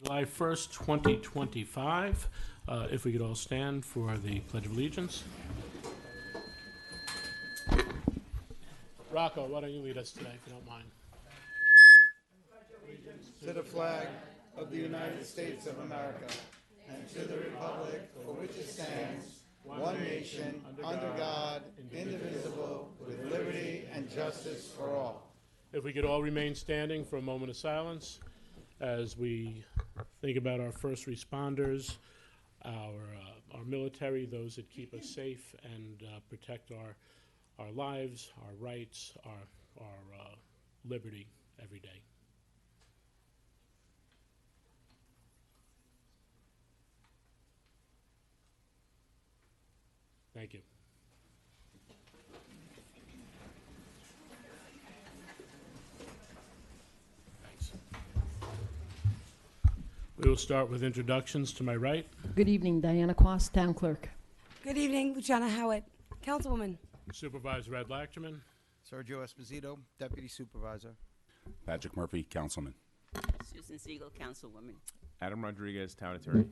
July 1st, 2025. If we could all stand for the Pledge of Allegiance. Rocco, why don't you lead us today, if you don't mind? To the flag of the United States of America and to the republic for which it stands, one nation, under God, indivisible, with liberty and justice for all. If we could all remain standing for a moment of silence as we think about our first responders, our military, those that keep us safe and protect our lives, our rights, our liberty every day. Thank you. Thanks. We will start with introductions to my right. Good evening, Diana Quast, Town Clerk. Good evening, Luciana Howard, Councilwoman. Supervisor Ed Lachterman. Sergio Esposito, Deputy Supervisor. Patrick Murphy, Councilman. Susan Siegel, Councilwoman. Adam Rodriguez, Town Attorney.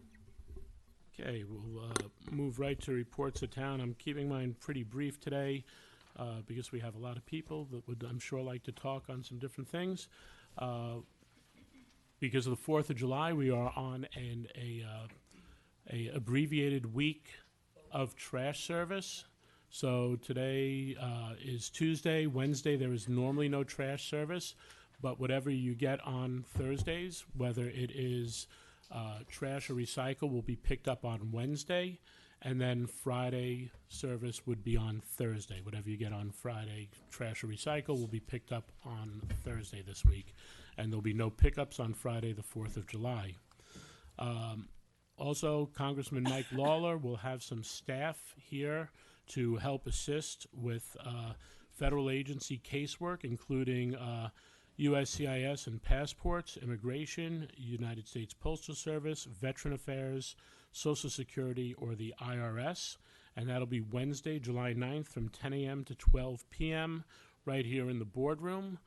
Okay, we'll move right to reports of town. I'm keeping mine pretty brief today because we have a lot of people that would, I'm sure, like to talk on some different things. Because of the 4th of July, we are on a abbreviated week of trash service. So today is Tuesday. Wednesday, there is normally no trash service, but whatever you get on Thursdays, whether it is trash or recycle, will be picked up on Wednesday, and then Friday service would be on Thursday. Whatever you get on Friday, trash or recycle, will be picked up on Thursday this week, and there'll be no pickups on Friday, the 4th of July. Also, Congressman Mike Lawler will have some staff here to help assist with federal agency casework, including USCIS and passports, immigration, United States Postal Service, Veteran Affairs, Social Security, or the IRS. And that'll be Wednesday, July 9th from 10 a.m. to 12 p.m. right here in the boardroom.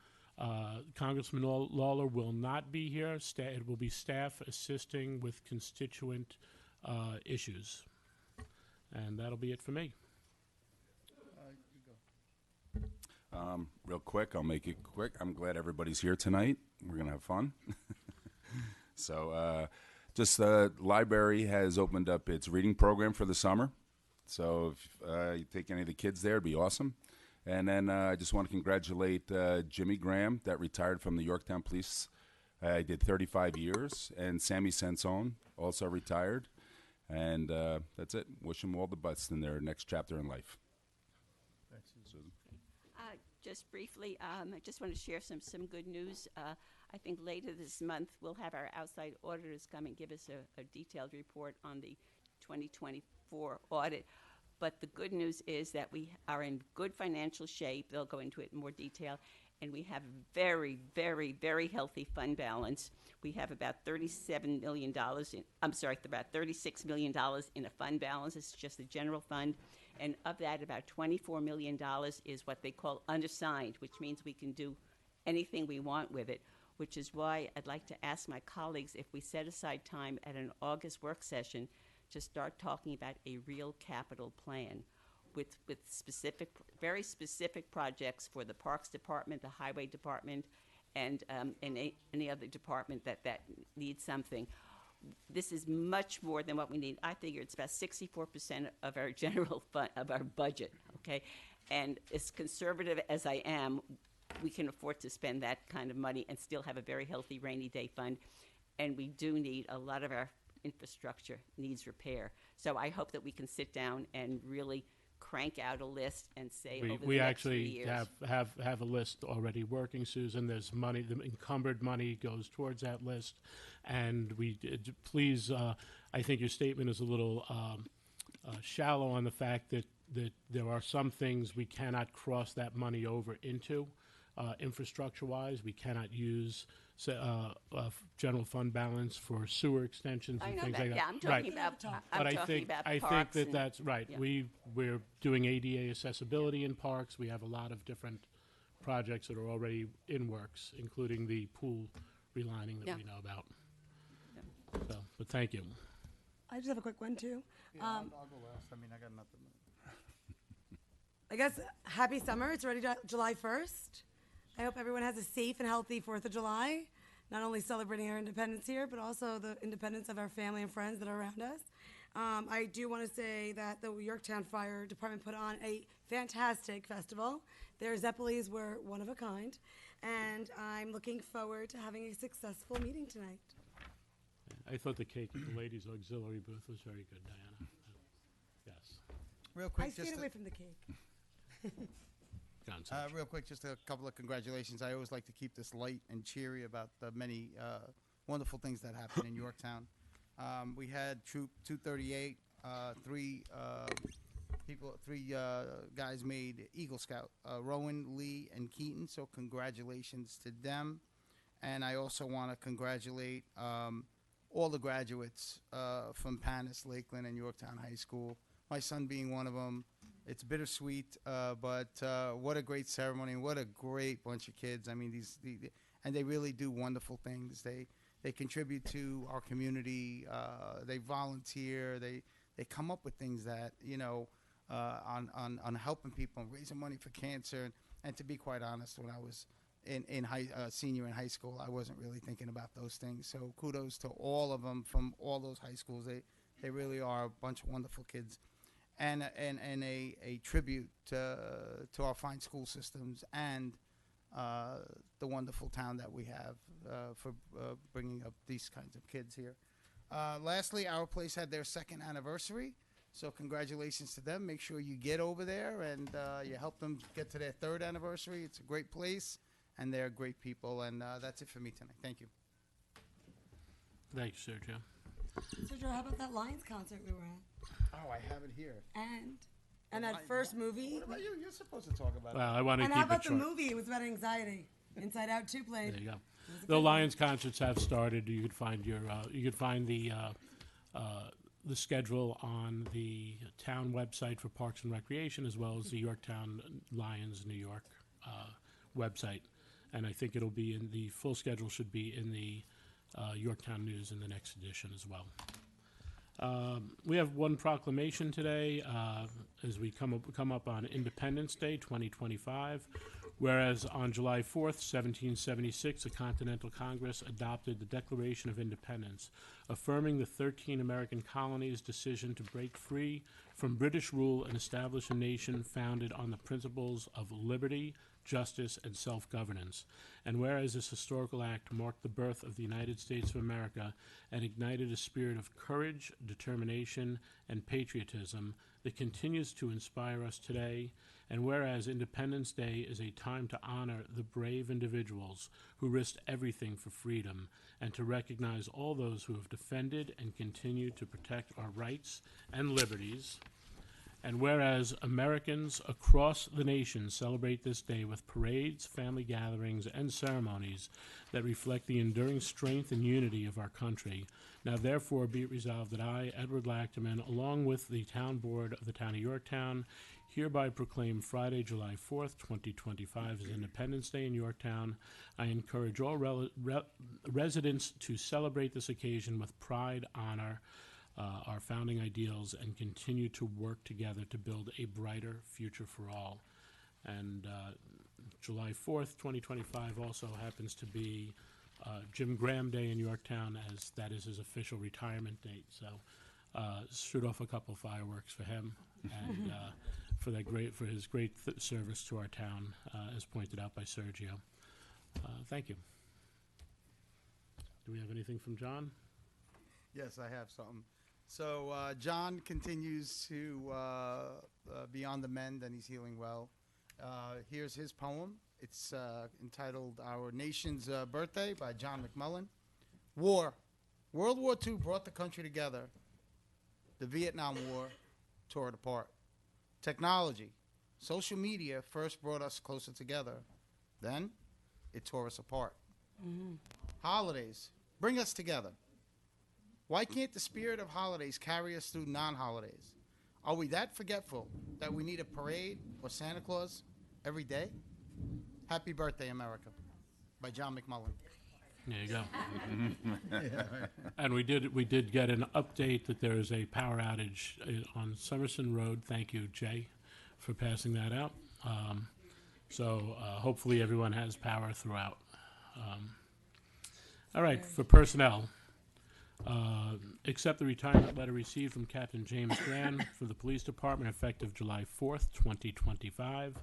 Congressman Lawler will not be here. It will be staff assisting with constituent issues. And that'll be it for me. Real quick, I'll make it quick. I'm glad everybody's here tonight. We're going to have fun. So just the library has opened up its reading program for the summer. So if you take any of the kids there, it'd be awesome. And then I just want to congratulate Jimmy Graham, that retired from the Yorktown Police. I did 35 years. And Sammy Sansone, also retired. And that's it. Wish them all the best in their next chapter in life. Thanks, Susan. Just briefly, I just want to share some good news. I think later this month we'll have our outside auditors come and give us a detailed report on the 2024 audit. But the good news is that we are in good financial shape. They'll go into it in more detail. And we have very, very, very healthy fund balance. We have about $37 million about $36 million in a fund balance. It's just the general fund. And of that, about $24 million is what they call unassigned, which means we can do anything we want with it, which is why I'd like to ask my colleagues if we set aside time at an August work session to start talking about a real capital plan with specific, very specific projects for the Parks Department, the Highway Department, and any other department that needs something. This is much more than what we need. I figure it's about 64% of our general fund, of our budget, okay? And as conservative as I am, we can afford to spend that kind of money and still have a very healthy rainy day fund. And we do need, a lot of our infrastructure needs repair. So I hope that we can sit down and really crank out a list and say over the next 3 years. We actually have a list already working, Susan. There's money, the encumbered money goes towards that list. And please, I think your statement is a little shallow on the fact that there are some things we cannot cross that money over into infrastructure-wise. We cannot use general fund balance for sewer extensions and things like that. Yeah, I'm talking about. I think that that's right. Yeah. We're doing ADA accessibility in parks. We have a lot of different projects that are already in works, including the pool relining that we know about. So, but thank you. I just have a quick one, too. I'll go last. I mean, I got nothing. I guess happy summer. It's already July 1st. I hope everyone has a safe and healthy 4th of July, not only celebrating our independence here, but also the independence of our family and friends that are around us. I do want to say that the Yorktown Fire Department put on a fantastic festival. Their Zeppelis were one of a kind, and I'm looking forward to having a successful meeting tonight. I thought the cake at the ladies' auxiliary booth was very good, Diana. Yes. Real I quick, stayed away from the cake. John Sargent. real quick, just a couple of congratulations. I always like to keep this light and cheery about the many wonderful things that happen in Yorktown. We had Troop 238, three guys made Eagle Scout, Rowan, Lee, and Keaton, so congratulations to them. And I also want to congratulate all the graduates from Panis, Lakeland, and Yorktown High School, my son being one of them. It's bittersweet, but what a great ceremony, and what a great bunch of kids. I mean, and they really do wonderful things. They contribute to our community. They volunteer. They come up with things that, on helping people and raising money for cancer. And to be quite honest, when I was senior in high school, I wasn't really thinking about those things. So kudos to all of them from all those high schools. They really are a bunch of wonderful kids. And a tribute to our fine school systems and the wonderful town that we have for bringing up these kinds of kids here. Lastly, Our Place had their 2nd anniversary, so congratulations to them. Make sure you get over there and you help them get to their 3rd anniversary. It's a great place, and they're great people, and that's it for me tonight. Thank you. Thank you, Sergio. Sergio, how about that Lions concert we were at? Oh, I have it here. And that first movie? What about you? You're supposed to talk about it. Well, I want to And keep how about it the short. movie? It was about anxiety. Inside Out 2 played. There you go. The Lions concerts have started. You could find the schedule on the town website for Parks and Recreation, as well as the Yorktown Lions New York website. And I think it'll be in the full schedule should be in the Yorktown News in the next edition as well. We have one proclamation today as we come up on Independence Day 2025, whereas on July 4th, 1776, the Continental Congress adopted the Declaration of Independence, affirming the 13 American colonies' decision to break free from British rule and establish a nation founded on the principles of liberty, justice, and self-governance. And whereas this historical act marked the birth of the United States of America and ignited a spirit of courage, determination, and patriotism that continues to inspire us today, and whereas Independence Day is a time to honor the brave individuals who risked everything for freedom, and to recognize all those who have defended and continue to protect our rights and liberties, and whereas Americans across the nation celebrate this day with parades, family gatherings, and ceremonies that reflect the enduring strength and unity of our country, now therefore be it resolved that I, Edward Lachterman, along with the Town Board of the Town of Yorktown, hereby proclaim Friday, July 4th, 2025 as Independence Day in Yorktown. I encourage all residents to celebrate this occasion with pride, honor, our founding ideals, and continue to work together to build a brighter future for all. And July 4th, 2025 also happens to be Jim Graham Day in Yorktown, as that is his official retirement date. So shoot off a couple fireworks for him and for his great service to our town, as pointed out by Sergio. Thank you. Do we have anything from John? Yes, I have something. So John continues to be on the mend, and he's healing well. Here's his poem. It's entitled Our Nation's Birthday by John McMullen. War. World War II brought the country together. The Vietnam War tore it apart. Technology. Social media first brought us closer together. Then it tore us apart. Holidays. Bring us together. Why can't the spirit of holidays carry us through non-holidays? Are we that forgetful that we need a parade or Santa Claus every day? Happy birthday, America, by John McMullen. There you go. And we did get an update that there is a power outage on Summerson Road. Thank you, Jay, for passing that out. So hopefully everyone has power throughout. All right, for personnel. Accept the retirement letter received from Captain James Gran for the Police Department effective July 4th, 2025.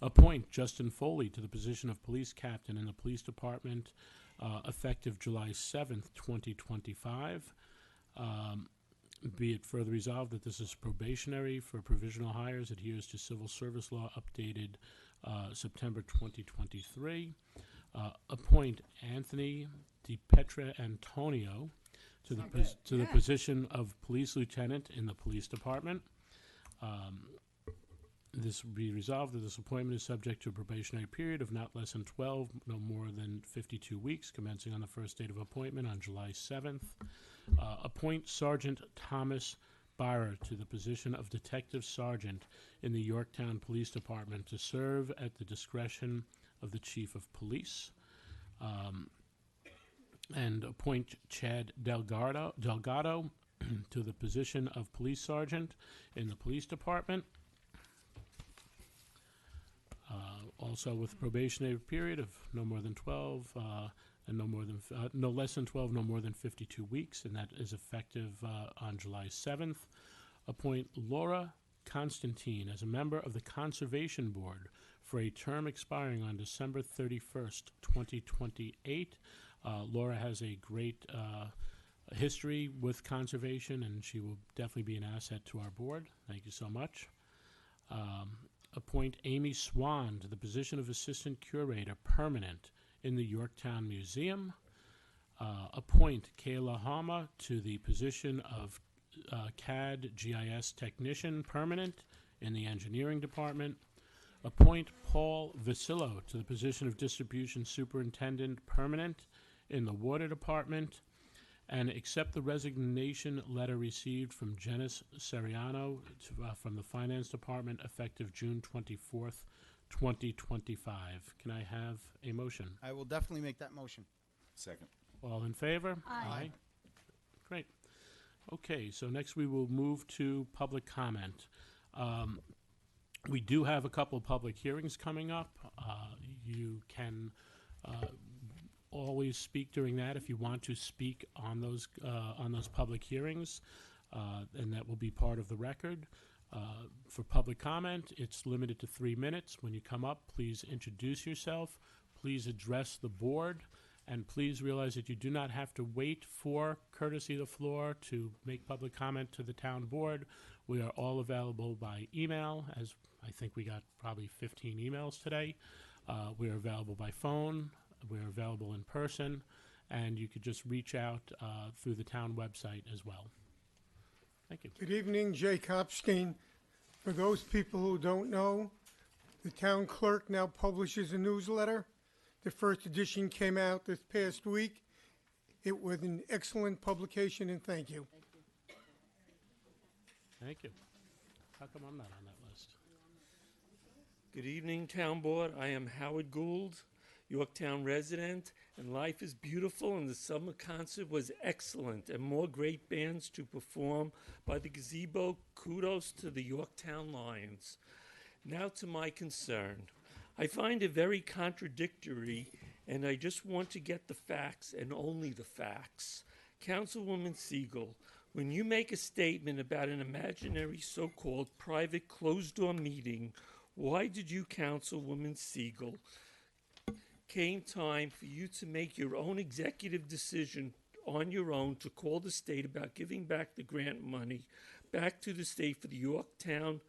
Appoint Justin Foley to the position of Police Captain in the Police Department effective July 7th, 2025. Be it further resolved that this is probationary for provisional hires, adheres to civil service law updated September 2023. Appoint Anthony DiPetra Antonio to the position of Police Lieutenant in the Police Department. This be resolved that this appointment is subject to a probationary period of not less than 12, no more than 52 weeks, commencing on the first date of appointment on July 7th. Appoint Sergeant Thomas Barra to the position of Detective Sergeant in the Yorktown Police Department to serve at the discretion of the Chief of Police. And appoint Chad Delgado to the position of Police Sergeant in the Police Department. Also with a probationary period of no more than 12 and no less than 12, no more than 52 weeks, and that is effective on July 7th. Appoint Laura Constantine as a member of the Conservation Board for a term expiring on December 31st, 2028. Laura has a great history with conservation, and she will definitely be an asset to our board. Thank you so much. Appoint Amy Swan to the position of Assistant Curator Permanent in the Yorktown Museum. Appoint Kayla Hama to the position of CAD GIS Technician Permanent in the Engineering Department. Appoint Paul Vasillo to the position of Distribution Superintendent Permanent in the Water Department. And accept the resignation letter received from Janice Seriano from the Finance Department effective June 24th, 2025. Can I have a motion? I will definitely make that motion. Second. All in favor? Aye. Great. Okay, so next we will move to public comment. We do have a couple of public hearings coming up. You can always speak during that if you want to speak on those public hearings, and that will be part of the record. For public comment, it's limited to 3 minutes. When you come up, please introduce yourself, please address the board, and please realize that you do not have to wait for courtesy of the floor to make public comment to the town board. We are all available by email, as I think we got probably 15 emails today. We are available by phone. We're available in person, and you could just reach out through the town website as well. Thank you. Good evening, Jay Kopstein. For those people who don't know, the town clerk now publishes a newsletter. The first edition came out this past week. It was an excellent publication, and thank you. Thank you. How come I'm not on that list? Good evening, Town Board. I am Howard Gould, Yorktown resident, and life is beautiful, and the summer concert was excellent, and more great bands to perform by the gazebo. Kudos to the Yorktown Lions. Now to my concern. I find it very contradictory, and I just want to get the facts and only the facts. Councilwoman Siegel, when you make a statement about an imaginary so-called private closed-door meeting, why did you, Councilwoman Siegel, came time for you to make your own executive decision on your own to call the state about giving back the grant money back to the state for the Yorktown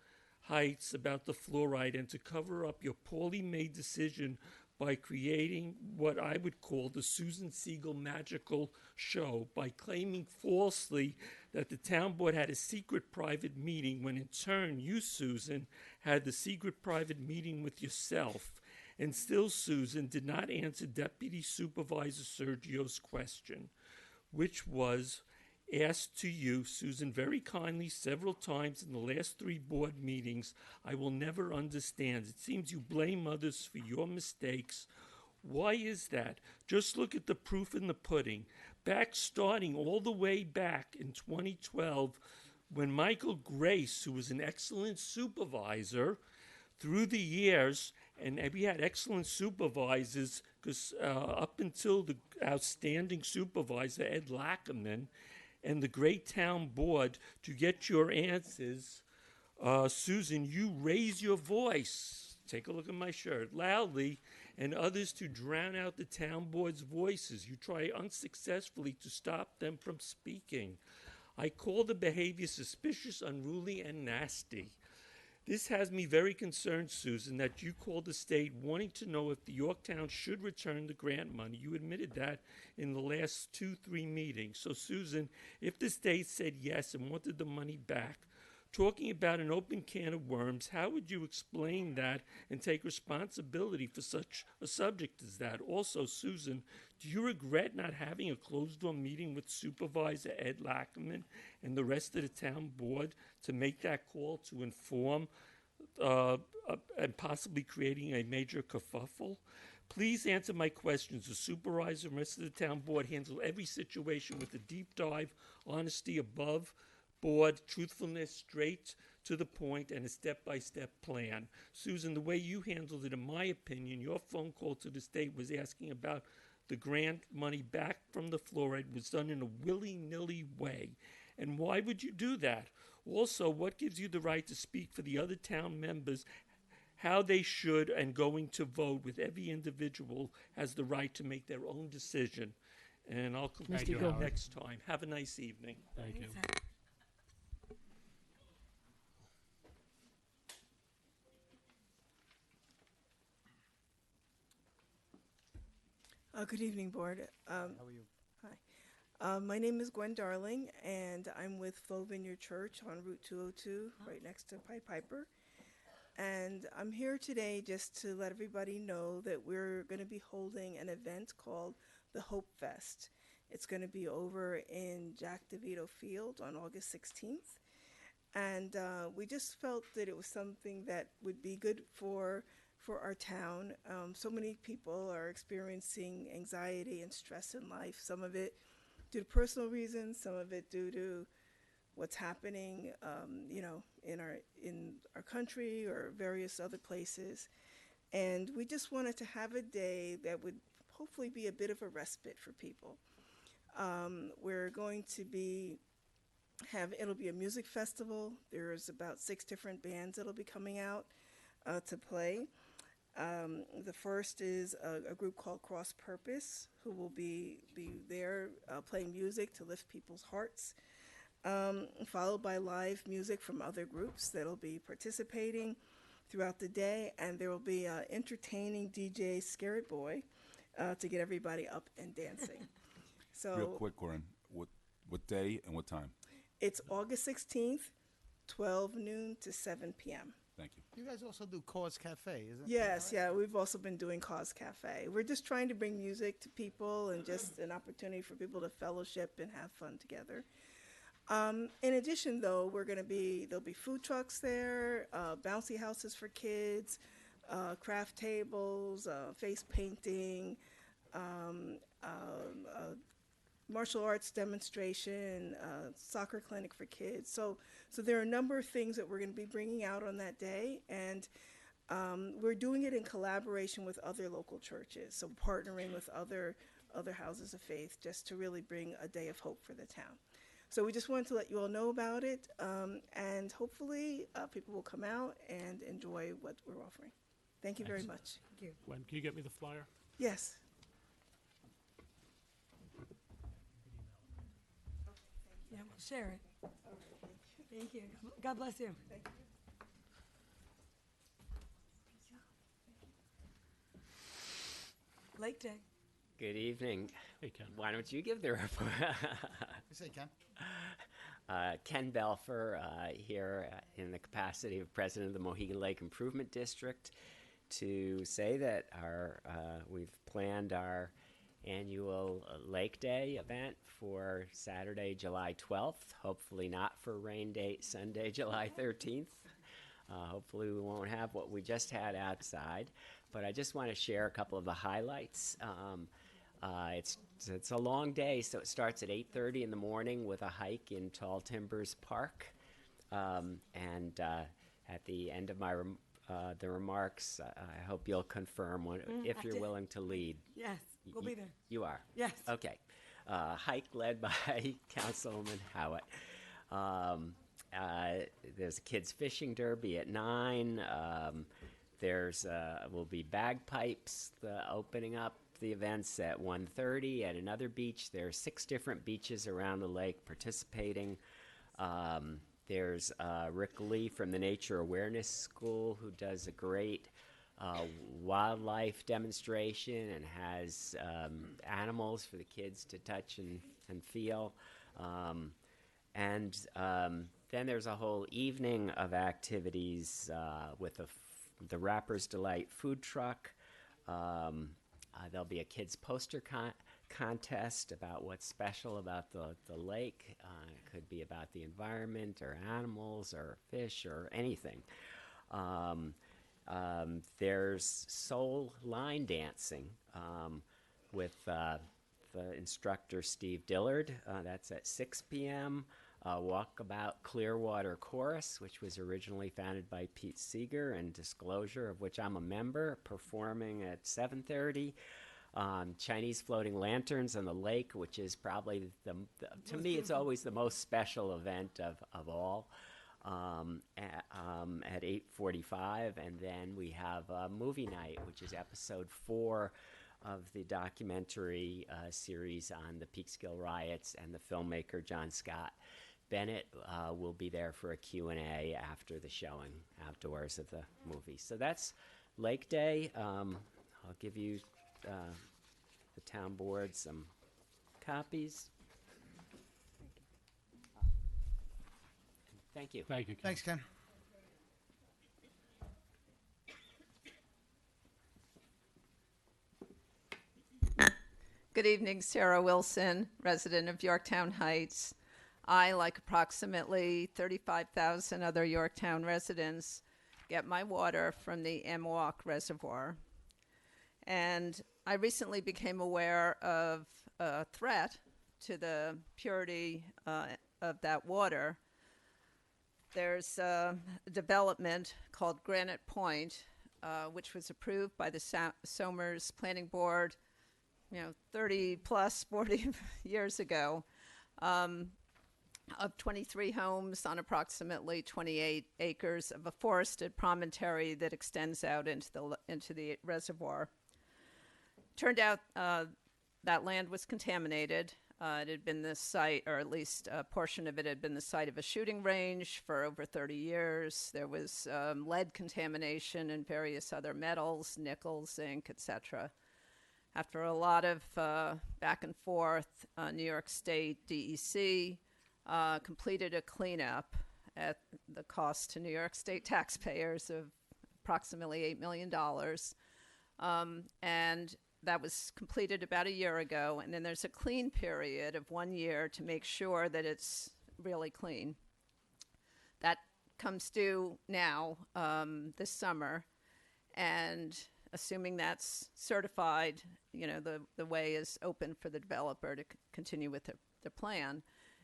Heights about the fluoride, and to cover up your poorly made decision by creating what I would call the Susan Siegel magical show by claiming falsely that the town board had a secret private meeting when in turn you, Susan, had the secret private meeting with yourself. And still, Susan did not answer Deputy Supervisor Sergio's question, which was asked to you, Susan, very kindly several times in the last 3 board meetings. I will never understand. It seems you blame others for your mistakes Why is that? Just look at the proof in the pudding. Starting all the way back in 2012, when Michael Grace, who was an excellent supervisor through the years, and we had excellent supervisors because up until the outstanding supervisor, Ed Lackerman, and the great town board, to get your answers, Susan, you raise your voice. Take a look at my shirt. Loudly, and others to drown out the town board's voices. You try unsuccessfully to stop them from speaking. I call the behavior suspicious, unruly, and nasty. This has me very concerned, Susan, that you called the state wanting to know if the Yorktown should return the grant money. You admitted that in the last 2-3 meetings. So, Susan, if the state said yes and wanted the money back, talking about an open can of worms, how would you explain that and take responsibility for such a subject as that? Also, Susan, do you regret not having a closed-door meeting with Supervisor Ed Lackerman and the rest of the town board to make that call to inform and possibly creating a major kerfuffle? Please answer my questions. The supervisor and rest of the town board handle every situation with a deep dive, honesty above board, truthfulness, straight to the point, and a step-by-step plan. Susan, the way you handled it, in my opinion, your phone call to the state was asking about the grant money back from the fluoride was done in a willy-nilly way. And why would you do that? Also, what gives you the right to speak for the other town members, how they should and going to vote, with every individual has the right to make their own decision? And I'll come back you, to you Howard. next time. Have a nice evening. Thank you. Good evening, Board. How are you? Hi. My name is Gwen Darling, and I'm with Flow Vineyard Church on Route 202, right next to Pied Piper. And I'm here today just to let everybody know that we're going to be holding an event called the Hope Fest. It's going to be over in Jack DeVito Field on August 16th. And we just felt that it was something that would be good for our town. So many people are experiencing anxiety and stress in life, some of it due to personal reasons, some of it due to what's happening, in our country or various other places. And we just wanted to have a day that would hopefully be a bit of a respite for people. We're going to it'll be a music festival. There's about 6 different bands that'll be coming out to play. The first is a group called Cross Purpose, who will be there playing music to lift people's hearts, followed by live music from other groups that'll be participating throughout the day, and there will be an entertaining DJ Scared Boy to get everybody up and dancing. So Real quick, Corinne, what day and what time? It's August 16th, 12 noon to 7 p.m. Thank you. You guys also do Cause Cafe, isn't it? Yes, yeah, we've also been doing Cause Cafe. We're just trying to bring music to people and just an opportunity for people to fellowship and have fun together. In addition, though, there'll be food trucks there, bouncy houses for kids, craft tables, face painting, martial arts demonstration, soccer clinic for kids. So there are a number of things that we're going to be bringing out on that day, and we're doing it in collaboration with other local churches, so partnering with other houses of faith just to really bring a day of hope for the town. So we just wanted to let you all know about it, and hopefully people will come out and enjoy what we're offering. Thank you very much. Thank you. Gwen, can you get me the flyer? Yes. Yeah, we'll share it. Thank you. God bless you. Thank you. Lake Day. Good evening. Hey, Ken. Why don't you give the report? You say, Ken? Ken Belfer here in the capacity of president of the Mohegan Lake Improvement District to say that we've planned our annual Lake Day event for Saturday, July 12th. Hopefully not for rain date Sunday, July 13th. Hopefully we won't have what we just had outside. but I just want to share a couple of the highlights. It's a long day, so it starts at 8:30 in the morning with a hike in Tall Timbers Park, and at the end of my the remarks, I hope you'll confirm if you're willing to lead. Yes, we'll be there. You are? Yes. Okay. Hike led by Councilwoman Howitt. There's a kids fishing derby at 9. There's will be bagpipes opening up the events at 1:30 at another beach. There are 6 different beaches around the lake participating. There's Rick Lee from the Nature Awareness School, who does a great wildlife demonstration and has animals for the kids to touch and feel. Then there's a whole evening of activities with the Rapper's Delight food truck. There'll be a kids poster contest about what's special about the lake. It could be about the environment or animals or fish or anything. There's soul line dancing with the instructor Steve Dillard. That's at 6 p.m. Walkabout Clearwater Chorus, which was originally founded by Pete Seeger, and Disclosure, of which I'm a member, performing at 7:30. Chinese floating lanterns on the lake, which is probably to me, it's always the most special event of all. At 8:45, and then we have a movie night, which is episode 4 of the documentary series on the Peekskill riots, and the filmmaker John Scott Bennett will be there for a Q&A after the showing outdoors of the movie. So that's Lake Day. I'll give you the town board some copies. Thank you. Thank you, Ken. Thanks, Ken. Good evening, Sarah Wilson, resident of Yorktown Heights. I, like approximately 35,000 other Yorktown residents, get my water from the Amawalk Reservoir. And I recently became aware of a threat to the purity of that water. There's a development called Granite Point, which was approved by the Somers Planning Board, 30 plus 40 years ago, of 23 homes on approximately 28 acres of a forested promontory that extends out into the reservoir. Turned out that land was contaminated. It had been the site, or at least a portion of it had been the site of a shooting range for over 30 years. There was lead contamination and various other metals, nickel, zinc, etc. After a lot of back and forth, New York State DEC completed a cleanup at the cost to New York State taxpayers of approximately $8 million. And that was completed about a year ago. And then there's a clean period of 1 year to make sure that it's really clean. That comes due now this summer. And assuming that's certified, the way is open for the developer to continue with the plan.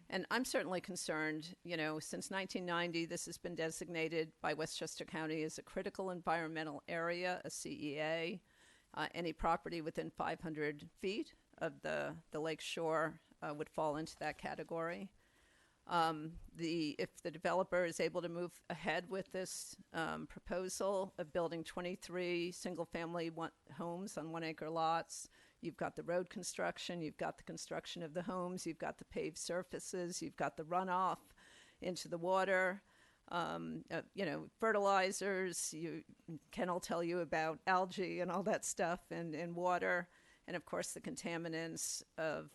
And I'm certainly concerned, since 1990, this has been designated by Westchester County as a critical environmental area, a CEA. Any property within 500 feet of the lake shore would fall into that category. If the developer is able to move ahead with this proposal of building 23 single-family homes on 1 acre lots, you've got the road construction, you've got the construction of the homes, you've got the paved surfaces, you've got the runoff into the water, fertilizers. Ken will tell you about algae and all that stuff, and water, and of course the contaminants of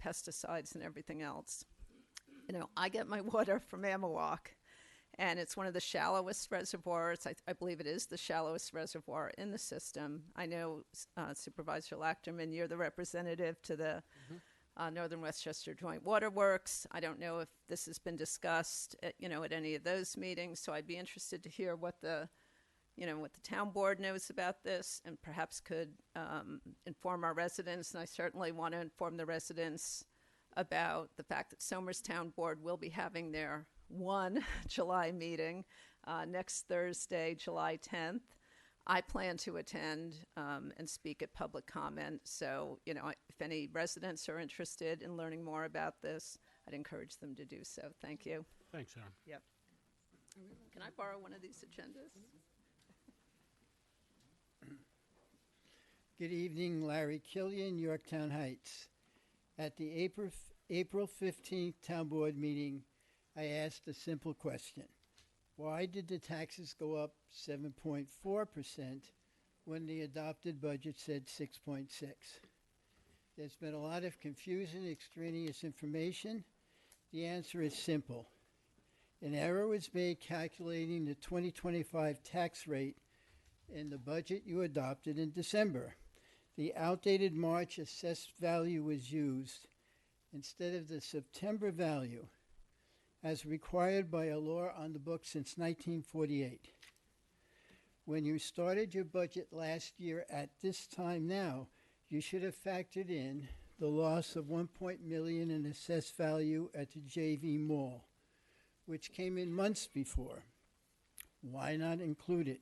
pesticides and everything else. I get my water from Amawalk, and it's one of the shallowest reservoirs. I believe it is the shallowest reservoir in the system. I know Supervisor Lachterman, you're the representative to the Northern Westchester Joint Waterworks. I don't know if this has been discussed at any of those meetings, so I'd be interested to hear what the what the town board knows about this and perhaps could inform our residents. And I certainly want to inform the residents about the fact that Somers Town Board will be having their 1 July meeting next Thursday, July 10th. I plan to attend and speak at public comment. So, if any residents are interested in learning more about this, I'd encourage them to do so. Thank you. Thanks, Sharon. Yep. Can I borrow one of these agendas? Good evening, Larry Killian, Yorktown Heights. At the April 15th Town Board meeting, I asked a simple question. Why did the taxes go up 7.4% when the adopted budget said 6.6? There's been a lot of confusion, extraneous information. The answer is simple. An error was made calculating the 2025 tax rate in the budget you adopted in December. The outdated March assessed value was used instead of the September value, as required by a law on the books since 1948. When you started your budget last year at this time now, you should have factored in the loss of $1 million in assessed value at the JV Mall, which came in months before. Why not include it?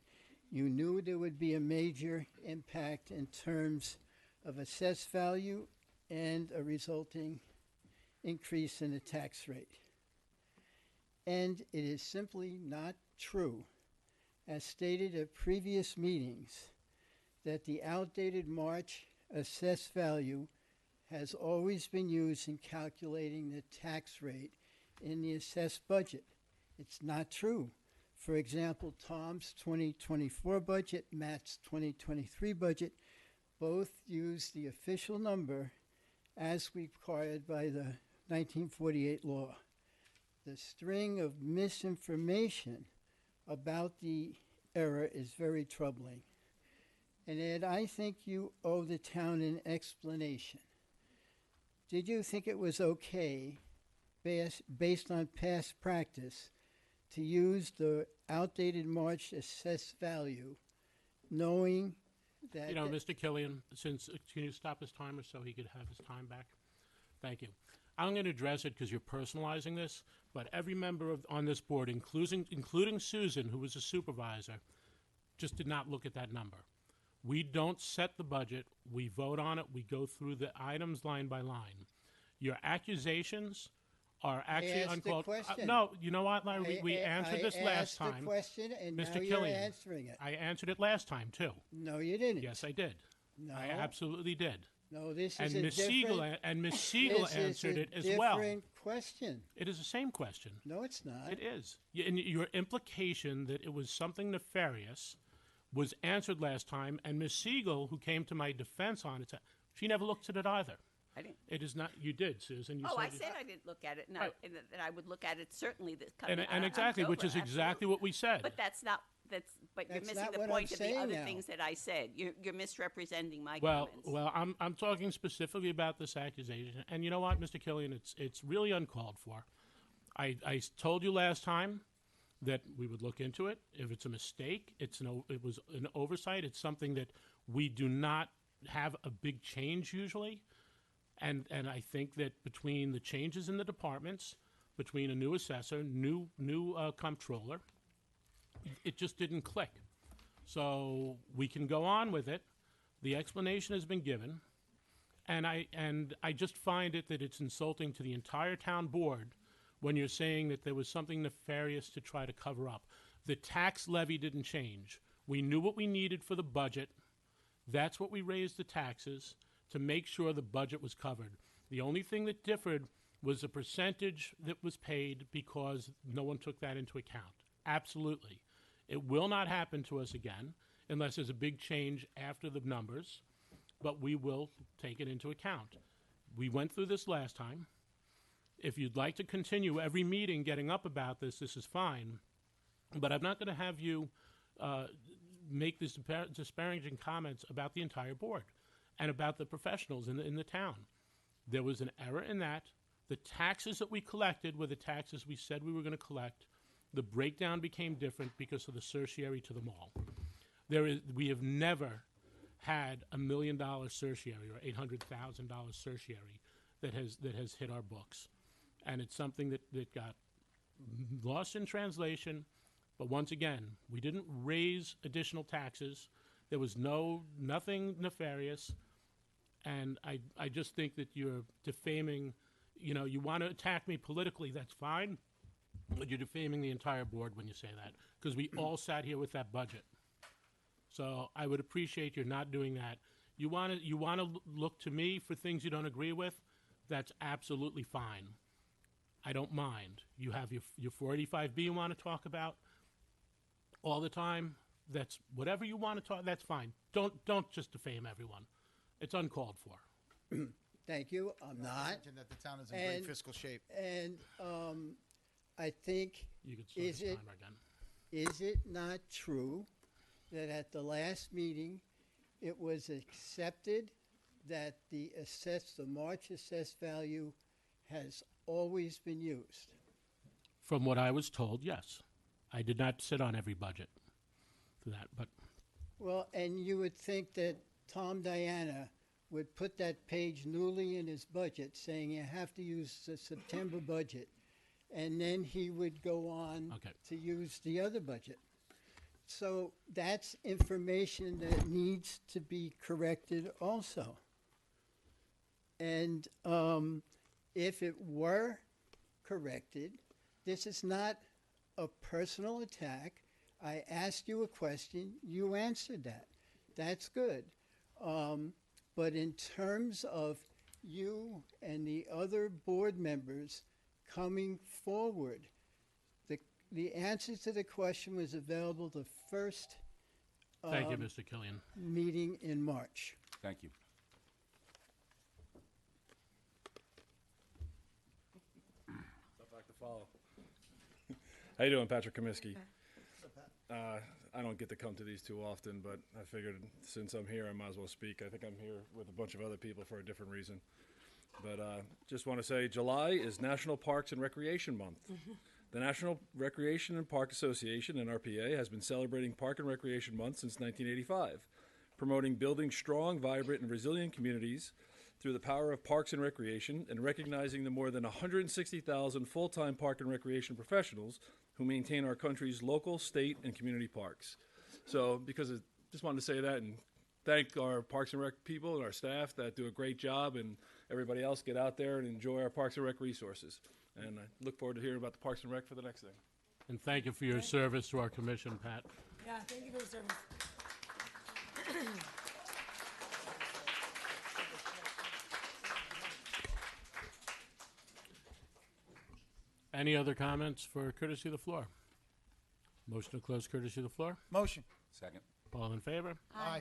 You knew there would be a major impact in terms of assessed value and a resulting increase in the tax rate. And it is simply not true, as stated at previous meetings, that the outdated March assessed value has always been used in calculating the tax rate in the assessed budget. It's not true. For example, Tom's 2024 budget, Matt's 2023 budget, both use the official number as required by the 1948 law. The string of misinformation about the error is very troubling. And Ed, I think you owe the town an explanation. Did you think it was okay, based on past practice, to use the outdated March assessed value, knowing that... Mr. Killian, can you stop his timer so he could have his time back? Thank you. I'm going to address it because you're personalizing this, but every member on this board, including Susan, who was a supervisor, just did not look at that number. We don't set the budget. We vote on it. We go through the items line by line. Your accusations are actually uncalled. No, you know what, Larry? We answered this last time. I asked the question, and Mr. now Killian, you're answering it. I answered it last time, too. No, you didn't. Yes, I did. No. I absolutely did. No, this And is a Ms. different... Ms. Siegel answered it as well. different question. It is the same question. No, it's not. It is. And your implication that it was something nefarious was answered last time, and Ms. Siegel, who came to my defense on it, she never looked at it either. I didn't. It is not. You did, Susan. You I said said I didn't look at it, and, Right. and that I would look at it certainly this and exactly, which is exactly what we said. But that's not. But you're That's missing not the what point I'm of the saying other now. things that I said. You're misrepresenting my Well, comments. I'm talking specifically about this accusation, and you know what, Mr. Killian, it's really uncalled for. I told you last time that we would look into it. If it's a mistake, it was an oversight. It's something that we do not have a big change usually, and I think that between the changes in the departments, between a new assessor, new comptroller, it just didn't click. So we can go on with it. The explanation has been given, and I just find it that it's insulting to the entire town board when you're saying that there was something nefarious to try to cover up. The tax levy didn't change. We knew what we needed for the budget. That's what we raised the taxes to make sure the budget was covered. The only thing that differed was the percentage that was paid because no one took that into account. Absolutely. It will not happen to us again unless there's a big change after the numbers, but we will take it into account. We went through this last time. If you'd like to continue every meeting getting up about this, this is fine, but I'm not going to have you make these disparaging comments about the entire board and about the professionals in the town. There was an error in that. The taxes that we collected were the taxes we said we were going to collect. The breakdown became different because of the certiorari to the mall. we have never had $1 million certiorari or $800,000 certiorari that has hit our books, and it's something that got lost in translation. But once again, we didn't raise additional taxes. There was nothing nefarious, and I just think that you're defaming. You know, you want to attack me politically, that's fine, but you're defaming the entire board when you say that, because we all sat here with that budget. So I would appreciate your not doing that. You want to look to me for things you don't agree with, that's absolutely fine. I don't mind. You have your 485B you want to talk about all the time. That's whatever you want to talk. That's fine. Don't just defame everyone. It's uncalled for. Thank you. I'm not. Mention that the town is in great fiscal shape. And I think, You could start is the it, timer again. is it not true that at the last meeting, it was accepted that the March assessed value has always been used? From what I was told, yes. I did not sit on every budget for that, but Well, and you would think that Tom Diana would put that page newly in his budget saying you have to use the September budget, and then he would go on to use the other budget. So that's information that needs to be corrected also. And if it were corrected, this is not a personal attack. I asked you a question, you answered that. That's good. But in terms of you and the other board members coming forward, the answer to the question was available the first thank you, Mr. Killian. meeting in March. Thank you. Tough act to follow. How you doing, Patrick Comiskey? I don't get to come to these too often, but I figured since I'm here, I might as well speak. I think I'm here with a bunch of other people for a different reason. But just want to say July is National Parks and Recreation Month. The National Recreation and Park Association, NRPA, has been celebrating Park and Recreation Month since 1985, promoting building strong, vibrant, and resilient communities through the power of parks and recreation, and recognizing the more than 160,000 full-time park and recreation professionals who maintain our country's local, state, and community parks. So, because I just wanted to say that and thank our Parks and Rec people and our staff that do a great job, and everybody else get out there and enjoy our Parks and Rec resources. And I look forward to hearing about the Parks and Rec for the next thing. And thank you for your service to our commission, Pat. Yeah, thank you for your service. Any other comments for courtesy of the floor? Motion to close courtesy of the floor? Motion. Second. All in favor? Aye.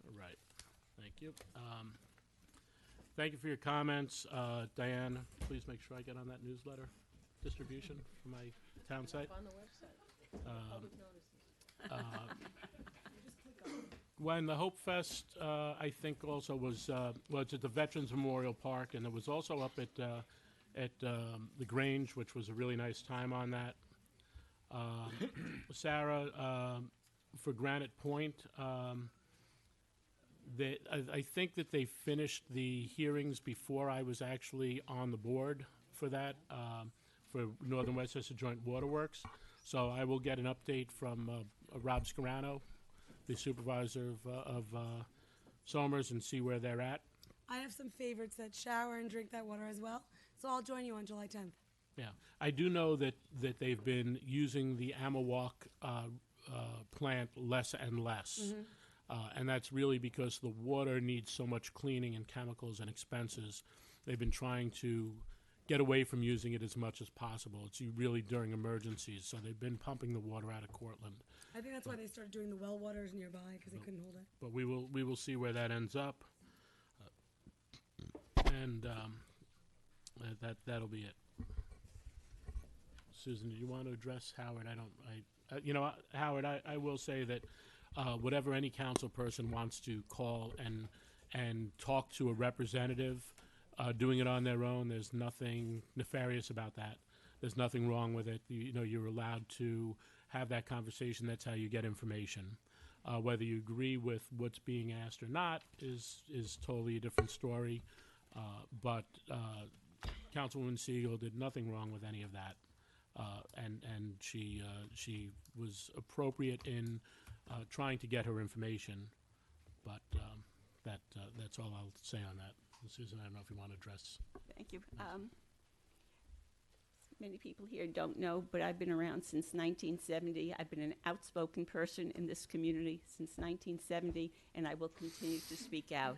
All right. Thank you. Thank you for your comments. Diane, please make sure I get on that newsletter distribution for my town site. On the website. Public notices. When the Hope Fest, I think also was, it's at the Veterans Memorial Park, and it was also up at the Grange, which was a really nice time on that. Sarah, for Granite Point, I think that they finished the hearings before I was actually on the board for that, for Northern Westchester Joint Waterworks. So I will get an update from Rob Scarano, the supervisor of Somers, and see where they're at. I have some favorites that shower and drink that water as well, so I'll join you on July 10th. Yeah, I do know that they've been using the Amawalk plant less and less. And that's really because the water needs so much cleaning and chemicals and expenses. They've been trying to get away from using it as much as possible. It's really during emergencies, so they've been pumping the water out of Cortland. I think that's why they started doing the well waters nearby, because they couldn't hold it. But we will see where that ends up, and that'll be it. Susan, do you want to address Howard? Howard, I will say that whatever any council person wants to call and talk to a representative, doing it on their own, there's nothing nefarious about that. There's nothing wrong with it. You're allowed to have that conversation. That's how you get information. Whether you agree with what's being asked or not is totally a different story. But Councilwoman Siegel did nothing wrong with any of that, and she was appropriate in trying to get her information. But that's all I'll say on that. Susan, I don't know if you want to address. Thank you. Many people here don't know, but I've been around since 1970. I've been an outspoken person in this community since 1970, and I will continue to speak out.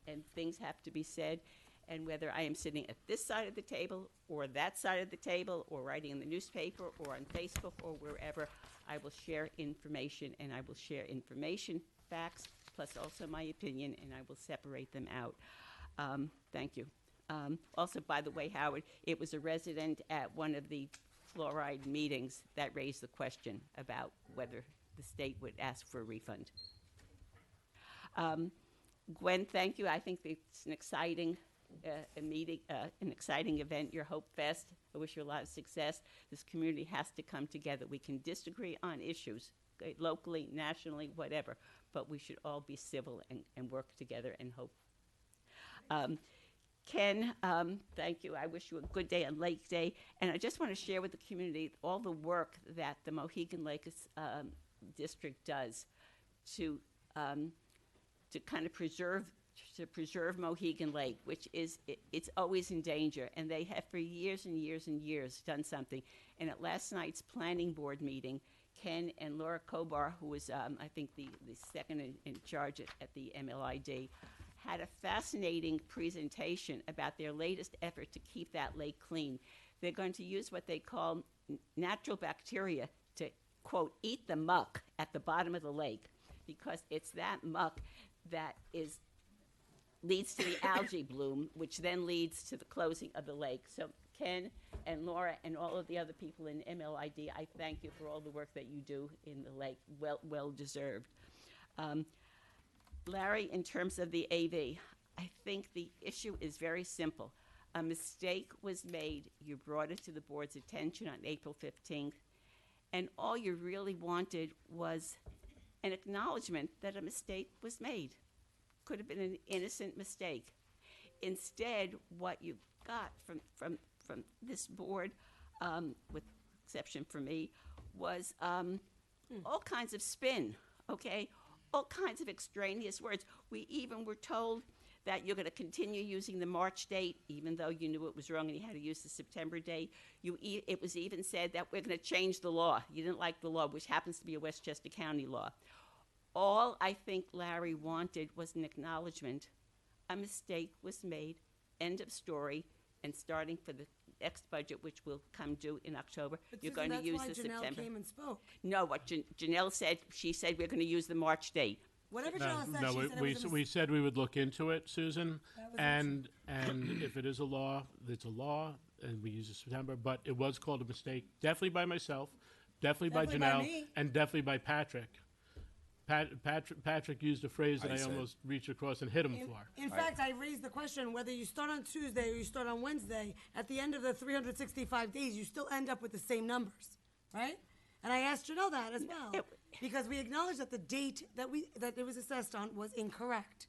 And things have to be said, and whether I am sitting at this side of the table or that side of the table or writing in the newspaper or on Facebook or wherever, I will share information, and I will share information, facts, plus also my opinion, and I will separate them out. Thank you. Also, by the way, Howard, it was a resident at one of the fluoride meetings that raised the question about whether the state would ask for a refund. Gwen, thank you. I think it's an exciting meeting, an exciting event, your Hope Fest. I wish you a lot of success. This community has to come together. We can disagree on issues, okay, locally, nationally, whatever, but we should all be civil and work together and hope. Ken, thank you. I wish you a good day on Lake Day. And I just want to share with the community all the work that the Mohegan Lake District does to kind of preserve Mohegan Lake, which is, it's always in danger. And they have for years and years and years done something. And at last night's planning board meeting, Ken and Laura Kobar, who was, I think, the second in charge at the MLID, had a fascinating presentation about their latest effort to keep that lake clean. They're going to use what they call natural bacteria to, quote, eat the muck at the bottom of the lake, because it's that muck that leads to the algae bloom, which then leads to the closing of the lake. So Ken and Laura and all of the other people in MLID, I thank you for all the work that you do in the lake. Well deserved. Larry, in terms of the AV, I think the issue is very simple. A mistake was made. You brought it to the board's attention on April 15th, and all you really wanted was an acknowledgement that a mistake was made. Could have been an innocent mistake. Instead, what you got from this board, with exception for me, was all kinds of spin, okay? All kinds of extraneous words. We even were told that you're going to continue using the March date, even though you knew it was wrong and you had to use the September date. It was even said that we're going to change the law. You didn't like the law, which happens to be a Westchester County law. All I think Larry wanted was an acknowledgement. A mistake was made, end of story, and starting for the next budget, which will come due in October, But you're Susan, going to use the that's why Janelle September. came and spoke. No, what Janelle said, she said we're going to use the March date. Whatever No, Janelle said, no, she said it was a we said we would look into it, Susan, That was and if it is a law, it's a law, and we use it September. But it was called a mistake, definitely by myself, definitely by Definitely by Janelle, me. and definitely by Patrick. Patrick used a phrase that I I said- almost reached across and hit him for. In fact, I raised the question whether you start on Tuesday or you start on Wednesday. At the end of the 365 days, you still end up with the same numbers, right? And I asked Janelle that as well, because we acknowledged that the date that it was assessed on was incorrect.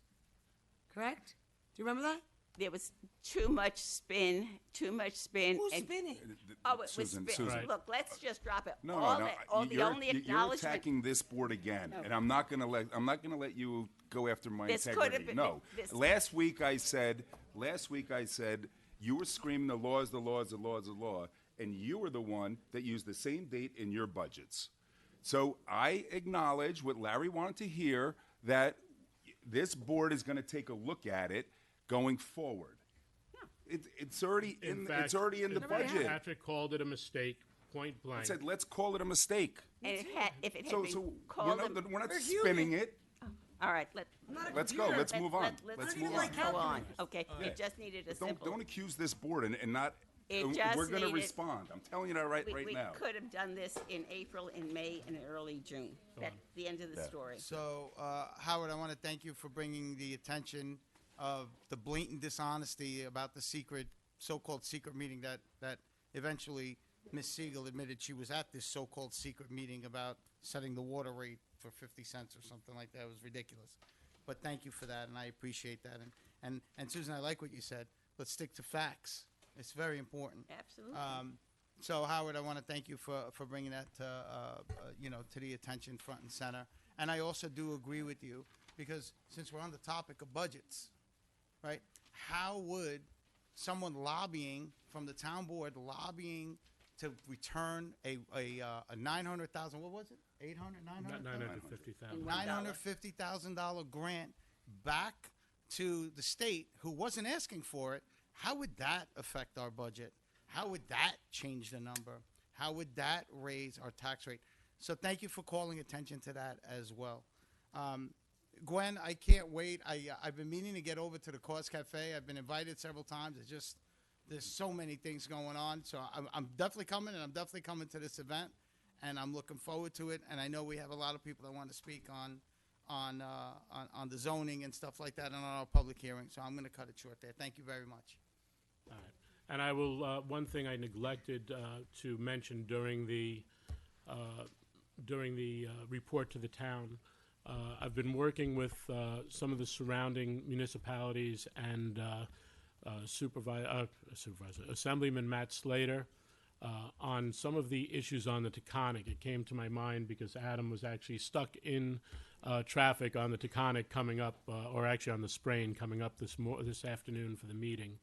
Correct? Do you remember that? There was too much spin. Who's and- spinning? Oh, it was Susan, spin. Susan. Right. Look, let's just drop it. No, all no, that, all the you're, only you're acknowledgement. attacking this board again, No. and I'm not gonna let you go after my This could integrity. have been- No, this- last week I said you were screaming the law is the law is the law is the law, and you were the one that used the same date in your budgets. So I acknowledge what Larry wanted to hear, that this board is going to take a look at it going forward. It's already in fact, the budget. Patrick called it a mistake, point I blank. said, let's call it a mistake. And if it had So, been so called we're not We're spinning it. all right, Let's go. Let's move on. Let's move just on. go on. Okay, it just needed a Don't simple. don't accuse this board and not. It and just we're going to needed- respond. I'm telling you that right we now. could have done this in April, in May, and in early June. That's the end of the story. So, Howard, I want to thank you for bringing the attention of the blatant dishonesty about the secret, so-called secret meeting that eventually Ms. Siegel admitted she was at this so-called secret meeting about setting the water rate for 50 cents or something like that. It was ridiculous. But thank you for that, and I appreciate that. And Susan, I like what you said. Let's stick to facts. It's very important. Absolutely. So Howard, I want to thank you for bringing that to the attention front and center. And I also do agree with you, because since we're on the topic of budgets, right? How would someone lobbying from the town board lobbying to return a $900,000, what was it? $950,000 grant back to the state who wasn't asking for it? How would that affect our budget? How would that change the number? How would that raise our tax rate? So thank you for calling attention to that as well. Gwen, I can't wait. I've been meaning to get over to the Cause Cafe. I've been invited several times. There's so many things going on. So I'm definitely coming, and I'm definitely coming to this event, and I'm looking forward to it. And I know we have a lot of people that want to speak on the zoning and stuff like that, and on our public hearing. So I'm going to cut it short there. Thank you very much. All right. And I will, one thing I neglected to mention during the report to the town, I've been working with some of the surrounding municipalities and Assemblyman Matt Slater on some of the issues on the Taconic. It came to my mind because Adam was actually stuck in traffic on the Taconic coming up, or actually on the Sprain coming up this afternoon for the meeting.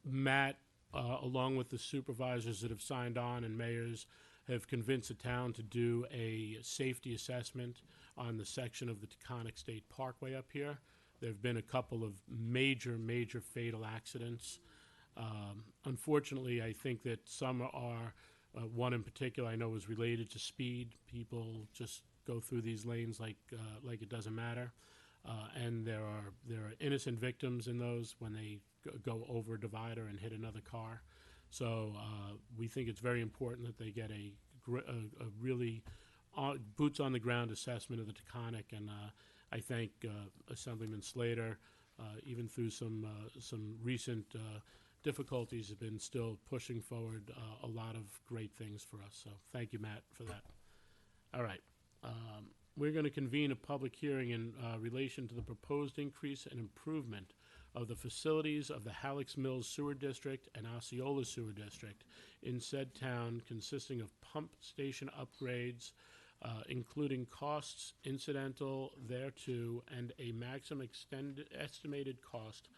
Matt, along with the supervisors that have signed on and mayors, have convinced the town to do a safety assessment on the section of the Taconic State Parkway up here. There have been a couple of major fatal accidents. Unfortunately, I think that some are, one in particular I know is related to speed. People just go through these lanes like it doesn't matter. And there are innocent victims in those when they go over a divider and hit another car. So we think it's very important that they get a really boots on the ground assessment of the Taconic, and I thank Assemblyman Slater, even through some recent difficulties, have been still pushing forward a lot of great things for us. So thank you, Matt, for that. All right. We're going to convene a public hearing in relation to the proposed increase and improvement of the facilities of the Halleck's Mills Sewer District and Osceola Sewer District in said town, consisting of pump station upgrades, including costs incidental thereto, and a maximum estimated cost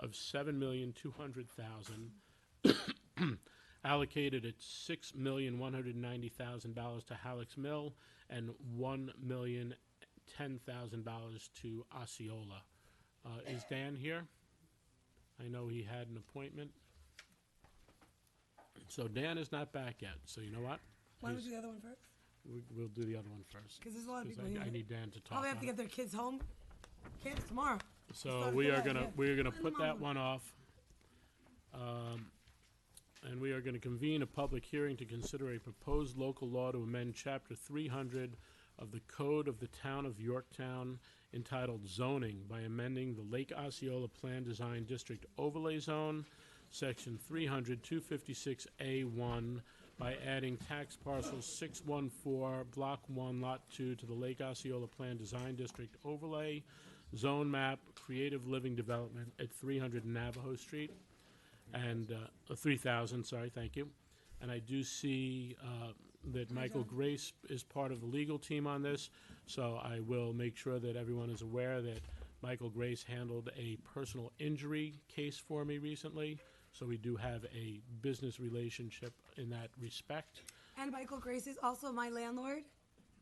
of $7,200,000, allocated at $6,190,000 to Halleck's Mill and $1,010,000 to Osceola. Is Dan here? I know he had an appointment. So Dan is not back yet. So you know what? Why don't we do the other one first? We'll do the other one first. Because there's a lot of people here. I need Dan to talk. Probably have to get their kids home. Camps tomorrow. So we are gonna put that one off. And we are going to convene a public hearing to consider a proposed local law to amend Chapter 300 of the Code of the Town of Yorktown entitled Zoning by amending the Lake Osceola Plan Design District Overlay Zone, Section 300-256A1, by adding tax parcel 614, Block 1, Lot 2 to the Lake Osceola Plan Design District Overlay Zone Map Creative Living Development at 300 Navajo Street. And 3,000, sorry, thank you. And I do see that Michael Grace is part of the legal team on this, so I will make sure that everyone is aware that Michael Grace handled a personal injury case for me recently, so we do have a business relationship in that respect. And Michael Grace is also my landlord,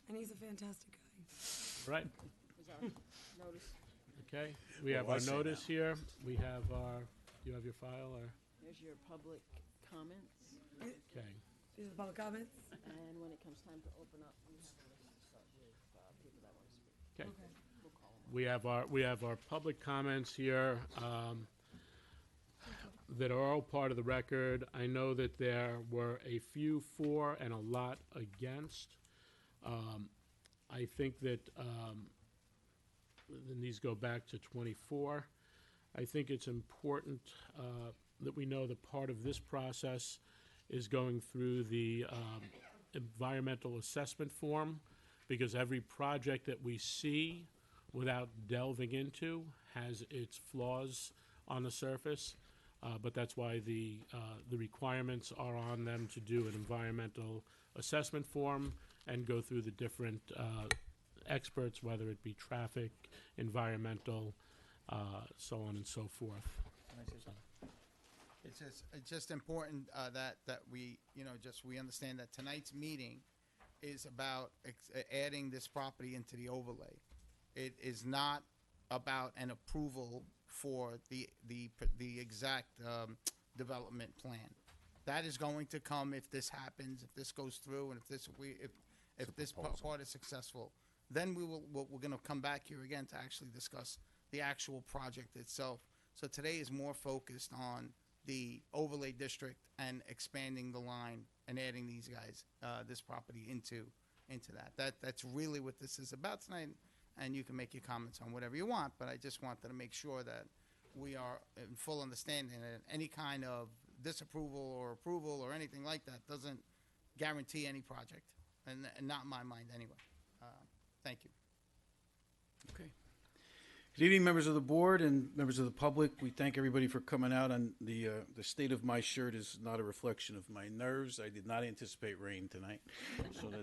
and he's a fantastic guy. Right. Notice. Okay, we have our notice here. We have our... Do you have your file, or? There's your public comments. Okay. These are the public comments. And when it comes time to open up, we have a list to start with people that want to speak. Okay. We'll call them. We have our public comments here that are all part of the record. I know that there were a few for and a lot against. I think that, and these go back to 24. I think it's important that we know that part of this process is going through the environmental assessment form, because every project that we see without delving into has its flaws on the surface. But that's why the requirements are on them to do an environmental assessment form and go through the different experts, whether it be traffic, environmental, so on and so forth. It's just important that we, we understand that tonight's meeting is about adding this property into the overlay. It is not about an approval for the exact development plan. That is going to come if this happens, if this goes through, and if this part is successful. Then we're going to come back here again to actually discuss the actual project itself. So today is more focused on the overlay district and expanding the line and adding these guys, this property into that. That's really what this is about tonight. And you can make your comments on whatever you want, but I just wanted to make sure that we are in full understanding that any kind of disapproval or approval or anything like that doesn't guarantee any project, and not in my mind anyway. Thank you. Okay. Good evening, members of the board and members of the public. We thank everybody for coming out. On the state of my shirt is not a reflection of my nerves. I did not anticipate rain tonight,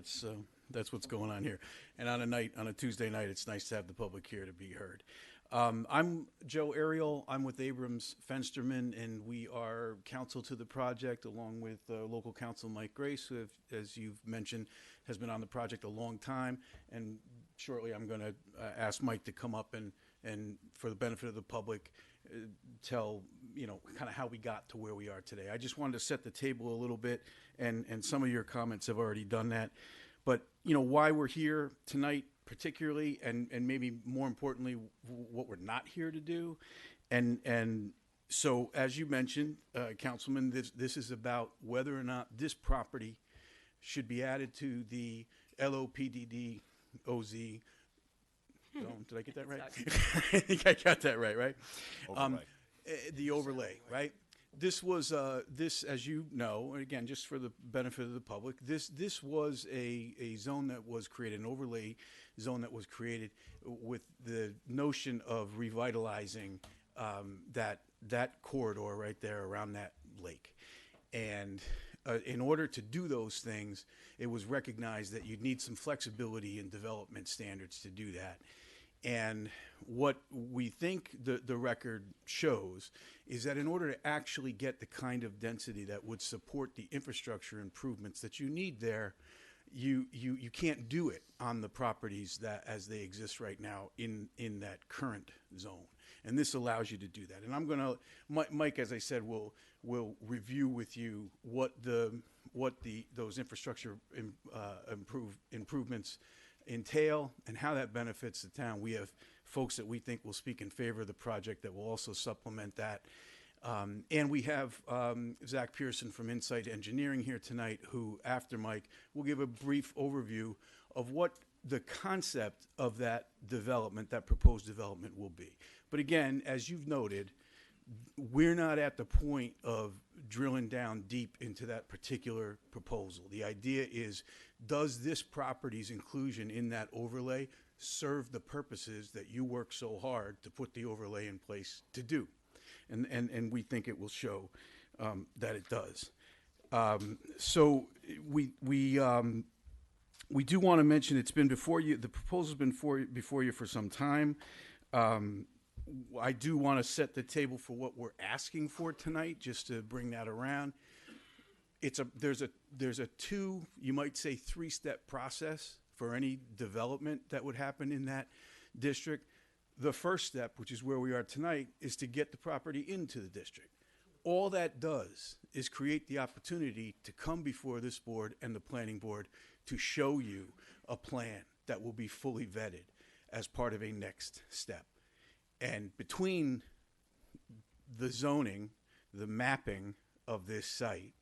so that's what's going on here. And on a Tuesday night, it's nice to have the public here to be heard. I'm Joe Ariel. I'm with Abrams Fensterman, and we are counsel to the project, along with local counsel Mike Grace, who, as you've mentioned, has been on the project a long time. And shortly, I'm going to ask Mike to come up and for the benefit of the public, tell kind of how we got to where we are today. I just wanted to set the table a little bit, and some of your comments have already done that. But why we're here tonight, particularly, and maybe more importantly, what we're not here to do, and so as you mentioned, Councilman, this is about whether or not this property should be added to the LOPDD OZ. Did I get that right? I think I got that right? Overlay. The overlay, right? This was this, as you know, and again, just for the benefit of the public, this was a zone that was created, an overlay zone that was created with the notion of revitalizing that corridor right there around that lake. And in order to do those things, it was recognized that you'd need some flexibility in development standards to do that. And what we think the record shows is that in order to actually get the kind of density that would support the infrastructure improvements that you need there, you can't do it on the properties that as they exist right now in that current zone. And this allows you to do that. And I'm going to, Mike, as I said, will review with you what those infrastructure improvements entail and how that benefits the town. We have folks that we think will speak in favor of the project that will also supplement that. And we have Zach Pearson from Insight Engineering here tonight, who, after Mike, will give a brief overview of what the concept of that development, that proposed development, will be. But again, as you've noted, we're not at the point of drilling down deep into that particular proposal. The idea is, does this property's inclusion in that overlay serve the purposes that you work so hard to put the overlay in place to do? And we think it will show that it does. So we do want to mention it's been before you. The proposal's been before you for some time. I do want to set the table for what we're asking for tonight, just to bring that around. There's a two, you might say, three-step process for any development that would happen in that district. The first step, which is where we are tonight, is to get the property into the district. All that does is create the opportunity to come before this board and the planning board to show you a plan that will be fully vetted as part of a next step. And between the zoning, the mapping of this site,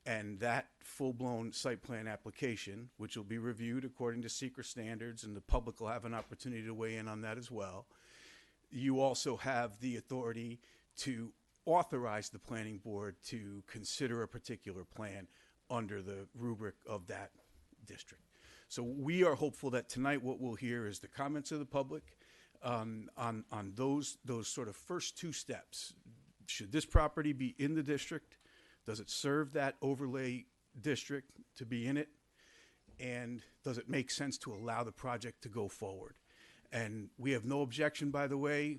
and that full-blown site plan application, which will be reviewed according to SECR standards, and the public will have an opportunity to weigh in on that as well, you also have the authority to authorize the planning board to consider a particular plan under the rubric of that district. So we are hopeful that tonight what we'll hear is the comments of the public on those sort of first two steps. Should this property be in the district? Does it serve that overlay district to be in it? And does it make sense to allow the project to go forward? And we have no objection, by the way.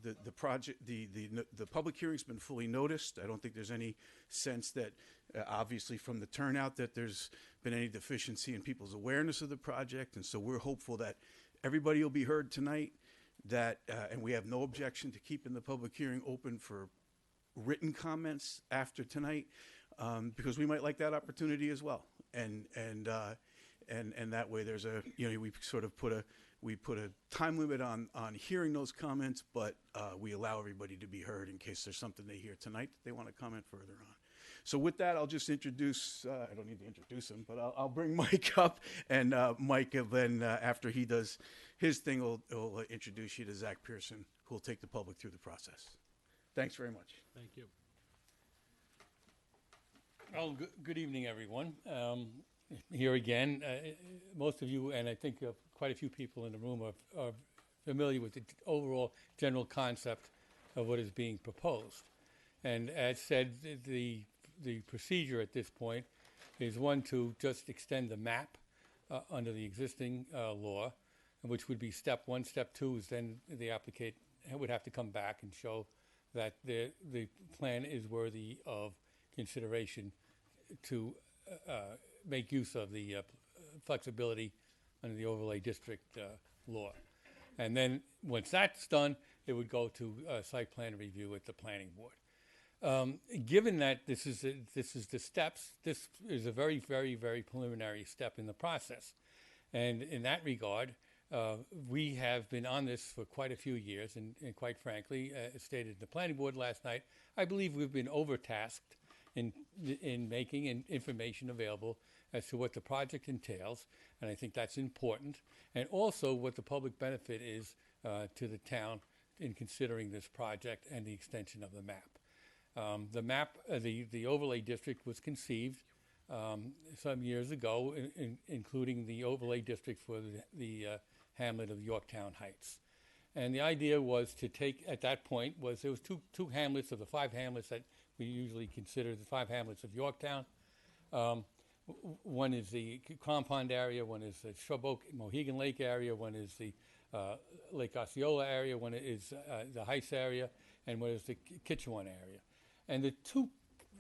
The project, the public hearing's been fully noticed. I don't think there's any sense that, obviously from the turnout, that there's been any deficiency in people's awareness of the project. And so we're hopeful that everybody will be heard tonight, that, and we have no objection to keeping the public hearing open for written comments after tonight, because we might like that opportunity as well. And that way there's a, we sort of put a time limit on hearing those comments, but we allow everybody to be heard in case there's something they hear tonight that they want to comment further on. So with that, I'll just introduce, I don't need to introduce him, but I'll bring Mike up, and Mike, then after he does his thing, will introduce you to Zach Pearson, who will take the public through the process. Thanks very much. Thank you. Well, good evening, everyone. Here again, most of you, and I think quite a few people in the room are familiar with the overall general concept of what is being proposed. And as said, the procedure at this point is one to just extend the map under the existing law, which would be step one. Step two is then the applicant would have to come back and show that the plan is worthy of consideration to make use of the flexibility under the overlay district law. And then once that's done, it would go to site plan review at the planning board. Given that this is the steps, this is a very, very, very preliminary step in the process. And in that regard, we have been on this for quite a few years, and quite frankly, as stated in the planning board last night, I believe we've been overtasked in making information available as to what the project entails, and I think that's important, and also what the public benefit is to the town in considering this project and the extension of the map. The map, the overlay district was conceived some years ago, including the overlay district for the hamlet of Yorktown Heights. And the idea was to take, at that point, there was two hamlets of the 5 hamlets that we usually consider the 5 hamlets of Yorktown. One is the Compound area, one is the Shrub Oak Mohegan Lake area, one is the Lake Osceola area, one is the Heights area, and one is the Kitchewan area. And the two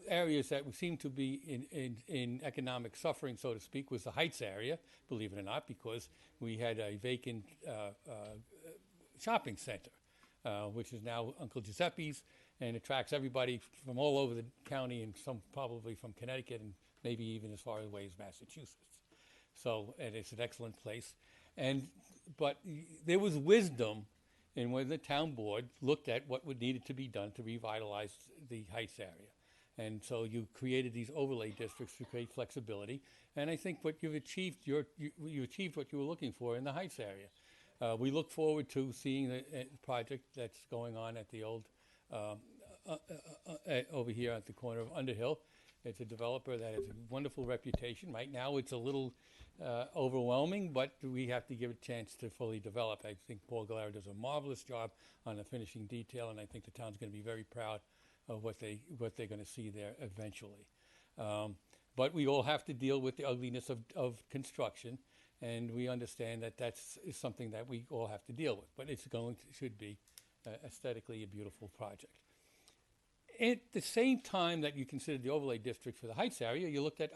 areas that seemed to be in economic suffering, so to speak, was the Heights area, believe it or not, because we had a vacant shopping center, which is now Uncle Giuseppe's, and attracts everybody from all over the county, and some probably from Connecticut, and maybe even as far away as Massachusetts. So, and it's an excellent place. But there was wisdom in when the town board looked at what would needed to be done to revitalize the Heights area. And so you created these overlay districts to create flexibility. And I think what you've achieved, you achieved what you were looking for in the Heights area. We look forward to seeing the project that's going on at the old, over here at the corner of Underhill. It's a developer that has a wonderful reputation. Right now it's a little overwhelming, but we have to give it a chance to fully develop. I think Paul Galera does a marvelous job on the finishing detail, and I think the town's going to be very proud of what they're going to see there eventually. But we all have to deal with the ugliness of construction, and we understand that that's something that we all have to deal with. But should be aesthetically a beautiful project. At the same time that you consider the overlay district for the Heights area, you looked at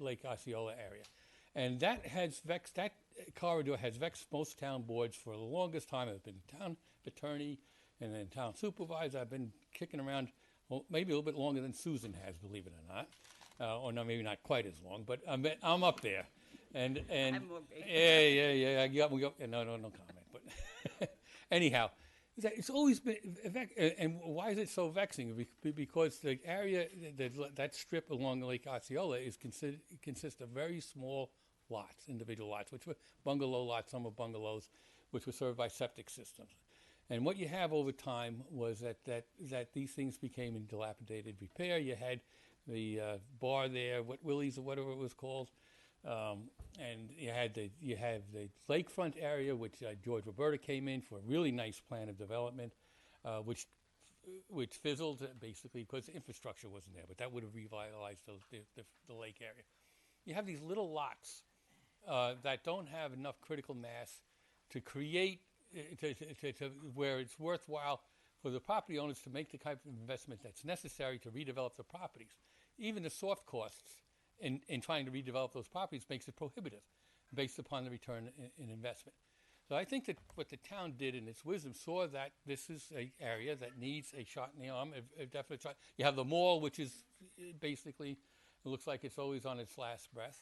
Lake Osceola area. And that corridor has vexed most town boards for the longest time. I've been town attorney and then town supervisor. I've been kicking around, well, maybe a little bit longer than Susan has, believe it or not. Or no, maybe not quite as long, but I'm up there. And I'm more big. Yeah. No comment. But anyhow, it's always been, and why is it so vexing? Because the area, that strip along Lake Osceola consists of very small lots, individual lots, which were bungalow lots, some were bungalows, which were served by septic systems. And what you have over time was that these things became in dilapidated repair. You had the bar there, Willie's or whatever it was called, and you have the lakefront area, which George Roberta came in for a really nice plan of development, which fizzled basically because the infrastructure wasn't there. But that would have revitalized the lake area. You have these little lots that don't have enough critical mass to create to where it's worthwhile for the property owners to make the type of investment that's necessary to redevelop the properties. Even the soft costs in trying to redevelop those properties makes it prohibitive based upon the return in investment. So I think that what the town did in its wisdom saw that this is an area that needs a shot in the arm, a definite shot. You have the mall, which is basically, it looks like it's always on its last breath.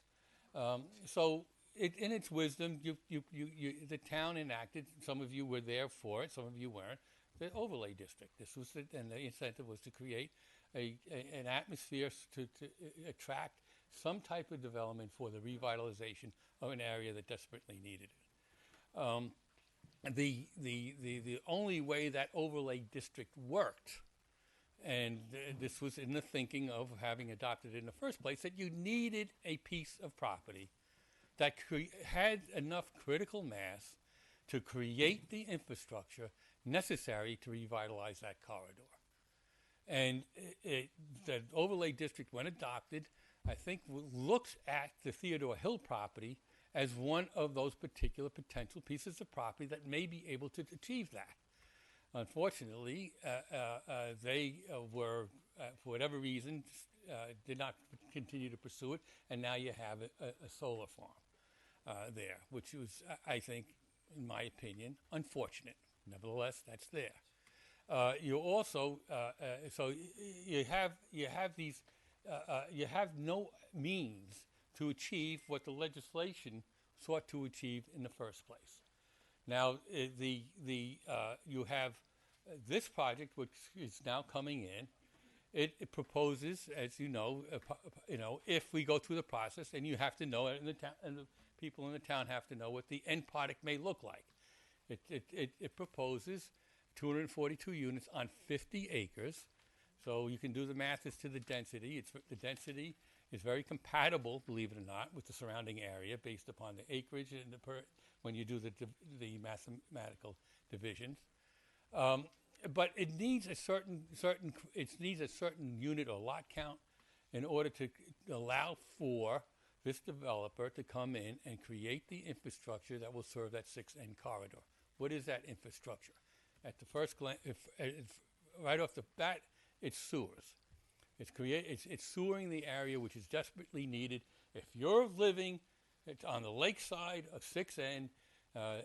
In its wisdom, the town enacted, some of you were there for it, some of you weren't, the overlay district. And the incentive was to create an atmosphere to attract some type of development for the revitalization of an area that desperately needed it. The only way that overlay district worked, and this was in the thinking of having adopted it in the first place, that you needed a piece of property that had enough critical mass to create the infrastructure necessary to revitalize that corridor. And the overlay district, when adopted, I think looks at the Theodore Hill property as one of those particular potential pieces of property that may be able to achieve that. Unfortunately, they were, for whatever reason, did not continue to pursue it, and now you have a solar farm there, which was, I think, in my opinion, unfortunate. Nevertheless, that's there. You also, so you have these, you have no means to achieve what the legislation sought to achieve in the first place. Now, you have this project, which is now coming in. It proposes, as you know, if we go through the process, and you have to know it, and the people in the town have to know what the end product may look like. It proposes 242 units on 50 acres. So you can do the math as to the density. The density is very compatible, believe it or not, with the surrounding area based upon the acreage and when you do the mathematical divisions. But it needs a certain unit or lot count in order to allow for this developer to come in and create the infrastructure that will serve that 6N corridor. What is that infrastructure? At the first glance, right off the bat, it's sewers. It's sewering the area which is desperately needed. If you're living on the lakeside of 6N,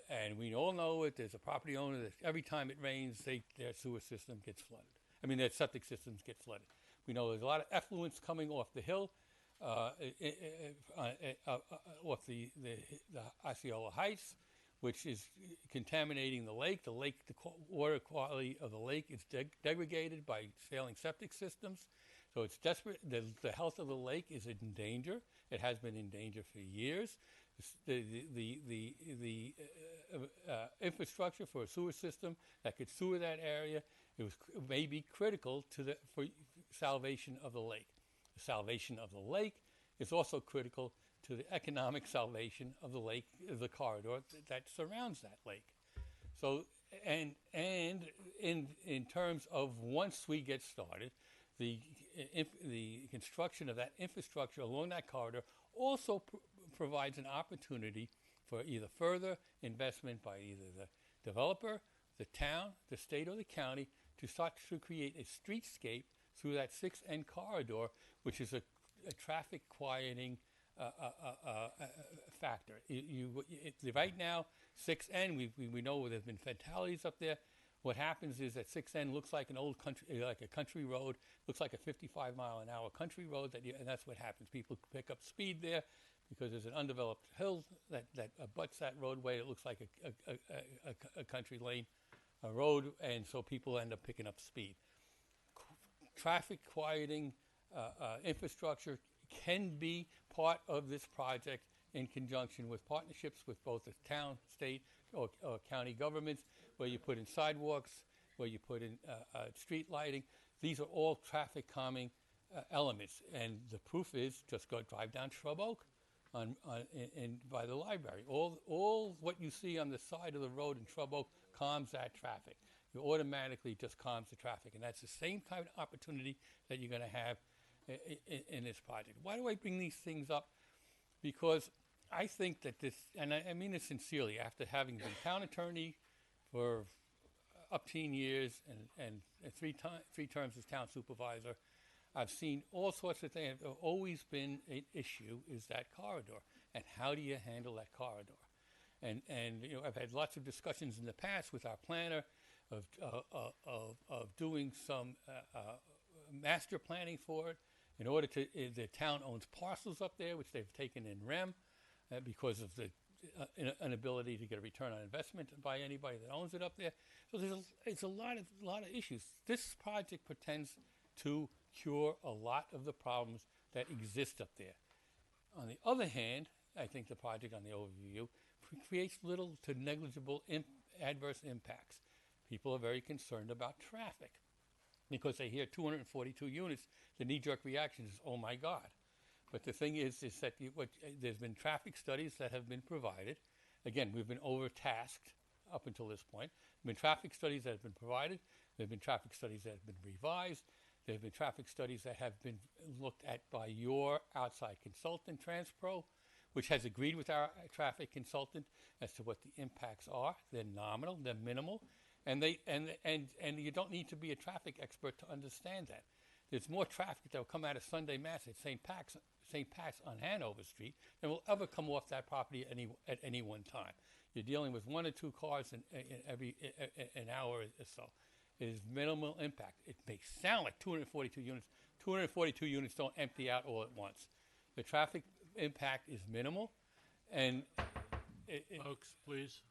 and we all know it, there's a property owner that every time it rains, their sewer system gets flooded. I mean, their septic systems get flooded. We know there's a lot of effluence coming off the hill, off the Osceola Heights, which is contaminating the lake. The water quality of the lake is degraded by failing septic systems. So it's desperate. The health of the lake is in danger. It has been in danger for years. The infrastructure for a sewer system that could sewer that area, may be critical for salvation of the lake. The salvation of the lake is also critical to the economic salvation of the lake, the corridor that surrounds that lake. So, and in terms of once we get started, the construction of that infrastructure along that corridor also provides an opportunity for either further investment by either the developer, the town, the state, or the county to start to create a streetscape through that 6N corridor, which is a traffic quieting factor. Right now, 6N, we know there's been fatalities up there. What happens is that 6N looks like an old country, like a country road, looks like a 55-mile-an-hour country road, and that's what happens. People pick up speed there because there's an undeveloped hill that abuts that roadway. It looks like a country lane, a road, and so people end up picking up speed. Traffic quieting infrastructure can be part of this project in conjunction with partnerships with both the town, state, or county governments, where you put in sidewalks, where you put in street lighting. These are all traffic calming elements, and the proof is just go drive down Shrub Oak by the library. All what you see on the side of the road in Shrub Oak calms that traffic. It automatically just calms the traffic, and that's the same kind of opportunity that you're going to have in this project. Why do I bring these things up? Because I think that this, and I mean it sincerely, after having been town attorney for up 10 years and three terms as town supervisor, I've seen all sorts of things. There's always been an issue is that corridor, and how do you handle that corridor? And you know, I've had lots of discussions in the past with our planner of doing some master planning for it. In order to, the town owns parcels up there, which they've taken in REM because of the inability to get a return on investment by anybody that owns it up there. So it's a lot of issues. This project pretends to cure a lot of the problems that exist up there. On the other hand, I think the project on the overview creates little to negligible adverse impacts. People are very concerned about traffic because they hear 242 units. The knee-jerk reaction is, oh my God. But the thing is that there's been traffic studies that have been provided. Again, we've been overtasked up until this point. There have been traffic studies that have been provided. There have been traffic studies that have been revised. There have been traffic studies that have been looked at by your outside consultant, TransPro, which has agreed with our traffic consultant as to what the impacts are. They're nominal, they're minimal, and you don't need to be a traffic expert to understand that. There's more traffic that will come out of Sunday Mass at St. Pat's on Hanover Street than will ever come off that property at any one time. You're dealing with 1 or 2 cars in every an hour or so. It is minimal impact. It may sound like 242 units. 242 units don't empty out all at once. The traffic impact is minimal, and folks, please.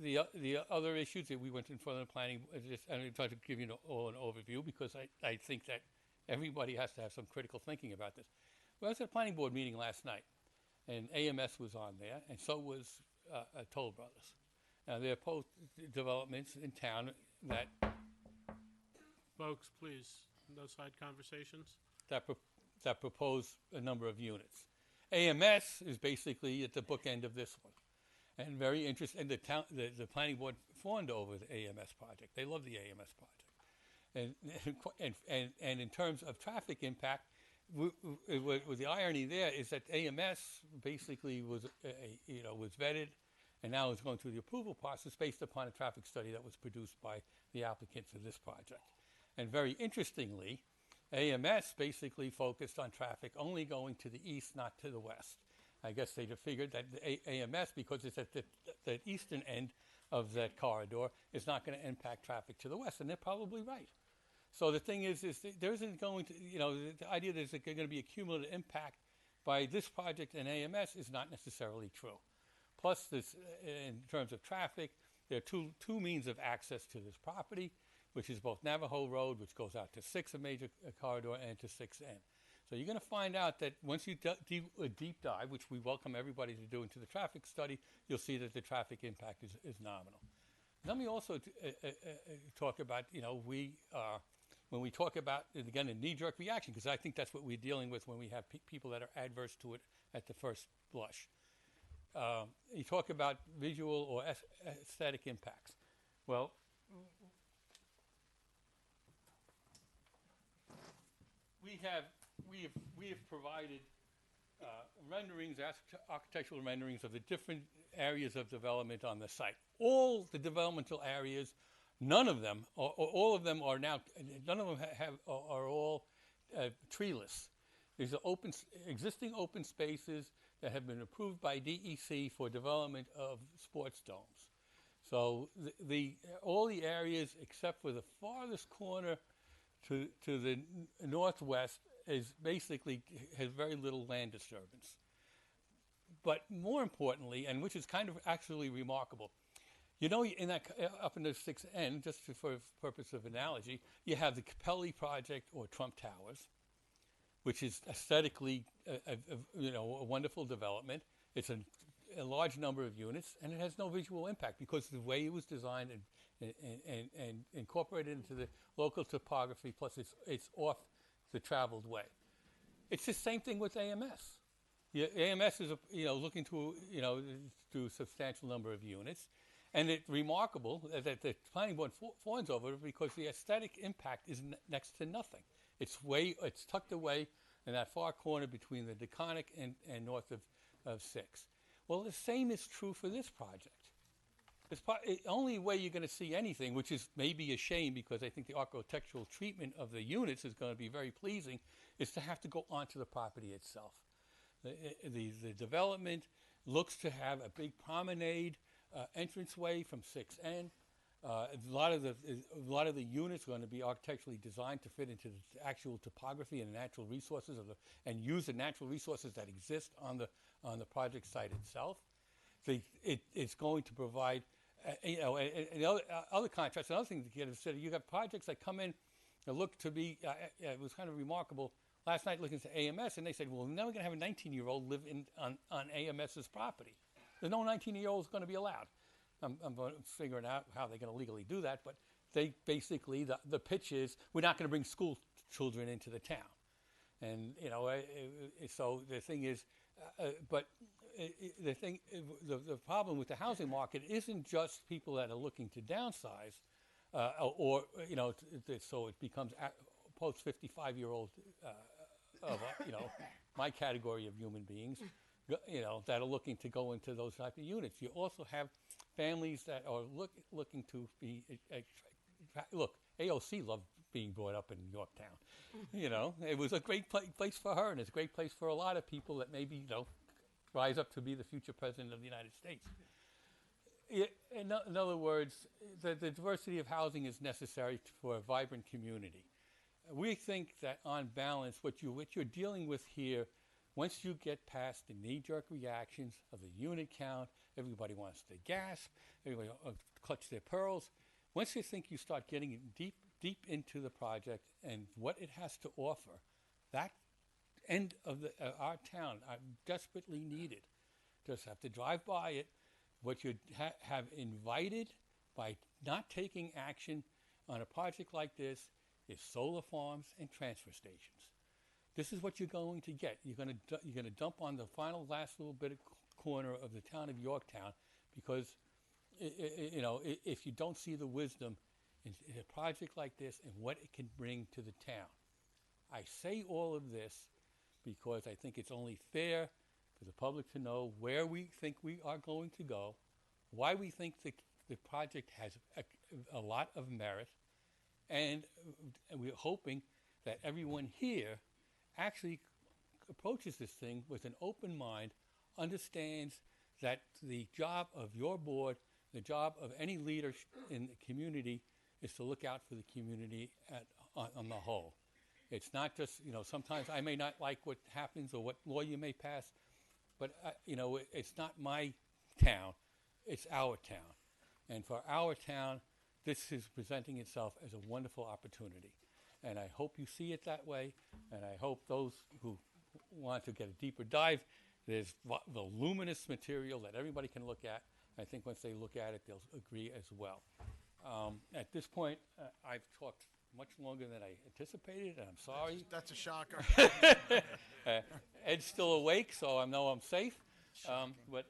The other issues that we went in front of the planning, and I tried to give you all an overview because I think that everybody has to have some critical thinking about this. Well, I was at a planning board meeting last night, and AMS was on there, and so was Toll Brothers. Now, they're both developments in town that... Folks, please, no side conversations. That propose a number of units. AMS is basically at the bookend of this one. And very interesting, and the planning board fawned over the AMS project. They love the AMS project. And in terms of traffic impact, with the irony there is that AMS basically was vetted, and now is going through the approval process based upon a traffic study that was produced by the applicant for this project. And very interestingly, AMS basically focused on traffic only going to the east, not to the west. I guess they'd have figured that the AMS, because it's at the eastern end of that corridor, is not going to impact traffic to the west, and they're probably right. So the thing is there isn't going to, the idea that there's going to be a cumulative impact by this project and AMS is not necessarily true. Plus, this, in terms of traffic, there are two means of access to this property, which is both Navajo Road, which goes out to 6, a major corridor, and to 6N. So you're going to find out that once you do a deep dive, which we welcome everybody to do into the traffic study, you'll see that the traffic impact is nominal. Let me also talk about, when we talk about, again, a knee-jerk reaction, because I think that's what we're dealing with when we have people that are adverse to it at the first blush. You talk about visual or aesthetic impacts. Well, we have provided renderings, architectural renderings of the different areas of development on the site. All the developmental areas, none of them, or all of them are now, none of them are all treeless. These are existing open spaces that have been approved by DEC for development of sports domes. So all the areas except for the farthest corner to the northwest is basically has very little land disturbance. But more importantly, and which is kind of actually remarkable, in that up in the 6N, just for purpose of analogy, you have the Capelli project or Trump Towers, which is aesthetically a wonderful development. It's a large number of units, and it has no visual impact because the way it was designed and incorporated into the local topography, plus it's off the traveled way. It's the same thing with AMS. Yeah, AMS is looking to do a substantial number of units, and it's remarkable that the planning board fawns over it because the aesthetic impact is next to nothing. It's tucked away in that far corner between the Deconic and north of 6. Well, the same is true for this project. The only way you're going to see anything, which is maybe a shame because I think the architectural treatment of the units is going to be very pleasing, is to have to go onto the property itself. The development looks to have a big promenade entranceway from 6N. A lot of the units are going to be architecturally designed to fit into the actual topography and natural resources and use the natural resources that exist on the project site itself. It's going to provide, other contrasts. Another thing to get considered, you have projects that come in that look to be. It was kind of remarkable. Last night, looking at AMS, and they said, "Well, now we're going to have a 19-year-old live on AMS's property." There's no 19-year-olds going to be allowed. I'm figuring out how they're going to legally do that, but they basically the pitch is we're not going to bring school children into the town, and so the thing is, the problem with the housing market isn't just people that are looking to downsize, so it becomes post 55-year-old of my category of human beings, that are looking to go into those type of units. You also have families that are looking to be look. AOC loved being brought up in Yorktown. It was a great place for her, and it's a great place for a lot of people that maybe rise up to be the future president of the United States. In other words, the diversity of housing is necessary for a vibrant community. We think that on balance, what you're dealing with here, once you get past the knee-jerk reactions of the unit count, everybody wants to gasp, everybody clutch their pearls. Once you think you start getting deep into the project and what it has to offer, that end of our town are desperately needed. Just have to drive by it. What you have invited by not taking action on a project like this is solar farms and transfer stations. This is what you're going to get. You're going to dump on the last little bit of corner of the town of Yorktown because if you don't see the wisdom in a project like this and what it can bring to the town. I say all of this because I think it's only fair for the public to know where we think we are going to go, why we think the project has a lot of merit, and we're hoping that everyone here actually approaches this thing with an open mind, understands that the job of your board, the job of any leader in the community is to look out for the community on the whole. It's not just, sometimes I may not like what happens or what law you may pass, but, it's not my town, it's our town. And for our town, this is presenting itself as a wonderful opportunity. And I hope you see it that way, and I hope those who want to get a deeper dive, there's voluminous material that everybody can look at. I think once they look at it, they'll agree as well. At this point, I've talked much longer than I anticipated, and I'm sorry. That's a shocker. Ed's still awake, so I know I'm safe. But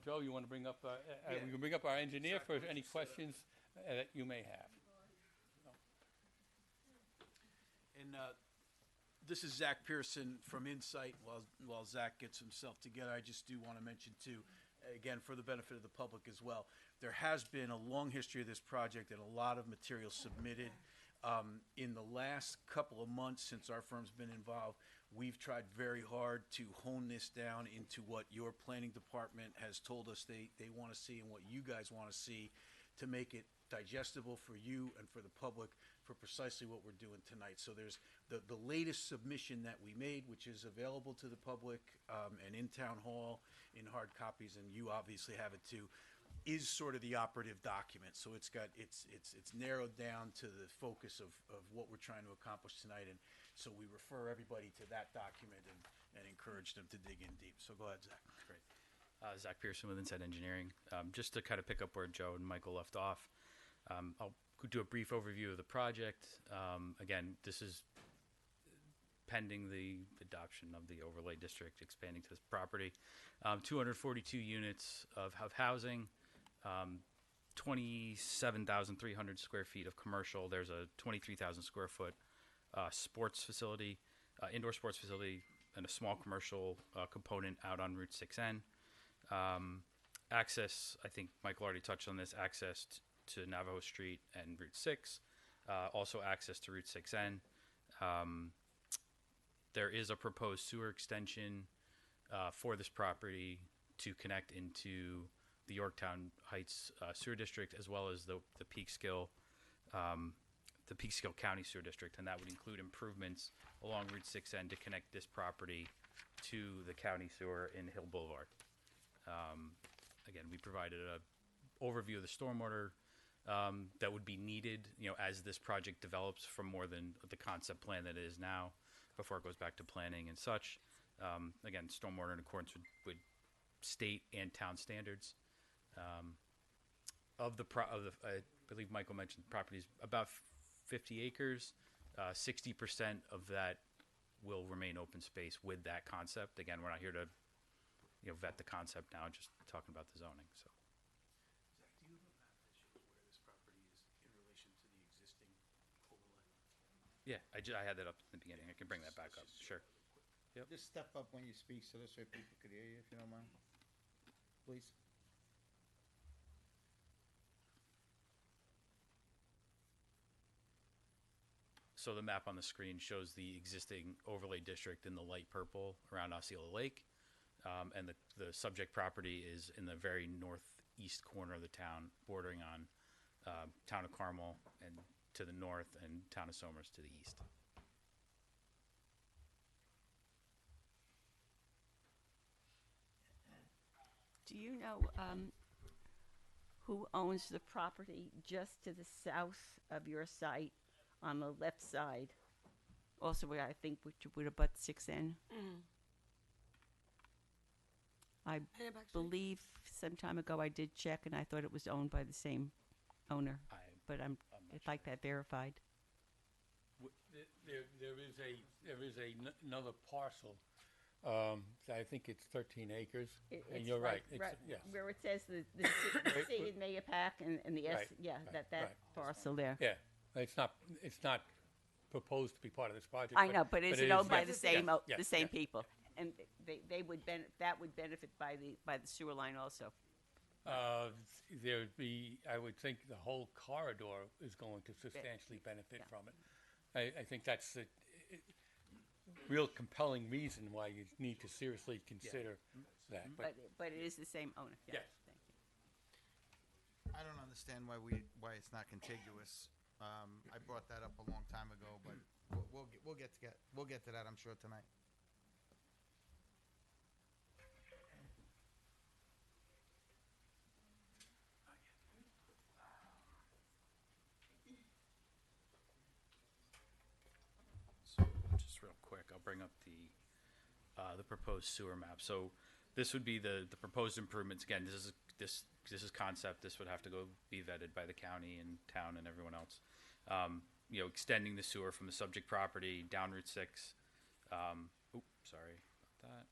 Joe, you want to bring up? We can bring up our engineer for any questions that you may have. And this is Zach Pearson from Insight. While Zach gets himself together, I just do want to mention too, again, for the benefit of the public as well, there has been a long history of this project and a lot of material submitted. In the last couple of months since our firm's been involved, we've tried very hard to hone this down into what your planning department has told us they want to see and what you guys want to see to make it digestible for you and for the public for precisely what we're doing tonight. So there's the latest submission that we made, which is available to the public and in town hall in hard copies, and you obviously have it too, is sort of the operative document. So it's narrowed down to the focus of what we're trying to accomplish tonight. And So we refer everybody to that document and encourage them to dig in deep. So go ahead, Zach. Great. Zach Pearson with Inside Engineering. Just to kind of pick up where Joe and Michael left off, I'll do a brief overview of the project. Again, this is pending the adoption of the overlay district expanding to this property. 242 units of housing, 27,300 square feet of commercial. There's a 23,000 square foot sports facility, indoor sports facility, and a small commercial component out on Route 6N. Access, I think Michael already touched on this, access to Navajo Street and Route 6, also access to Route 6N. There is a proposed sewer extension for this property to connect into the Yorktown Heights sewer district, as well as the Peekskill County sewer district, and that would include improvements along Route 6N to connect this property to the county sewer in Hill Boulevard. Again, we provided an overview of the stormwater that would be needed, as this project develops from more than the concept plan that it is now, before it goes back to planning and such. Again, stormwater in accordance with state and town standards. I believe Michael mentioned the property is about 50 acres. 60% of that will remain open space with that concept. Again, we're not here to vet the concept now, just talking about the zoning. So. Zach, do you have a map that shows where this property is in relation to the existing overlay? Yeah, I had that up in the beginning. I can bring that back up. Sure. Yep. Just step up when you speak so this way people could hear you, if you don't mind. Please. So the map on the screen shows the existing overlay district in the light purple around Osceola Lake. And the subject property is in the very northeast corner of the town, bordering on Town of Carmel and to the north and Town of Somers to the east. Do you know who owns the property just to the south of your site on the left side? Also, where I think which would abut 6N. I believe some time ago I did check, and I thought it was owned by the same owner. But I'd like that verified. There is another parcel. I think it's 13 acres, and you're right. It's, yes. Where it says the C in Mayapack and the S, that parcel there. Yeah, it's not proposed to be part of this project. I know, but is it owned by the same people? And they would that would benefit by the sewer line also. There would be, I would think, the whole corridor is going to substantially benefit from it. I think that's the real compelling reason why you need to seriously consider that. But it is the same owner. Yes. Thank you. I don't understand why it's not contiguous. I brought that up a long time ago, but we'll get to that, I'm sure, tonight. Just real quick, I'll bring up the proposed sewer map. So this would be the proposed improvements. Again, this is concept. This would have to go be vetted by the county and town and everyone else. Extending the sewer from the subject property down Route 6. Sorry about that.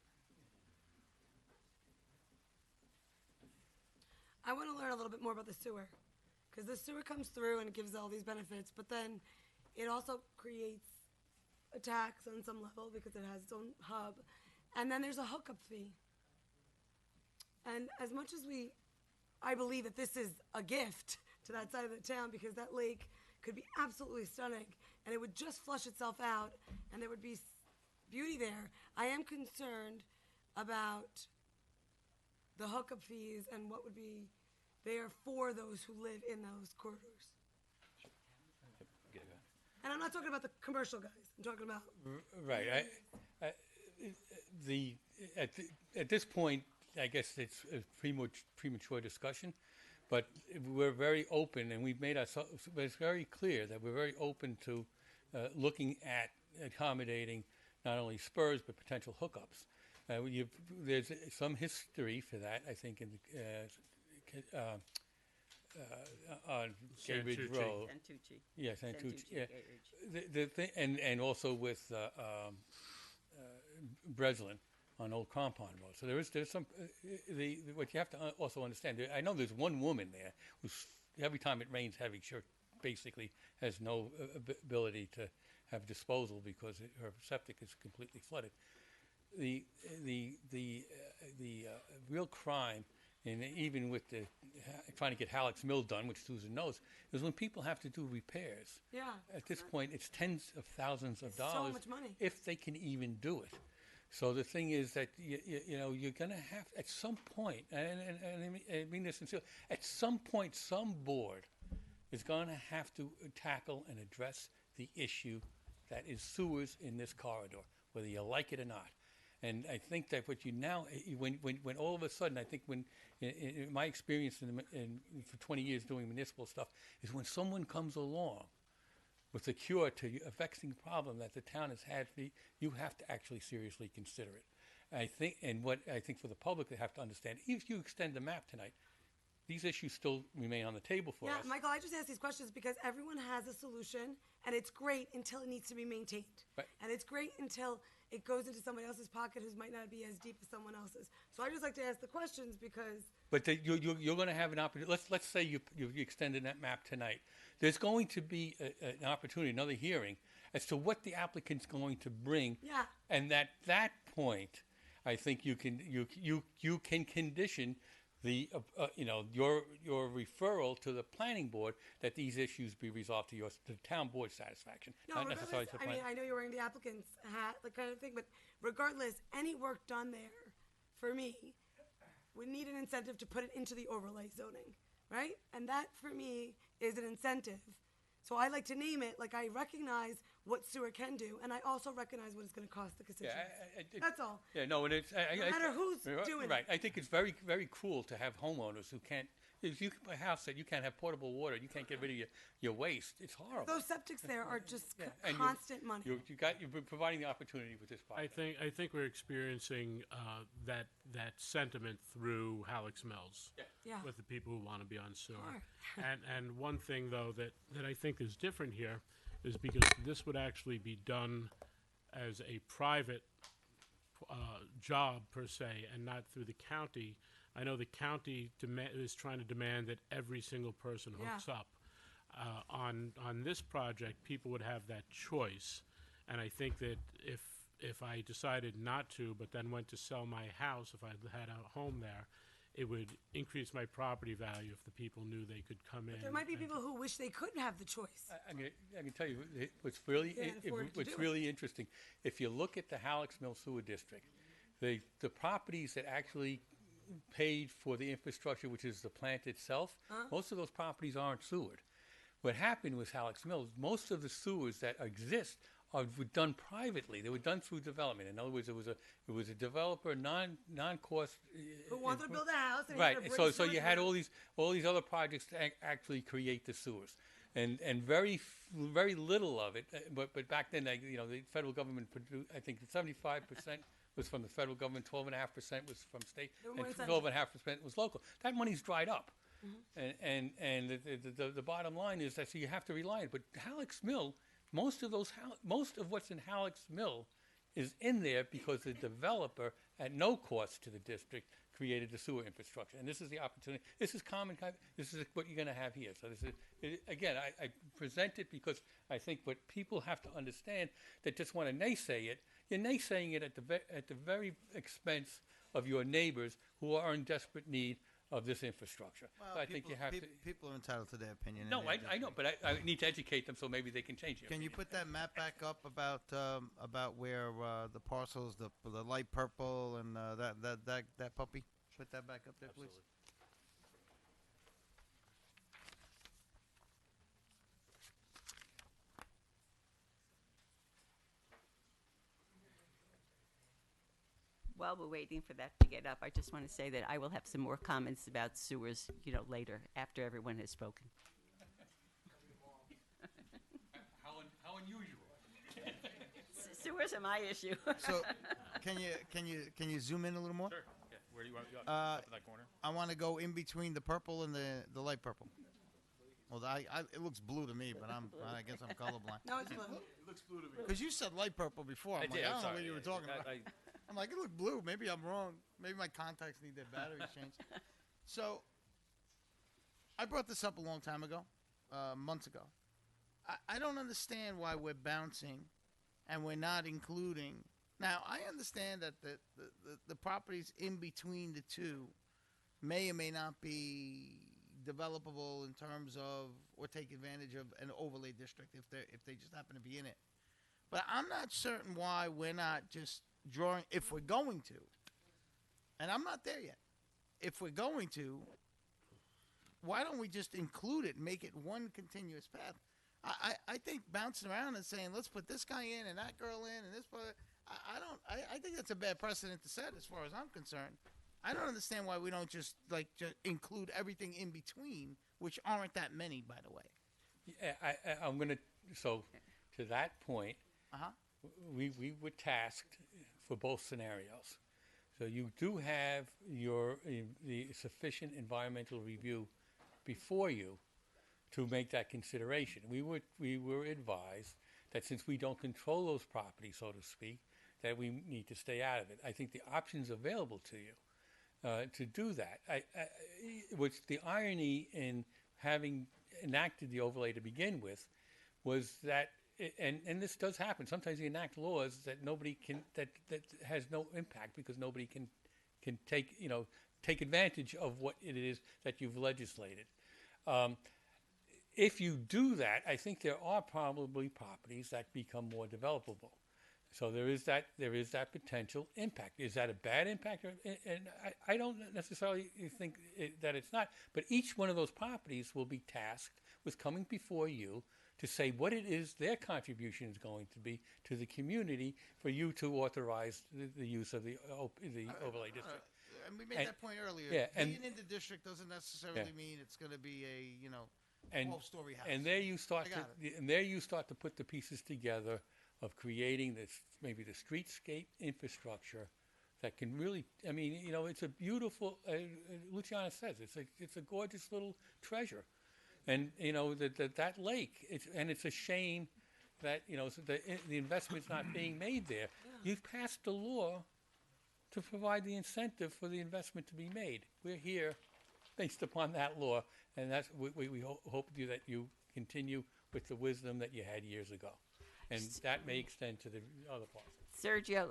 I want to learn a little bit more about the sewer, because the sewer comes through and it gives all these benefits, but then it also creates a tax on some level because it has its own hub, and then there's a hookup fee. And as much as I believe that this is a gift to that side of the town, because that lake could be absolutely stunning and it would just flush itself out and there would be beauty there, I am concerned about the hookup fees and what would be there for those who live in those corridors. And I'm not talking about the commercial guys. I'm talking about right. At this point, I guess it's a premature discussion, but we're very open, and we've made ourselves. It's very clear that we're very open to looking at accommodating not only spurs but potential hookups. There's some history for that, I think, in the, on Gay Ridge Santucci. Road. Santucci. Yeah, Santucci. Santucci, Yeah. Gay Ridge. The thing, and also with Breslin on Old Compound Road. So there's some what you have to also understand. I know there's one woman there who's every time it rains heavy, she basically has no ability to have disposal because her septic is completely flooded. The real crime, and even with the trying to get Halleck's Mill done, which Susan knows, is when people have to do repairs. Yeah. At this point, it's tens of thousands of So dollars much money. if they can even do it. So the thing is that you know you're going to have at some point, and I mean this sincerely, at some point, some board is going to have to tackle and address the issue that is sewers in this corridor, whether you like it or not. And I think that what you now, when all of a sudden, I think when, in my experience for 20 years doing municipal stuff, is when someone comes along with a cure to a vexing problem that the town has had, you have to actually seriously consider it. I think, and what I think for the public, they have to understand, if you extend the map tonight, these issues still remain on the table for Yeah, us. Michael, I just ask these questions because everyone has a solution, and it's great until it needs to be maintained. Right. And it's great until it goes into somebody else's pocket who might not be as deep as someone else's. So I just like to ask the questions because But you're going to have an opportunity. Let's say you extended that map tonight. There's going to be an opportunity, another hearing, as to what the applicant's going to bring. Yeah. And at that point, I think you can condition the your referral to the planning board that these issues be resolved to the town board's satisfaction, no, not necessarily to the I mean, plan. I know you're wearing the applicant's hat, like kind of thing, but regardless, any work done there, for me, would need an incentive to put it into the overlay zoning, right? And that, for me, is an incentive. So I like to name it, like I recognize what sewer can do, and I also recognize what it's going to cost the constituents. That's all. Yeah, no, and it's No matter who's doing it. right. I think it's very, very cruel to have homeowners who can't. If you can buy a house that you can't have portable water, you can't get rid of your waste. It's horrible. Those septics there are just And constant money. You're providing the opportunity with this project. I think we're experiencing that sentiment through Halleck's Mills Yeah. with the people who want to be on sewer. Sure. and one thing though that I think is different here is because this would actually be done as a private job per se and not through the county. I know the county is trying to demand that every single person hooks up. On this project, people would have that choice, and I think that if I decided not to, but then went to sell my house, if I had a home there, it would increase my property value if the people knew they could come in. There might be and- people who wish they could have the choice. I can tell you what's really Can't afford to what's do really interesting. If you look at the Halleck's Mill Sewer District, the properties that actually paid for the infrastructure, which is the plant itself, most of those properties aren't sewered. What happened with Halleck's Mills, most of the sewers that exist were done privately. They were done through development. In other words, it was a developer, non-cost. Who wanted to build a house and he right? had to bring So sewage you had around. all these other projects to actually create the sewers, and very little of it. But back then, the federal government produced, I think 75% was from the federal government, 12.5% was from state, There were and more incentives. 12.5% was local. That money's dried up. Mm-hmm. And the bottom line is that so you have to rely on it. But Halleck's Mill, most of what's in Halleck's Mill is in there because the developer, at no cost to the district, created the sewer infrastructure. And this is the opportunity. This is common. This is what you're going to have here. So this is again, I present it because I think what people have to understand that just want to naysay it. You're naysaying it at the very expense of your neighbors who are in desperate need of this infrastructure. Well, So I think you have to. People are entitled to their opinion. No, and I know, but I need to educate them so maybe they can change it. Can you put that map back up about where the parcels, the light purple and that puppy? Put that back up there, please. While we're waiting for that to get up, I just want to say that I will have some more comments about sewers, later after everyone has spoken. How unusual. sewers are my issue. So, can you zoom in a little more? Sure. Yeah. Where do you want? Uh, Up in that corner. I want to go in between the purple and the light purple. Well, it looks blue to me, but I guess I'm colorblind. No, it's blue. It looks blue to me. Because you said light purple before. I'm like, I don't know what you were talking about. I'm like, it looked blue. Maybe I'm wrong. Maybe my contacts need their batteries changed. So, I brought this up a long time ago, months ago. I don't understand why we're bouncing and we're not including. Now, I understand that the properties in between the two may or may not be developable in terms of or take advantage of an overlay district if they just happen to be in it. But I'm not certain why we're not just drawing, if we're going to, and I'm not there yet, if we're going to, why don't we just include it and make it one continuous path? I think bouncing around and saying, let's put this guy in and that girl in and this, I think that's a bad precedent to set as far as I'm concerned. I don't understand why we don't just include everything in between, which aren't that many, by the way. Yeah, I'm going to, so to that point, we were tasked for both scenarios. So you do have the sufficient environmental review before you to make that consideration. We were advised that since we don't control those properties, so to speak, that we need to stay out of it. I think the options available to you to do that. Which the irony in having enacted the overlay to begin with was that, and this does happen. Sometimes you enact laws that nobody can, that has no impact because nobody can take advantage of what it is that you've legislated. If you do that, I think there are probably properties that become more developable. So there is that potential impact. Is that a bad impact? And I don't necessarily think that it's not. But each one of those properties will be tasked with coming before you to say what it is their contribution is going to be to the community for you to authorize the use of the overlay district. And we made that point earlier. Yeah, being in the district doesn't necessarily mean it's going to be a 12-story house. And there you start to put the pieces together of creating maybe the streetscape infrastructure that can really, it's a beautiful, Luciana says, it's a gorgeous little treasure. And, that lake, it's a shame that, the investment's not being made there. You've passed a law to provide the incentive for the investment to be made. We're here based upon that law, and that's we hope that you continue with the wisdom that you had years ago. And that may extend to the other parts. Sergio,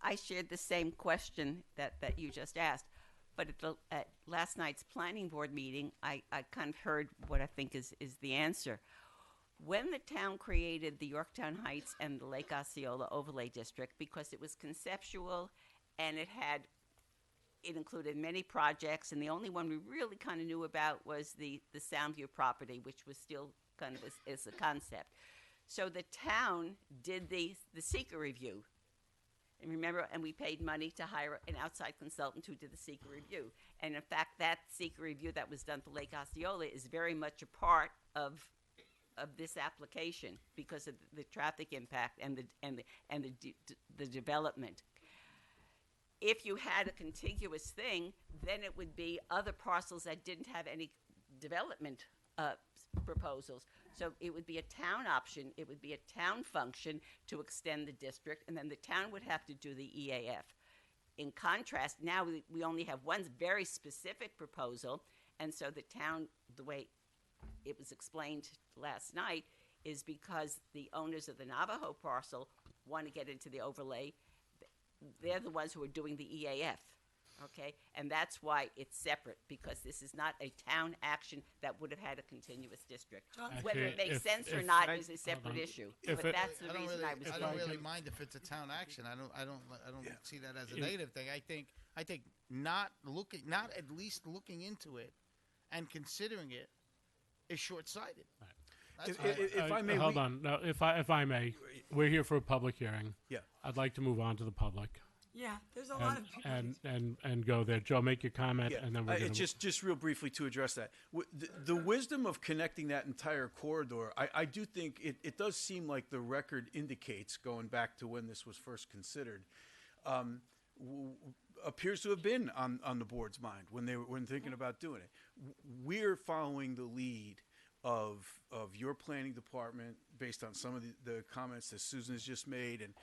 I shared the same question that you just asked, but at last night's planning board meeting, I kind of heard what I think is the answer. When the town created the Yorktown Heights and the Lake Osceola Overlay District, because it was conceptual and it included many projects, and the only one we really kind of knew about was the Soundview property, which was still kind of as a concept. So the town did the seeker review. And remember, and we paid money to hire an outside consultant who did the seeker review. And in fact, that seeker review that was done for Lake Osceola is very much a part of this application because of the traffic impact and the development. If you had a contiguous thing, then it would be other parcels that didn't have any development proposals. So it would be a town option, it would be a town function to extend the district, and then the town would have to do the EAF. In contrast, now we only have one very specific proposal, and so the town, the way it was explained last night, is because the owners of the Navajo parcel want to get into the overlay, they're the ones who are doing the EAF. Okay, and that's why it's separate, because this is not a town action that would have had a continuous district. Whether it makes sense or not is a separate issue. But that's the reason I was. I don't really mind if it's a town action. I don't see that as a negative thing. I think not at least looking into it and considering it is short-sighted. If I may, hold on. No, if I may, we're here for a public hearing. Yeah. I'd like to move on to the public. Yeah, there's a lot of people. and go there. Joe, make your comment, and then we're going to just real briefly to address that. The wisdom of connecting that entire corridor, I do think it does seem like the record indicates, going back to when this was first considered, appears to have been on the board's mind when thinking about doing it. We're following the lead of your planning department based on some of the comments that Susan has just made, and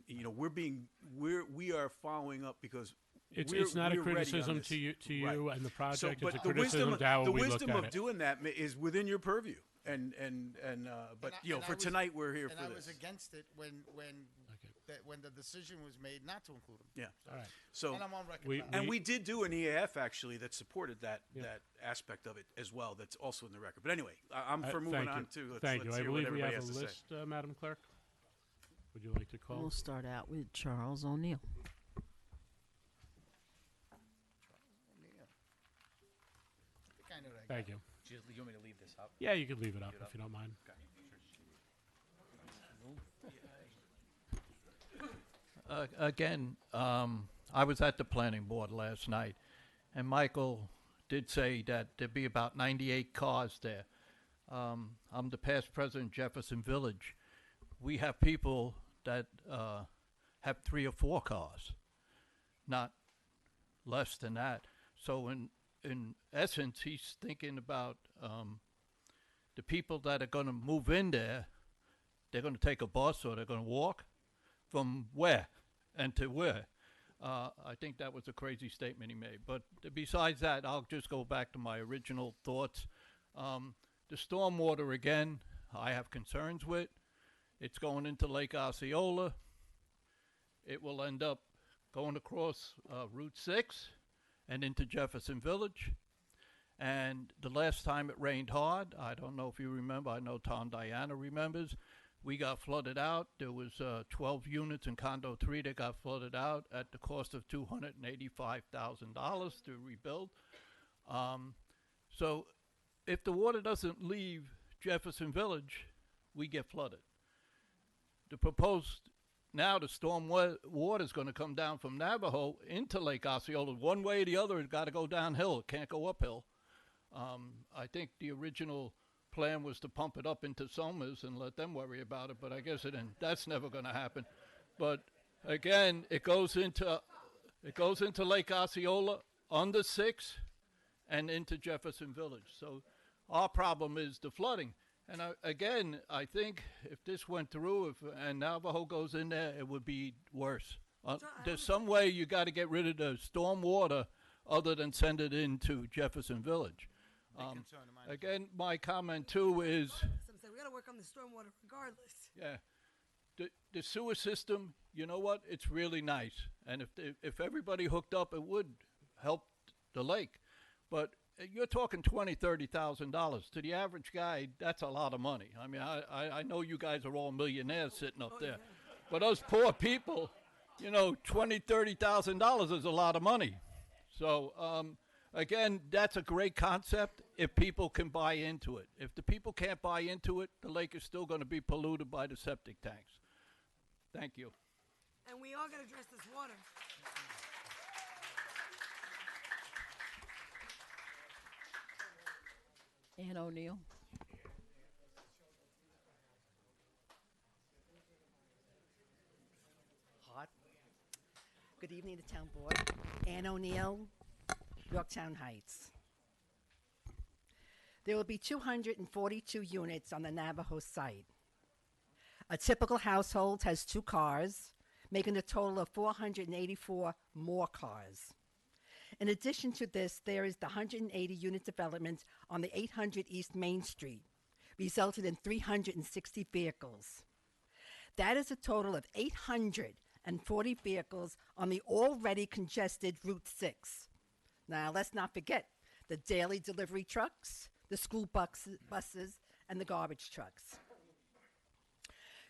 you know we are following up because it's not a we're ready on criticism this. to you Right. and the project. So, it's but a the criticism wisdom, to how the we wisdom look of at it. doing that is within your purview, but you know, for tonight we're here and for I this. was against it when the decision was made not to include them. Yeah. All right. So and I'm on record. and we did do an EAF actually that supported that aspect of it as well. That's also in the record. But anyway, I'm for moving on to. Thank you. Let's I hear what believe we everybody have has a to say. list, Madam Clerk. Would you like to call? We'll start out with Charles O'Neill. Thank you. Do you want me to leave this up? Yeah, you can leave it up if you don't mind. Again, I was at the planning board last night, and Michael did say that there'd be about 98 cars there. I'm the past president of Jefferson Village. We have people that have 3 or 4 cars, not less than that. So in essence, he's thinking about the people that are going to move in there. They're going to take a bus or they're going to walk from where and to where. I think that was a crazy statement he made. But besides that, I'll just go back to my original thoughts. The stormwater, again, I have concerns with. It's going into Lake Osceola. It will end up going across Route 6 and into Jefferson Village. And the last time it rained hard, I don't know if you remember, I know Tom Diana remembers, we got flooded out. There was 12 units in Condo 3 that got flooded out at the cost of $285,000 to rebuild. So if the water doesn't leave Jefferson Village, we get flooded. The proposed, now the storm water is going to come down from Navajo into Lake Osceola. One way or the other, it's got to go downhill. It can't go uphill. I think the original plan was to pump it up into Somers and let them worry about it, but I guess that's never going to happen. But again, it goes into Lake Osceola under 6 and into Jefferson Village. So our problem is the flooding. And again, I think if this went through, and Navajo goes in there, it would be worse. There's some way you got to get rid of the storm water other than send it into Jefferson Village. Again, my comment too is, we got to work on the stormwater regardless. yeah, the sewer system. You know what? It's really nice, and if everybody hooked up, it would help the lake. But you're talking $20,000-$30,000 to the average guy. That's a lot of money. I mean, I know you guys are all millionaires sitting up there, but us poor people, you know, $20,000-$30,000 is a lot of money. So. Again, that's a great concept if people can buy into it. If the people can't buy into it, the lake is still going to be polluted by the septic tanks. Thank you. And we all got to address this water. Ann O'Neill. Hot. Good evening to Town Board. Ann O'Neill, Yorktown Heights. There will be 242 units on the Navajo site. A typical household has 2 cars, making a total of 484 more cars. In addition to this, there is the 180 unit development on the 800 East Main Street, resulting in 360 vehicles. That is a total of 840 vehicles on the already congested Route 6. Now, let's not forget the daily delivery trucks, the school buses, and the garbage trucks.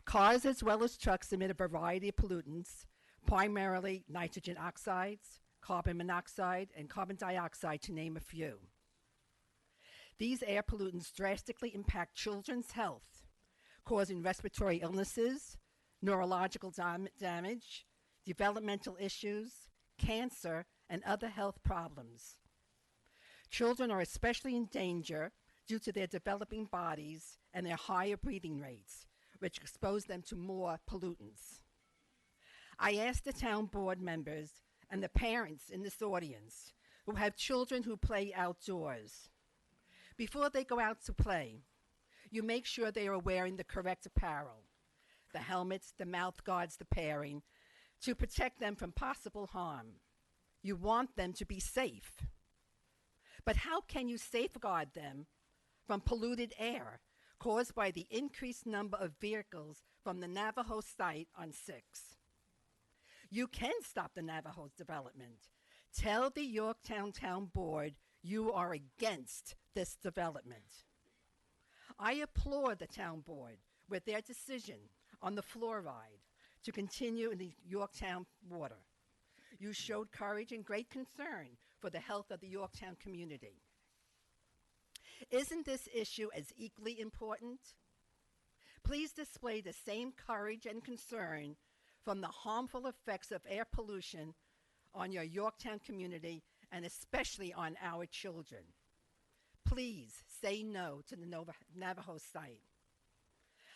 Cars as well as trucks emit a variety of pollutants, primarily nitrogen oxides, carbon monoxide, and carbon dioxide, to name a few. These air pollutants drastically impact children's health, causing respiratory illnesses, neurological damage, developmental issues, cancer, and other health problems. Children are especially in danger due to their developing bodies and their higher breathing rates, which expose them to more pollutants. I ask the town board members and the parents in this audience who have children who play outdoors, before they go out to play, you make sure they are wearing the correct apparel, the helmets, the mouth guards, the pairing, to protect them from possible harm. You want them to be safe. But how can you safeguard them from polluted air caused by the increased number of vehicles from the Navajo site on 6? You can stop the Navajo's development. Tell the Yorktown Town Board you are against this development. I applaud the town board with their decision on the fluoride to continue in the Yorktown water. You showed courage and great concern for the health of the Yorktown community. Isn't this issue as equally important? Please display the same courage and concern from the harmful effects of air pollution on your Yorktown community and especially on our children. Please say no to the Navajo site.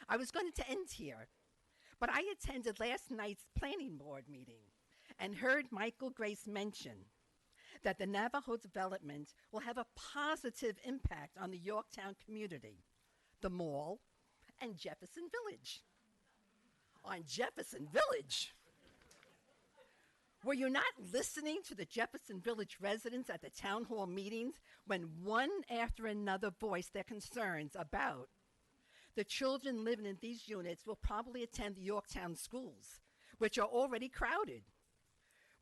I was going to end here, but I attended last night's planning board meeting and heard Michael Grace mention that the Navajo development will have a positive impact on the Yorktown community, the mall, and Jefferson Village. On Jefferson Village? Were you not listening to the Jefferson Village residents at the town hall meetings when one after another voiced their concerns about the children living in these units will probably attend the Yorktown schools, which are already crowded?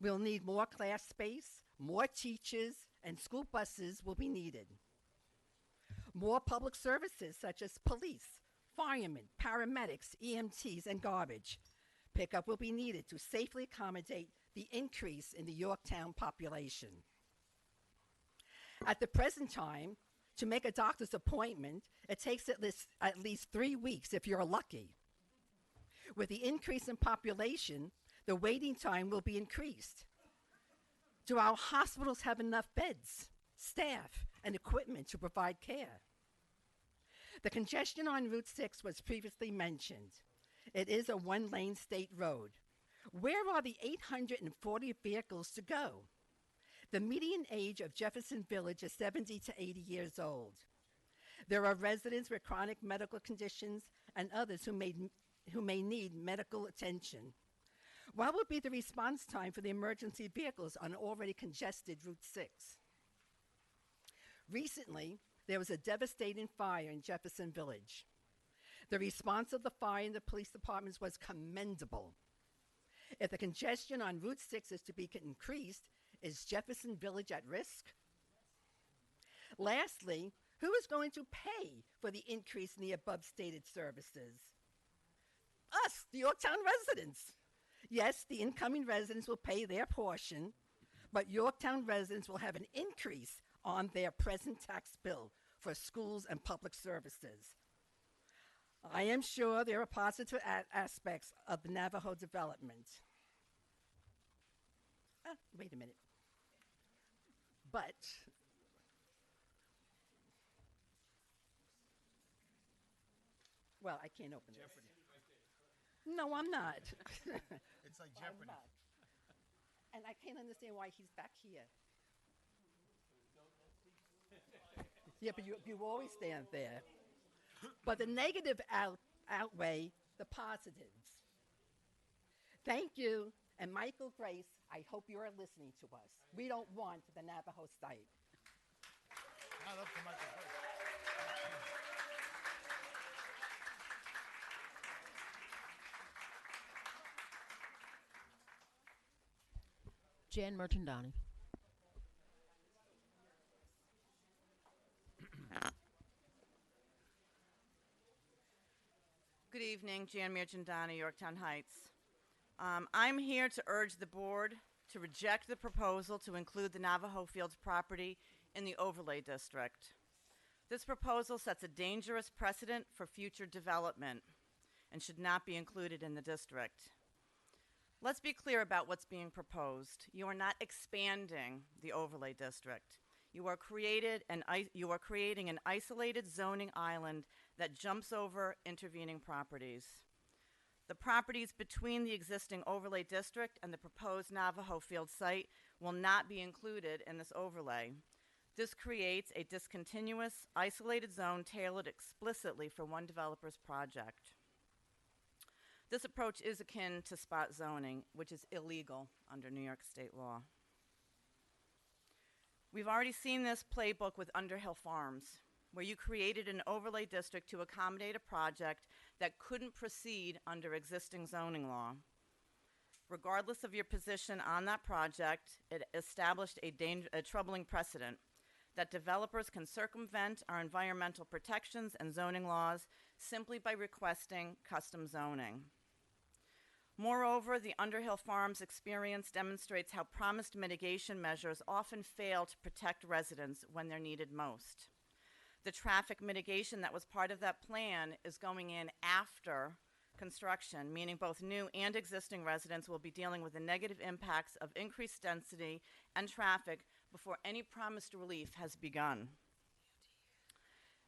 We'll need more class space, more teachers, and school buses will be needed. More public services such as police, firemen, paramedics, EMTs, and garbage pickup will be needed to safely accommodate the increase in the Yorktown population. At the present time, to make a doctor's appointment, it takes at least 3 weeks if you're lucky. With the increase in population, the waiting time will be increased. Do our hospitals have enough beds, staff, and equipment to provide care? The congestion on Route 6 was previously mentioned. It is a one-lane state road. Where are the 840 vehicles to go? The median age of Jefferson Village is 70 to 80 years old. There are residents with chronic medical conditions and others who may need medical attention. What would be the response time for the emergency vehicles on already congested Route 6? Recently, there was a devastating fire in Jefferson Village. The response of the fire and the police departments was commendable. If the congestion on Route 6 is to be increased, is Jefferson Village at risk? Lastly, who is going to pay for the increase in the above stated services? Us, the Yorktown residents. Yes, the incoming residents will pay their portion, but Yorktown residents will have an increase on their present tax bill for schools and public services. I am sure there are positive aspects of the Navajo development. Wait a minute. But well, I can't open Jeopardy. This. No, I'm not. It's like Jeopardy. And I can't understand why he's back here. Yeah, but you always stand there. But the negative outweigh the positives. Thank you. And Michael Grace, I hope you are listening to us. We don't want the Navajo site. Not up to Michael Grace. Jan Merchandani. Good evening, Jan Merchandani, Yorktown Heights. I'm here to urge the board to reject the proposal to include the Navajo Fields property in the overlay district. This proposal sets a dangerous precedent for future development and should not be included in the district. Let's be clear about what's being proposed. You are not expanding the overlay district. You are creating an isolated zoning island that jumps over intervening properties. The properties between the existing overlay district and the proposed Navajo Field site will not be included in this overlay. This creates a discontinuous, isolated zone tailored explicitly for one developer's project. This approach is akin to spot zoning, which is illegal under New York state law. We've already seen this playbook with Underhill Farms, where you created an overlay district to accommodate a project that couldn't proceed under existing zoning law. Regardless of your position on that project, it established a troubling precedent that developers can circumvent our environmental protections and zoning laws simply by requesting custom zoning. Moreover, the Underhill Farms experience demonstrates how promised mitigation measures often fail to protect residents when they're needed most. The traffic mitigation that was part of that plan is going in after construction, meaning both new and existing residents will be dealing with the negative impacts of increased density and traffic before any promised relief has begun.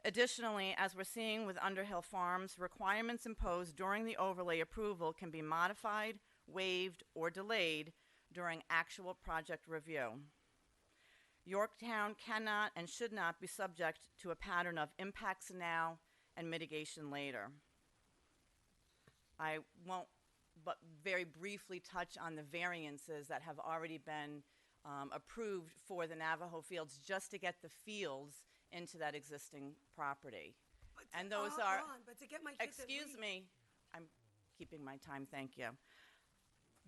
Additionally, as we're seeing with Underhill Farms, requirements imposed during the overlay approval can be modified, waived, or delayed during actual project review. Yorktown cannot and should not be subject to a pattern of impacts now and mitigation later. I won't but very briefly touch on the variances that have already been approved for the Navajo Fields just to get the fields into that existing property. And those are, hold on, but to get my kids at excuse least- me, I'm keeping my time, thank you.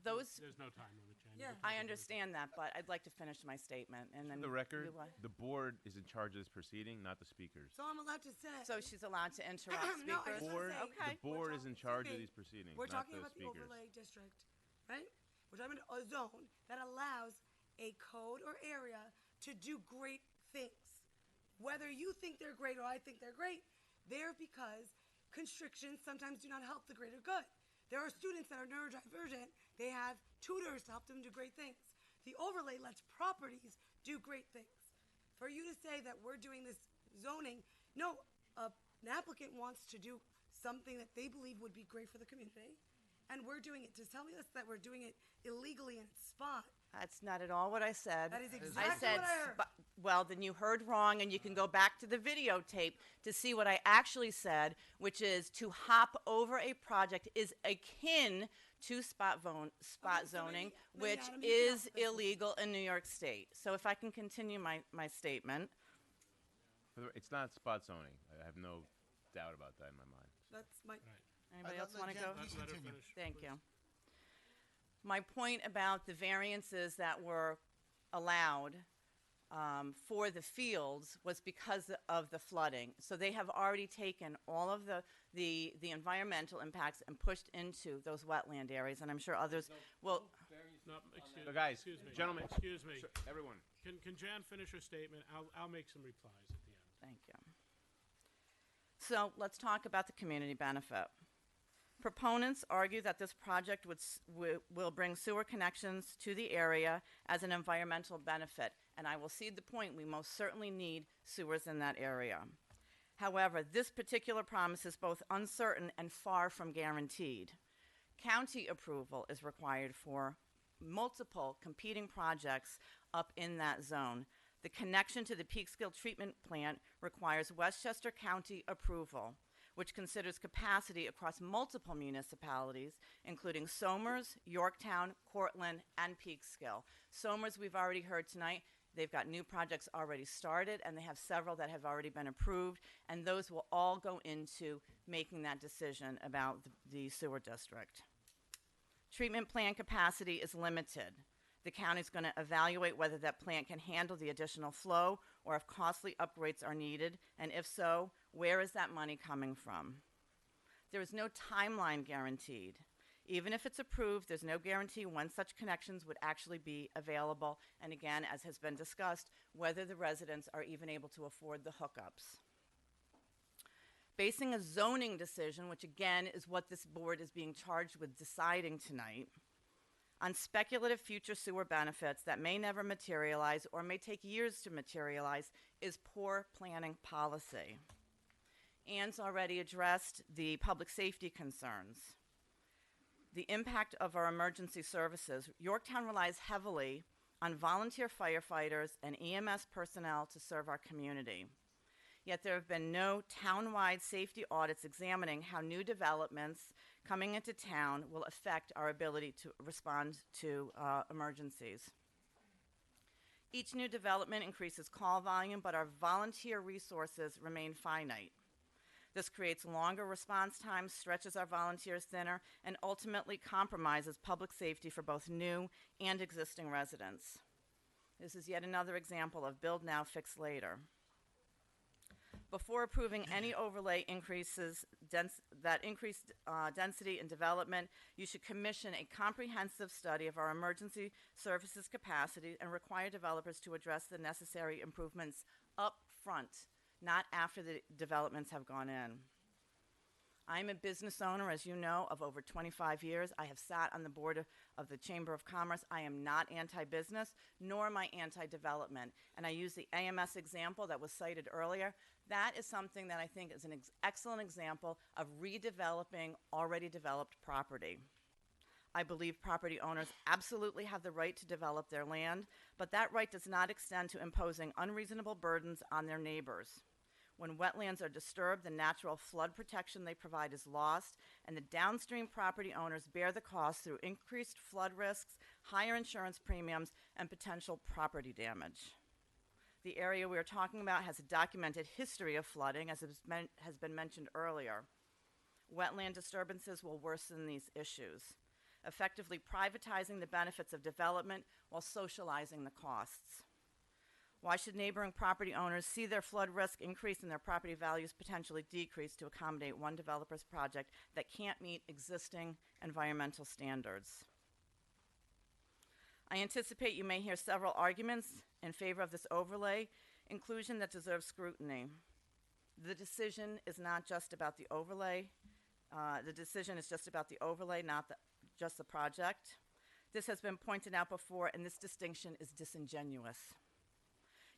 Those, There's no time limit, Jen. Yeah. I understand that, but I'd like to finish my statement and then. The record, you, the board is in charge of this proceeding, not the speakers. So I'm allowed to say. So she's allowed to interrupt No, I speakers? just wanna say, Okay. The board is in charge of okay, these proceedings, We're not talking the about the speakers. overlay district, right? We're talking about a zone that allows a code or area to do great things. Whether you think they're great or I think they're great, they're because constrictions sometimes do not help the greater good. There are students that are neurodivergent. They have tutors to help them do great things. The overlay lets properties do great things. For you to say that we're doing this zoning, no, an applicant wants to do something that they believe would be great for the community, and we're doing it. To tell us that we're doing it illegally in its spot. That's not at all what I said. That is I exactly said, what I heard. well, then you heard wrong, and you can go back to the videotape to see what I actually said, which is to hop over a project is akin to spot zoning, which Adam, you can is answer this. illegal in New York State. So if I can continue my statement. It's not spot zoning. I have no doubt about that in my mind. That's my. Anybody else want to go? Let her finish, Thank you. My point about the variances that were allowed for the fields was because of the flooding. So they have already taken all of the environmental impacts and pushed into those wetland areas, and I'm sure others will. No, excuse, So guys, excuse me, gentlemen, excuse me. sir, everyone. Can Jan finish her statement? I'll make some replies at the end. Thank you. So let's talk about the community benefit. Proponents argue that this project will bring sewer connections to the area as an environmental benefit, and I will cede the point, we most certainly need sewers in that area. However, this particular promise is both uncertain and far from guaranteed. County approval is required for multiple competing projects up in that zone. The connection to the Peekskill treatment plant requires Westchester County approval, which considers capacity across multiple municipalities, including Somers, Yorktown, Cortland, and Peekskill. Somers, we've already heard tonight, they've got new projects already started, and they have several that have already been approved, and those will all go into making that decision about the sewer district. Treatment plant capacity is limited. The county is going to evaluate whether that plant can handle the additional flow or if costly upgrades are needed, and if so, where is that money coming from? There is no timeline guaranteed. Even if it's approved, there's no guarantee when such connections would actually be available, and again, as has been discussed, whether the residents are even able to afford the hookups. Basing a zoning decision, which again is what this board is being charged with deciding tonight, on speculative future sewer benefits that may never materialize or may take years to materialize is poor planning policy. Ann's already addressed the public safety concerns. The impact of our emergency services. Yorktown relies heavily on volunteer firefighters and EMS personnel to serve our community. Yet there have been no town-wide safety audits examining how new developments coming into town will affect our ability to respond to emergencies. Each new development increases call volume, but our volunteer resources remain finite. This creates longer response times, stretches our volunteers thinner, and ultimately compromises public safety for both new and existing residents. This is yet another example of build now, fix later. Before approving any overlay increases that increase density and development, you should commission a comprehensive study of our emergency services capacity and require developers to address the necessary improvements up front, not after the developments have gone in. I'm a business owner, as you know, of over 25 years. I have sat on the board of the Chamber of Commerce. I am not anti-business, nor am I anti-development. And I use the AMS example that was cited earlier. That is something that I think is an excellent example of redeveloping already developed property. I believe property owners absolutely have the right to develop their land, but that right does not extend to imposing unreasonable burdens on their neighbors. When wetlands are disturbed, the natural flood protection they provide is lost, and the downstream property owners bear the cost through increased flood risks, higher insurance premiums, and potential property damage. The area we are talking about has a documented history of flooding, as has been mentioned earlier. Wetland disturbances will worsen these issues, effectively privatizing the benefits of development while socializing the costs. Why should neighboring property owners see their flood risk increase and their property values potentially decrease to accommodate one developer's project that can't meet existing environmental standards? I anticipate you may hear several arguments in favor of this overlay inclusion that deserves scrutiny. The decision is not just about the overlay. The decision is just about the overlay, not just the project. This has been pointed out before, and this distinction is disingenuous.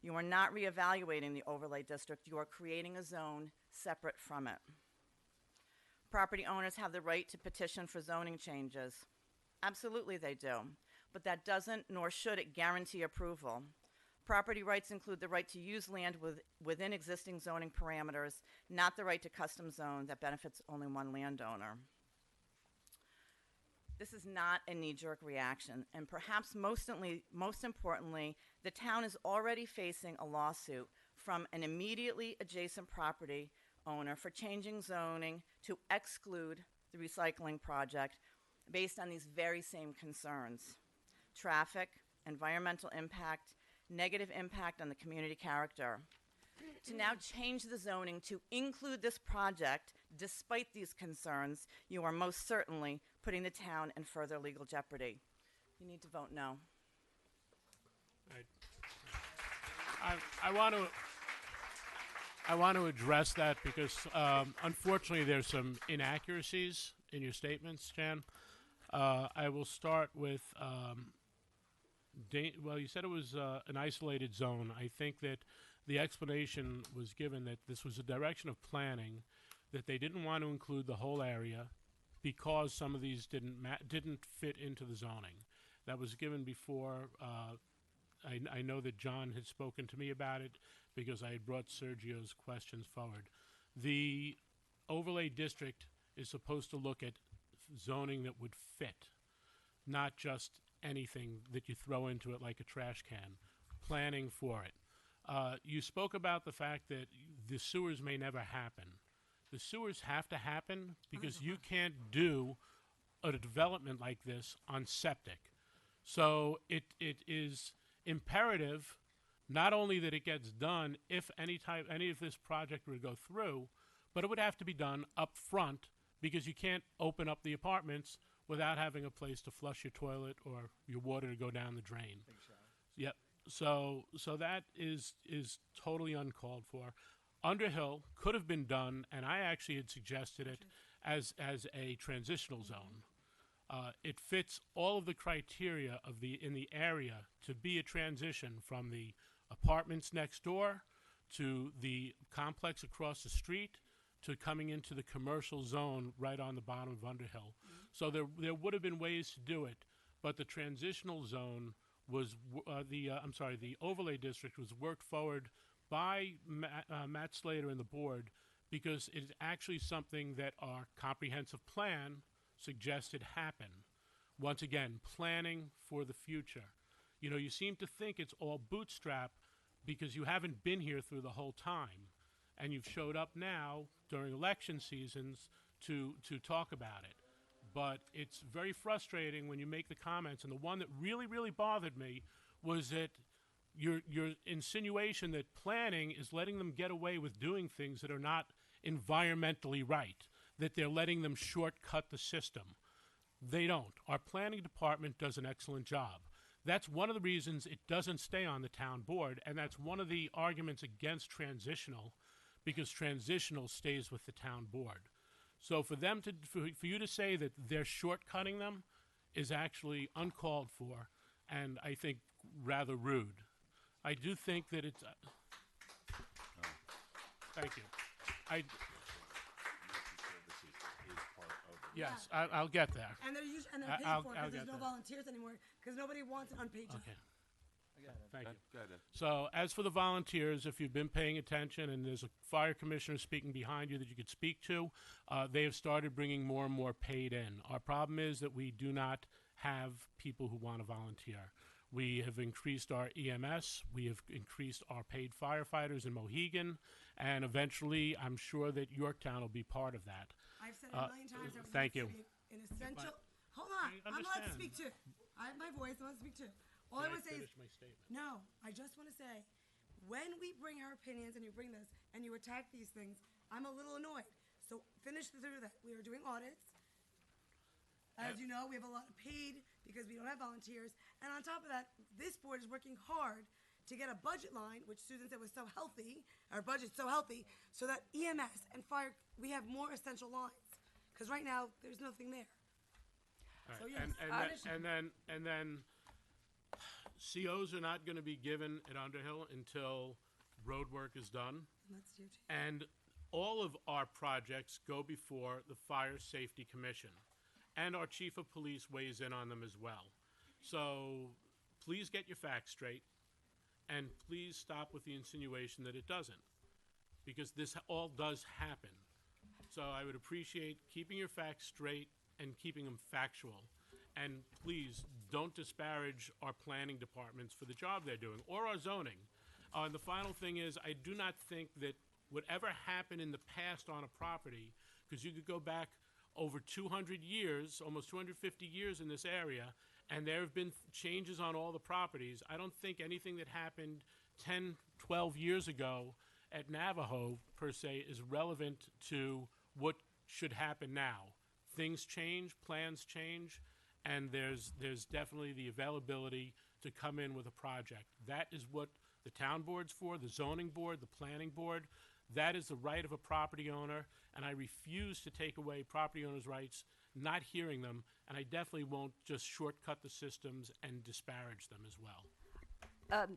You are not reevaluating the overlay district. You are creating a zone separate from it. Property owners have the right to petition for zoning changes. Absolutely they do, but that doesn't nor should it guarantee approval. Property rights include the right to use land within existing zoning parameters, not the right to custom zone that benefits only one landowner. This is not a knee-jerk reaction, and perhaps most importantly, the town is already facing a lawsuit from an immediately adjacent property owner for changing zoning to exclude the recycling project based on these very same concerns: traffic, environmental impact, negative impact on the community character. To now change the zoning to include this project, despite these concerns, you are most certainly putting the town in further legal jeopardy. You need to vote no. I want to address that because unfortunately there's some inaccuracies in your statements, Jan. I will start with, well, you said it was an isolated zone. I think that the explanation was given that this was a direction of planning, that they didn't want to include the whole area because some of these didn't fit into the zoning. That was given before. I know that John had spoken to me about it because I had brought Sergio's questions forward. The overlay district is supposed to look at zoning that would fit, not just anything that you throw into it like a trash can, planning for it. You spoke about the fact that the sewers may never happen. The sewers have to happen because you can't do a development like this on septic. So it is imperative not only that it gets done if any of this project would go through, but it would have to be done up front because you can't open up the apartments without having a place to flush your toilet or your water to go down the drain. Yep. So that is totally uncalled for. Underhill could have been done, and I actually had suggested it as a transitional zone. It fits all of the criteria of in the area to be a transition from the apartments next door to the complex across the street to coming into the commercial zone right on the bottom of Underhill. So there would have been ways to do it, but the transitional zone was the overlay district was worked forward by Matt Slater and the board because it's actually something that our comprehensive plan suggested happen. Once again, planning for the future. You know, you seem to think it's all bootstrap because you haven't been here through the whole time, and you've showed up now during election seasons to talk about it. But it's very frustrating when you make the comments, and the one that really, really bothered me was that your insinuation that planning is letting them get away with doing things that are not environmentally right, that they're letting them shortcut the system. They don't. Our planning department does an excellent job. That's one of the reasons it doesn't stay on the town board, and that's one of the arguments against transitional, because transitional stays with the town board. So for you to say that they're shortcutting them is actually uncalled for, and I think rather rude. I do think that it's. Thank you. Yes, I'll get there. And they're paid for because there's no volunteers anymore because nobody wants it on page. Okay. Thank you. So as for the volunteers, if you've been paying attention and there's a fire commissioner speaking behind you that you could speak to, they have started bringing more and more paid in. Our problem is that we do not have people who want to volunteer. We have increased our EMS. We have increased our paid firefighters in Mohegan. And eventually, I'm sure that Yorktown will be part of that. I've said it a million times. Thank you. An essential. Hold on. I'm allowed to speak too. I have my voice. I'm allowed to speak too. All I want to say is. My statement? No, I just want to say, when we bring our opinions and you bring this and you attack these things, I'm a little annoyed. So finish through that. We are doing audits. As you know, we have a lot of paid because we don't have volunteers. And on top of that, this board is working hard to get a budget line, which Susan said was so healthy, our budget's so healthy, so that EMS and fire, we have more essential lines. Because right now, there's nothing there. All So right. yes, and then COs are not going to be given at Underhill until road work is done. And that's DOT. And all of our projects go before the Fire Safety Commission. And our chief of police weighs in on them as well. So please get your facts straight. And please stop with the insinuation that it doesn't. Because this all does happen. So I would appreciate keeping your facts straight and keeping them factual. And please don't disparage our planning departments for the job they're doing, or our zoning. And the final thing is, I do not think that whatever happened in the past on a property, because you could go back over 200 years, almost 250 years in this area, and there have been changes on all the properties. I don't think anything that happened 10, 12 years ago at Navajo, per se, is relevant to what should happen now. Things change, plans change, and there's definitely the availability to come in with a project. That is what the town board's for, the zoning board, the planning board. That is the right of a property owner, and I refuse to take away property owners' rights, not hearing them, and I definitely won't just shortcut the systems and disparage them as well.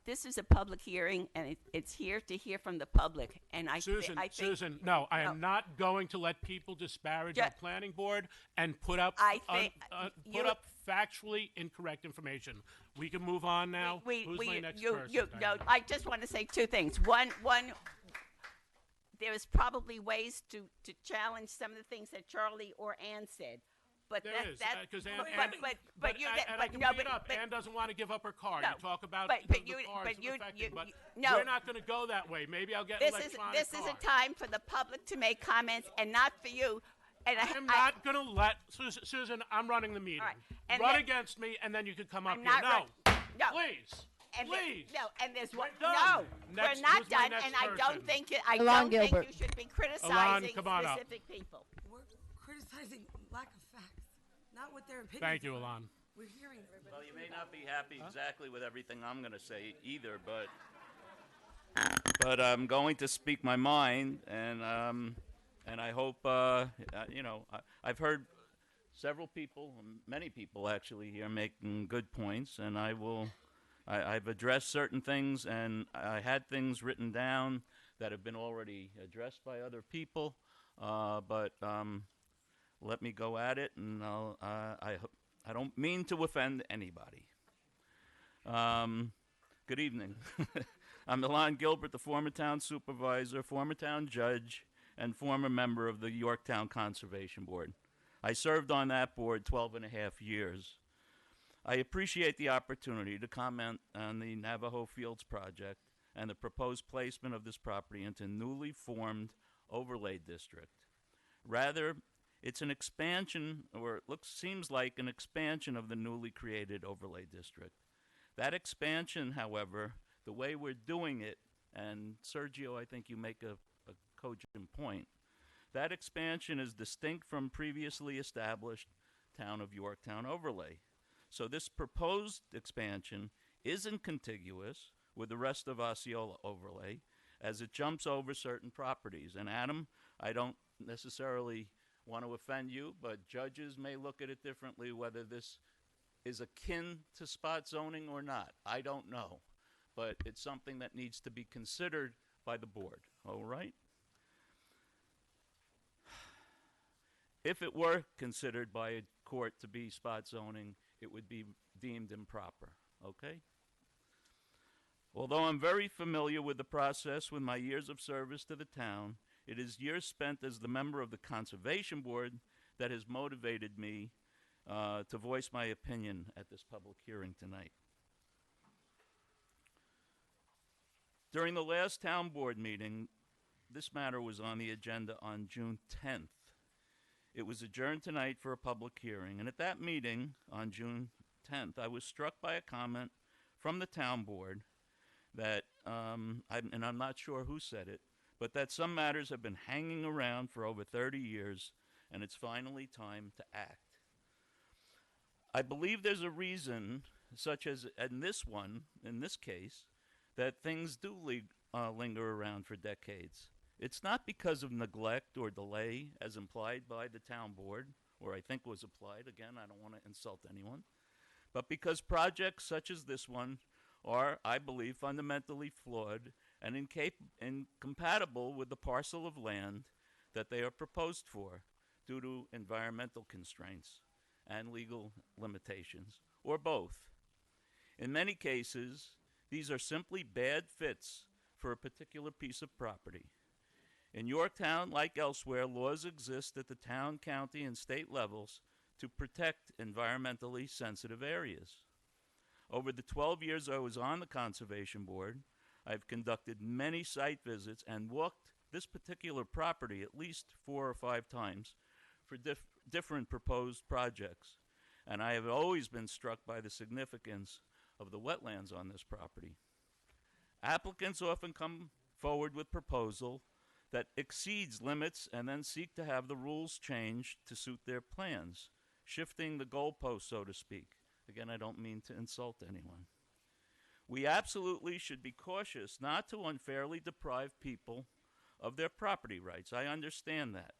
This is a public hearing, and it's here to hear from the public. And Susan, I think Susan, no, I am not going to let people disparage our planning board and put up factually incorrect information. We can move on now. Who's my next person? No, I just want to say two things. One, there is probably ways to challenge some of the things that Charlie or Ann said. But there is, because Ann, Ann doesn't want to give up her car. No, you talk about but the cars affected, but we're not going to go that way. Maybe I'll get an electronic This is a time for the public to make comments and not for you. And I'm not going to let Susan. I'm running the meeting. Right. Run against me, and then you can come up here. No, please. Please. And there's one. Done. No, we're not done. And I don't think you should be criticizing specific people. We're criticizing lack of facts, not what their opinions. Thank you, Alon. We're hearing everybody. Well, you may not be happy exactly with everything I'm going to say either, but I'm going to speak my mind, and I hope I've heard several people, many people actually here, making good points, and I've addressed certain things, and I had things written down that have been already addressed by other people, but let me go at it, and I don't mean to offend anybody. Good evening. I'm Milan Gilbert, the former town supervisor, former town judge, and former member of the Yorktown Conservation Board. I served on that board 12 and a half years. I appreciate the opportunity to comment on the Navajo Fields project and the proposed placement of this property into newly formed overlay district. Rather, it's an expansion, or it seems like an expansion of the newly created overlay district. That expansion, however, the way we're doing it, and Sergio, I think you make a cogent point, that expansion is distinct from previously established Town of Yorktown overlay. So this proposed expansion isn't contiguous with the rest of Osceola overlay, as it jumps over certain properties. And Adam, I don't necessarily want to offend you, but judges may look at it differently, whether this is akin to spot zoning or not. I don't know, but it's something that needs to be considered by the board, all right? If it were considered by a court to be spot zoning, it would be deemed improper, okay? Although I'm very familiar with the process with my years of service to the town, it is years spent as the member of the Conservation Board that has motivated me to voice my opinion at this public hearing tonight. During the last town board meeting, this matter was on the agenda on June 10th. It was adjourned tonight for a public hearing, and at that meeting on June 10th, I was struck by a comment from the town board that, and I'm not sure who said it, but that some matters have been hanging around for over 30 years, and it's finally time to act. I believe there's a reason, such as in this case, that things do linger around for decades. It's not because of neglect or delay, as implied by the town board, or I think was applied. Again, I don't want to insult anyone. But because projects such as this one are, I believe, fundamentally flawed and incompatible with the parcel of land that they are proposed for due to environmental constraints and legal limitations, or both. In many cases, these are simply bad fits for a particular piece of property. In Yorktown, like elsewhere, laws exist at the town, county, and state levels to protect environmentally sensitive areas. Over the 12 years I was on the Conservation Board, I've conducted many site visits and walked this particular property at least 4 or 5 times for different proposed projects. And I have always been struck by the significance of the wetlands on this property. Applicants often come forward with proposal that exceeds limits and then seek to have the rules changed to suit their plans, shifting the goalpost, so to speak. Again, I don't mean to insult anyone. We absolutely should be cautious not to unfairly deprive people of their property rights. I understand that.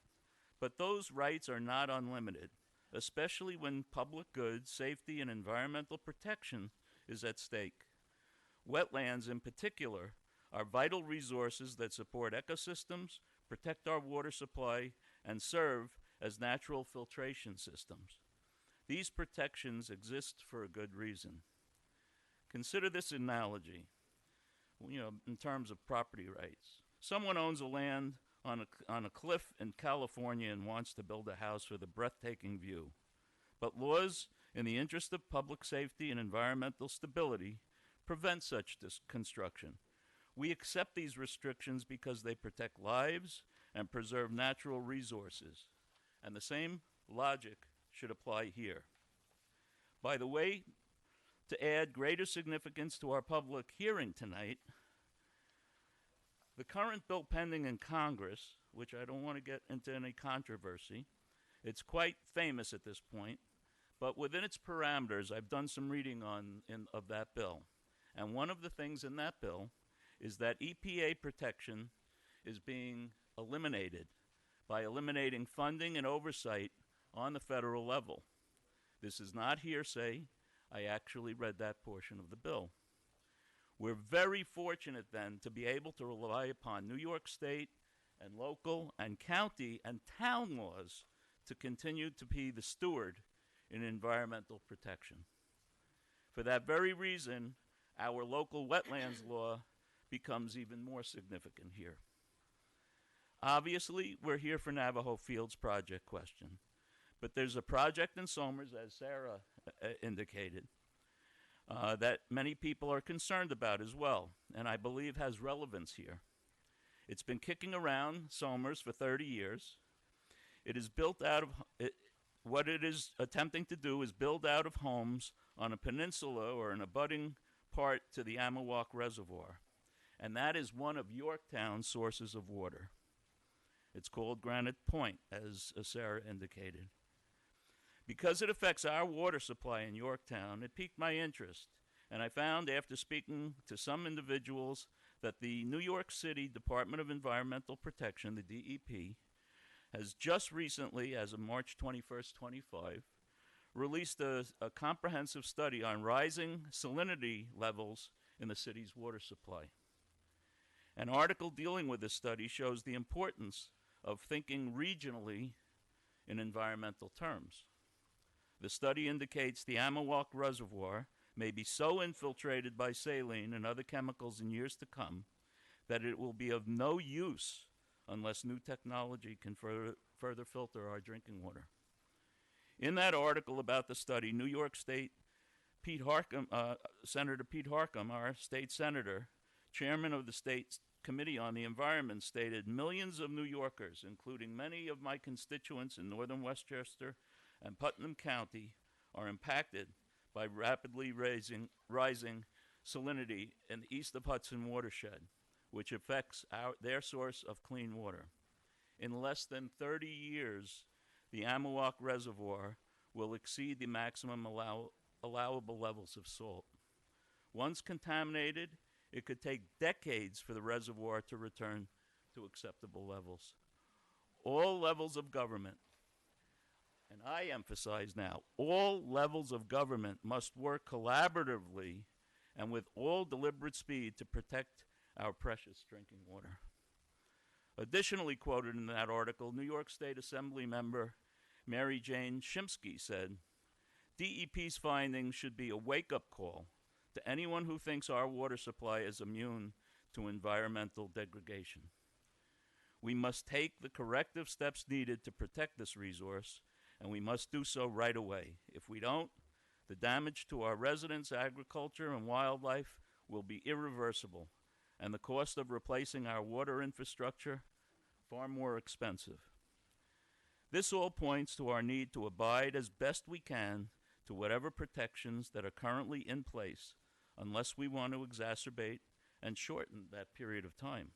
But those rights are not unlimited, especially when public goods, safety, and environmental protection is at stake. Wetlands, in particular, are vital resources that support ecosystems, protect our water supply, and serve as natural filtration systems. These protections exist for a good reason. Consider this analogy, in terms of property rights. Someone owns a land on a cliff in California and wants to build a house with a breathtaking view. But laws, in the interest of public safety and environmental stability, prevent such construction. We accept these restrictions because they protect lives and preserve natural resources. And the same logic should apply here. By the way, to add greater significance to our public hearing tonight, the current bill pending in Congress, which I don't want to get into any controversy, it's quite famous at this point, but within its parameters, I've done some reading of that bill. And one of the things in that bill is that EPA protection is being eliminated by eliminating funding and oversight on the federal level. This is not hearsay. I actually read that portion of the bill. We're very fortunate then to be able to rely upon New York State and local and county and town laws to continue to be the steward in environmental protection. For that very reason, our local wetlands law becomes even more significant here. Obviously, we're here for Navajo Fields project question, but there's a project in Somers, as Sarah indicated, that many people are concerned about as well, and I believe has relevance here. It's been kicking around Somers for 30 years. It is built out of, what it is attempting to do is build out of homes on a peninsula or an abutting part to the Amawalk Reservoir, and that is one of Yorktown's sources of water. It's called Granite Point, as Sarah indicated. Because it affects our water supply in Yorktown, it piqued my interest, and I found after speaking to some individuals that the New York City Department of Environmental Protection, the DEP, has just recently, as of March 21st, 25, released a comprehensive study on rising salinity levels in the city's water supply. An article dealing with this study shows the importance of thinking regionally in environmental terms. The study indicates the Amawalk Reservoir may be so infiltrated by saline and other chemicals in years to come that it will be of no use unless new technology can further filter our drinking water. In that article about the study, New York State Senator Pete Harcum, our state senator, chairman of the state Committee on the Environment, stated millions of New Yorkers, including many of my constituents in northern Westchester and Putnam County, are impacted by rapidly rising salinity in the east of Hudson watershed, which affects their source of clean water. In less than 30 years, the Amawalk Reservoir will exceed the maximum allowable levels of salt. Once contaminated, it could take decades for the reservoir to return to acceptable levels. All levels of government, and I emphasize now, all levels of government must work collaboratively and with all deliberate speed to protect our precious drinking water. Additionally quoted in that article, New York State Assembly member Mary Jane Shimsky said, DEP's findings should be a wake-up call to anyone who thinks our water supply is immune to environmental degradation. We must take the corrective steps needed to protect this resource, and we must do so right away. If we don't, the damage to our residents, agriculture, and wildlife will be irreversible, and the cost of replacing our water infrastructure far more expensive. This all points to our need to abide as best we can to whatever protections that are currently in place, unless we want to exacerbate and shorten that period of time.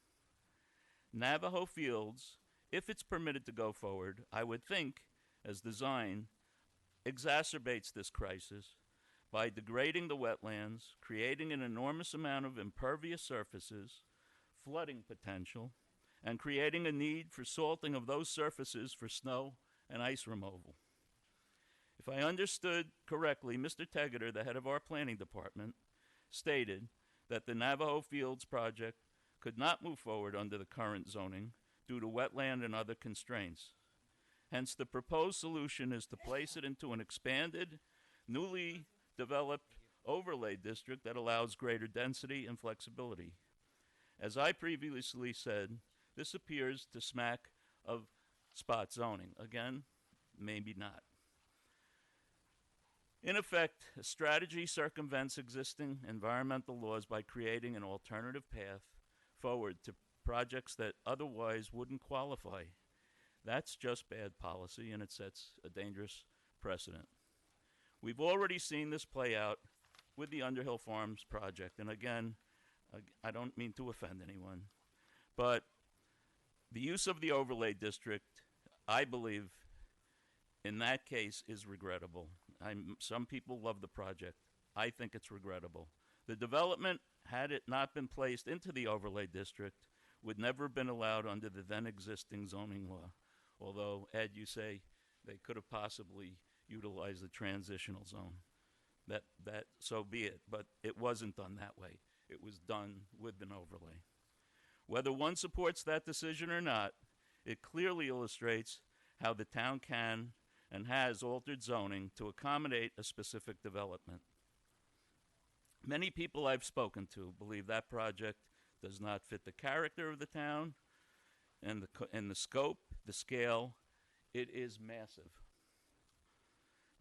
Navajo Fields, if it's permitted to go forward, I would think, as designed, exacerbates this crisis by degrading the wetlands, creating an enormous amount of impervious surfaces, flooding potential, and creating a need for salting of those surfaces for snow and ice removal. If I understood correctly, Mr. Tegeter, the head of our planning department, stated that the Navajo Fields project could not move forward under the current zoning due to wetland and other constraints. Hence, the proposed solution is to place it into an expanded, newly developed overlay district that allows greater density and flexibility. As I previously said, this appears to smack of spot zoning. Again, maybe not. In effect, a strategy circumvents existing environmental laws by creating an alternative path forward to projects that otherwise wouldn't qualify. That's just bad policy, and it sets a dangerous precedent. We've already seen this play out with the Underhill Farms project, and again, I don't mean to offend anyone, but the use of the overlay district, I believe, in that case is regrettable. Some people love the project. I think it's regrettable. The development, had it not been placed into the overlay district, would never have been allowed under the then existing zoning law. Although, Ed, you say they could have possibly utilized the transitional zone. So be it, but it wasn't done that way. It was done with an overlay. Whether one supports that decision or not, it clearly illustrates how the town can and has altered zoning to accommodate a specific development. Many people I've spoken to believe that project does not fit the character of the town and the scope, the scale. It is massive.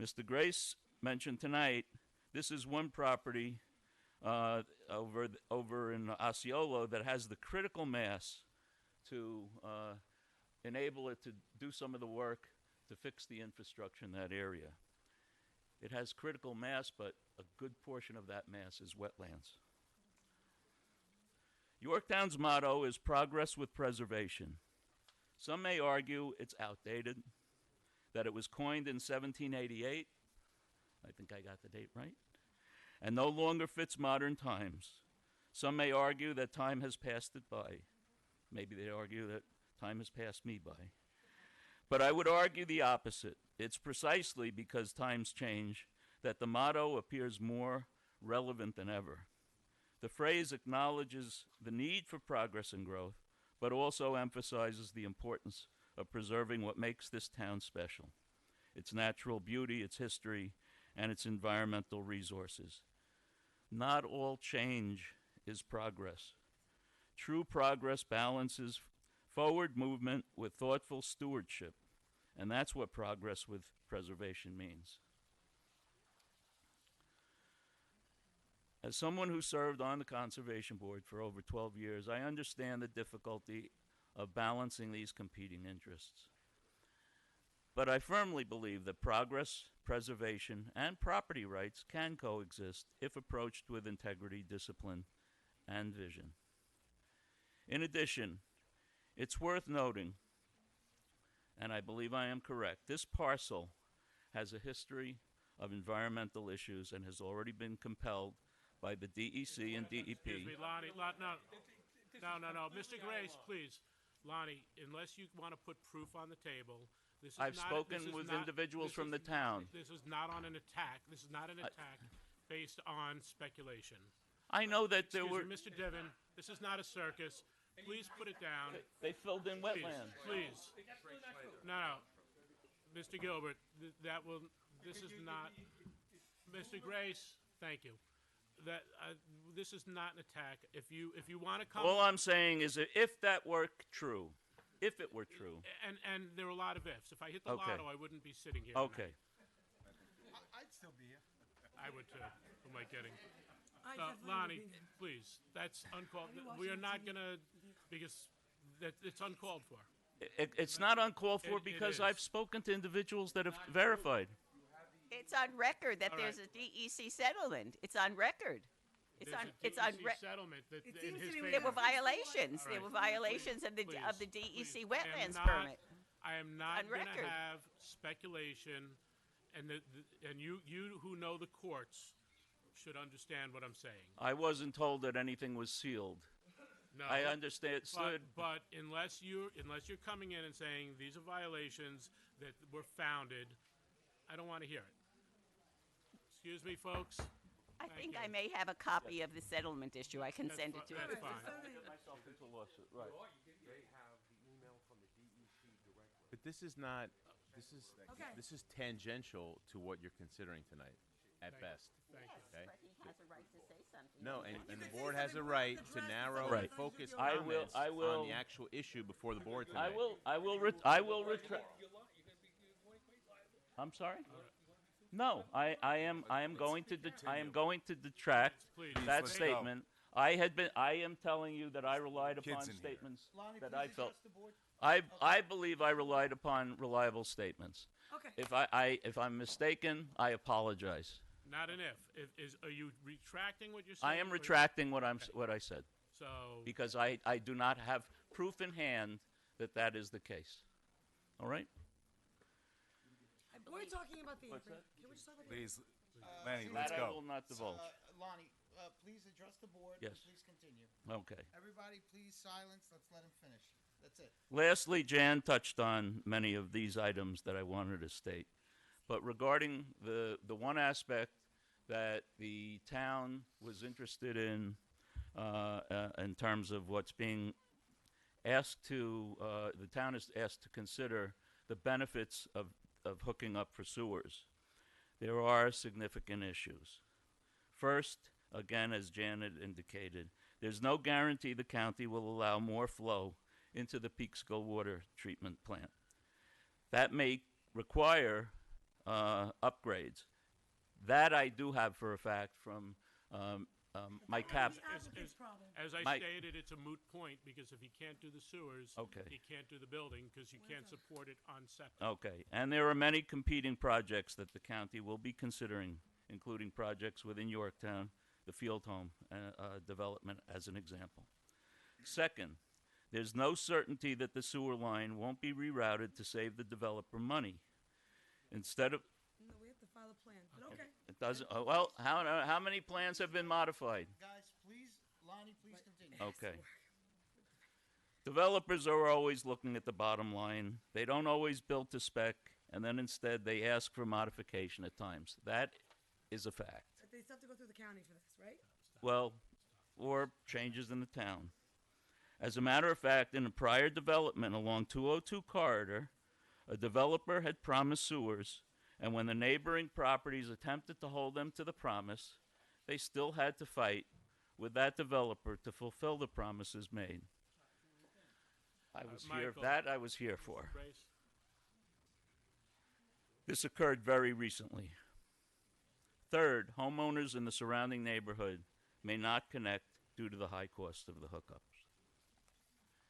Mr. Grace mentioned tonight, this is one property over in Osceola that has the critical mass to enable it to do some of the work to fix the infrastructure in that area. It has critical mass, but a good portion of that mass is wetlands. Yorktown's motto is progress with preservation. Some may argue it's outdated, that it was coined in 1788. I think I got the date right. And no longer fits modern times. Some may argue that time has passed it by. Maybe they argue that time has passed me by. But I would argue the opposite. It's precisely because times change that the motto appears more relevant than ever. The phrase acknowledges the need for progress and growth, but also emphasizes the importance of preserving what makes this town special: its natural beauty, its history, and its environmental resources. Not all change is progress. True progress balances forward movement with thoughtful stewardship, and that's what progress with preservation means. As someone who served on the Conservation Board for over 12 years, I understand the difficulty of balancing these competing interests. But I firmly believe that progress, preservation, and property rights can coexist if approached with integrity, discipline, and vision. In addition, it's worth noting, and I believe I am correct, this parcel has a history of environmental issues and has already been compelled by the DEC and DEP. Excuse me, Lonnie, no. Mr. Grace, please. Lonnie, unless you want to put proof on the table, this is I've spoken with individuals from the town. This is not on an attack. This is not an attack based on speculation. I know that there Excuse were... me, Mr. Devon, this is not a circus. Please put it down. They filled in wetlands. Please. No. Mr. Gilbert, this is not... Mr. Grace, thank you. This is not an attack. If you want to come... All I'm saying is that if that were true, if it were true... And there are a lot of ifs. If I hit the Okay. lotto, I wouldn't be sitting here. Okay. I'd still be here. I would too. Who am I kidding? I definitely would Lonnie, be here. please. That's uncalled. We are not going to... Because it's uncalled for. It's not uncalled for It because is. I've spoken to individuals that have verified. It's on record that All there's a DEC settlement. It's on record. It's There's on. a It's on. DEC settlement that It in seems his to me we There favor. were violations. All There right. were violations of the Please, DEC please. wetlands I am not- permit. I am not On going to record. have speculation, and you who know the courts should understand what I'm saying. I wasn't told that anything was sealed. No, I understand. But unless you're coming in and saying these are violations that were founded, I don't want to hear it. Excuse me, folks. I think I may have a copy of the settlement issue. I can That's send it fi- to you. that's fine. Right. But this is not. This is tangential to what you're considering tonight, at Thank you. best. Thank you. But he has a right to say something. No, and the board has a right to narrow Right. and focus I will- comments I will- on the actual issue before the board I tonight. will retract. I'm sorry. No, I am going to detract Please, that let's go. statement. I am telling you that I relied upon Kids in here. statements Lonnie, that please I felt. address the board. I believe I relied upon reliable statements. Okay. If I'm mistaken, I apologize. Not an if. Are you retracting what you're saying? I am or- retracting what I said So because I do not have proof in hand that is the case. All right. We're talking about the apron. Can we just talk about the Please, Lanny, That let's I go. will not divulge. Lonnie, please address the board. Yes. And please continue. Okay. Everybody, please silence. Let's let him finish. That's it. Lastly, Jan touched on many of these items that I wanted to state. But regarding the one aspect that the town was interested in terms of what's being asked to, the town is asked to consider the benefits of hooking up for sewers. There are significant issues. First, again, as Jan had indicated, there's no guarantee the county will allow more flow into the Peekskill water treatment plant. That may require upgrades. That I do have for a fact from my cap. As I Mike. stated, it's a moot point because if you can't do the sewers, Okay. you can't do the building because you can't support it on septic. Okay, and there are many competing projects that the county will be considering, including projects within Yorktown, the field home development as an example. Second, there's no certainty that the sewer line won't be rerouted to save the developer money. Instead of, No, we have to file a plan, but okay. it doesn't, well, how many plans have been modified? Guys, please, Lonnie, please continue. Okay. Developers are always looking at the bottom line. They don't always build to spec, and then instead they ask for modification at times. That is a fact. But they still have to go through the county for this, right? Well, or changes in the town. As a matter of fact, in a prior development along 202 corridor, a developer had promised sewers, and when the neighboring properties attempted to hold them to the promise, they still had to fight with that developer to fulfill the promises made. I was here for. Grace? This occurred very recently. Third, homeowners in the surrounding neighborhood may not connect due to the high cost of the hookups.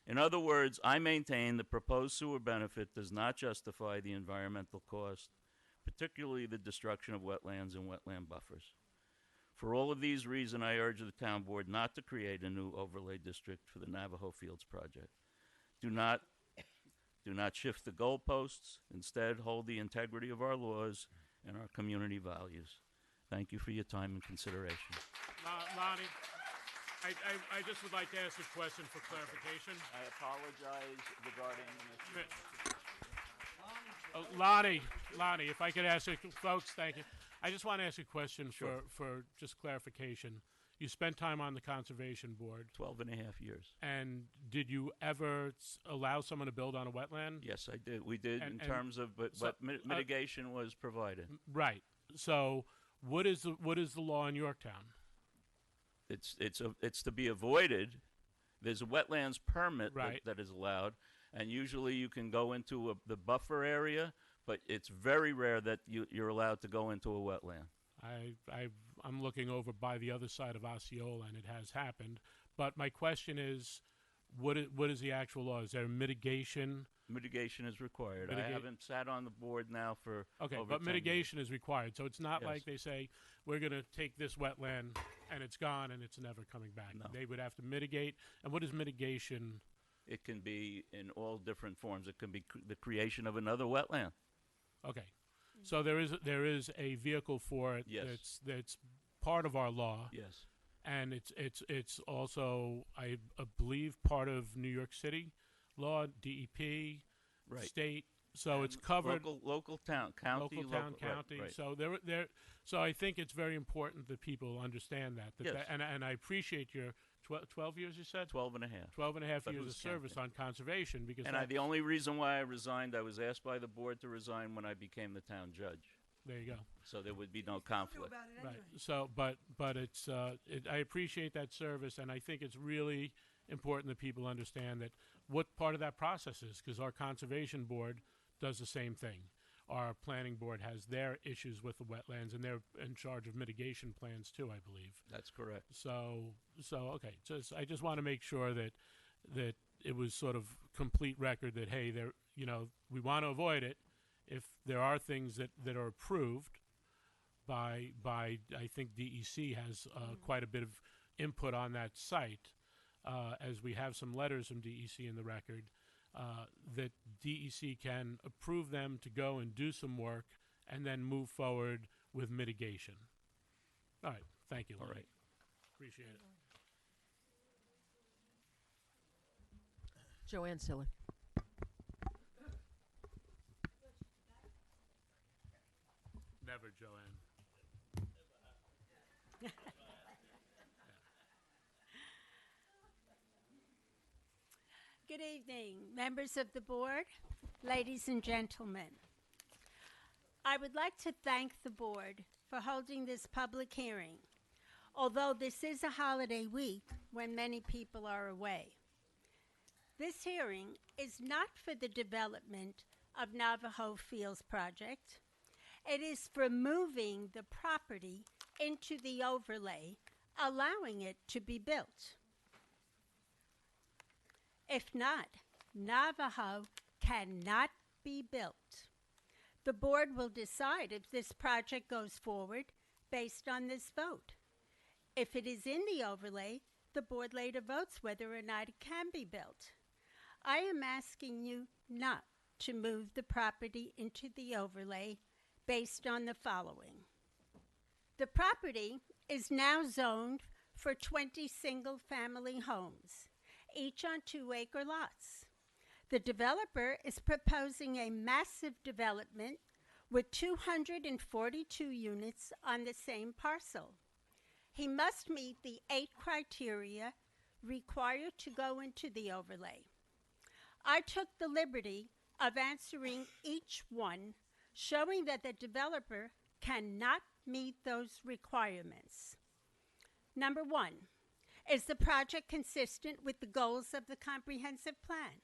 In other words, I maintain the proposed sewer benefit does not justify the environmental cost, particularly the destruction of wetlands and wetland buffers. For all of these reasons, I urge the town board not to create a new overlay district for the Navajo Fields project. Do not shift the goalposts. Instead, hold the integrity of our laws and our community values. Thank you for your time and consideration. Lonnie, I just would like to ask a question for clarification. I apologize regarding Lonnie, if I could ask you, folks, thank you. I just want to ask a question Sure. for just clarification. You spent time on the Conservation Board. 12 and a half years. And did you ever allow someone to build on a wetland? Yes, I did. We did in terms of, but mitigation was provided. Right. So what is the law in Yorktown? It's to be avoided. There's a wetlands permit Right. that is allowed, and usually you can go into the buffer area, but it's very rare that you're allowed to go into a wetland. I'm looking over by the other side of Osceola, and it has happened. But my question is, what is the actual law? Is there mitigation? Mitigation is required. I haven't sat on the board now for Okay, over but 10 mitigation is required. So it's not Yes. like they say, we're going to take this wetland, and it's gone, and it's never coming back. No. They would have to mitigate. And what is mitigation? It can be in all different forms. It can be the creation of another wetland. Okay. So there is a vehicle for it Yes. that's part of our law. Yes. And it's also, I believe, part of New York City law, DEP, Right. state. So And it's covered. Local town, county, Local town, right, county. right. So so I think it's very important that people understand that. Yes. And I appreciate your 12 years, you said? 12 and a half. 12 and a half But years of who's service counting? on conservation because And the only reason why I resigned, I was asked by the board to resign when I became the town judge. there you go. So there would be no conflict. Right. So, but it's I appreciate that service, and I think it's really important that people understand that what part of that process is, because our conservation board does the same thing. Our planning board has their issues with the wetlands, and they're in charge of mitigation plans too, I believe. That's correct. So okay. I just want to make sure that it was sort of complete record that hey, we want to avoid it. If there are things that are approved by I think DEC has quite a bit of input on that site, as we have some letters from DEC in the record, that DEC can approve them to go and do some work and then move forward with mitigation. All right. Thank you, Lonnie. All right. Appreciate it. Joanne Siller. Never, Joanne. Good evening, members of the board, ladies and gentlemen. I would like to thank the board for holding this public hearing, although this is a holiday week when many people are away. This hearing is not for the development of Navajo Fields project. It is for moving the property into the overlay, allowing it to be built. If not, Navajo cannot be built. The board will decide if this project goes forward based on this vote. If it is in the overlay, the board later votes whether or not it can be built. I am asking you not to move the property into the overlay based on the following. The property is now zoned for 20 single-family homes, each on 2-acre lots. The developer is proposing a massive development with 242 units on the same parcel. He must meet the 8 criteria required to go into the overlay. I took the liberty of answering each one, showing that the developer cannot meet those requirements. Number 1, is the project consistent with the goals of the comprehensive plan?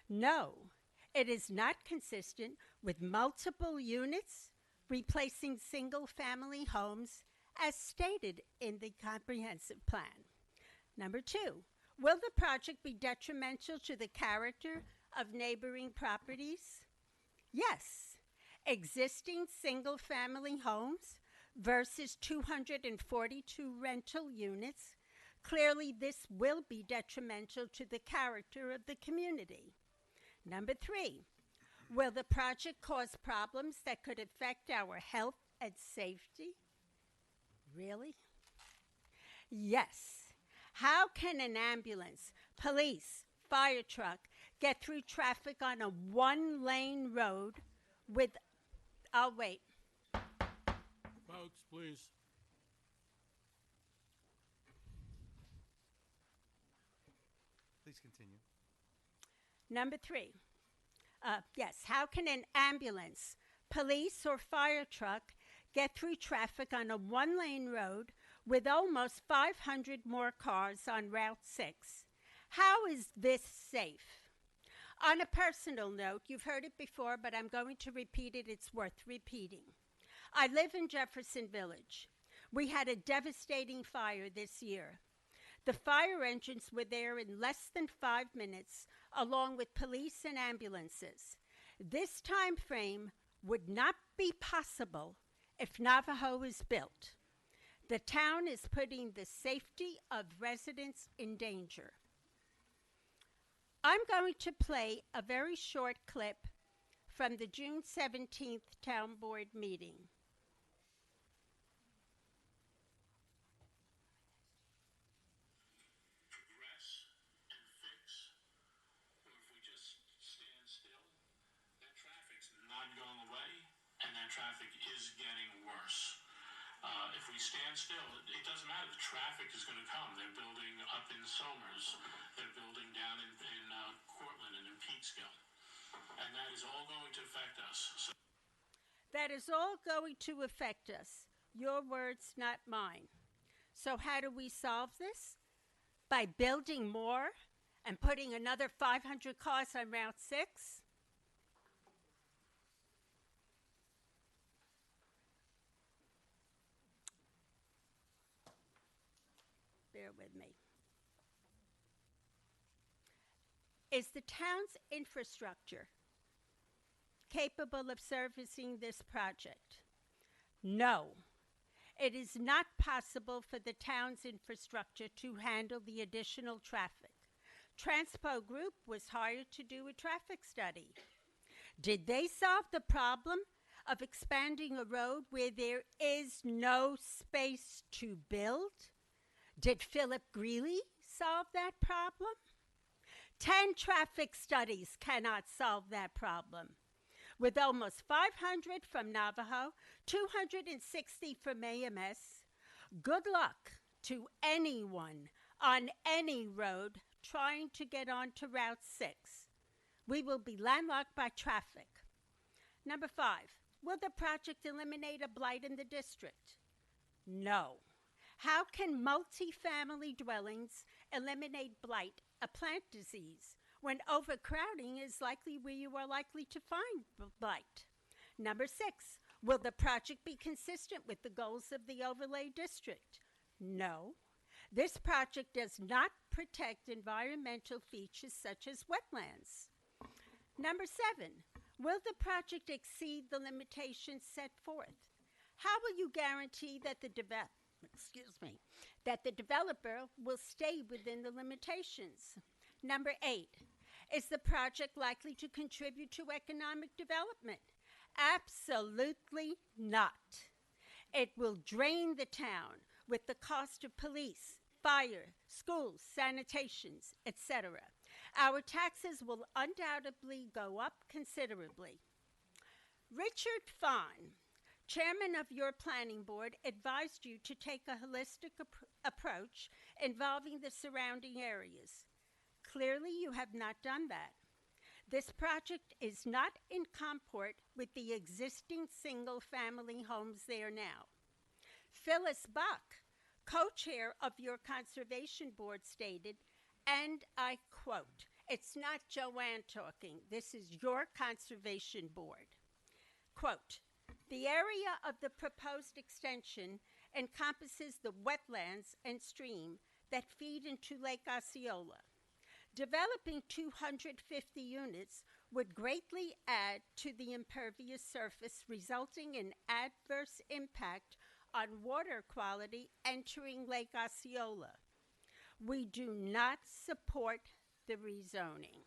No, it is not consistent with multiple units replacing single-family homes as stated in the comprehensive plan. Number 2, will the project be detrimental to the character of neighboring properties? Yes. Existing single-family homes versus 242 rental units, clearly this will be detrimental to the character of the community. Number 3, will the project cause problems that could affect our health and safety? Really? Yes. How can an ambulance, police, fire truck get through traffic on a 1-lane road with, I'll wait. Folks, please. Please continue. Number 3, yes, how can an ambulance, police, or fire truck get through traffic on a 1-lane road with almost 500 more cars on Route 6? How is this safe? On a personal note, you've heard it before, but I'm going to repeat it. It's worth repeating. I live in Jefferson Village. We had a devastating fire this year. The fire engines were there in less than 5 minutes, along with police and ambulances. This time frame would not be possible if Navajo is built. The town is putting the safety of residents in danger. I'm going to play a very short clip from the June 17th Town Board meeting. Traffic is getting worse. If we stand still, it doesn't matter. The traffic is going to come. They're building up in Somers. They're building down in Cortland and in Peekskill. And that is all going to affect us. That is all going to affect us. Your words, not mine. So how do we solve this? By building more and putting another 500 cars on Route 6? Bear with me. Is the town's infrastructure capable of servicing this project? No. It is not possible for the town's infrastructure to handle the additional traffic. Transpo Group was hired to do a traffic study. Did they solve the problem of expanding a road where there is no space to build? Did Philip Greeley solve that problem? 10 traffic studies cannot solve that problem. With almost 500 from Navajo, 260 from AMS, good luck to anyone on any road trying to get onto Route 6. We will be landlocked by traffic. Number 5, will the project eliminate a blight in the district? No. How can multifamily dwellings eliminate blight, a plant disease, when overcrowding is likely where you are likely to find blight? Number 6, will the project be consistent with the goals of the overlay district? No. This project does not protect environmental features such as wetlands. Number 7, will the project exceed the limitations set forth? How will you guarantee that the developer will stay within the limitations? Number 8, is the project likely to contribute to economic development? Absolutely not. It will drain the town with the cost of police, fire, schools, sanitations, etc. Our taxes will undoubtedly go up considerably. Richard Fahn, chairman of your planning board, advised you to take a holistic approach involving the surrounding areas. Clearly, you have not done that. This project is not in comport with the existing single-family homes there now. Phyllis Buck, co-chair of your conservation board, stated, and I quote, "It's not Joanne talking, this is your conservation board." Quote, "The area of the proposed extension encompasses the wetlands and stream that feed into Lake Osceola. Developing 250 units would greatly add to the impervious surface, resulting in adverse impact on water quality entering Lake Osceola. We do not support the rezoning."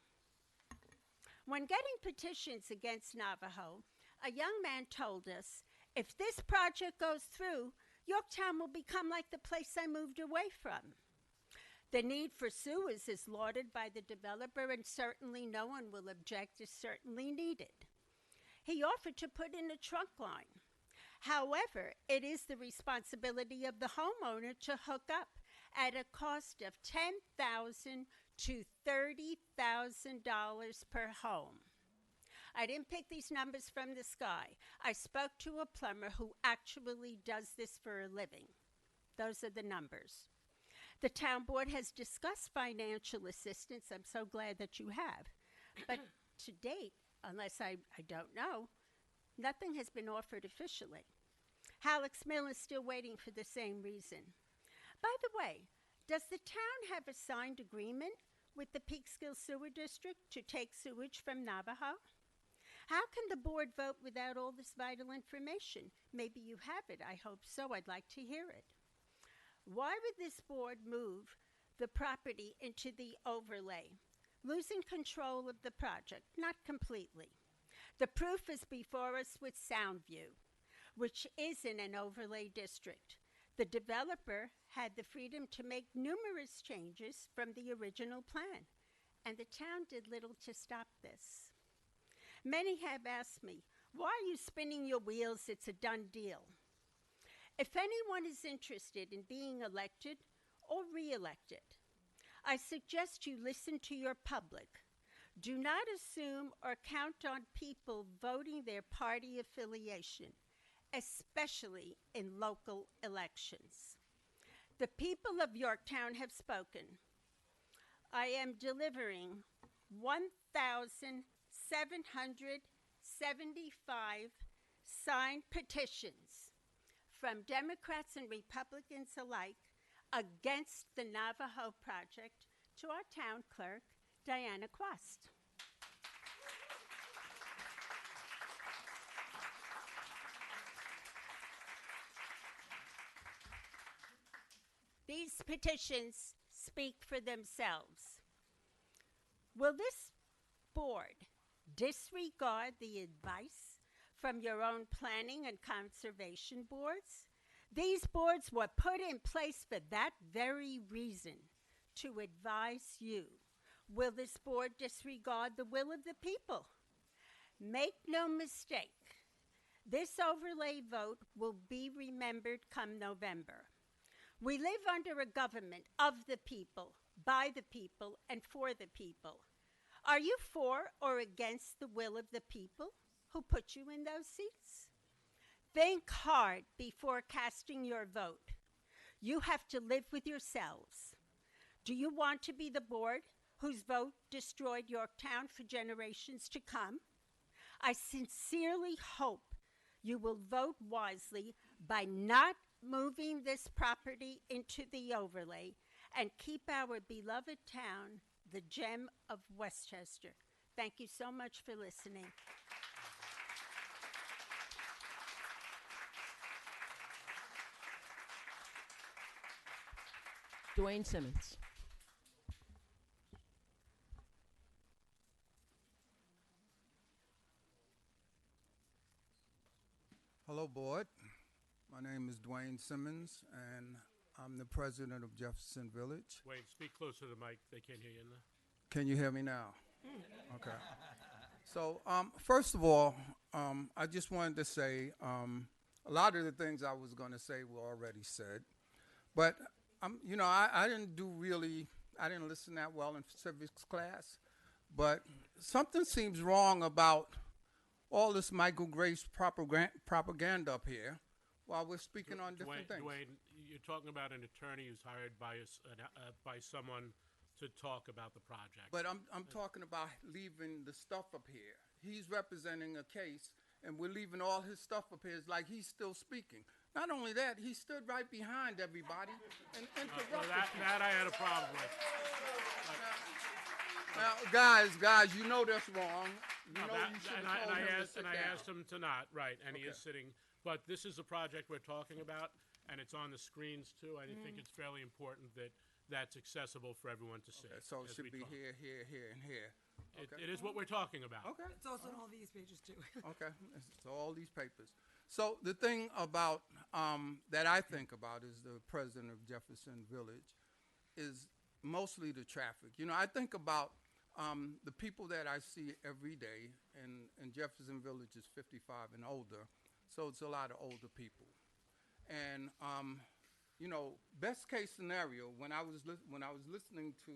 When getting petitions against Navajo, a young man told us, "If this project goes through, Yorktown will become like the place I moved away from." The need for sewers is lauded by the developer, and certainly no one will object, is certainly needed. He offered to put in a trunk line. However, it is the responsibility of the homeowner to hook up at a cost of $10,000 to $30,000 per home. I didn't pick these numbers from the sky. I spoke to a plumber who actually does this for a living. Those are the numbers. The town board has discussed financial assistance. I'm so glad that you have. But to date, unless I don't know, nothing has been offered officially. Halleck's Mill is still waiting for the same reason. By the way, does the town have a signed agreement with the Peekskill Sewer District to take sewage from Navajo? How can the board vote without all this vital information? Maybe you have it. I hope so. I'd like to hear it. Why would this board move the property into the overlay, losing control of the project? Not completely. The proof is before us with Soundview, which is in an overlay district. The developer had the freedom to make numerous changes from the original plan, and the town did little to stop this. Many have asked me, why are you spinning your wheels? It's a done deal. If anyone is interested in being elected or re-elected, I suggest you listen to your public. Do not assume or count on people voting their party affiliation, especially in local elections. The people of Yorktown have spoken. I am delivering 1,775 signed petitions from Democrats and Republicans alike against the Navajo project to our town clerk, Diana Quast. These petitions speak for themselves. Will this board disregard the advice from your own planning and conservation boards? These boards were put in place for that very reason, to advise you. Will this board disregard the will of the people? Make no mistake, this overlay vote will be remembered come November. We live under a government of the people, by the people, and for the people. Are you for or against the will of the people who put you in those seats? Think hard before casting your vote. You have to live with yourselves. Do you want to be the board whose vote destroyed Yorktown for generations to come? I sincerely hope you will vote wisely by not moving this property into the overlay and keep our beloved town the gem of Westchester. Thank you so much for listening. Dwayne Simmons. Hello, Board. My name is Dwayne Simmons, and I'm the president of Jefferson Village. Wait, speak closer to the mic. They can't hear you in there. Can you hear me now? Okay. So, first of all, I just wanted to say a lot of the things I was going to say were already said, but you know, I didn't listen that well in civics class, but something seems wrong about all this Michael Grace propaganda up here while we're speaking on different things. Dwayne, you're talking about an attorney who's hired by someone to talk about the project. But I'm talking about leaving the stuff up here. He's representing a case, and we're leaving all his stuff up here. It's like he's still speaking. Not only that, he stood right behind everybody and interrupted. That I had a problem with. Now, guys, you know that's wrong. You know you should have told him to sit I down. asked him to not, right, and he Okay. is sitting. But this is a project we're talking about, and it's on the screens too. I think it's fairly important that that's accessible for everyone to see. Okay, so it as should we be talk. here, and here. Okay. It is what we're talking about. Okay. It's also in all these pages too. Okay, so all these papers. So the thing about that I think about as the president of Jefferson Village is mostly the traffic. You know, I think about the people that I see every day, and Jefferson Village is 55 and older, so it's a lot of older people. And you know, best case scenario, when I was listening to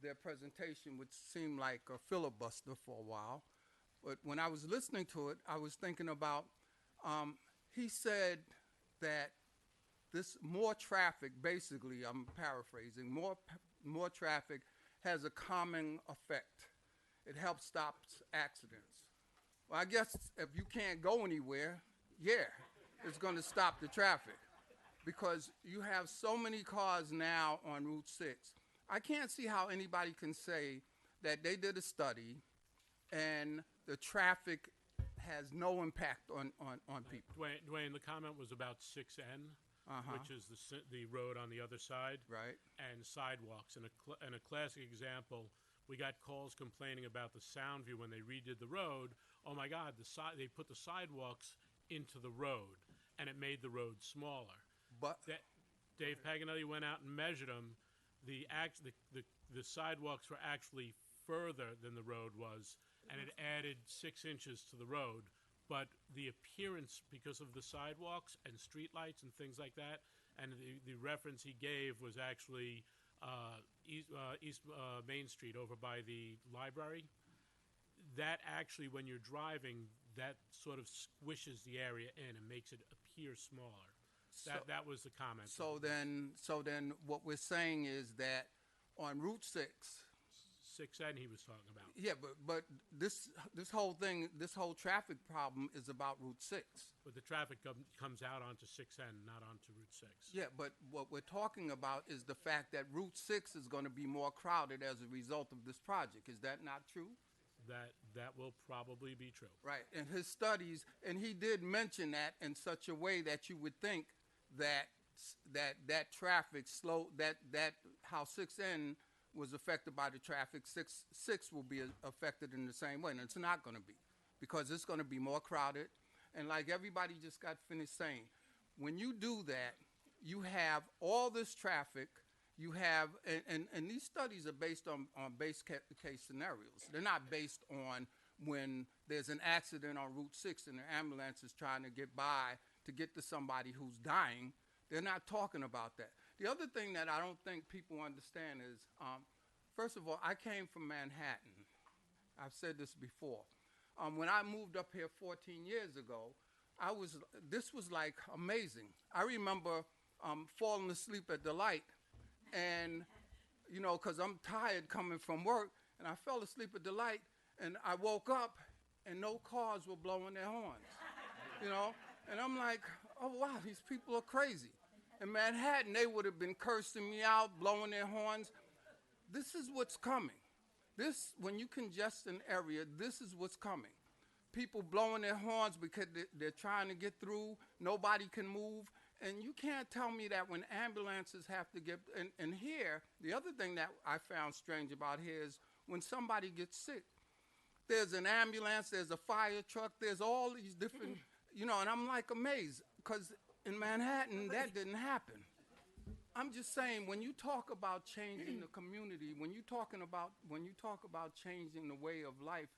their presentation, which seemed like a filibuster for a while, but when I was listening to it, I was thinking about, he said that this more traffic, basically, I'm paraphrasing, more traffic has a calming effect. It helps stop accidents. Well, I guess if you can't go anywhere, yeah, it's going to stop the traffic because you have so many cars now on Route 6. I can't see how anybody can say that they did a study and the traffic has no impact on people. Dwayne, the comment was about 6N, which is the road on the other side, right? And sidewalks. And a classic example, we got calls complaining about the sound view when they redid the road. Oh my God, they put the sidewalks into the road, and it made the road smaller. But Dave Paganelli went out and measured them. The sidewalks were actually further than the road was, and it added 6 inches to the road. But the appearance, because of the sidewalks and streetlights and things like that, and the reference he gave was actually East Main Street over by the library. That actually, when you're driving, that sort of squishes the area in and makes it appear smaller. That was the comment. So then what we're saying is that on Route 6, 6N he was talking about. yeah, but this whole thing, this whole traffic problem is about Route 6. But the traffic comes out onto 6N, not onto Route 6. Yeah, but what we're talking about is the fact that Route 6 is going to be more crowded as a result of this project. Is that not true? That will probably be true. Right, and his studies, and he did mention that in such a way that you would think that traffic that how 6N was affected by the traffic, 6 will be affected in the same way, and it's not going to be, because it's going to be more crowded, and like everybody just got finished saying, when you do that, you have all this traffic, You have, and these studies are based on case scenarios. They're not based on when there's an accident on Route 6 and the ambulance is trying to get by to get to somebody who's dying. They're not talking about that. The other thing that I don't think people understand is, first of all, I came from Manhattan. I've said this before. When I moved up here 14 years ago, this was like amazing. I remember falling asleep at the light, and you know, because I'm tired coming from work, and I fell asleep at the light, and I woke up, and no cars were blowing their horns, you know, and I'm like, oh wow, these people are crazy. In Manhattan, they would have been cursing me out, blowing their horns. This is what's coming. When you congest an area, this is what's coming. People blowing their horns because they're trying to get through, nobody can move. And you can't tell me that when ambulances have to get, and here, the other thing that I found strange about here is when somebody gets sick, there's an ambulance, there's a fire truck, there's all these different, you know, and I'm like amazed, because in Manhattan, that didn't happen. I'm just saying, when you talk about changing the community, when you talk about changing the way of life,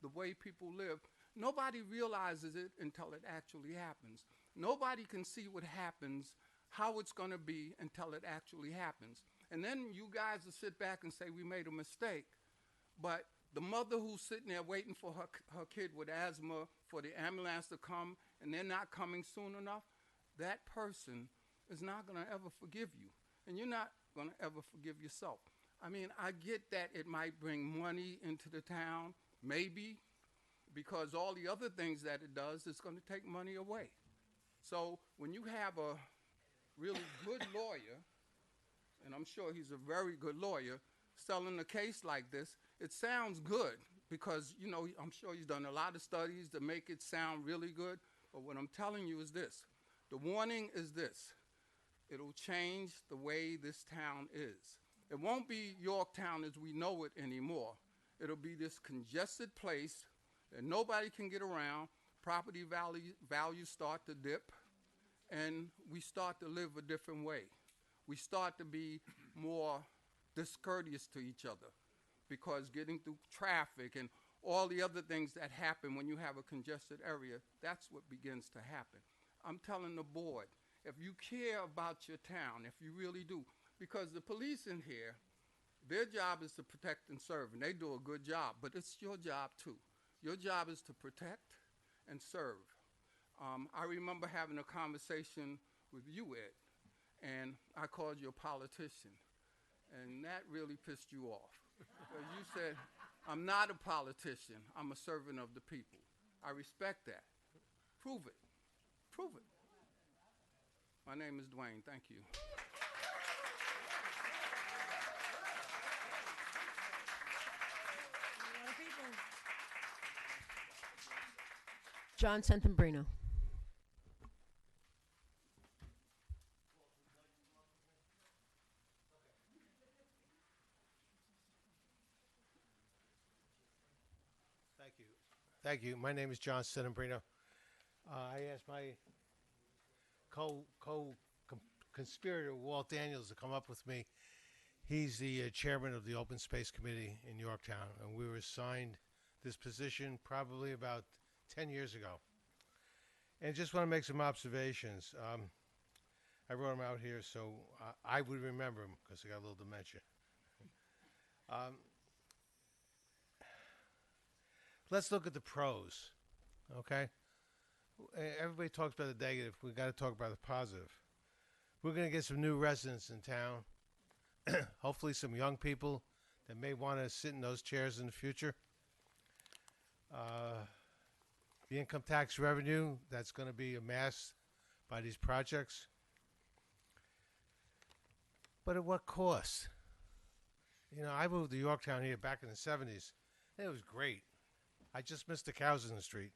the way people live, nobody realizes it until it actually happens. Nobody can see what happens, how it's going to be, until it actually happens. And then you guys will sit back and say, we made a mistake. But the mother who's sitting there waiting for her kid with asthma for the ambulance to come, and they're not coming soon enough, that person is not going to ever forgive you. And you're not going to ever forgive yourself. I mean, I get that it might bring money into the town, maybe, because all the other things that it does is going to take money away. So when you have a really good lawyer, and I'm sure he's a very good lawyer, selling a case like this, it sounds good because, you know, I'm sure he's done a lot of studies to make it sound really good. But what I'm telling you is this. The warning is this. It'll change the way this town is. It won't be Yorktown as we know it anymore. It'll be this congested place that nobody can get around. Property values start to dip, and we start to live a different way. We start to be more discourteous to each other because getting through traffic and all the other things that happen when you have a congested area, that's what begins to happen. I'm telling the board, if you care about your town, if you really do, because the police in here, their job is to protect and serve, and they do a good job, but it's your job too. Your job is to protect and serve. I remember having a conversation with you, Ed, and I called you a politician, and that really pissed you off. Because you said, I'm not a politician, I'm a servant of the people. I respect that. Prove it. Prove it. My name is Dwayne. Thank you. John Santambrino. Thank you. My name is John Santambrino. I asked my co-conspirator, Walt Daniels, to come up with me. He's the chairman of the Open Space Committee in Yorktown, and we were assigned this position probably about 10 years ago. And just want to make some observations. I wrote them out here so I would remember them because I got a little dementia. Let's look at the pros, okay? Everybody talks about the negative. We've got to talk about the positive. We're going to get some new residents in town, hopefully some young people that may want to sit in those chairs in the future. The income tax revenue that's going to be amassed by these projects. But at what cost? You know, I moved to Yorktown here back in the 70s. It was great. I just missed the cows in the street.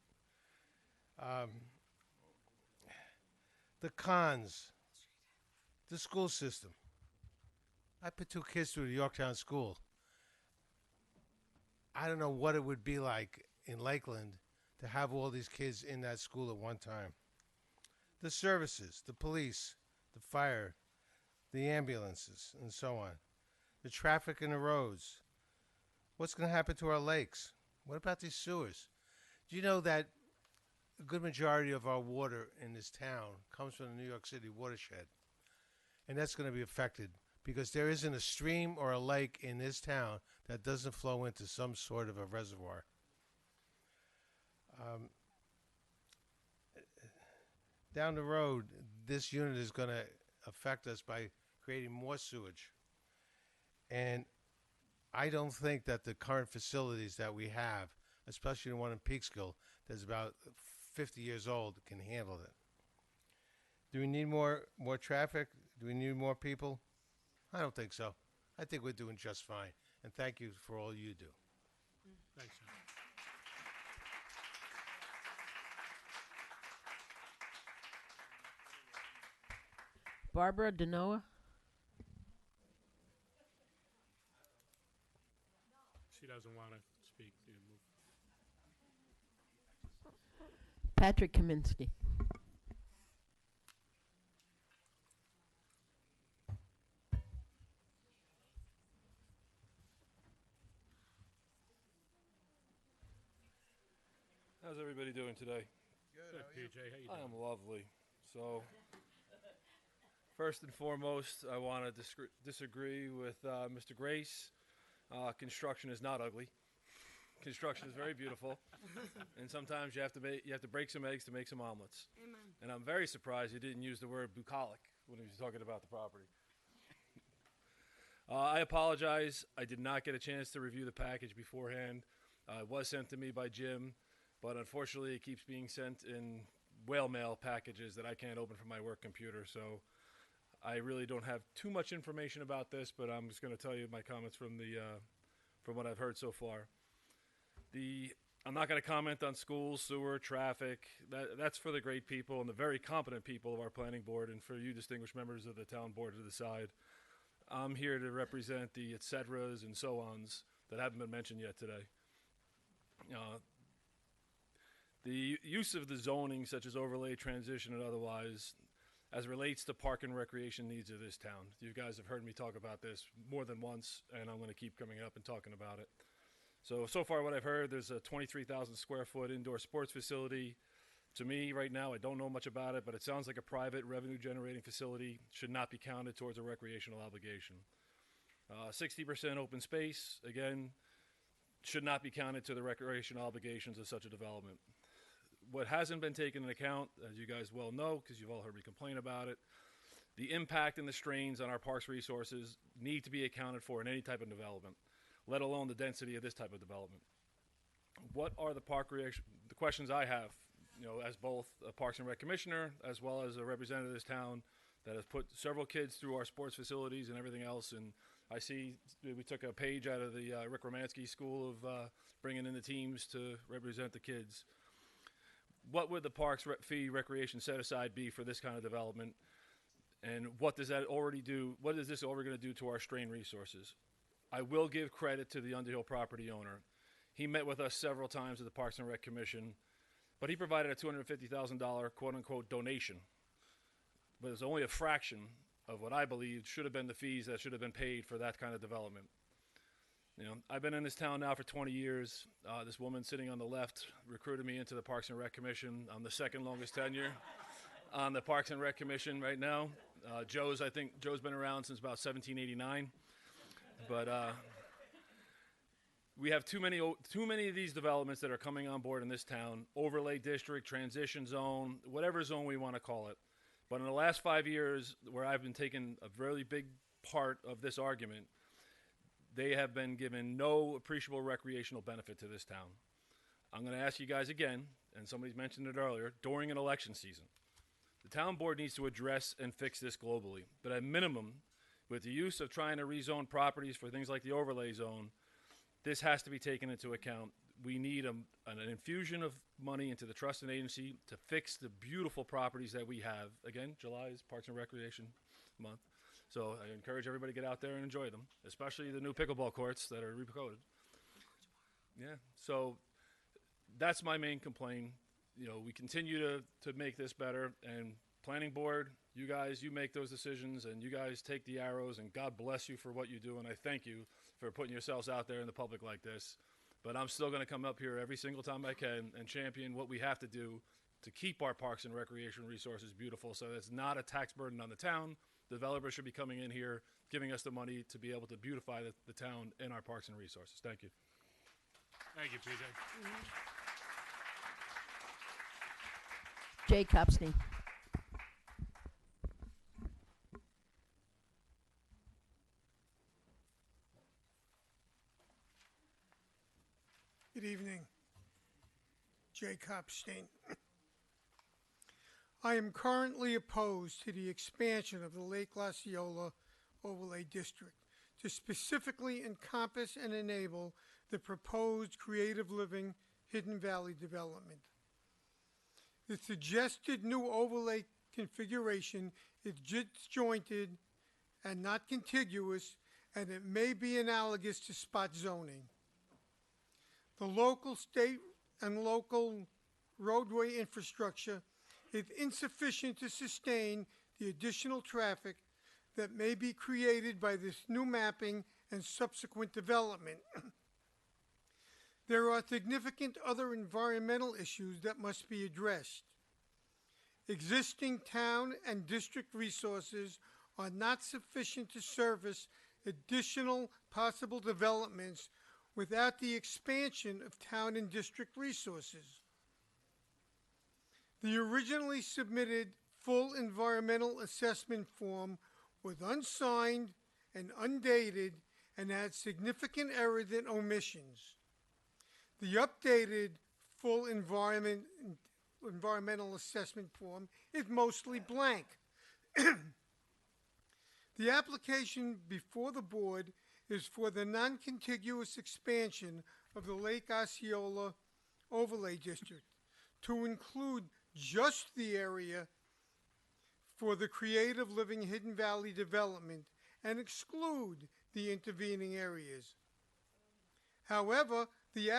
The cons, the school system. I put 2 kids through the Yorktown school. I don't know what it would be like in Lakeland to have all these kids in that school at one time. The services, the police, the fire, the the ambulances, and so on, the traffic in the roads. What's going to happen to our lakes? What about these sewers? Do you know that a good majority of our water in this town comes from the New York City watershed? And that's going to be affected because there isn't a stream or a lake in this town that doesn't flow into some sort of a reservoir. Down the road, this unit is going to affect us by creating more sewage. And I don't think that the current facilities that we have, especially the one in Peekskill that's about 50 years old, can handle it. Do we need more traffic? Do we need more people? I don't think so. I think we're doing just fine. And thank you for all you do. Thanks, sir. Barbara Denoa. She doesn't want to speak. You move. Patrick Kaminsky. How's everybody doing today? Good, PJ. How you doing? I'm lovely. So, first and foremost, I want to disagree with Mr. Grace. Construction is not ugly. Construction is very beautiful, and sometimes you have to break some eggs to make some omelets. Amen. And I'm very surprised you didn't use the word bucolic when he was talking about the property. I apologize. I did not get a chance to review the package beforehand. It was sent to me by Jim, but unfortunately it keeps being sent in whale mail packages that I can't open from my work computer. So I really don't have too much information about this, but I'm just going to tell you my comments from what I've heard so far. I'm not going to comment on schools, sewer, traffic. That's for the great people and the very competent people of our planning board, and for you distinguished members of the town board to decide. I'm here to represent the et ceteras and so ons that haven't been mentioned yet today. The use of the zoning, such as overlay, transition, and otherwise, as it relates to park and recreation needs of this town. You guys have heard me talk about this more than once, and I'm going to keep coming up and talking about it. So far what I've heard, there's a 23,000 square foot indoor sports facility. To me, right now, I don't know much about it, but it sounds like a private revenue-generating facility. Should not be counted towards a recreational obligation. 60% open space, again, should not be counted to the recreational obligations of such a development. What hasn't been taken into account, as you guys well know, because you've all heard me complain about it, the impact and the strains on our parks resources need to be accounted for in any type of development, let alone the density of this type of development. What are the the questions I have, as both a Parks and Rec commissioner, as well as a representative of this town that has put several kids through our sports facilities and everything else, and I see we took a page out of the Rick Romansky School of bringing in the teams to represent the kids. What would the parks fee recreation set aside be for this kind of development? And what does that already do? What is this already going to do to our strained resources? I will give credit to the Underhill property owner. He met with us several times at the Parks and Rec Commission, but he provided a $250,000 quote-unquote donation. But it's only a fraction of what I believe should have been the fees that should have been paid for that kind of development. I've been in this town now for 20 years. This woman sitting on the left recruited me into the Parks and Rec Commission. I'm the second longest tenure on the Parks and Rec Commission right now. Joe's been around since about 1789. But we have too many of these developments that are coming on board in this town, overlay district, transition zone, whatever zone we want to call it. But in the last 5 years, where I've been taking a really big part of this argument, they have been given no appreciable recreational benefit to this town. I'm going to ask you guys again, and somebody's mentioned it earlier, during an election season. The town board needs to address and fix this globally. But at minimum, with the use of trying to rezone properties for things like the overlay zone, this has to be taken into account. We need an infusion of money into the trust and agency to fix the beautiful properties that we have. Again, July is Parks and Recreation Month. So I encourage everybody to get out there and enjoy them, especially the new pickleball courts that are recoded. Yeah, so that's my main complaint. We continue to make this better, and planning board, you guys, you make those decisions, and you guys take the arrows, and God bless you for what you do, and I thank you for putting yourselves out there in the public like this. But I'm still going to come up here every single time I can and champion what we have to do to keep our parks and recreation resources beautiful, so it's not a tax burden on the town. Developers should be coming in here, giving us the money to be able to beautify the town and our parks and resources. Thank you. Thank you, PJ. Jay Copsney. Good evening. Jay Copstein. I am currently opposed to the expansion of the Lake Osceola Overlay District to specifically encompass and enable the proposed creative living Hidden Valley development. The suggested new overlay configuration is disjointed and not contiguous, and it may be analogous to spot zoning. The local, state, and local roadway infrastructure is insufficient to sustain the additional traffic that may be created by this new mapping and subsequent development. There are significant other environmental issues that must be addressed. Existing town and district resources are not sufficient to service additional possible developments without the expansion of town and district resources. The originally submitted full environmental assessment form was unsigned and undated and had significant errors and omissions. The updated full environmental assessment form is mostly blank. The application before the board is for the non-contiguous expansion of the Lake Osceola Overlay District to include just the area for the creative living Hidden Valley development and exclude the intervening areas. However, the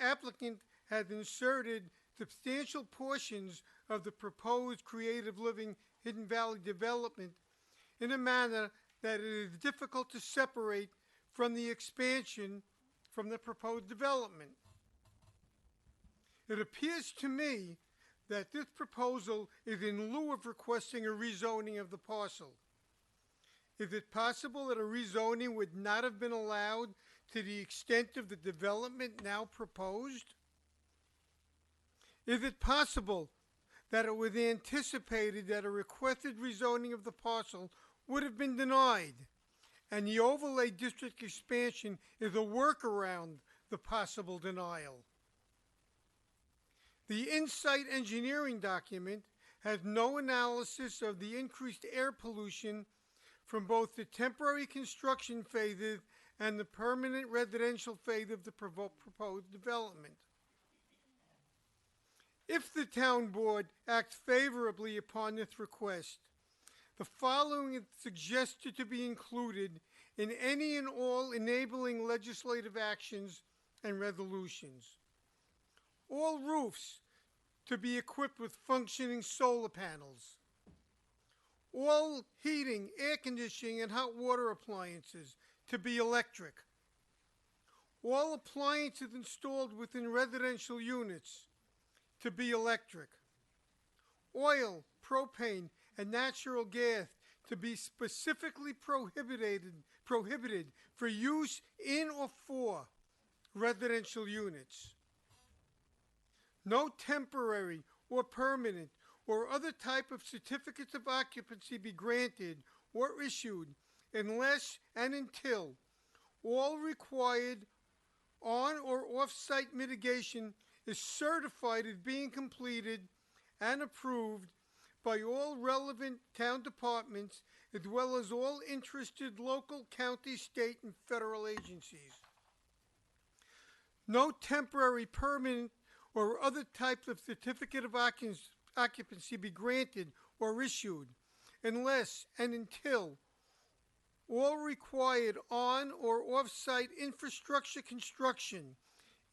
applicant has inserted substantial portions of the proposed creative living Hidden Valley development in a manner that it is difficult to separate from the expansion from the proposed development. It appears to me that this proposal is in lieu of requesting a rezoning of the parcel. Is it possible that a rezoning would not have been allowed to the extent of the development now proposed? Is it possible that it was anticipated that a requested rezoning of the parcel would have been denied, and the overlay district expansion is a workaround the possible denial? The Insight engineering document has no analysis of the increased air pollution from both the temporary construction phases and the permanent residential phase of the proposed development. If the town board acts favorably upon this request, the following is suggested to be included in any and all enabling legislative actions and resolutions. All roofs to be equipped with functioning solar panels. All heating, air conditioning, and hot water appliances to be electric. All appliances installed within residential units to be electric. Oil, propane, and natural gas to be specifically prohibited for use in or for residential units. No temporary or permanent or other type of certificates of occupancy be granted or issued unless and until all required on or off-site mitigation is certified as being completed and approved by all relevant town departments as well as all interested local, county, state, and federal agencies. No temporary, permanent, or other types of certificate of occupancy be granted or issued unless and until all required on or off-site infrastructure construction,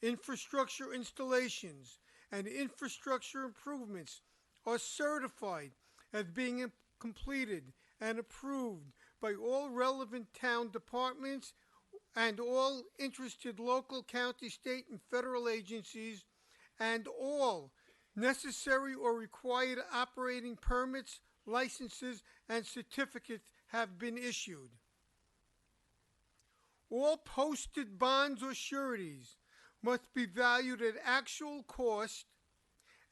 infrastructure installations, and infrastructure improvements are certified as being completed and approved by all relevant town departments and all interested local, county, state, and federal agencies, and all necessary or required operating permits, licenses, and certificates have been issued. All posted bonds or sureties must be valued at actual cost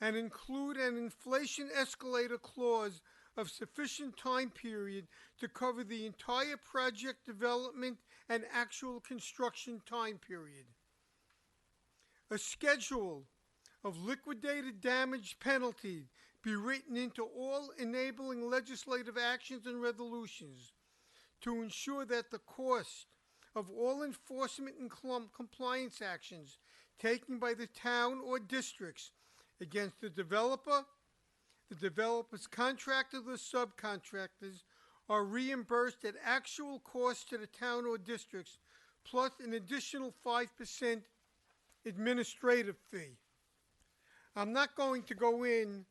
and include an inflation escalator clause of sufficient time period to cover the entire project development and actual construction time period. A schedule of liquidated damage penalty be written into all enabling legislative actions and resolutions to ensure that the cost of all enforcement and compliance actions taken by the town or districts against the developer's contractors or subcontractors are reimbursed at actual cost to the town or districts, plus an additional 5% administrative fee. I'm not going to go in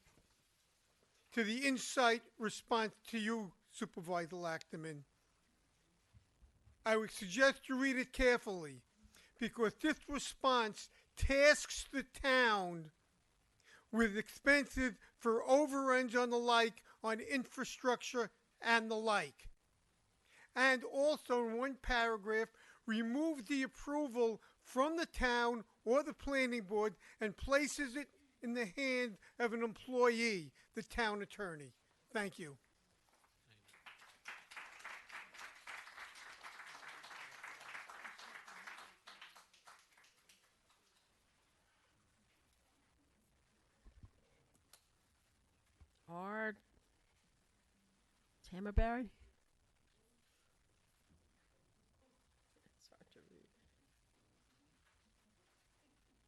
to the insight response to you, Supervisor Lachman. I would suggest you read it carefully, because this response tasks the town with expenses for overruns on the like, on infrastructure and the like. And also in one paragraph, removes the approval from the town or the planning board and places it in the hands of an employee, the town attorney. Thank you. R. Tamerberry? It's hard to read.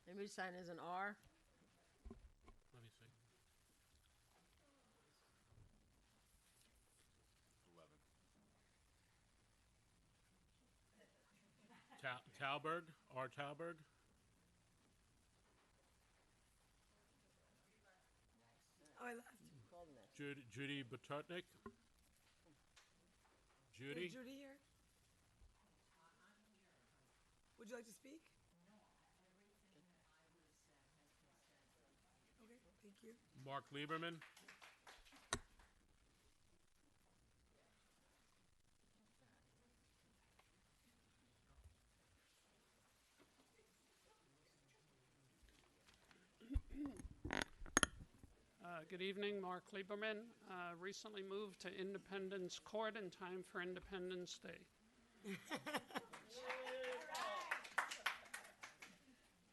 Maybe sign as an R. Let me see. 11. Talberg, R. Talberg. Oh, I left. Judy Bututnik. Judy. Is Judy here? Would you like to speak? Okay, thank you. Mark Lieberman. Good evening, Mark Lieberman. Recently moved to Independence Court in time for Independence Day.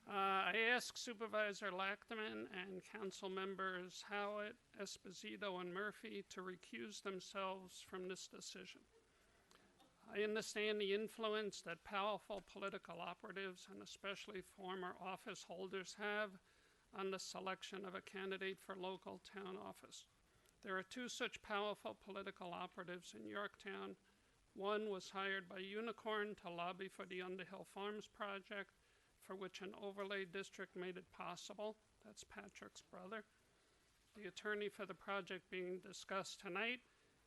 I asked Supervisor Lachman and Council members Howitt, Esposito, and Murphy to recuse themselves from this decision. I understand the influence that powerful political operatives and especially former office holders have on the selection of a candidate for local town office. There are two such powerful political operatives in Yorktown. One was hired by Unicorn to lobby for the Underhill Farms project, for which an overlay district made it possible. That's Patrick's brother. The attorney for the project being discussed tonight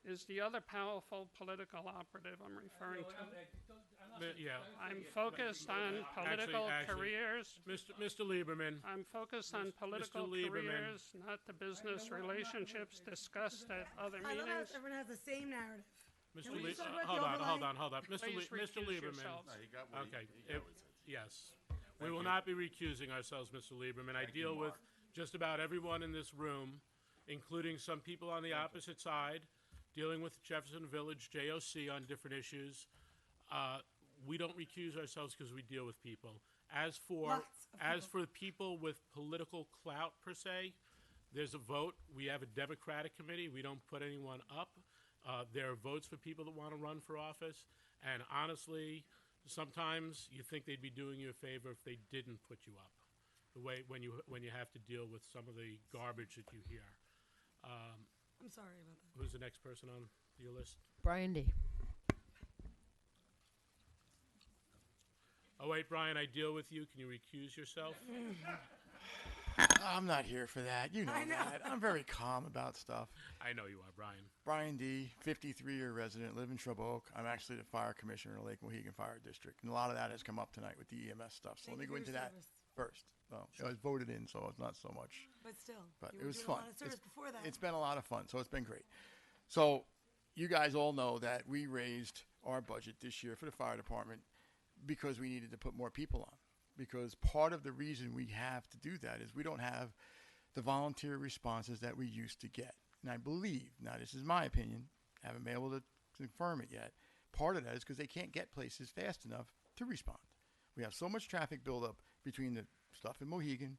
is the other powerful political operative I'm referring to. Yeah. I'm focused on political careers. Mr. Lieberman. I'm focused on political careers, not the business relationships discussed at other I love how meetings. everyone has the same narrative. Mr. Can we just talk about Hold the on. overlay? Mr. Please Mr. recuse Lieberman. yourselves. No, he got what he- Okay. he got what he said. Yes. We will not be recusing ourselves, Mr. Lieberman. I deal with just about everyone in this room, including some people on the opposite side, dealing with Jefferson Village JOC on different issues. We don't recuse ourselves because we deal with people. As for the people with political clout per se, there's a vote. We have a Democratic committee. We don't put anyone up. There are votes for people that want to run for office. And honestly, sometimes you think they'd be doing you a favor if they didn't put you up. The way when you have to deal with some of the garbage that you hear. I'm sorry about that. Who's the next person on your list? Brian D. Oh wait, Brian, I deal with you. Can you recuse yourself? I'm not here for that. You know, that. I'm very calm about stuff. I know you are, Brian. Brian D., 53-year resident, live in Shrub Oak. I'm actually the fire commissioner in Lake Mohegan Fire District, and a lot of that has come up tonight with the EMS stuff. So let me go into that first. Well, I was voted in, so it's not so much. But still, But you it were was doing fun. a lot of service before that. It's been a lot of fun, so it's been great. So you guys all know that we raised our budget this year for the fire department because we needed to put more people on. Because part of the reason we have to do that is we don't have the volunteer responses that we used to get. And I believe, now this is my opinion, haven't been able to confirm it yet, part of that is because they can't get places fast enough to respond. We have so much traffic buildup between the stuff in Mohegan,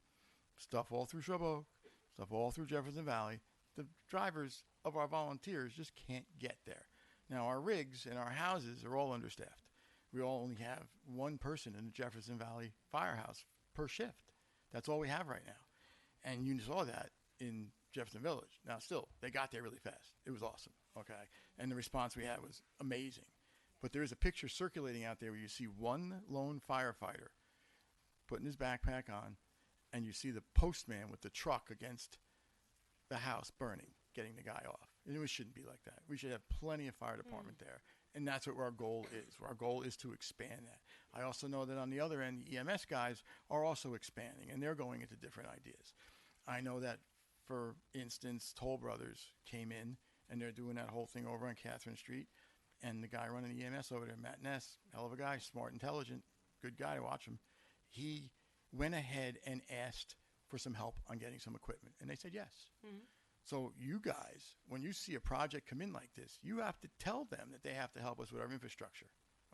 stuff all through Shrub Oak, stuff all through Jefferson Valley. The drivers of our volunteers just can't get there. Now, our rigs and our houses are all understaffed. We all only have one person in the Jefferson Valley firehouse per shift. That's all we have right now. And you saw that in Jefferson Village. Now, still, they got there really fast. It was awesome, okay? And the response we had was amazing. But there is a picture circulating out there where you see one lone firefighter putting his backpack on, and you see the postman with the truck against the house burning, getting the guy off. And it shouldn't be like that. We should have plenty of fire department there. And that's what our goal is. Our goal is to expand that. I also know that on the other end, the EMS guys are also expanding, and they're going into different ideas. I know that, for instance, Toll Brothers came in, and they're doing that whole thing over on Catherine Street. And the guy running the EMS over there, Matt Ness, hell of a guy, smart, intelligent, good guy to watch him. He went ahead and asked for some help on getting some equipment, and they said yes. Mm-hmm. So you guys, when you see a project come in like this, you have to tell them that they have to help us with our infrastructure,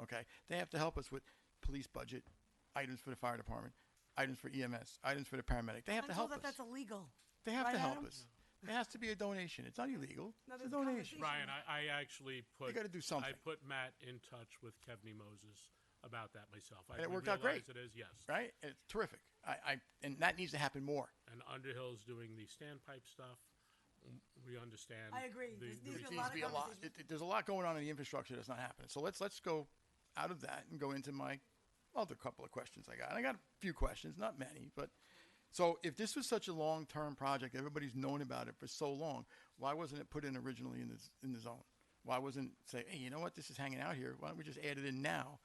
okay? They have to help us with police budget, items for the fire department, items for EMS, items for the paramedic. They have to help us. That's illegal. They have Right, to help Adam? us. There has to be a donation. It's not illegal. No, It's a there's a donation. Brian, I actually put. You gotta do something. I put Matt in touch with Kevney Moses about that myself. And it worked out great. It is, yes. Right? It's terrific. And that needs to happen more. And Underhill's doing the standpipe stuff. We understand. I agree. The, There's the needs to be a Needs lot to be of a lot. conversation. There's a lot going on in the infrastructure that's not happening. So let's go out of that and go into my other couple of questions I got. And I got a few questions, not many, but so if this was such a long-term project, everybody's known about it for so long, why wasn't it put in originally in the zone? Why wasn't it say, hey, you know what, this is hanging out here. Why don't we just add it in now?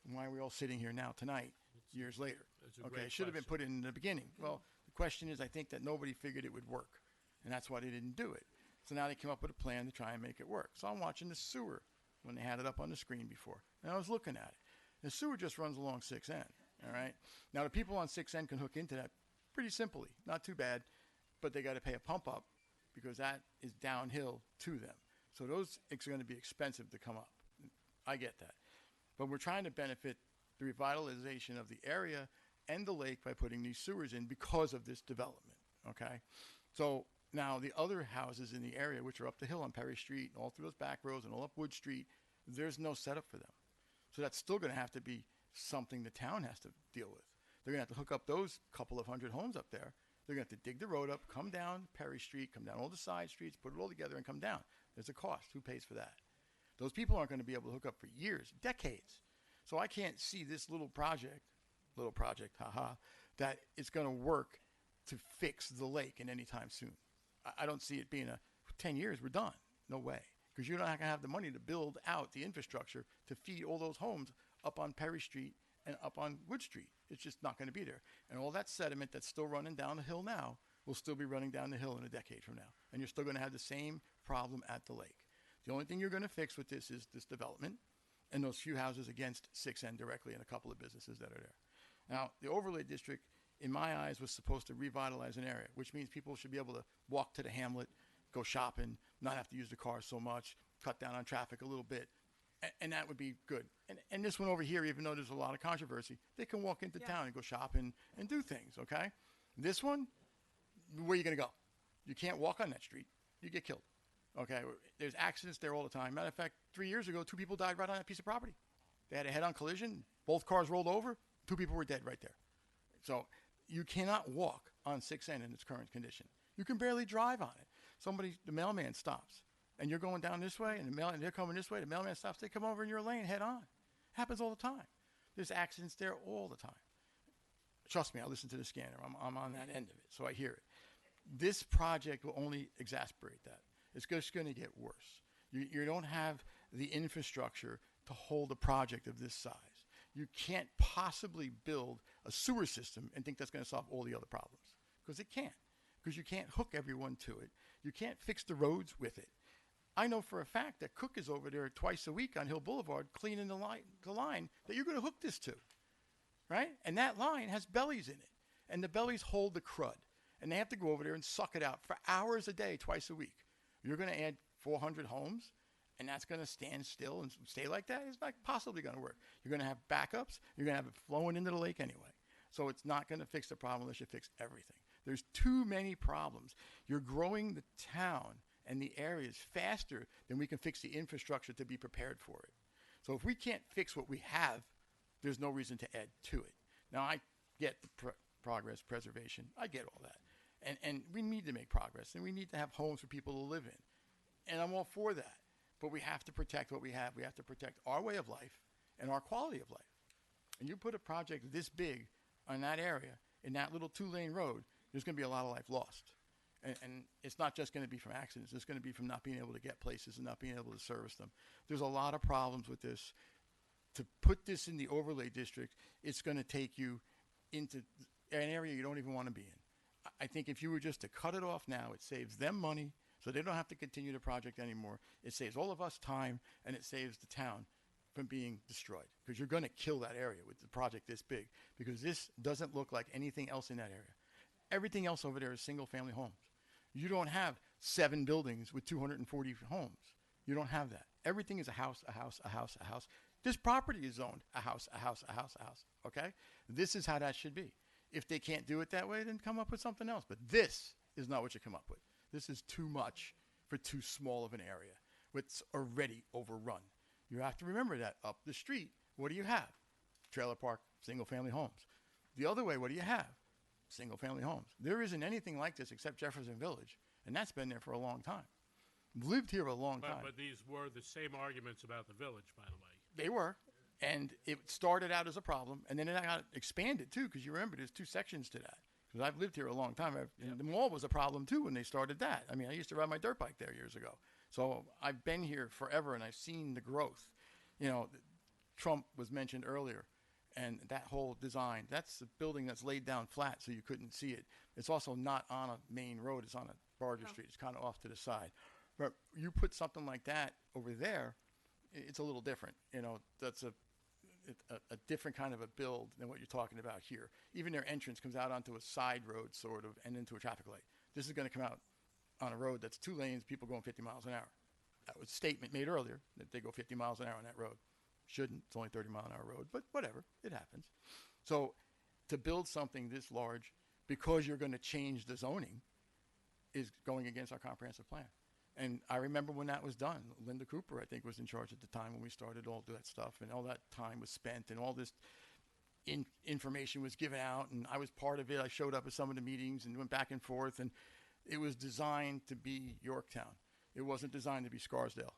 And why are we all sitting here now tonight, years later? It's a Okay, great it should have been put in the beginning. Well, the question is, I think that nobody figured it would work, and that's why they didn't do it. So now they came up with a plan to try and make it work. So I'm watching the sewer when they had it up on the screen before, and I was looking at it. The sewer just runs along 6N, all right? Now, the people on 6N can hook into that pretty simply, not too bad, but they got to pay a pump up because that is downhill to them. So those are going to be expensive to come up. I get that. But we're trying to benefit the revitalization of the area and the lake by putting these sewers in because of this development, okay? So now the other houses in the area, which are up the hill on Perry Street, and all through those back roads and all up Wood Street, there's no setup for them. So that's still going to have to be something the town has to deal with. They're going to have to hook up those couple of hundred homes up there. They're going to have to dig the road up, come down Perry Street, come down all the side streets, put it all together and come down. There's a cost. Who pays for that? Those people aren't going to be able to hook up for years, decades. So I can't see this little project, haha, that it's going to work to fix the lake in any time soon. I don't see it being 10 years, we're done. No way. Because you're not going to have the money to build out the infrastructure to feed all those homes up on Perry Street and up on Wood Street. It's just not going to be there. And all that sediment that's still running down the hill now will still be running down the hill in a decade from now. And you're still going to have the same problem at the lake. The only thing you're going to fix with this is this development and those few houses against 6N directly and a couple of businesses that are there. Now, the overlay district, in my eyes, was supposed to revitalize an area, which means people should be able to walk to the hamlet, go shopping, not have to use the car so much, cut down on traffic a little bit. And that would be good. And this one over here, even though there's a lot of controversy, they can walk into town and go shopping and do things, okay? This one, where are you going to go? You can't walk on that street. You get killed, okay? There's accidents there all the time. Matter of fact, 3 years ago, 2 people died right on that piece of property. They had a head-on collision. Both cars rolled over. 2 people were dead right there. So you cannot walk on 6N in its current condition. You can barely drive on it. The mailman stops. And you're going down this way, and they're coming this way. The mailman stops. They come over in your lane head on. Happens all the time. There's accidents there all the time. trust me, I listen to the scanner. I'm on that end of it, so I hear it. This project will only exacerbate that. It's just going to get worse. You don't have the infrastructure to hold a project of this size. You can't possibly build a sewer system and think that's going to solve all the other problems, because it can't. Because you can't hook everyone to it. You can't fix the roads with it. I know for a fact that Cook is over there twice a week on Hill Boulevard cleaning the line that you're going to hook this to, right? And that line has bellies in it, and the bellies hold the crud, and they have to go over there and suck it out for hours a day, twice a week. You're going to add 400 homes, and that's going to stand still and stay like that? It's not possibly going to work. You're going to have backups. You're going to have it flowing into the lake anyway. So it's not going to fix the problem unless you fix everything. There's too many problems. You're growing the town and the areas faster than we can fix the infrastructure to be prepared for it. So if we can't fix what we have, there's no reason to add to it. Now, I get the progress, preservation. I get all that. And we need to make progress, and we need to have homes for people to live in. And I'm all for that. But we have to protect what we have. We have to protect our way of life and our quality of life. And you put a project this big on that area, in that little 2-lane road, there's going to be a lot of life lost. And it's not just going to be from accidents. It's going to be from not being able to get places and not being able to service them. There's a lot of problems with this. To put this in the overlay district, it's going to take you into an area you don't even want to be in. I think if you were just to cut it off now, it saves them money, so they don't have to continue the project anymore. It saves all of us time, and it saves the town from being destroyed, because you're going to kill that area with the project this big, because this doesn't look like anything else in that area. Everything else over there is single-family homes. You don't have 7 buildings with 240 homes. You don't have that. Everything is a house, a house, a house, a house. This property is zoned a house, a house, a house, a house, okay? This is how that should be. If they can't do it that way, then come up with something else. But this is not what you come up with. This is too much for too small of an area. It's already overrun. You have to remember that up the street, what do you have? Trailer park, single-family homes. The other way, what do you have? Single-family homes. There isn't anything like this except Jefferson Village, and that's been there for a long time. Lived here a long time. But these were the same arguments about the village, by the way. They were, and it started out as a problem, and then it got expanded too, because you remember there's 2 sections to that. Because I've lived here a long time, and the mall was a problem too when they started that. I mean, I used to ride my dirt bike there years ago. So I've been here forever, and I've seen the growth. You know, Trump was mentioned earlier, and that whole design, that's a building that's laid down flat so you couldn't see it. It's also not on a main road. It's on a Barger Street. It's kind of off to the side. But you put something like that over there, it's a little different. You know, that's a different kind of a build than what you're talking about here. Even their entrance comes out onto a side road, sort of, and into a traffic light. This is going to come out on a road that's 2 lanes, people going 50 miles an hour. That was a statement made earlier that they go 50 miles an hour on that road. Shouldn't. It's only 30-mile-an-hour road, but whatever. It happens. So to build something this large, because you're going to change the zoning, is going against our comprehensive plan. And I remember when that was done. Linda Cooper, I think, was in charge at the time when we started all that stuff, and all that time was spent, and all this information was given out, and I was part of it. I showed up at some of the meetings and went back and forth, and it was designed to be Yorktown. It wasn't designed to be Scarsdale,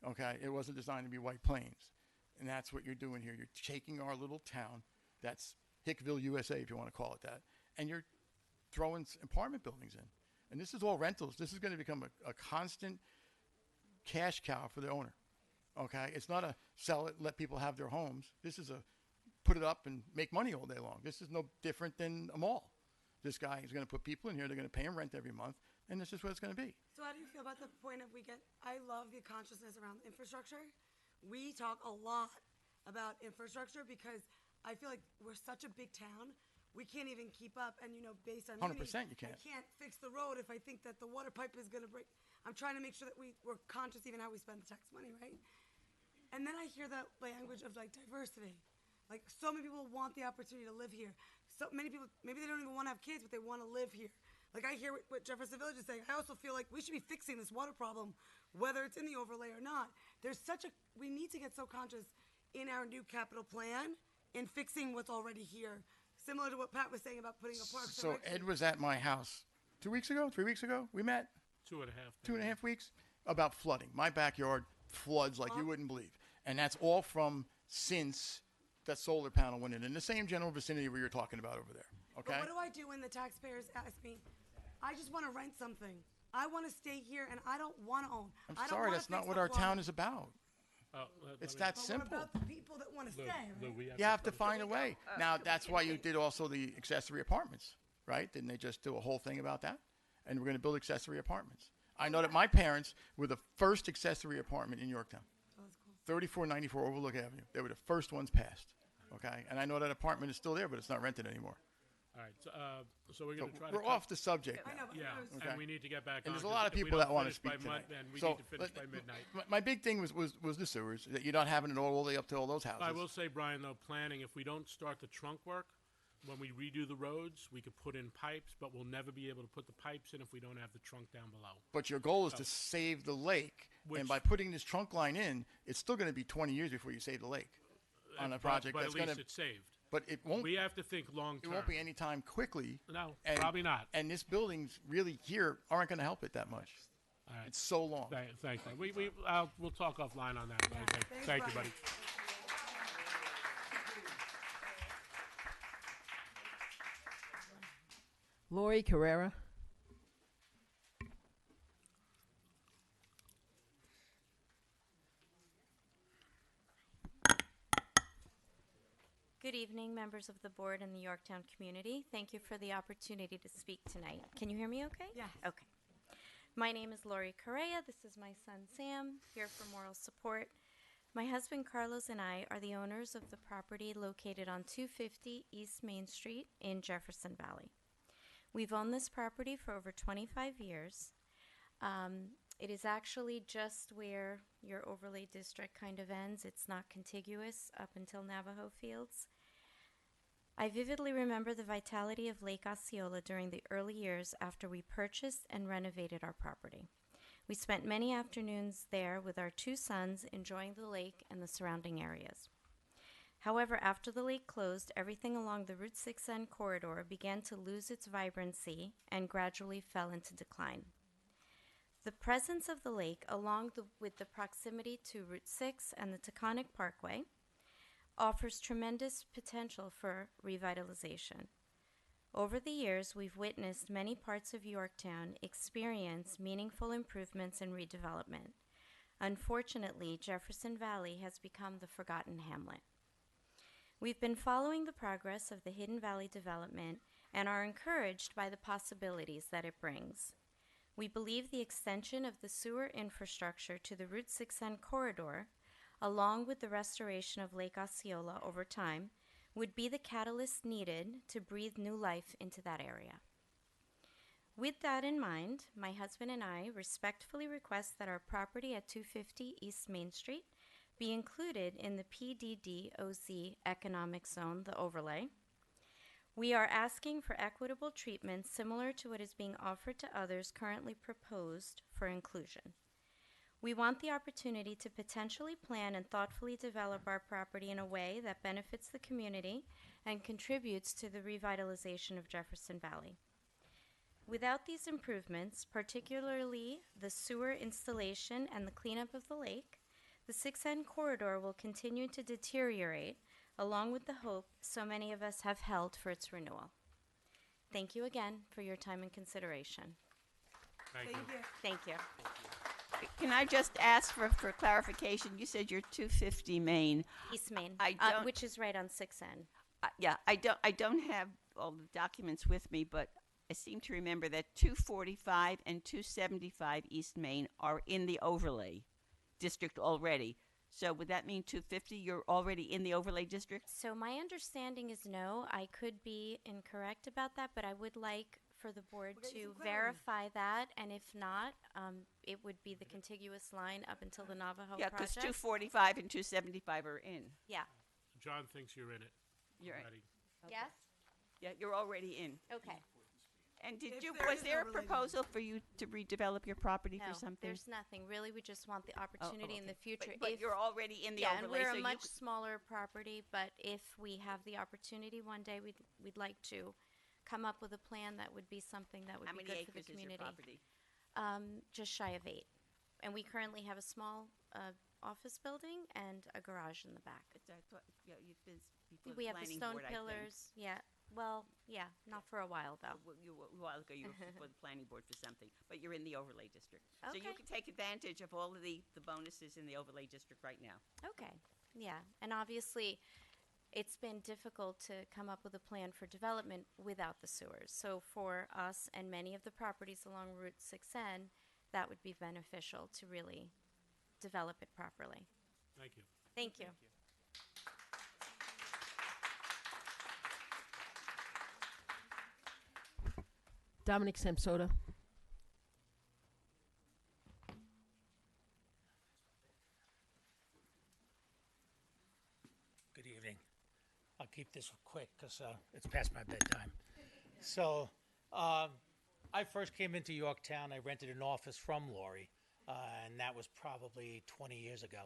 okay? It wasn't designed to be White Plains. And that's what you're doing here. You're taking our little town, that's Hickville, USA, if you want to call it that, and you're throwing apartment buildings in. And this is all rentals. This is going to become a constant cash cow for the owner, okay? It's not a sell it, let people have their homes. This is a put it up and make money all day long. This is no different than a mall. This guy is going to put people in here. They're going to pay him rent every month, and this is what it's going to be. So how do you feel about the point of I love the consciousness around infrastructure. We talk a lot about infrastructure because I feel like we're such a big town. We can't even keep up. And, you know, based on 100% you can't. I can't fix the road if I think that the water pipe is going to break. I'm trying to make sure that we're conscious even how we spend the tax money, right? And then I hear that language of, like, diversity. Like, so many people want the opportunity to live here. So many people, maybe they don't even want to have kids, but they want to live here. Like, I hear what Jefferson Village is saying. I also feel like we should be fixing this water problem, whether it's in the overlay or not. We need to get so conscious in our new capital plan in fixing what's already here. Similar to what Pat was saying about putting a park. So Ed was at my house 2 weeks ago, 3 weeks ago. We met. 2.5. 2.5 weeks about flooding. My backyard floods like you wouldn't believe. And that's all from since that solar panel went in the same general vicinity where you're talking about over there. okay? But what do I do when the taxpayers ask me, I just want to rent something. I want to stay here and I don't want to own. I'm I don't sorry, wanna that's not fix what the our town plumbing. is about. It's that But simple. what about the people that want to stay, right? You have to find a way. Now, that's why you did also the accessory apartments, right? Didn't they just do a whole thing about that? And we're going to build accessory apartments. I know that my parents were the first accessory apartment in Yorktown. 3494 Overlook Avenue. They were the first ones passed, okay? And I know that apartment is still there, but it's not rented anymore. All right, so we're going to try to. We're off the subject now. Yeah, Okay. and we need to get back And on. there's a 'cause lot of if we people don't that want to finish by speak tonight. Then we So, need to finish by midnight. My big thing was the sewers, that you're not having it all the way up to all those houses. I will say, Brian, though, planning, if we don't start the trunk work, when we redo the roads, we could put in pipes, but we'll never be able to put the pipes in if we don't have the trunk down below. But your goal is So- to save the lake, Which- and by putting this trunk line in, it's still going to be 20 years before you save the lake on a project but that's at going least to. it's saved. But it won't. We have to think long It term. won't be any time quickly. No, and, probably not. And this building's really here aren't going to help it that much. All right. It's so long. Thank you. We'll talk offline on that. Thank you, buddy. Lori Carrera. Good evening, members of the board and the Yorktown community. Thank you for the opportunity to speak tonight. Can you hear me okay? Yes. Okay. My name is Lori Correa. This is my son Sam, here for moral support. My husband Carlos and I are the owners of the property located on 250 East Main Street in Jefferson Valley. We've owned this property for over 25 years. It is actually just where your overlay district kind of ends. It's not contiguous up until Navajo Fields. I vividly remember the vitality of Lake Osceola during the early years after we purchased and renovated our property. We spent many afternoons there with our two sons enjoying the lake and the surrounding areas. However, after the lake closed, everything along the Route 6N corridor began to lose its vibrancy and gradually fell into decline. The presence of the lake, along with the proximity to Route 6 and the Taconic Parkway, offers tremendous potential for revitalization. Over the years, we've witnessed many parts of Yorktown experience meaningful improvements and redevelopment. Unfortunately, Jefferson Valley has become the forgotten hamlet. We've been following the progress of the Hidden Valley development and are encouraged by the possibilities that it brings. We believe the extension of the sewer infrastructure to the Route 6N corridor, along with the restoration of Lake Osceola over time, would be the catalyst needed to breathe new life into that area. With that in mind, my husband and I respectfully request that our property at 250 East Main Street be included in the PDDOZ economic zone, the overlay. We are asking for equitable treatment similar to what is being offered to others currently proposed for inclusion. We want the opportunity to potentially plan and thoughtfully develop our property in a way that benefits the community and contributes to the revitalization of Jefferson Valley. Without these improvements, particularly the sewer installation and the cleanup of the lake, the 6N corridor will continue to deteriorate, along with the hope so many of us have held for its renewal. Thank you again for your time and consideration. Thank you. Thank you. Can I just ask for clarification? You said you're 250 Main. East Main, I don't, which is right on 6N. Yeah, I don't have all the documents with me, but I seem to remember that 245 and 275 East Main are in the overlay district already. So would that mean 250, you're already in the overlay district? So my understanding is no. I could be incorrect about that, but I would like for the board to verify that, and if not, it would be the contiguous line up until the Navajo Yeah, because project. 245 and 275 are in. Yeah. John thinks you're in it. You're right. already. Yes? Yeah, you're already in. Okay. And If there was is there a overlay proposal for you to redevelop your property No, for something? there's nothing. Really, we just want the opportunity in the future. But if you're already in the yeah, overlay, and we're so a you much could- smaller property, but if we have the opportunity one day, we'd like to come up with a plan that would be something that would How be many good for the acres is your community. property? Just shy of 8. And we currently have a small office building and a garage in the back. Yeah, you've been before We the have the planning stone board, I think. pillars. Yeah, Well, yeah, not for a while though. A while ago, you were before the planning board for something, but you're in the overlay district. So you Okay. can take advantage of all of the bonuses in the overlay district right now. Okay, yeah, and obviously, it's been difficult to come up with a plan for development without the sewers. So for us and many of the properties along Route 6N, that would be beneficial to really develop it properly. Thank you. Thank you. Dominic Samsota. Good evening. I'll keep this quick because it's past my bedtime. So, I first came into Yorktown. I rented an office from Laurie, and that was probably 20 years ago.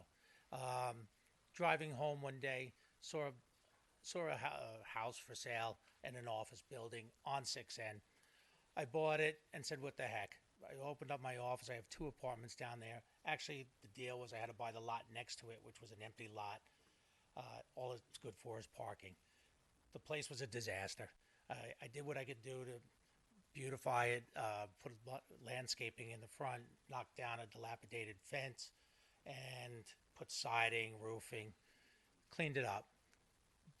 Driving home one day, saw a house for sale in an office building on 6N. I bought it and said, what the heck? I opened up my office. I have 2 apartments down there. Actually, the deal was I had to buy the lot next to it, which was an empty lot. All it's good for is parking. The place was a disaster. I did what I could do to beautify it, put landscaping in the front, knock down a dilapidated fence, and put siding, roofing, cleaned it up.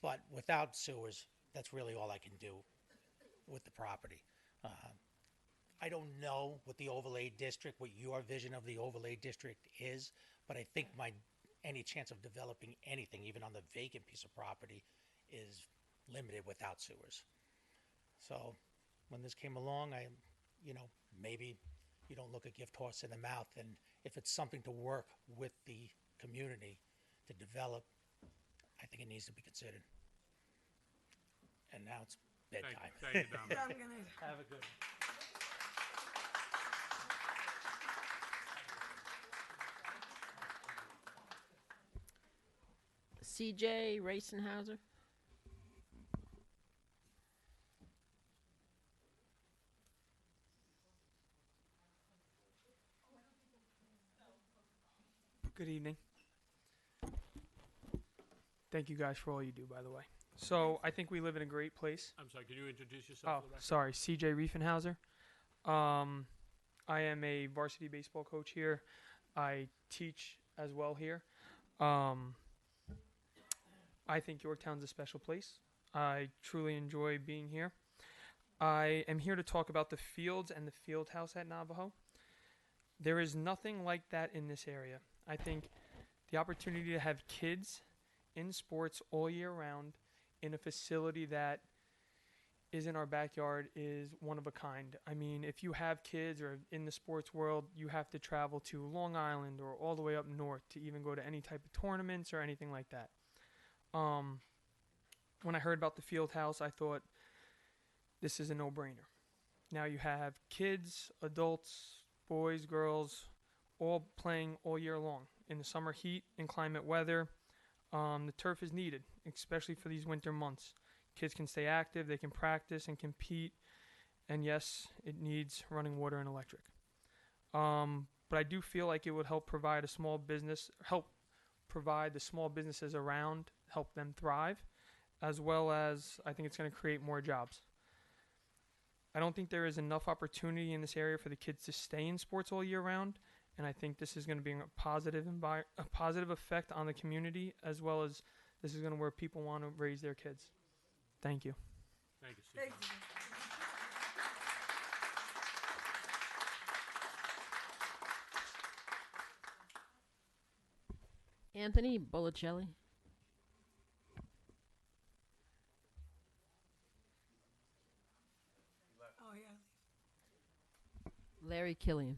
But without sewers, that's really all I can do with the property. I don't know what the overlay district, what your vision of the overlay district is, but I think any chance of developing anything, even on the vacant piece of property, is limited without sewers. So when this came along, maybe you don't look a gift horse in the mouth, and if it's something to work with the community to develop, I think it needs to be considered. And now it's bedtime. Thank you, Dominic. Have a good one. CJ Racenhauser. Good evening. Thank you guys for all you do, by the way. So I think we live in a great place. I'm sorry, could you introduce yourself? Oh, for the record? sorry, CJ Riefenhauser. I am a varsity baseball coach here. I teach as well here. I think Yorktown's a special place. I truly enjoy being here. I am here to talk about the fields and the field house at Navajo. There is nothing like that in this area. I think the opportunity to have kids in sports all year round in a facility that is in our backyard is one of a kind. I mean, if you have kids or in the sports world, you have to travel to Long Island or all the way up north to even go to any type of tournaments or anything like that. When I heard about the field house, I thought this is a no-brainer. Now you have kids, adults, boys, girls, all playing all year long in the summer heat and climate weather. The turf is needed, especially for these winter months. Kids can stay active, they can practice and compete, and yes, it needs running water and electric. But I do feel like it would help provide the small businesses around, help them thrive, as well as I think it's going to create more jobs. I don't think there is enough opportunity in this area for the kids to stay in sports all year round, and I think this is going to be a positive effect on the community, as well as this is going to where people want to raise their kids. Thank you. Thank you, Steve. Anthony Bolicelli. Oh, yeah. Larry Killian.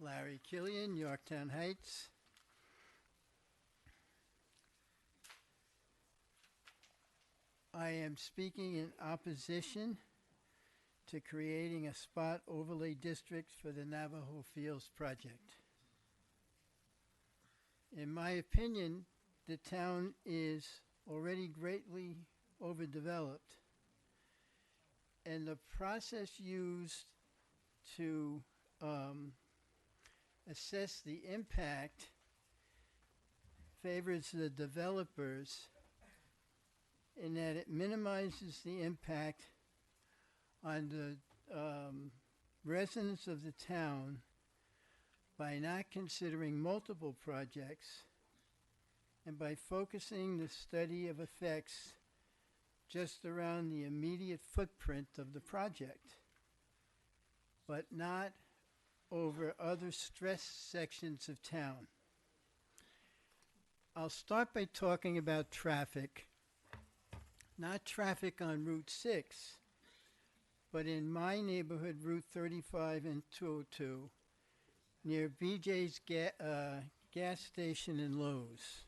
Larry Killian, Yorktown Heights. I am speaking in opposition to creating a spot overlay district for the Navajo Fields project. In my opinion, the town is already greatly overdeveloped, and the process used to assess the impact favors the developers in that it minimizes the impact on the residents of the town by not considering multiple projects and by focusing the study of effects just around the immediate footprint of the project, but not over other stressed sections of town. I'll start by talking about traffic, not traffic on Route 6, but in my neighborhood, Route 35 and 202, near BJ's gas station and Lowe's.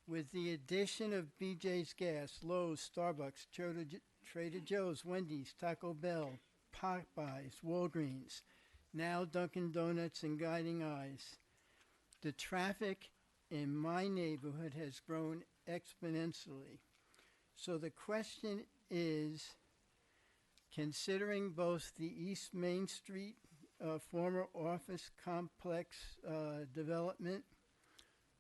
With the addition of BJ's Gas, Lowe's, Starbucks, Trader Joe's, Wendy's, Taco Bell, Popeyes, Walgreens, now Dunkin' Donuts and Guiding Eyes, the traffic in my neighborhood has grown exponentially. So the question is, considering both the East Main Street former office complex development,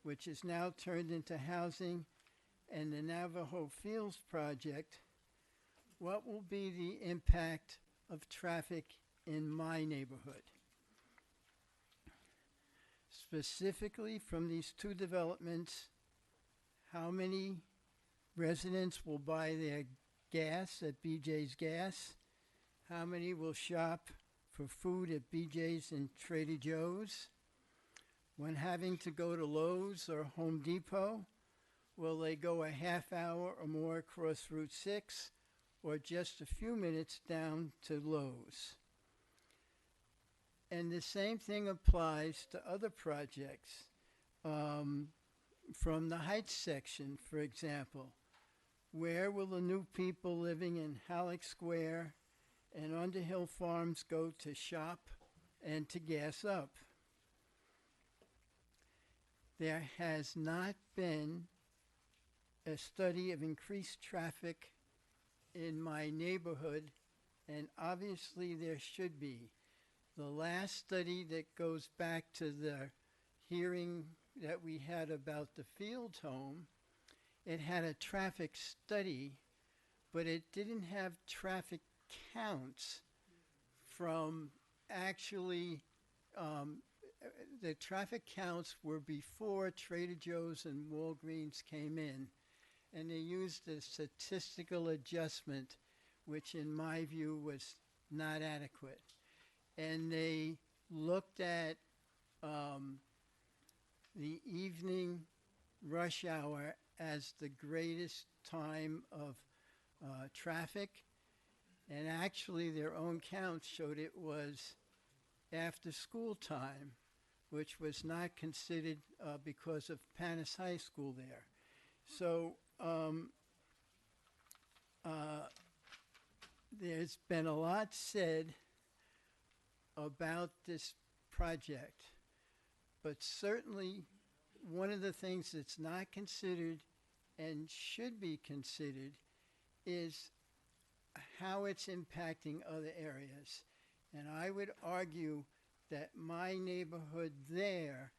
which is now turned into housing, and the Navajo Fields project, what will be the impact of traffic in my neighborhood? Specifically from these two developments, how many residents will buy their gas at BJ's Gas? How many will shop for food at BJ's and Trader Joe's? When having to go to Lowe's or Home Depot, will they go a half hour or more across Route 6 or just a few minutes down to Lowe's? And the same thing applies to other projects. From the Heights section, for example, where will the new people living in Halleck Square and Underhill Farms go to shop and to gas up? There has not been a study of increased traffic in my neighborhood, and obviously there should be. The last study that goes back to the hearing that we had about the Field home, it had a traffic study, but it didn't have traffic counts from actually, the traffic counts were before Trader Joe's and Walgreens came in, and they used a statistical adjustment, which in my view was not adequate. And they looked at the evening rush hour as the greatest time of traffic, and actually their own counts showed it was after school time, which was not considered because of Panis High School there. So there's been a lot said about this project, but certainly one of the things that's not considered and should be considered is how it's impacting other areas. And I would argue that my neighborhood there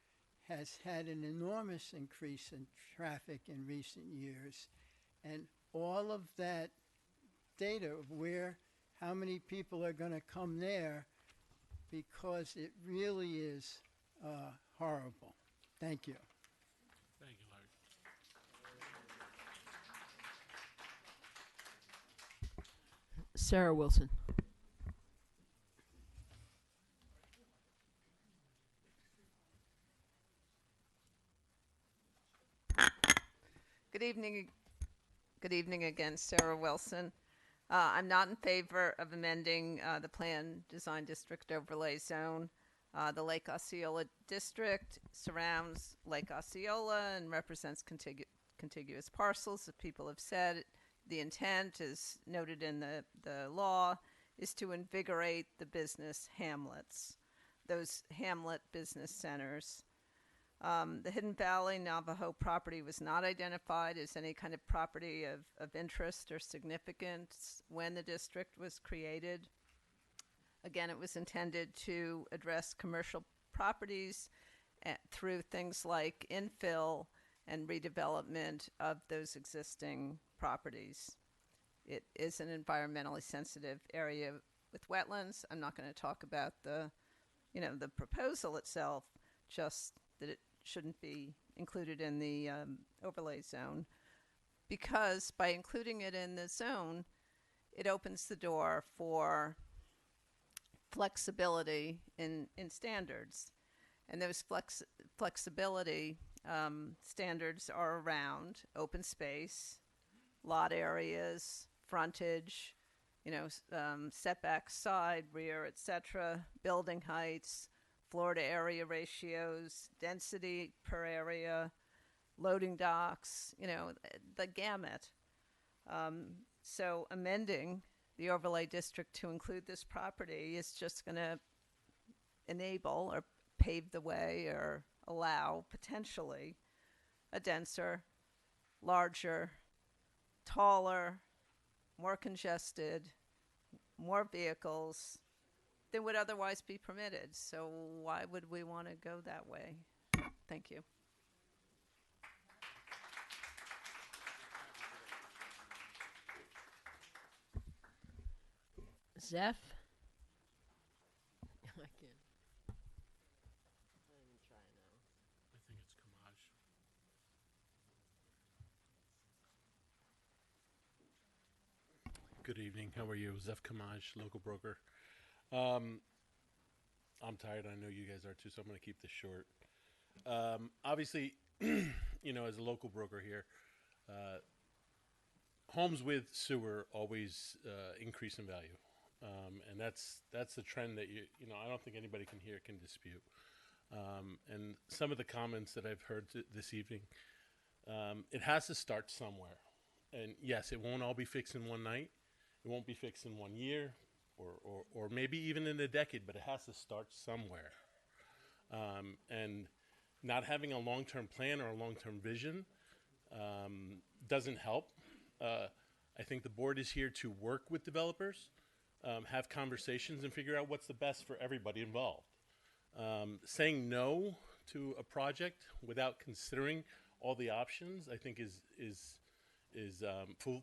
has had an enormous increase in traffic in recent years. And all of that data of how many people are going to come there, because it really is horrible. Thank you. Thank you, Larry. Sarah Wilson. Good evening. Good evening again, Sarah Wilson. I'm not in favor of amending the Plan Design District Overlay Zone. The Lake Osceola District surrounds Lake Osceola and represents contiguous parcels. As people have said, the intent, as noted in the law, is to invigorate the business hamlets, those hamlet business centers. The Hidden Valley Navajo property was not identified as any kind of property of interest or significance when the district was created. Again, it was intended to address commercial properties through things like infill and redevelopment of those existing properties. It is an environmentally sensitive area with wetlands. I'm not going to talk about the proposal itself, just that it shouldn't be included in the overlay zone, because by including it in the zone, it opens the door for flexibility in standards. And those flexibility standards are around open space, lot areas, frontage, setbacks, side, rear, etc., building heights, floor to area ratios, density per area, loading docks, the gamut. So amending the overlay district to include this property is just going to enable or pave the way or allow potentially a denser, larger, taller, more congested, more vehicles than would otherwise be permitted. So why would we want to go that way? Thank you. Zeph? I can't. Not even try now. I think it's Kamaj. Good evening. How are you? Zeph Kamaj, local broker. I'm tired. I know you guys are too, so I'm going to keep this short. Obviously, as a local broker here, homes with sewer always increase in value. And that's the trend that I don't think anybody can dispute. And some of the comments that I've heard this evening, it has to start somewhere. And yes, it won't all be fixed in one night. It won't be fixed in 1 year or maybe even in a decade, but it has to start somewhere. And not having a long-term plan or a long-term vision doesn't help. I think the board is here to work with developers, have conversations, and figure out what's the best for everybody involved. Saying no to a project without considering all the options, I think is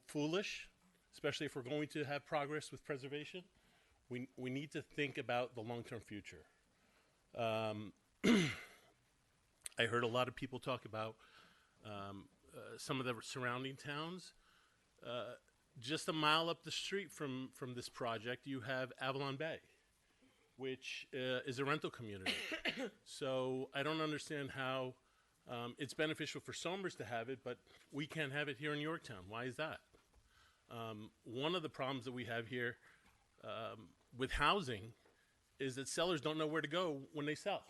foolish, especially if we're going to have progress with preservation. We need to think about the long-term future. I heard a lot of people talk about some of the surrounding towns. Just a mile up the street from this project, you have Avalon Bay, which is a rental community. So I don't understand how it's beneficial for Somers to have it, but we can't have it here in Yorktown. Why is that? One of the problems that we have here with housing is that sellers don't know where to go when they sell.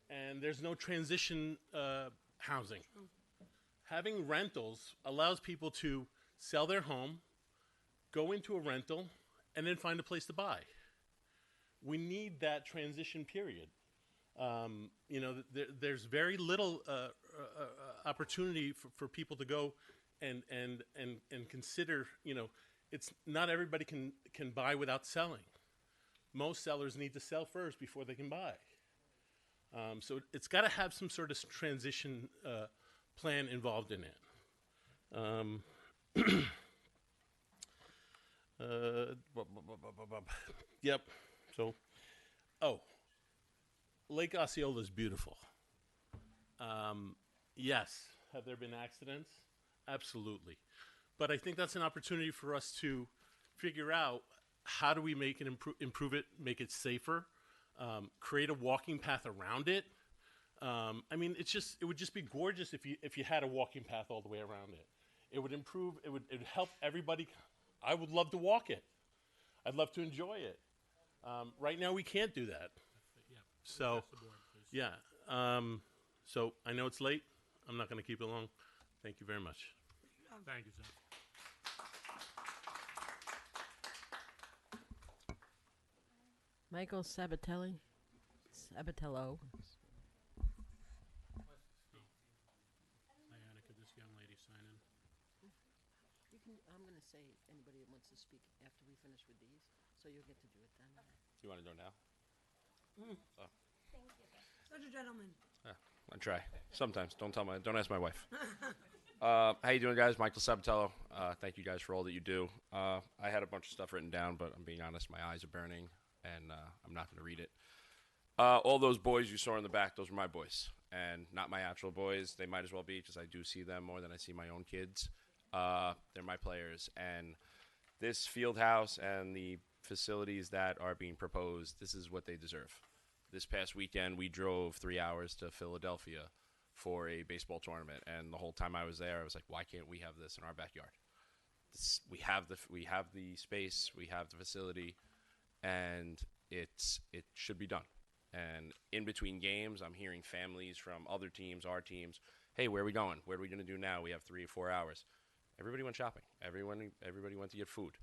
And there's no transition housing. Having rentals allows people to sell their home, go into a rental, and then find a place to buy. We need that transition period. There's very little opportunity for people to go and consider. It's not everybody can buy without selling. Most sellers need to sell first before they can buy. So it's got to have some sort of transition plan involved in it. Yep. So, Lake Osceola is beautiful. Yes. Have there been accidents? Absolutely. But I think that's an opportunity for us to figure out how do we make it improve it, make it safer, create a walking path around it. It would just be gorgeous if you had a walking path all the way around it. It would improve. It would help everybody. I would love to walk it. I'd love to enjoy it. Right now we can't do that. So, yeah. So I know it's late. I'm not going to keep it long. Thank you very much. Thank you, Zach. Michael Sabatello. I'm gonna say anybody that wants to speak after we finish with these, so you'll get to do it then. You want to do it now? Oh. Such a gentleman. I try. Sometimes. Don't ask my wife. How you doing, guys? Michael Sabatello. Thank you guys for all that you do. I had a bunch of stuff written down, but I'm being honest, my eyes are burning, and I'm not going to read it. All those boys you saw in the back, those were my boys, and not my actual boys. They might as well be, because I do see them more than I see my own kids. They're my players, and this field house and the facilities that are being proposed, this is what they deserve. This past weekend, we drove 3 hours to Philadelphia for a baseball tournament, and the whole time I was there, I was like, why can't we have this in our backyard? We have the space, we have the facility, and it should be done. And in between games, I'm hearing families from other teams, our teams, hey, where are we going? What are we going to do now? We have 3 or 4 hours. Everybody went shopping. Everybody went to get food.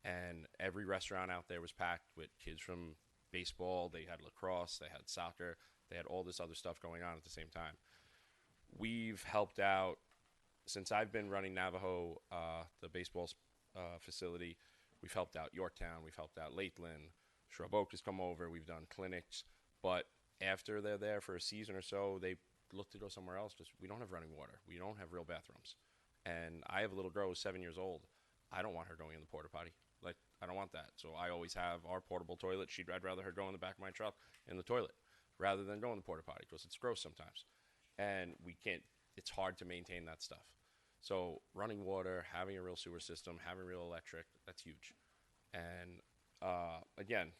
And every restaurant out there was packed with kids from baseball. They had lacrosse. They had soccer. They had all this other stuff going on at the same time. We've helped out, since I've been running Navajo, the baseball facility, we've helped out Yorktown. We've helped out Lakeland. Shrub Oak has come over. We've done clinics. But after they're there for a season or so, they look to go somewhere else because we don't have running water. We don't have real bathrooms. And I have a little girl who's 7 years old. I don't want her going in the porta potty. Like, I don't want that. So I always have our portable toilet. I'd rather her go in the back of my truck in the toilet rather than go in the porta potty because it's gross sometimes. And it's hard to maintain that stuff. So running water, having a real sewer system, having real electric, that's huge. And again,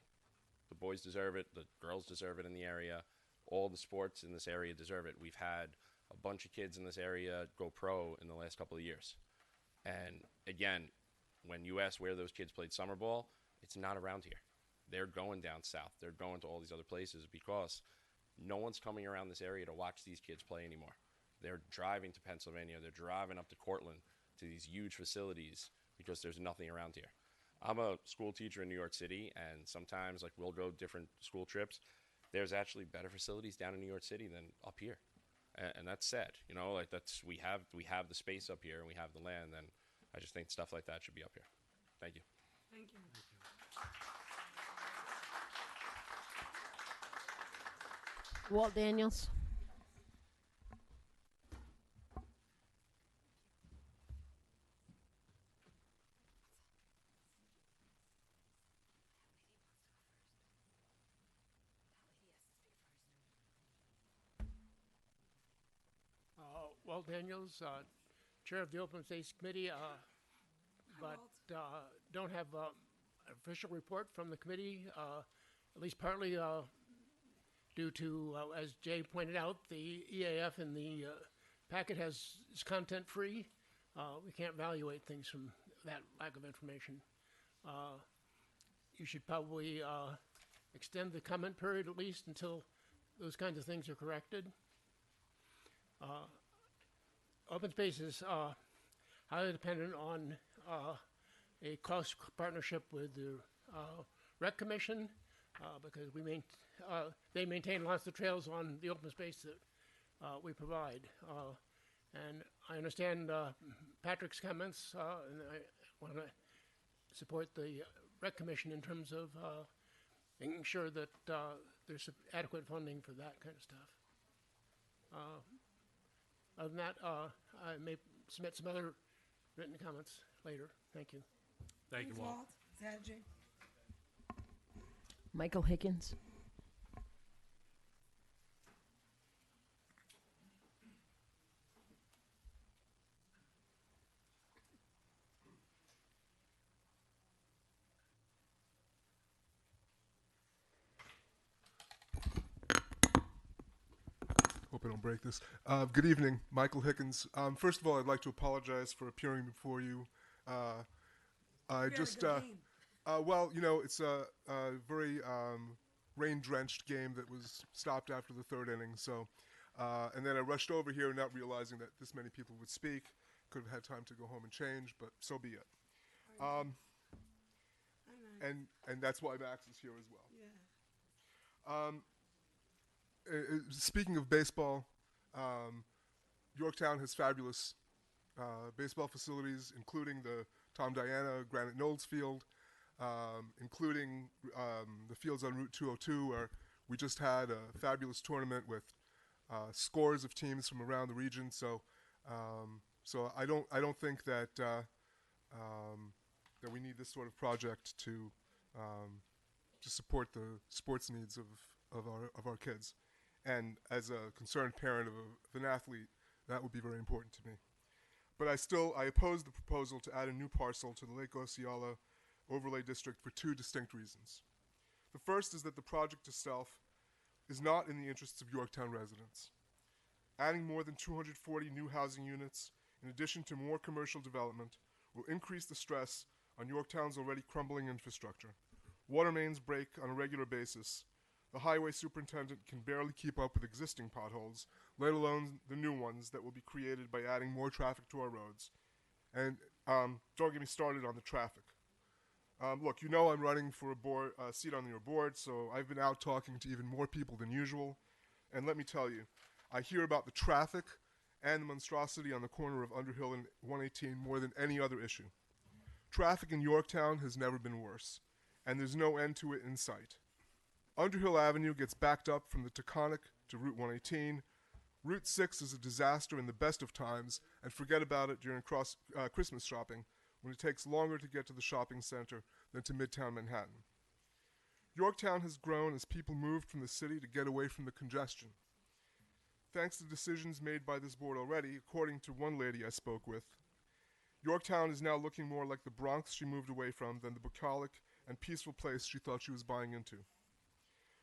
the boys deserve it. The girls deserve it in the area. All the sports in this area deserve it. We've had a bunch of kids in this area go pro in the last couple of years. And again, when you ask where those kids played summer ball, it's not around here. They're going down south. They're going to all these other places because no one's coming around this area to watch these kids play anymore. They're driving to Pennsylvania. They're driving up to Cortland to these huge facilities because there's nothing around here. I'm a school teacher in New York City, and sometimes we'll go different school trips. There's actually better facilities down in New York City than up here. And that's sad, we have the space up here and we have the land, and I just think stuff like that should be up here. Thank you. Thank you. Walt Daniels. Walt Daniels, Chair of the Open Space Committee, but don't have an official report from the committee, at least partly due to, as Jay pointed out, the EAF in the packet is content-free. We can't evaluate things from that lack of information. You should probably extend the comment period at least until those kinds of things are corrected. Open space is highly dependent on a close partnership with the Rec Commission because they maintain lots of trails on the open space that we provide. And I understand Patrick's comments, and I want to support the Rec Commission in terms of making sure that there's adequate funding for that kind of stuff. Other than that, I may submit some other written comments later. Thank you. Thank you, Walt. Saturday. Michael Higgins. Hope I don't break this. Good evening, Michael Hickens. First of all, I'd like to apologize for appearing before you. I just, well, it's a very rain-drenched game that was stopped after the third inning. So, and then I rushed over here, not realizing that this many people would speak. Could have had time to go home and change, but so be it. And that's why Max is here as well. Speaking of baseball, Yorktown has fabulous baseball facilities, including the Tom Diana Granite Knolls Field, including the fields on Route 202, where we just had a fabulous tournament with scores of teams from around the region. So I don't think that that we need this sort of project to support the sports needs of our kids. And as a concerned parent of an athlete, that would be very important to me. But I oppose the proposal to add a new parcel to the Lake Osceola overlay district for two distinct reasons. The first is that the project itself is not in the interests of Yorktown residents. Adding more than 240 new housing units, in addition to more commercial development, will increase the stress on Yorktown's already crumbling infrastructure. Water mains break on a regular basis. The highway superintendent can barely keep up with existing potholes, let alone the new ones that will be created by adding more traffic to our roads. And don't get me started on the traffic. Look, you know I'm running for a seat on your board, so I've been out talking to even more people than usual. And let me tell you, I hear about the traffic and the monstrosity on the corner of Underhill and 118 more than any other issue. Traffic in Yorktown has never been worse, and there's no end to it in sight. Underhill Avenue gets backed up from the Taconic to Route 118. Route 6 is a disaster in the best of times, and forget about it during Christmas shopping, when it takes longer to get to the shopping center than to Midtown Manhattan. Yorktown has grown as people moved from the city to get away from the congestion. Thanks to decisions made by this board already, according to one lady I spoke with, Yorktown is now looking more like the Bronx she moved away from than the bucolic and peaceful place she thought she was buying into.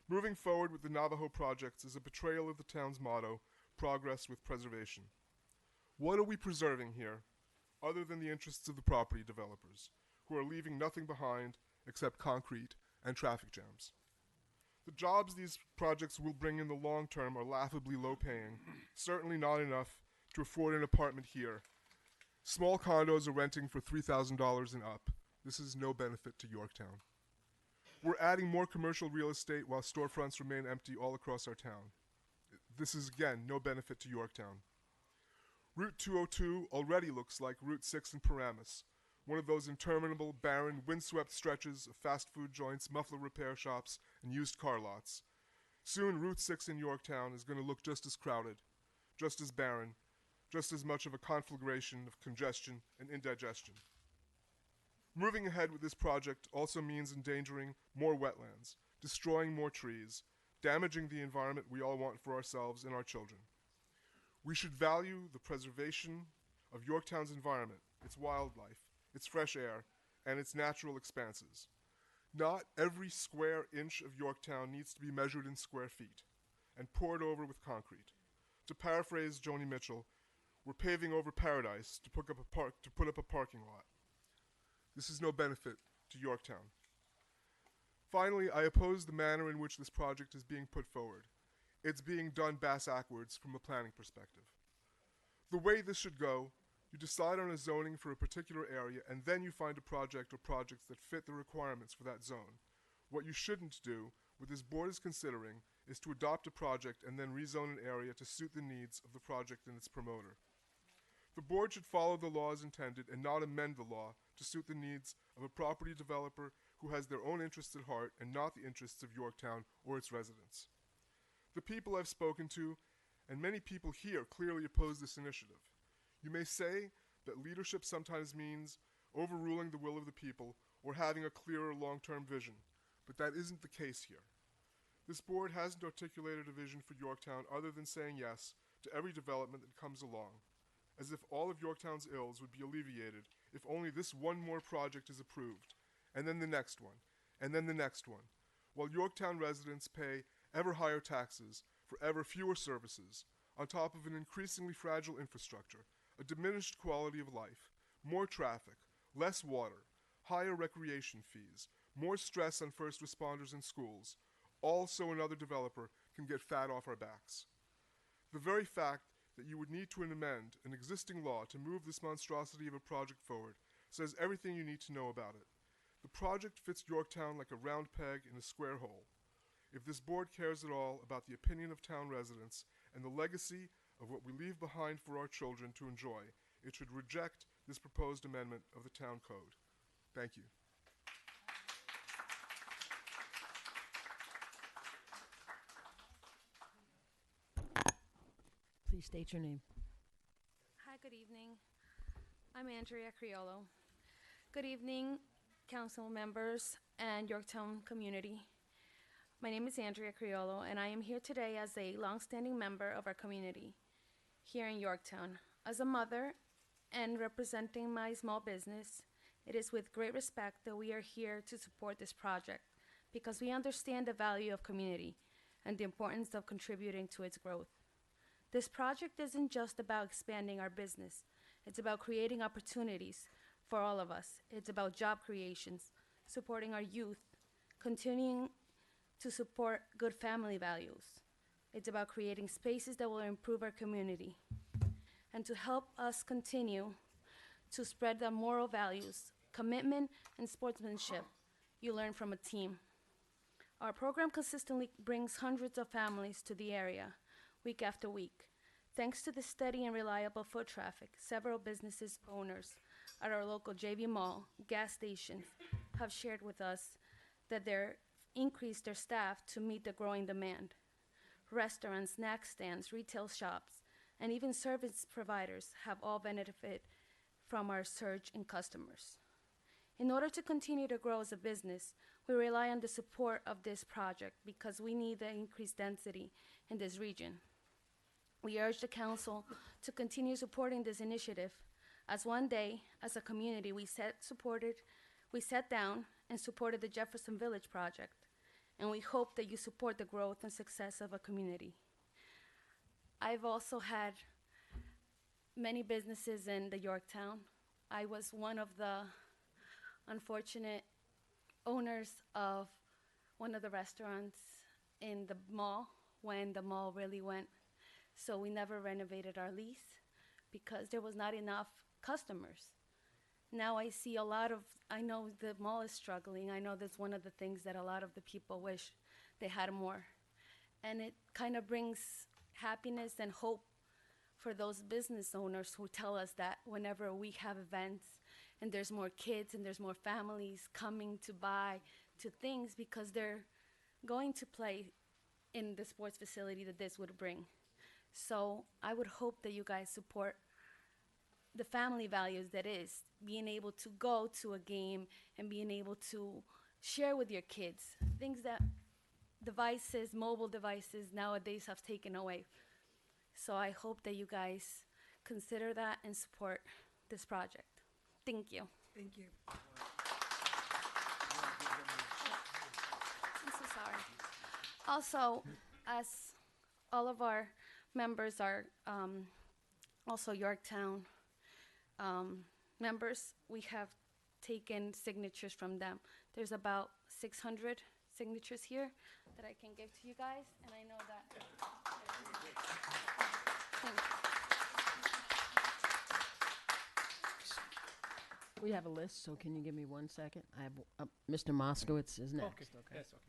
Moving forward with the Navajo projects is a betrayal of the town's motto, progress with preservation. What are we preserving here, other than the interests of the property developers, who are leaving nothing behind except concrete and traffic jams? The jobs these projects will bring in the long term are laughably low paying, certainly not enough to afford an apartment here. Small condos are renting for $3,000 and up. This is no benefit to Yorktown. We're adding more commercial real estate while storefronts remain empty all across our town. This is, again, no benefit to Yorktown. Route 202 already looks like Route 6 in Paramus, one of those interminable, barren, windswept stretches of fast food joints, muffler repair shops, and used car lots. Soon, Route 6 in Yorktown is going to look just as crowded, just as barren, just as much of a conflagration of congestion and indigestion. Moving ahead with this project also means endangering more wetlands, destroying more trees, damaging the environment we all want for ourselves and our children. We should value the preservation of Yorktown's environment, its wildlife, its fresh air, and its natural expanses. Not every square inch of Yorktown needs to be measured in square feet and poured over with concrete. To paraphrase Joni Mitchell, we're paving over paradise to put up a parking lot. This is no benefit to Yorktown. Finally, I oppose the manner in which this project is being put forward. It's being done bass-ackwards from a planning perspective. The way this should go, you decide on a zoning for a particular area, and then you find a project or projects that fit the requirements for that zone. What you shouldn't do, what this board is considering, is to adopt a project and then rezone an area to suit the needs of the project and its promoter. The board should follow the law as intended and not amend the law to suit the needs of a property developer who has their own interests at heart and not the interests of Yorktown or its residents. The people I've spoken to, and many people here, clearly oppose this initiative. You may say that leadership sometimes means overruling the will of the people or having a clearer long-term vision, but that isn't the case here. This board hasn't articulated a vision for Yorktown other than saying yes to every development that comes along, as if all of Yorktown's ills would be alleviated if only this one more project is approved, and then the next one, and then the next one, while Yorktown residents pay ever higher taxes for ever fewer services, on top of an increasingly fragile infrastructure, a diminished quality of life, more traffic, less water, higher recreation fees, more stress on first responders and schools, all so another developer can get fat off our backs. The very fact that you would need to amend an existing law to move this monstrosity of a project forward says everything you need to know about it. The project fits Yorktown like a round peg in a square hole. If this board cares at all about the opinion of town residents and the legacy of what we leave behind for our children to enjoy, it should reject this proposed amendment of the town code. Thank you. Please state your name. Hi, good evening. I'm Andrea Criollo. Good evening, council members and Yorktown community. My name is Andrea Criollo, and I am here today as a longstanding member of our community here in Yorktown. As a mother and representing my small business, it is with great respect that we are here to support this project because we understand the value of community and the importance of contributing to its growth. This project isn't just about expanding our business. It's about creating opportunities for all of us. It's about job creations, supporting our youth, continuing to support good family values. It's about creating spaces that will improve our community and to help us continue to spread the moral values, commitment, and sportsmanship you learn from a team. Our program consistently brings hundreds of families to the area week after week. Thanks to the steady and reliable foot traffic, several businesses owners at our local JV Mall, gas stations, have shared with us that they're increased their staff to meet the growing demand. Restaurants, snack stands, retail shops, and even service providers have all benefited from our surge in customers. In order to continue to grow as a business, we rely on the support of this project because we need the increased density in this region. We urge the council to continue supporting this initiative, as one day, as a community, we sat down and supported the Jefferson Village project, and we hope that you support the growth and success of a community. I've also had many businesses in the Yorktown. I was one of the unfortunate owners of one of the restaurants in the mall when the mall really went. So we never renovated our lease because there was not enough customers. Now I see I know the mall is struggling. I know that's one of the things that a lot of the people wish they had more. And it kind of brings happiness and hope for those business owners who tell us that whenever we have events and there's more kids and there's more families coming to buy to things because they're going to play in the sports facility that this would bring. So I would hope that you guys support the family values that is being able to go to a game and being able to share with your kids things that mobile devices nowadays have taken away. So I hope that you guys consider that and support this project. Thank you. Thank you. I'm so sorry. Also, as all of our members are also Yorktown members, we have taken signatures from them. There's about 600 signatures here that I can give to you guys, and I know that. Thank you. We have a list, so can you give me 1 second? I have Mr. Moskowitz is next. Okay. Yes, okay.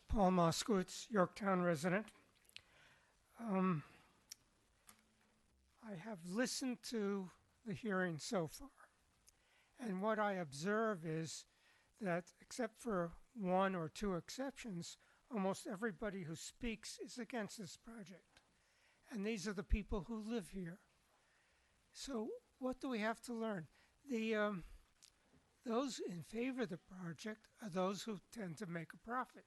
Paul Moskowitz, Yorktown resident. I have listened to the hearing so far, and what I observe is that except for 1 or 2 exceptions, almost everybody who speaks is against this project. And these are the people who live here. So what do we have to learn? Those in favor of the project are those who tend to make a profit.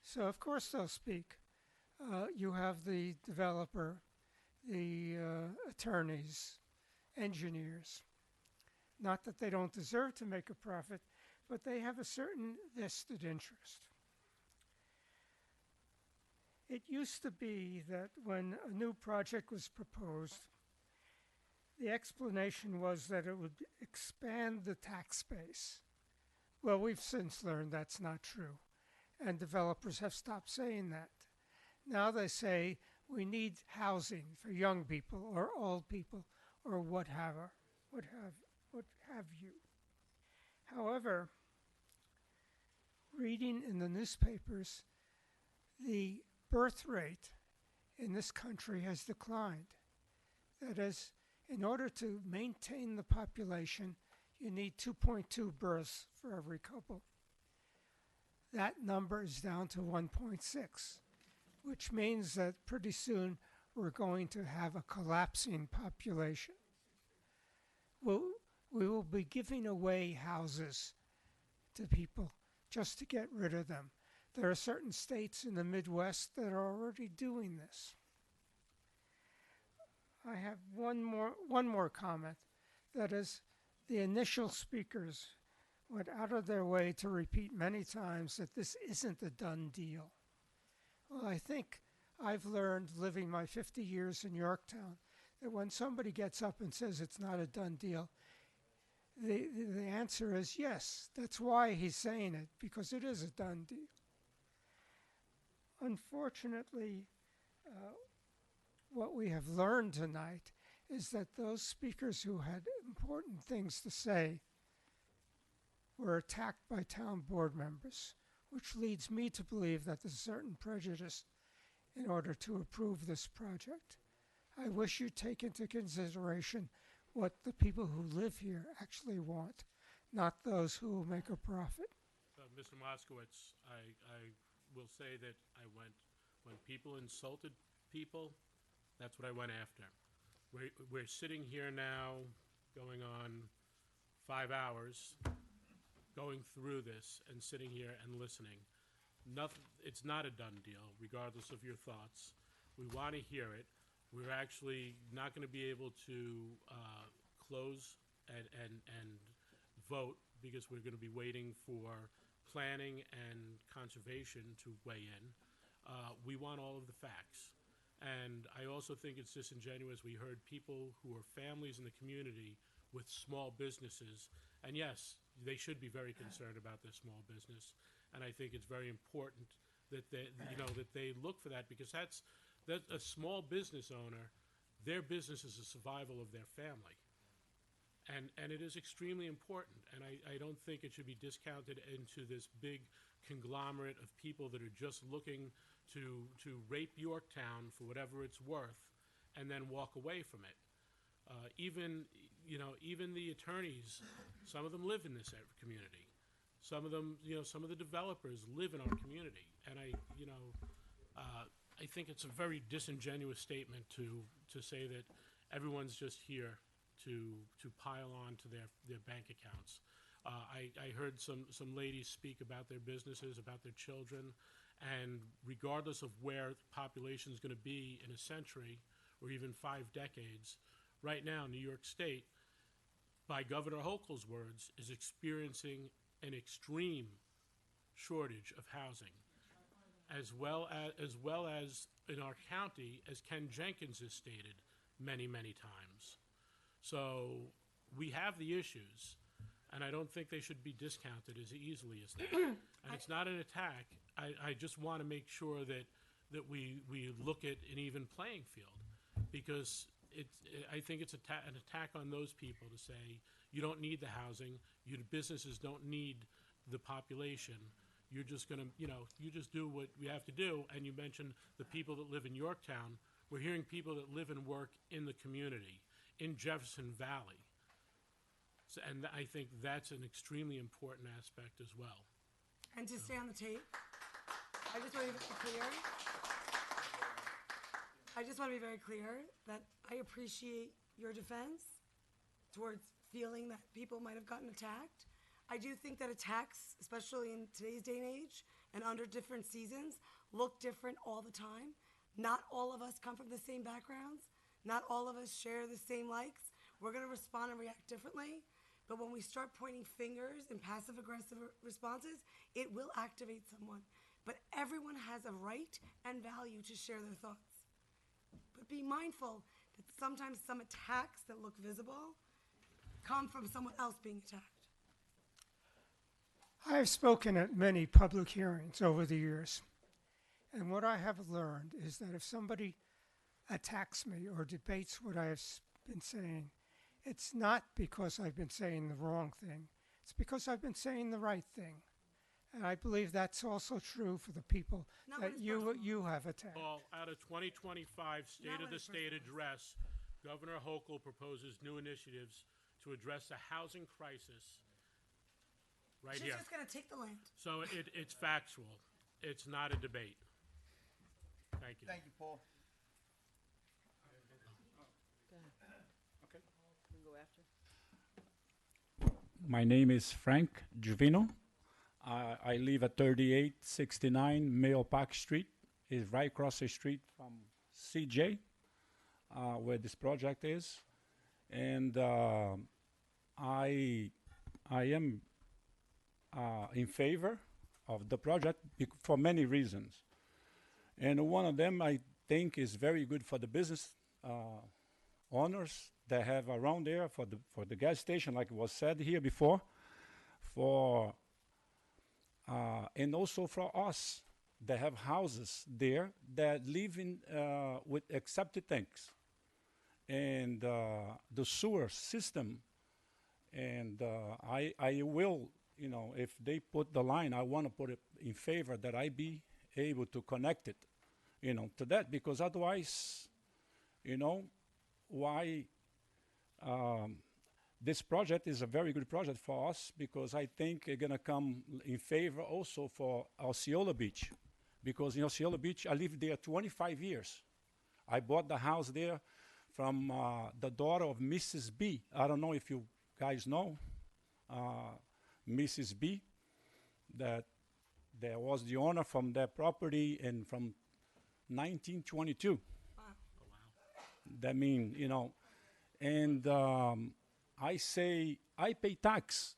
So of course they'll speak. You have the developer, the attorneys, engineers. Not that they don't deserve to make a profit, but they have a certain vested interest. It used to be that when a new project was proposed, the explanation was that it would expand the tax base. Well, we've since learned that's not true, and developers have stopped saying that. Now they say we need housing for young people or old people or what have you. However, reading in the newspapers, the birth rate in this country has declined. That is, in order to maintain the population, you need 2.2 births for every couple. That number is down to 1.6, which means that pretty soon we're going to have a collapsing population. We will be giving away houses to people just to get rid of them. There are certain states in the Midwest that are already doing this. I have one more comment. That is, the initial speakers went out of their way to repeat many times that this isn't a done deal. Well, I think I've learned living my 50 years in Yorktown that when somebody gets up and says it's not a done deal, the answer is yes. That's why he's saying it, because it is a done deal. Unfortunately, what we have learned tonight is that those speakers who had important things to say were attacked by town board members, which leads me to believe that there's a certain prejudice in order to approve this project. I wish you take into consideration what the people who live here actually want, not those who will make a profit. Mr. Moskowitz, I will say that when people insulted people, that's what I went after. We're sitting here now going on 5 hours, going through this and sitting here and listening. It's not a done deal, regardless of your thoughts. We want to hear it. We're actually not going to be able to close and vote because we're going to be waiting for planning and conservation to weigh in. We want all of the facts. And I also think it's disingenuous. We heard people who are families in the community with small businesses, and yes, they should be very concerned about their small business. And I think it's very important that they look for that, because that's a small business owner. Their business is the survival of their family, and it is extremely important. And I don't think it should be discounted into this big conglomerate of people that are just looking to rape Yorktown for whatever it's worth, and then walk away from it. Even the attorneys, some of them live in this community. Some of them, some of the developers live in our community, and I think it's a very disingenuous statement to say that everyone's just here to pile on to their bank accounts. I heard some ladies speak about their businesses, about their children, and regardless of where the population is going to be in a century or even 5 decades, right now New York State, by Governor Hochul's words, is experiencing an extreme shortage of housing, as well as in our county, as Ken Jenkins has stated many, many times. So we have the issues, and I don't think they should be discounted as easily as that. And it's not an attack. I just want to make sure that we look at an even playing field, because I think it's an attack on those people to say you don't need the housing, your businesses don't need the population. You're just going to, you just do what we have to do. And you mentioned the people that live in Yorktown. We're hearing people that live and work in the community, in Jefferson Valley. So, and I think that's an extremely important aspect as well. And to stay on the tape, I just want to be clear. I just want to be very clear that I appreciate your defense towards feeling that people might have gotten attacked. I do think that attacks, especially in today's day and age and under different seasons, look different all the time. Not all of us come from the same backgrounds. Not all of us share the same likes. We're going to respond and react differently. But when we start pointing fingers and passive-aggressive responses, it will activate someone. But everyone has a right and value to share their thoughts. But be mindful that sometimes some attacks that look visible come from someone else being attacked. I have spoken at many public hearings over the years, and what I have learned is that if somebody attacks me or debates what I have been saying, it's not because I've been saying the wrong thing. It's because I've been saying the right thing. And I believe that's also true for the people that you have attacked. Paul, at a 2025 State of the State address, Governor Hochul proposes new initiatives to address the housing crisis right She's here. just going to take the land. So it's factual. It's not a debate. Thank you. Thank you, Paul. Okay. We can go after. My name is Frank Juvino. I live at 3869 Mayo Park Street. It's right across the street from CJ, where this project is. And I am in favor of the project for many reasons. And one of them I think is very good for the business owners that have around there, for the gas station, like was said here before, and also for us that have houses there that live in with accepted tanks, and the sewer system. And I will, if they put the line, I want to put it in favor that I be able to connect it, to that, because otherwise, why this project is a very good project for us, because I think it's going to come in favor also for Osceola Beach, because in Osceola Beach, I lived there 25 years. I bought the house there from the daughter of Mrs. B. I don't know if you guys know Mrs. B, that was the owner from that property and from 1922. Wow. That mean, and I say I pay tax,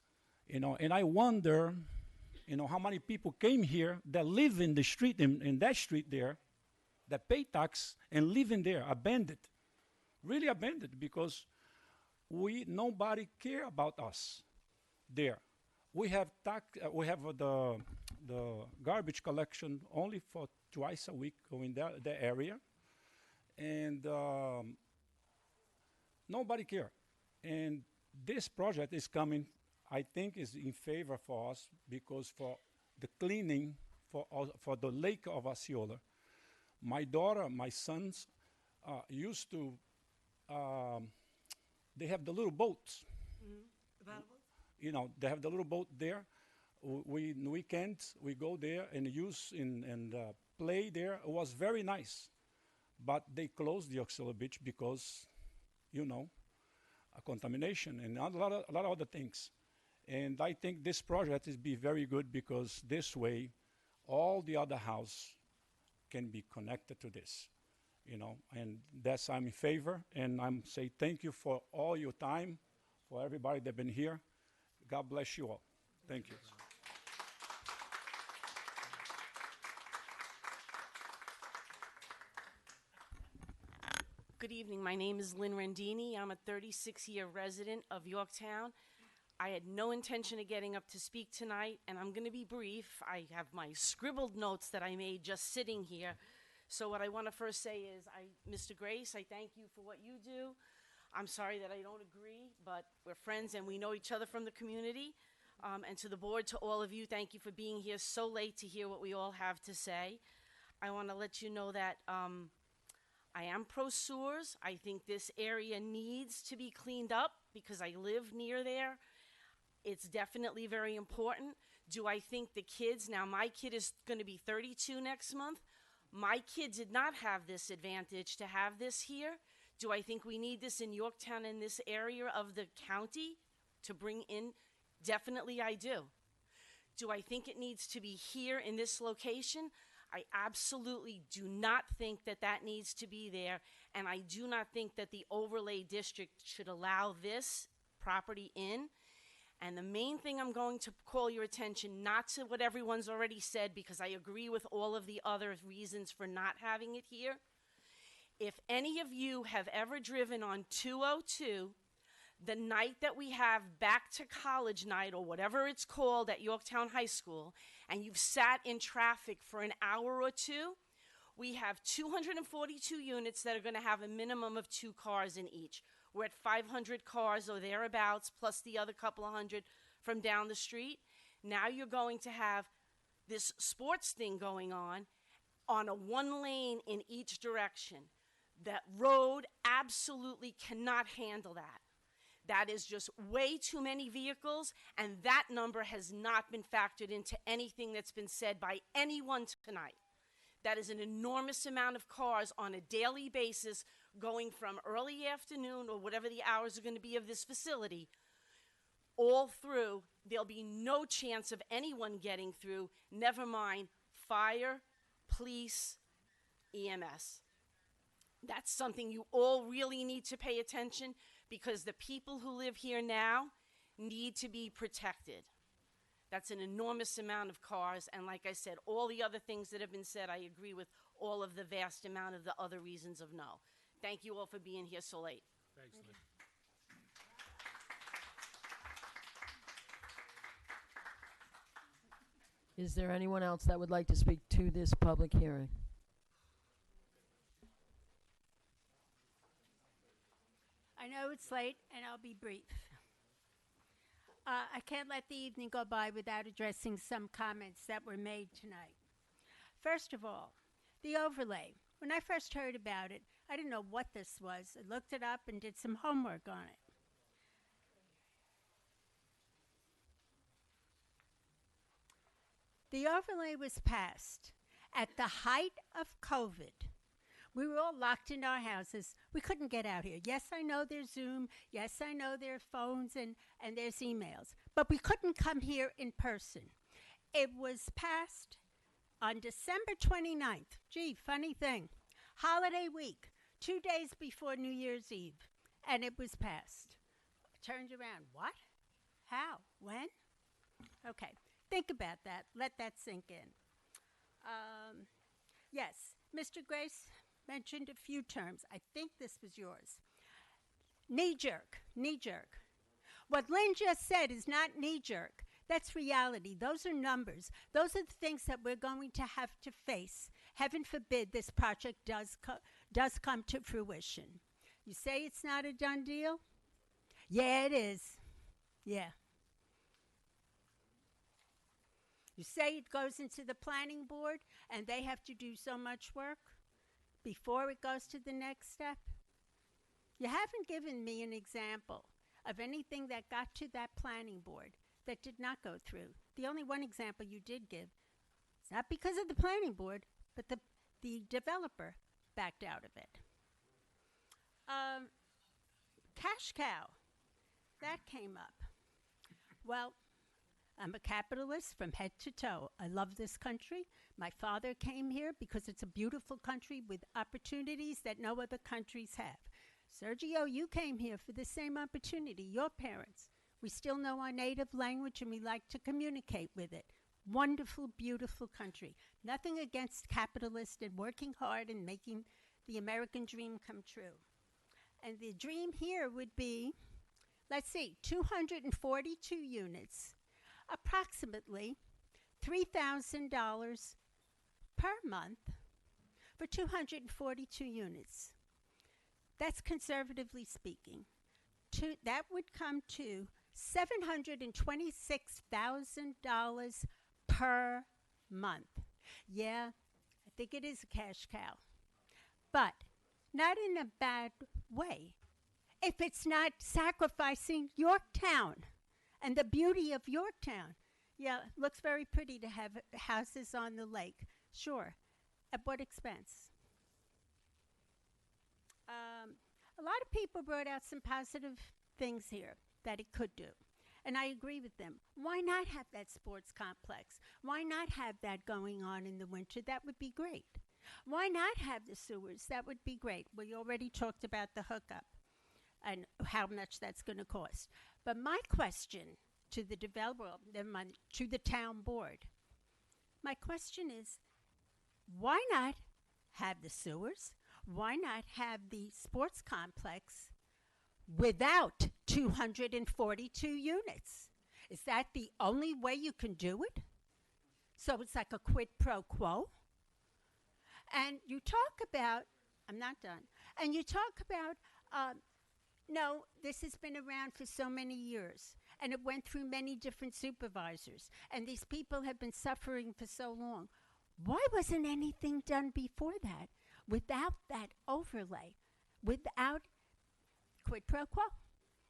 and I wonder, how many people came here that live in the street, in that street there, that pay tax and live in there, abandoned, really abandoned, because nobody care about us there. We have the garbage collection only for twice a week in the area, and nobody care. And this project is coming, I think, is in favor for us, because for the cleaning for the lake of Osceola. My daughter, my sons used to, they have the little boats. The paddle boats? They have the little boat there. Weekends, we go there and use and play there. It was very nice. But they closed the Osceola Beach because, contamination and a lot of other things. And I think this project is be very good, because this way all the other house can be connected to this, and that's I'm in favor. And I'm say thank you for all your time, for everybody that been here. God bless you all. Thank you. Good evening. My name is Lynn Rendini. I'm a 36-year resident of Yorktown. I had no intention of getting up to speak tonight, and I'm going to be brief. I have my scribbled notes that I made just sitting here. So what I want to first say is, Mr. Grace, I thank you for what you do. I'm sorry that I don't agree, but we're friends and we know each other from the community. And to the board, to all of you, thank you for being here so late to hear what we all have to say. I want to let you know that I am pro-sewers. I think this area needs to be cleaned up because I live near there. It's definitely very important. Do I think the kids, now my kid is going to be 32 next month. My kid did not have this advantage to have this here. Do I think we need this in Yorktown, in this area of the county, to bring in? Definitely I do. Do I think it needs to be here in this location? I absolutely do not think that that needs to be there, and I do not think that the overlay district should allow this property in. And the main thing I'm going to call your attention, not to what everyone's already said, because I agree with all of the other reasons for not having it here. If any of you have ever driven on 202, the night that we have back to college night, or whatever it's called at Yorktown High School, and you've sat in traffic for an hour or two, We have 242 units that are going to have a minimum of 2 cars in each. We're at 500 cars or thereabouts, plus the other couple of hundred from down the street. Now you're going to have this sports thing going on a 1 lane in each direction. That road absolutely cannot handle that. That is just way too many vehicles, and that number has not been factored into anything that's been said by anyone tonight. That is an enormous amount of cars on a daily basis going from early afternoon or whatever the hours are going to be of this facility all through. There'll be no chance of anyone getting through, never mind fire, police, EMS. That's something you all really need to pay attention, because the people who live here now need to be protected. That's an enormous amount of cars, and like I said, all the other things that have been said, I agree with all of the vast amount of the other reasons of no. Thank you all for being here so late. Thanks, Lynn. Is there anyone else that would like to speak to this public hearing? I know it's late, and I'll be brief. I can't let the evening go by without addressing some comments that were made tonight. First of all, the overlay. When I first heard about it, I didn't know what this was. I looked it up and did some homework on it. The overlay was passed at the height of COVID. We were all locked in our houses. We couldn't get out here. Yes, I know there's Zoom. Yes, I know there are phones and there's emails. But we couldn't come here in person. It was passed on December 29th. Gee, funny thing. Holiday week, 2 days before New Year's Eve. And it was passed. I turned around. What? How? When? Okay. Think about that. Let that sink in. Yes, Mr. Grace mentioned a few terms. I think this was yours. Knee-jerk, knee-jerk. What Lynn just said is not knee-jerk. That's reality. Those are numbers. Those are the things that we're going to have to face. Heaven forbid this project does come to fruition. You say it's not a done deal? Yeah, it is. Yeah. You say it goes into the planning board and they have to do so much work before it goes to the next step? You haven't given me an example of anything that got to that planning board that did not go through. The only one example you did give, it's not because of the planning board, but the developer backed out of it. Cash cow, that came up. Well, I'm a capitalist from head to toe. I love this country. My father came here because it's a beautiful country with opportunities that no other countries have. Sergio, you came here for the same opportunity, your parents. We still know our native language and we like to communicate with it. Wonderful, beautiful country. Nothing against capitalists and working hard and making the American dream come true. And the dream here would be, let's see, 242 units. Approximately $3,000 per month for 242 units. That's conservatively speaking. That would come to $726,000 per month. Yeah, I think it is a cash cow. But not in a bad way. If it's not sacrificing Yorktown and the beauty of Yorktown. Yeah, looks very pretty to have houses on the lake. Sure. At what expense? A lot of people brought out some positive things here that it could do. And I agree with them. Why not have that sports complex? Why not have that going on in the winter? That would be great. Why not have the sewers? That would be great. We already talked about the hookup and how much that's going to cost. But my question to the developer, to the town board, my question is, why not have the sewers? Why not have the sports complex without 242 units? Is that the only way you can do it? So it's like a quid pro quo? And you talk about, I'm not done, and you talk about, no, this has been around for so many years, and it went through many different supervisors, and these people have been suffering for so long. Why wasn't anything done before that, without that overlay, without quid pro quo?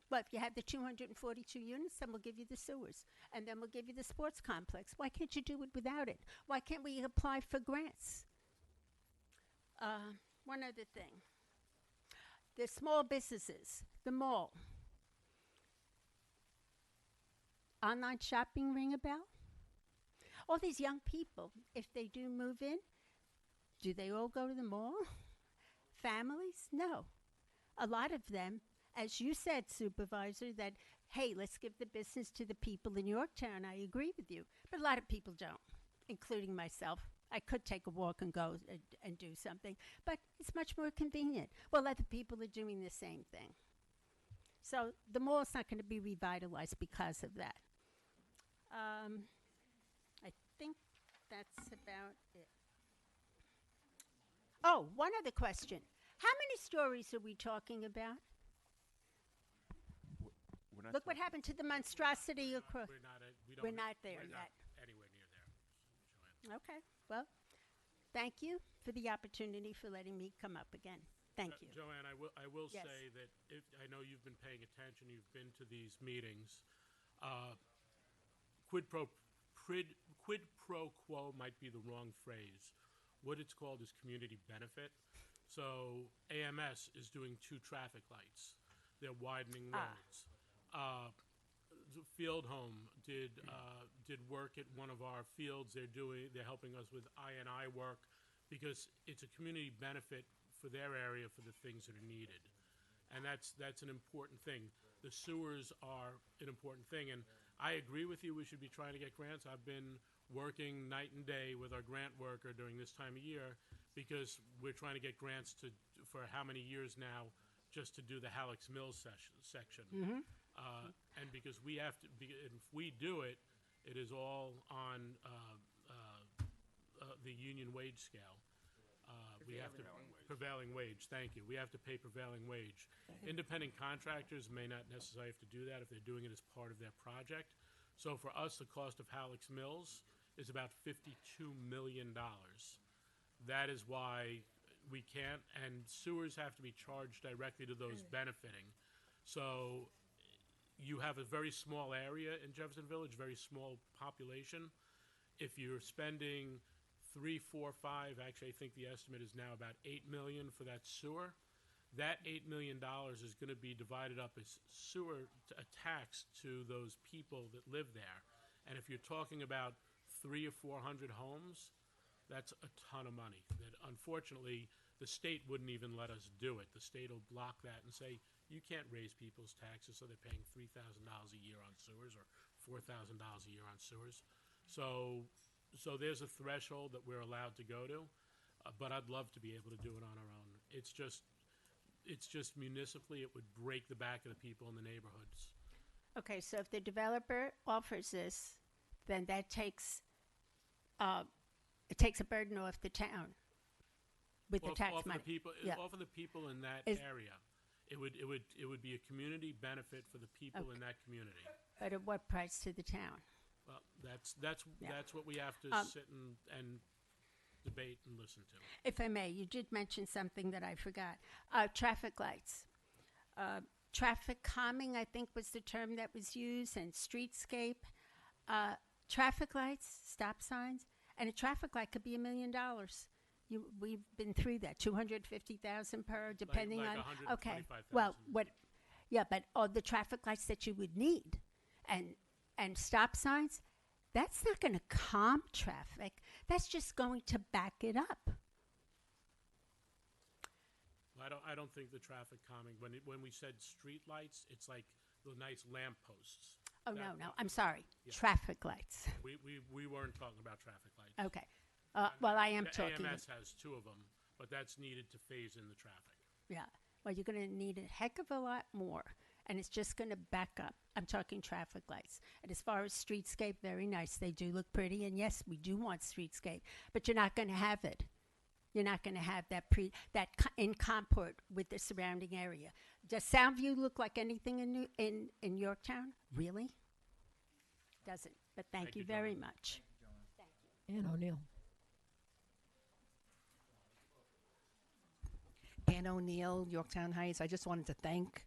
Well, if you have the 242 units, then we'll give you the sewers, and then we'll give you the sports complex. Why can't you do it without it? Why can't we apply for grants? One other thing. The small businesses, the mall. Online shopping ring a bell? All these young people, if they do move in, do they all go to the mall? Families? No. A lot of them, as you said, Supervisor, that, hey, let's give the business to the people in Yorktown. I agree with you. But a lot of people don't, including myself. I could take a walk and go and do something, but it's much more convenient. Well, other people are doing the same thing. So the mall's not going to be revitalized because of that. I think that's about it. Oh, one other question. How many stories are we talking about? Look what happened to the monstrosity across. We're not there yet. Anywhere near there. Okay. Well, thank you for the opportunity for letting me come up again. Thank you. Joanne, I will Yes. say that if I know you've been paying attention, you've been to these meetings. Quid pro quo might be the wrong phrase. What it's called is community benefit. So AMS is doing 2 traffic lights. They're widening roads. Field Home did work at one of our fields. They're helping us with I&I work because it's a community benefit for their area for the things that are needed, and that's an important thing. The sewers are an important thing, and I agree with you. We should be trying to get grants. I've been working night and day with our grant worker during this time of year because we're trying to get grants for how many years now just to do the Halleck's Mills section. Mhm. And because we have to, if we do it, it is all on the union wage scale. We have to prevailing wage. Thank you. We have to pay prevailing wage. Independent contractors may not necessarily have to do that if they're doing it as part of their project. So for us, the cost of Halleck's Mills is about $52 million. That is why we can't, and sewers have to be charged directly to those benefiting. So you have a very small area in Jefferson Village, very small population. If you're spending 3, 4, 5, actually I think the estimate is now about $8 million for that sewer, that $8 million is going to be divided up as sewer, a tax to those people that live there. And if you're talking about 300 or 400 homes, that's a ton of money. That unfortunately, the state wouldn't even let us do it. The state will block that and say, you can't raise people's taxes, so they're paying $3,000 a year on sewers or $4,000 a year on sewers. So there's a threshold that we're allowed to go to, but I'd love to be able to do it on our own. It's just municipally, it would break the back of the people in the neighborhoods. Okay, so if the developer offers this, then that takes a burden off the town with the tax money. Off of the people in that area. It would be a community benefit for the people in that community. But at what price to the town? Well, that's what we have to sit and debate and listen to. If I may, you did mention something that I forgot. Traffic lights. Traffic calming, I think, was the term that was used, and streetscape. Traffic lights, stop signs, and a traffic light could be $1 million. We've been through that, 250,000 per, depending like on. 125,000. Okay, well, what? Yeah, but all the traffic lights that you would need, and stop signs, that's not going to calm traffic. That's just going to back it up. I don't think the traffic calming. When we said street lights, it's like the nice lamp posts. Oh no, I'm sorry. Yeah. Traffic lights. We weren't talking about traffic lights. Okay. Well, I am talking. AMS has 2 of them, but that's needed to phase in the traffic. Yeah. Well, you're going to need a heck of a lot more, and it's just going to back up. I'm talking traffic lights. And as far as streetscape, very nice. They do look pretty, and yes, we do want streetscape, but you're not going to have it you're not going to have in comport with the surrounding area. Does Soundview look like anything in Yorktown? Really? Doesn't. But thank you very much. Ann O'Neill. Ann O'Neill, Yorktown Heights. I just wanted to thank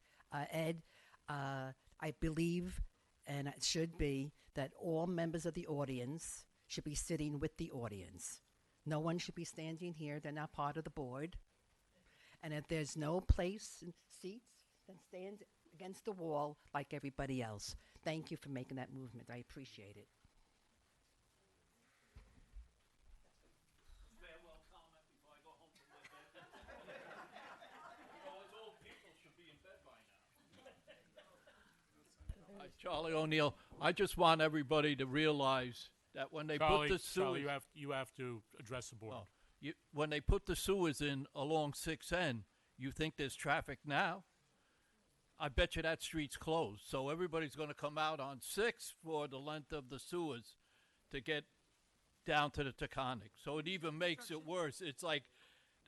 Ed. I believe, and it should be, that all members of the audience should be sitting with the audience. No one should be standing here. They're not part of the board. And if there's no place in seats, then stand against the wall like everybody else. Thank you for making that movement. I appreciate it. Charlie O'Neill. I just want everybody to realize that when they put the sewers, Charlie, you have to address the board. when they put the sewers in along 6N, you think there's traffic now? I bet you that street's closed. So everybody's going to come out on 6 for the length of the sewers to get down to the Taconic. So it even makes it worse. It's like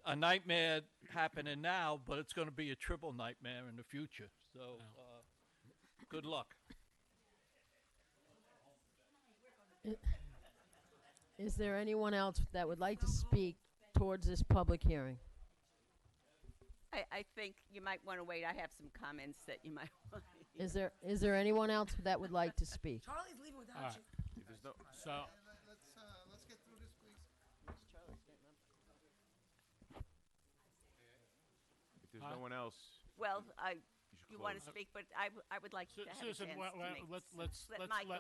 a nightmare happening now, but it's going to be a triple nightmare in the future. So good luck. Is there anyone else that would like to speak towards this public hearing? I think you might want to wait. I have some comments that you might want to Is there anyone else that would like to speak? Charlie's leaving without All right. you. If there's no, So, Let's get through this, please. if there's no one else, Well, should you want to close. speak, but I would like to have Susan, a chance to make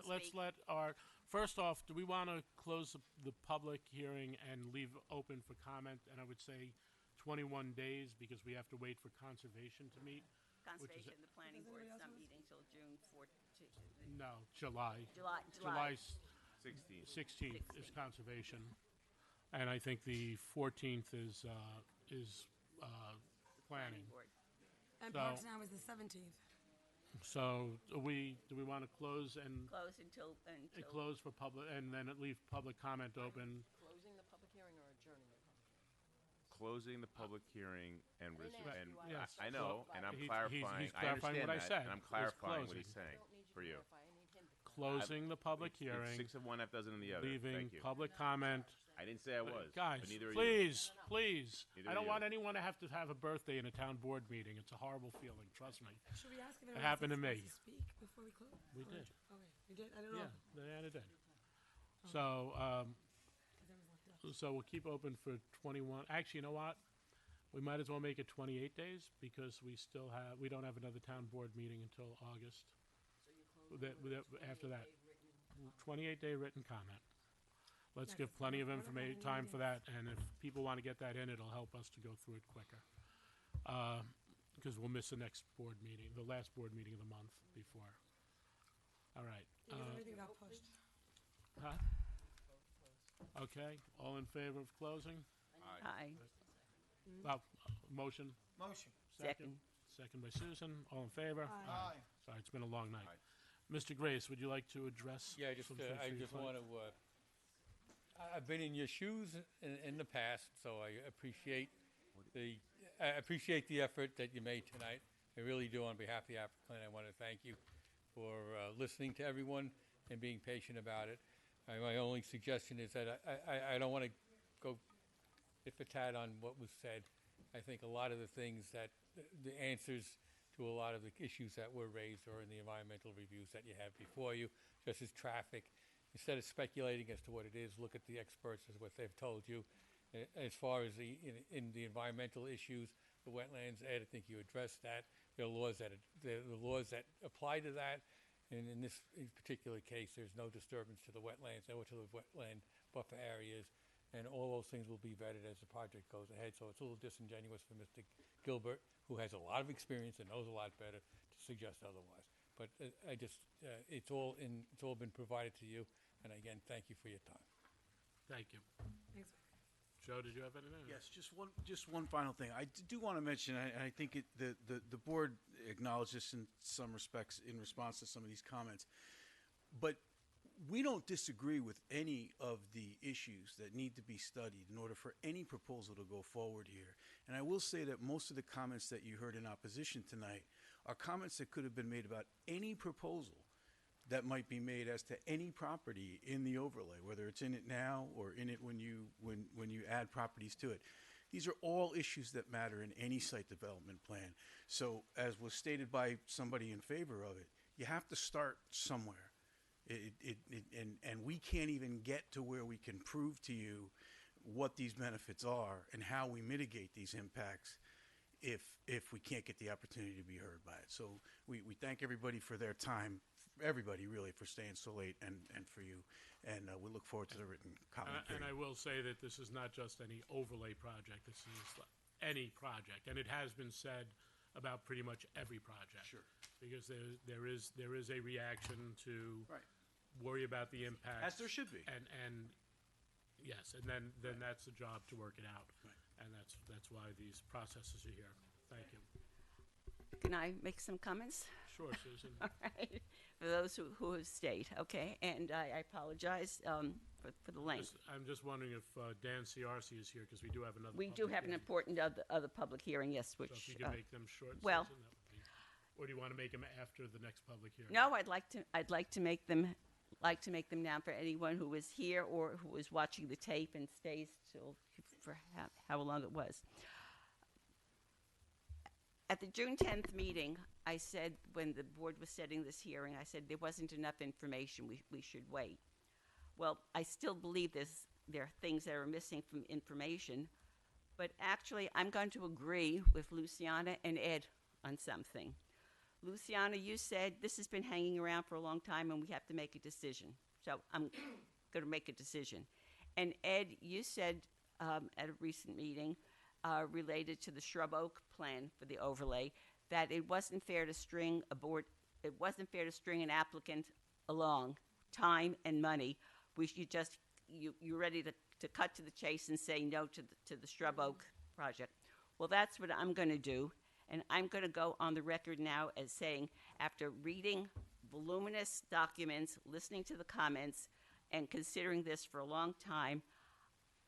let's let our first off. Do we want to close the public hearing and leave open for comment? And I would say 21 days because we have to wait for conservation to meet. Conservation, the planning board's not meeting till June 14th. No, July. July. 16th is conservation, and I think the 14th is planning. And So- Parks now is the 17th. So do we want to close and Close until close for public and then leave public comment open? Closing the public hearing or adjourning it? closing the public hearing and and Yes. I know, and I'm He's- clarifying. he's clarifying I understand what I that, said. and I'm It's clarifying what he's closing. saying for you. Closing the public It's hearing. 6 of one, half dozen of the other. Leaving Thank you. public comment. I didn't say I was. Guys, but neither are please, you. please. Neither I are don't you. want anyone to have a birthday in a town board meeting. It's a horrible feeling. Trust me. Should we ask if It anyone happened to else me. wants to speak before we close? We Or- did. Okay, we did? I don't know. Yeah, Diana did. So we'll keep open for 21. Actually, you know what? We might as well make it 28 days because we don't have another town board meeting until August. After that, 28-day written comment. Let's give plenty of time for that, and if people want to get that in, it'll help us to go through it quicker. Because we'll miss the next board meeting, the last board meeting of the month before. All right. Because everything got pushed. Huh? Okay, all in favor of closing? Aye. Motion? Motion. Second. Second by Susan, all in favor? Aye. Sorry, it's been a long night. Mr. Grace, would you like to address? Yeah, just some things I for your just client? want to. I've been in your shoes in the past, so I appreciate the effort that you made tonight. I really do. On behalf of the applicant, I want to thank you for listening to everyone and being patient about it. My only suggestion is that I don't want to go tit for tat on what was said. I think a lot of the things that the answers to a lot of the issues that were raised are in the environmental reviews that you have before you, just as traffic. Instead of speculating as to what it is, look at the experts as what they've told you. As far as in the environmental issues, the wetlands, Ed, I think you addressed that. There are laws that apply to that. And in this particular case, there's no disturbance to the wetlands or to the wetland buffer areas. And all those things will be vetted as the project goes ahead. So it's a little disingenuous for Mr. Gilbert, who has a lot of experience and knows a lot better, to suggest otherwise. But it's all been provided to you. And again, thank you for your time. Thank you. Thanks. Joe, did you have anything? Yes, just one final thing. I do want to mention, I think the board acknowledged this in some respects in response to some of these comments, but we don't disagree with any of the issues that need to be studied in order for any proposal to go forward here. And I will say that most of the comments that you heard in opposition tonight are comments that could have been made about any proposal that might be made as to any property in the overlay, whether it's in it now or in it when you add properties to it. These are all issues that matter in any site development plan. So as was stated by somebody in favor of it, you have to start somewhere. And we can't even get to where we can prove to you what these benefits are and how we mitigate these impacts if we can't get the opportunity to be heard by it. So we thank everybody for their time, everybody really, for staying so late, and for you. And we look forward to the written comment And I period. will say that this is not just any overlay project. This is any project, and it has been said about pretty much every project. Sure. Because there is a reaction to worry about the impact. As there should be. And yes, and then that's the job to work it out. And that's why these processes are here. Thank you. Can I make some comments? Sure, Susan. All right. For those who have stayed, okay? And I apologize for the length. I'm just wondering if Dan Ciarci is here, because we do have another. We do public have an hearing. important other public hearing, yes, which. So if you can make them short, well, Susan, that would be, or do you want to make them after the next public hearing? no, I'd like to make them now for anyone who was here or who was watching the tape and stays till for how long it was. At the June 10th meeting, I said, when the board was setting this hearing, I said there wasn't enough information, we should wait. Well, I still believe there are things that are missing from information, but actually I'm going to agree with Luciana and Ed on something. Luciana, you said this has been hanging around for a long time and we have to make a decision. So I'm going to make a decision. And Ed, you said at a recent meeting related to the Shrub Oak plan for the overlay that it wasn't fair to string an applicant along, time and money. You're ready to cut to the chase and say no to the Shrub Oak project. Well, that's what I'm going to do. And I'm going to go on the record now as saying, after reading voluminous documents, listening to the comments, and considering this for a long time,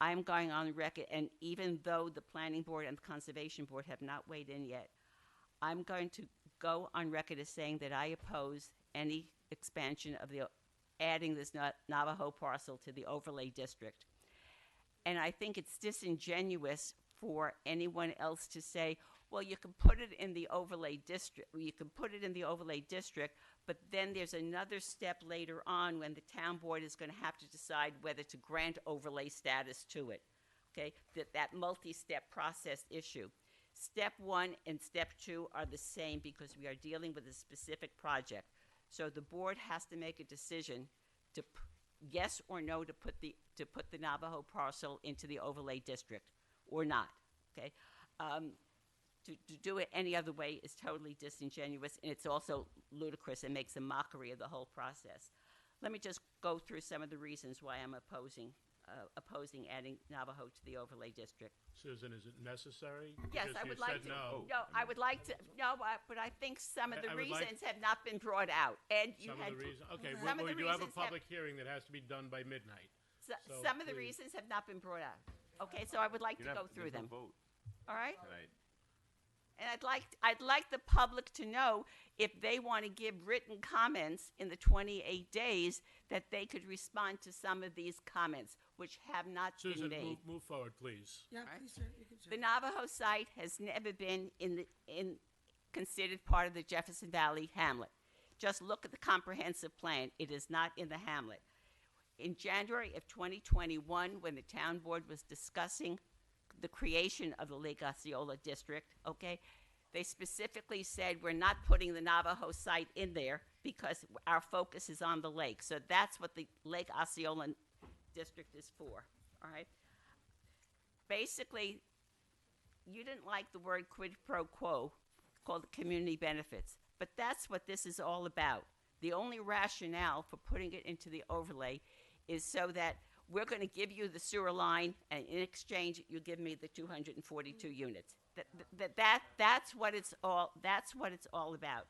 I'm going on the record, and even though the Planning Board and the Conservation Board have not weighed in yet, I'm going to go on record as saying that I oppose any expansion of adding this Navajo parcel to the overlay district. And I think it's disingenuous for anyone else to say, well, you can put it in the overlay district, but then there's another step later on when the town board is going to have to decide whether to grant overlay status to it, okay? That multi-step process issue. Step 1 and step 2 are the same because we are dealing with a specific project. So the board has to make a decision to yes or no to put the Navajo parcel into the overlay district or not, okay? To do it any other way is totally disingenuous, and it's also ludicrous and makes a mockery of the whole process. Let me just go through some of the reasons why I'm opposing adding Navajo to the overlay district. Susan, is it necessary? Yes, Because I you would like said to. no. No, I would like to. No, but I think some of the I would like- reasons have not been brought out. And you Some had of the reasons. Okay, some of we the do have a reasons have- public hearing that has to be done by midnight. So some of the please. reasons have not been brought out. Okay, so I would like You're to not- go through there's them. no vote All right. tonight. And I'd like the public to know if they want to give written comments in the 28 days that they could respond to some of these comments, which have not Susan, been made. move forward, please. Yeah, Right. please, sir. You can The Navajo site has never been considered part of the Jefferson Valley hamlet. Just look at the comprehensive plan. It is not in the hamlet. In January of 2021, when the town board was discussing the creation of the Lake Osceola district, okay, they specifically said we're not putting the Navajo site in there because our focus is on the lake. So that's what the Lake Osceola district is for, all right? Basically, you didn't like the word quid pro quo, called community benefits, but that's what this is all about. The only rationale for putting it into the overlay is so that we're going to give you the sewer line, and in exchange, you give me the 242 units. That's what it's all about.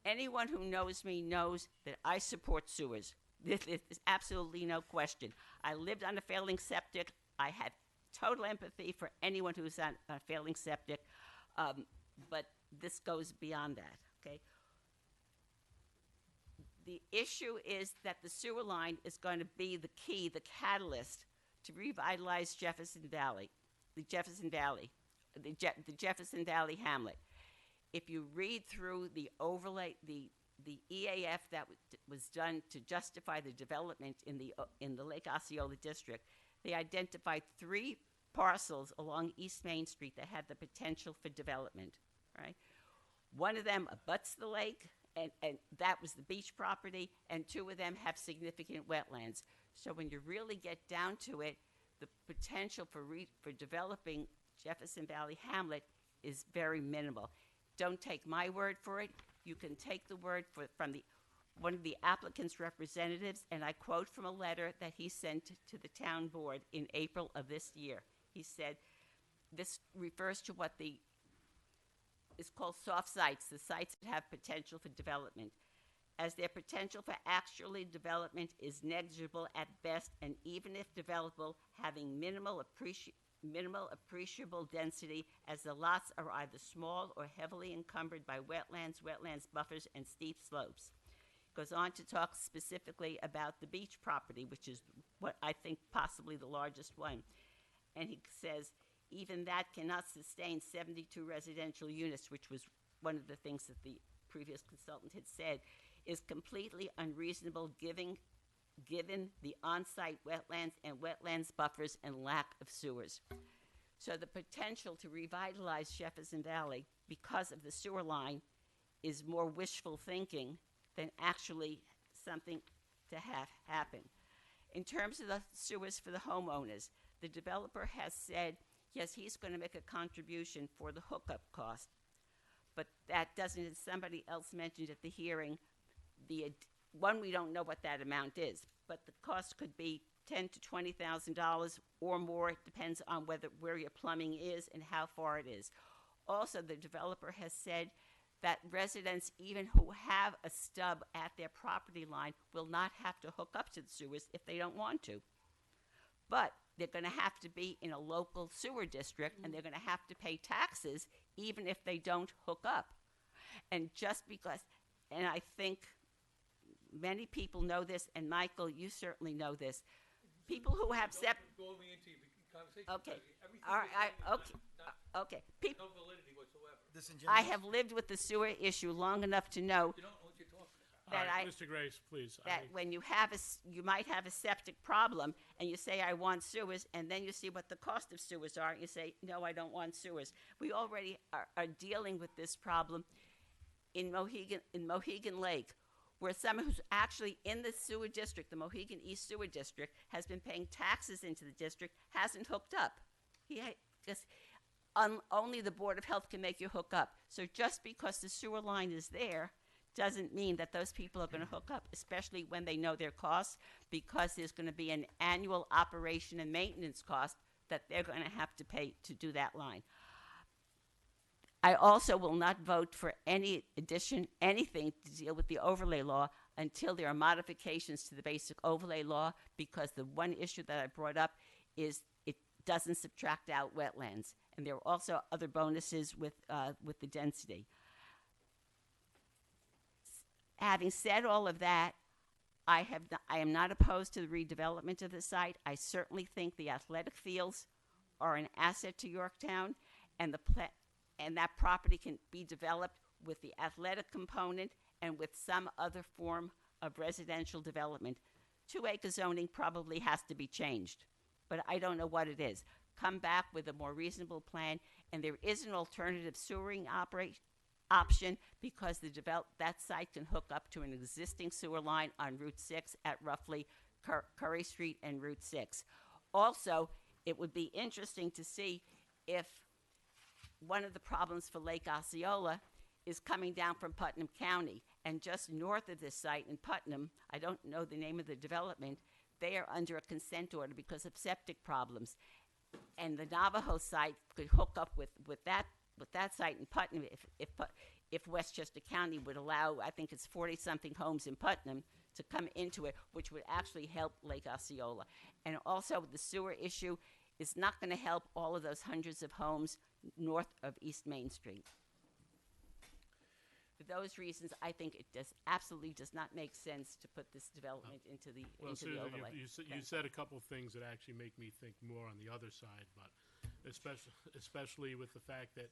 Anyone who knows me knows that I support sewers. This is absolutely no question. I lived on a failing septic. I had total empathy for anyone who's on a failing septic, but this goes beyond that, okay? The issue is that the sewer line is going to be the key, the catalyst to revitalize Jefferson Valley, the Jefferson Valley hamlet. If you read through the overlay, the EAF that was done to justify the development in the Lake Osceola district, they identified 3 parcels along East Main Street that had the potential for development, right? One of them abuts the lake, and that was the beach property, and 2 of them have significant wetlands. So when you really get down to it, the potential for developing Jefferson Valley Hamlet is very minimal. Don't take my word for it. You can take the word from one of the applicant's representatives, and I quote from a letter that he sent to the town board in April of this year. He said, this refers to what is called soft sites, the sites that have potential for development, as their potential for actually development is negligible at best, and even if developable, having minimal appreciable density, as the lots are either small or heavily encumbered by wetlands, buffers, and steep slopes. Goes on to talk specifically about the beach property, which is what I think possibly the largest one. And he says, even that cannot sustain 72 residential units, which was one of the things that the previous consultant had said, is completely unreasonable given the on-site wetlands and wetlands buffers and lack of sewers. So the potential to revitalize Jefferson Valley because of the sewer line is more wishful thinking than actually something to have happen. In terms of the sewers for the homeowners, the developer has said, yes, he's going to make a contribution for the hookup cost, but that doesn't, as somebody else mentioned at the hearing, we don't know what that amount is, but the cost could be $10,000 to $20,000 or more. It depends on where your plumbing is and how far it is. Also, the developer has said that residents, even who have a stub at their property line, will not have to hook up to the sewers if they don't want to. But they're going to have to be in a local sewer district, and they're going to have to pay taxes even if they don't hook up. And just because, and I think many people know this, and Michael, you certainly know this. People who have okay, all right, okay. People, no validity whatsoever. I have lived with the sewer issue long enough to know You don't know what you're talking about. that All right, Mr. Grace, please. that when you have you might have a septic problem, and you say, I want sewers, and then you see what the cost of sewers are, and you say, no, I don't want sewers. We already are dealing with this problem in Mohegan Lake, where someone who's actually in the sewer district, the Mohegan East Sewer District, has been paying taxes into the district, hasn't hooked up. Only the Board of Health can make you hook up. So just because the sewer line is there doesn't mean that those people are going to hook up, especially when they know their costs, because there's going to be an annual operation and maintenance cost that they're going to have to pay to do that line. I also will not vote for anything to deal with the overlay law until there are modifications to the basic overlay law, because the one issue that I brought up is it doesn't subtract out wetlands. And there are also other bonuses with the density. Having said all of that, I am not opposed to the redevelopment of the site. I certainly think the athletic fields are an asset to Yorktown, and that property can be developed with the athletic component and with some other form of residential development. 2-acre zoning probably has to be changed, but I don't know what it is. Come back with a more reasonable plan, and there is an alternative sewering option, because that site can hook up to an existing sewer line on Route 6 at roughly Curry Street and Route 6. Also, it would be interesting to see if one of the problems for Lake Osceola is coming down from Putnam County, and just north of this site in Putnam, I don't know the name of the development, they are under a consent order because of septic problems. And the Navajo site could hook up with that site in Putnam if Westchester County would allow, I think it's 40-something homes in Putnam to come into it, which would actually help Lake Osceola. And also, the sewer issue is not going to help all of those hundreds of homes north of East Main Street. For those reasons, I think it absolutely does not make sense to put this development into the Susan, overlay. you said a couple of things that actually make me think more on the other side, but especially with the fact that,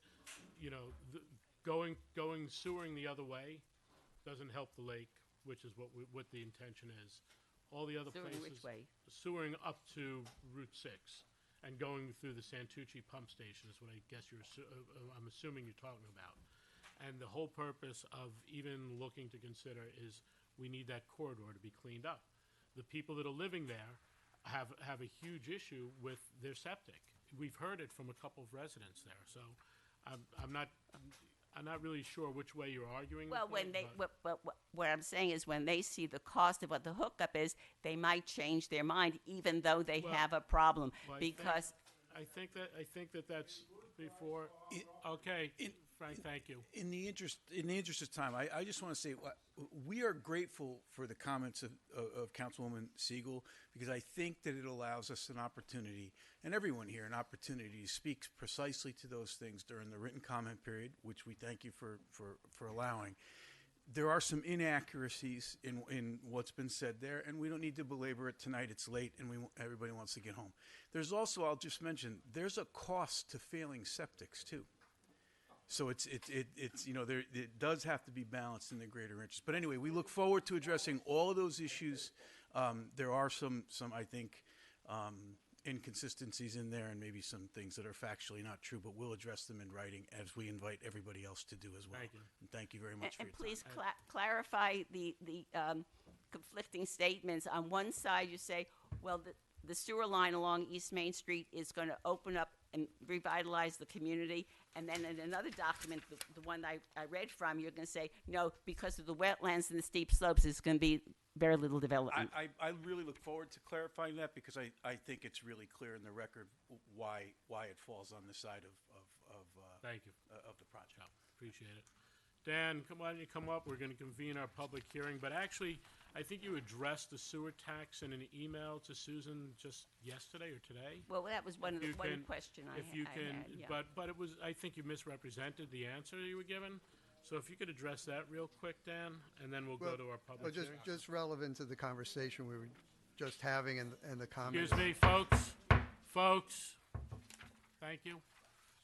you know, sewering the other way doesn't help the lake, which is what the intention is. All the other Sewering places, which way? Sewering up to Route 6 and going through the Santucci pump station is what I guess I'm assuming you're talking about. And the whole purpose of even looking to consider is we need that corridor to be cleaned up. The people that are living there have a huge issue with their septic. We've heard it from a couple of residents there, so I'm not really sure which way you're arguing. Well, with when me, they, what I'm saying is when they see the cost of what the hookup is, they might change their mind, even though they have a problem, well, because. I think that that's before. Okay, Frank, thank you. In the interest of time, I just want to say we are grateful for the comments of Councilwoman Siegel, because I think that it allows us an opportunity, and everyone here, an opportunity to speak precisely to those things during the written comment period, which we thank you for allowing. There are some inaccuracies in what's been said there, and we don't need to belabor it tonight. It's late, and everybody wants to get home. There's also, I'll just mention, there's a cost to failing septics too. So it's you know, it does have to be balanced in the greater interest. But anyway, we look forward to addressing all of those issues. There are some I think inconsistencies in there, and maybe some things that are factually not true, but we'll address them in writing, as we invite everybody else to do as well. Thank you. And thank you very much for And your please time. clarify the conflicting statements. On one side, you say, well, the sewer line along East Main Street is going to open up and revitalize the community. And then in another document, the one I read from, you're going to say, no, because of the wetlands and the steep slopes, there's going to be very little development. I really look forward to clarifying that, because I think it's really clear in the record why it falls on the side of Thank you. Of the project. Appreciate it. Dan, why don't you come up? We're going to convene our public hearing. But actually, I think you addressed the sewer tax in an email to Susan just yesterday or today. Well, that was one If you one can- question I If you can, had, yeah. but it was, I think you misrepresented the answer you were given. So if you could address that real quick, Dan, and then we'll go to our public just, hearing. just relevant to the conversation we were just having and the comments. Excuse me, folks. Folks. Thank you.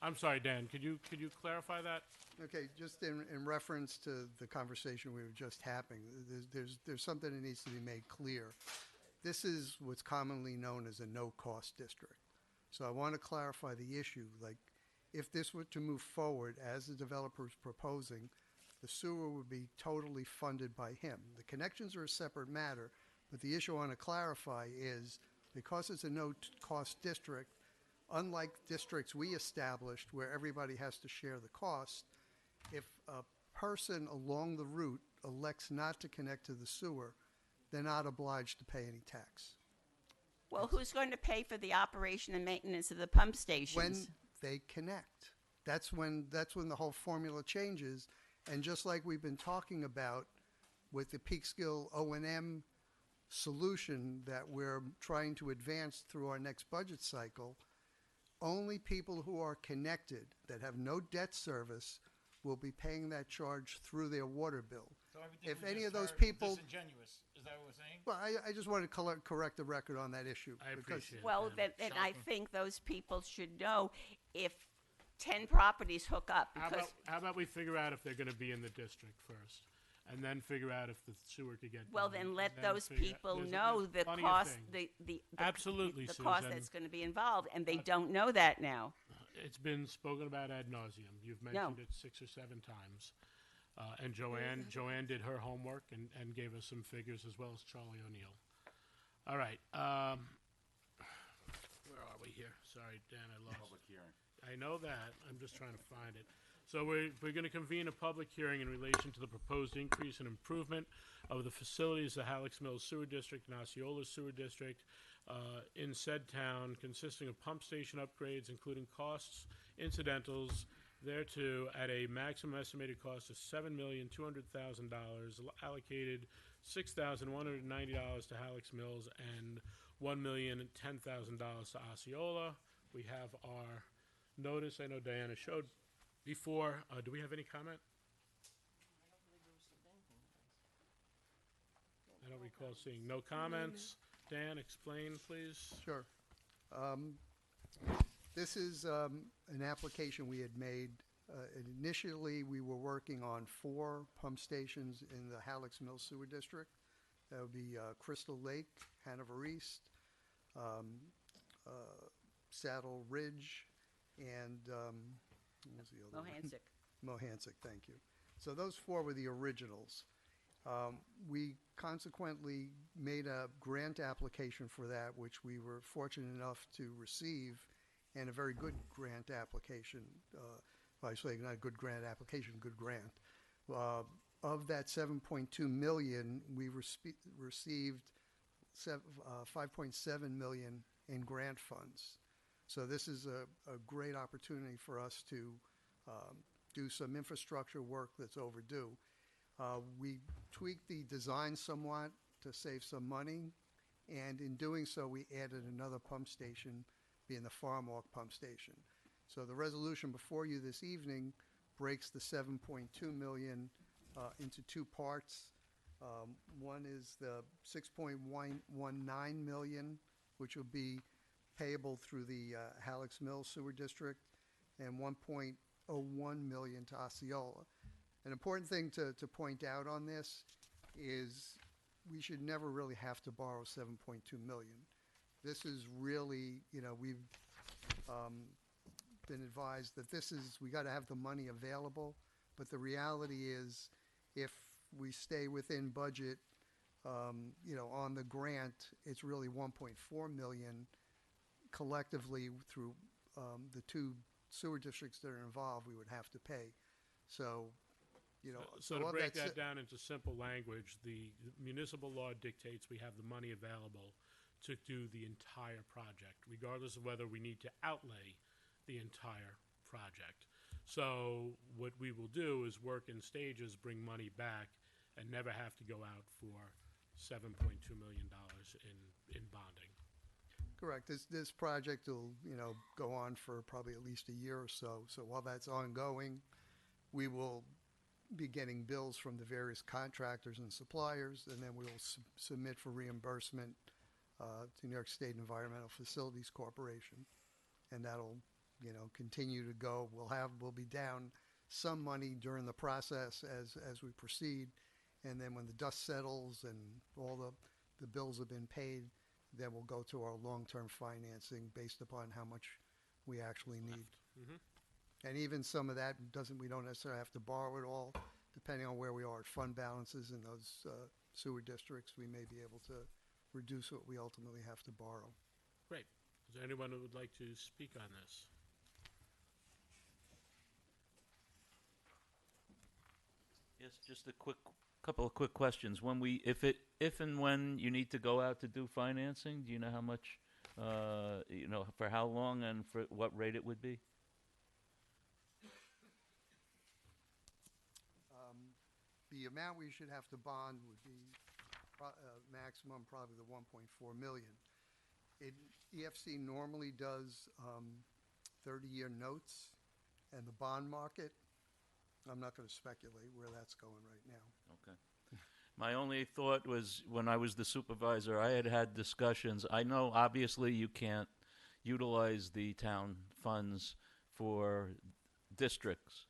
I'm sorry, Dan. Could you clarify that? Okay, just in reference to the conversation we were just having, there's something that needs to be made clear. This is what's commonly known as a no-cost district. So I want to clarify the issue. Like, if this were to move forward as the developer is proposing, the sewer would be totally funded by him. The connections are a separate matter, but the issue I want to clarify is, because it's a no-cost district, unlike districts we established where everybody has to share the cost, if a person along the route elects not to connect to the sewer, they're not obliged to pay any tax. Well, who's going to pay for the operation and maintenance of the pump stations? When they connect. That's when the whole formula changes. And just like we've been talking about with the Peekskill O&M solution that we're trying to advance through our next budget cycle, only people who are connected that have no debt service will be paying that charge through their water bill. So everything If we any just of those heard people, disingenuous. Is that what we're saying? well, I just want to correct the record on that issue. I appreciate it. Well, then I think those people should know if 10 properties hook up. Because How about we figure out if they're going to be in the district first, and then figure out if the sewer could get well, done, then let and then those figure out- people there's know the plenty of cost, things. the Absolutely, the cost Susan. that's going to be involved, and they don't know that now. It's been spoken about ad nauseum. You've mentioned it 6 or 7 times. And Joanne did her homework and gave us some figures, as well as Charlie O'Neill. All right. Where are we here? Sorry, Dan, I lost. Public hearing. I know that. I'm just trying to find it. So we're going to convene a public hearing in relation to the proposed increase and improvement of the facilities of Halleck's Mills Sewer District and Osceola Sewer District in said town, consisting of pump station upgrades, including costs, incidentals, thereto at a maximum estimated cost of $7,200,000, allocated $6,190 to Halleck's Mills and $1,010,000 to Osceola. We have our notice. I know Diana showed before. Do we have any comment? I don't recall seeing no comments. Dan, explain, please. Sure. This is an application we had made. Initially, we were working on 4 pump stations in the Halleck's Mills Sewer District. That would be Crystal Lake, Hanover East, Saddle Ridge, and what was the other one? Mohansick. Mohansick, thank you. So those 4 were the originals. We consequently made a grant application for that, which we were fortunate enough to receive, and a very good grant application. I say not a good grant application, good grant. Of that 7.2 million, we received 5.7 million in grant funds. So this is a great opportunity for us to do some infrastructure work that's overdue. We tweaked the design somewhat to save some money, and in doing so, we added another pump station, being the Farm Walk Pump Station. So the resolution before you this evening breaks the 7.2 million into 2 parts. One is the 6.119 million, which will be payable through the Halleck's Mills Sewer District, and 1.01 million to Osceola. An important thing to point out on this is we should never really have to borrow 7.2 million. This is really, we've been advised that we got to have the money available, but the reality is if we stay within budget, on the grant, it's really 1.4 million collectively through the 2 sewer districts that are involved we would have to pay. So, So to break that down into simple language, the municipal law dictates we have the money available to do the entire project, regardless of whether we need to outlay the entire project. So what we will do is work in stages, bring money back, and never have to go out for $7.2 million in bonding. Correct. This project will, go on for probably at least a year or so. So while that's ongoing, we will be getting bills from the various contractors and suppliers, and then we will submit for reimbursement to New York State Environmental Facilities Corporation, and that'll, continue to go. We'll be down some money during the process as we proceed, and then when the dust settles and all the bills have been paid, then we'll go to our long-term financing based upon how much we actually need. And even some of that we don't necessarily have to borrow it all. Depending on where we are at fund balances in those sewer districts, we may be able to reduce what we ultimately have to borrow. Great. Is there anyone who would like to speak on this? Yes, just a couple of quick questions. If and when you need to go out to do financing, do you know how much, for how long and for what rate it would be? The amount we should have to bond would be maximum probably the 1.4 million. EFC normally does 30-year notes, and the bond market, I'm not going to speculate where that's going right now. Okay. My only thought was when I was the supervisor, I had discussions. I know obviously you can't utilize the town funds for districts,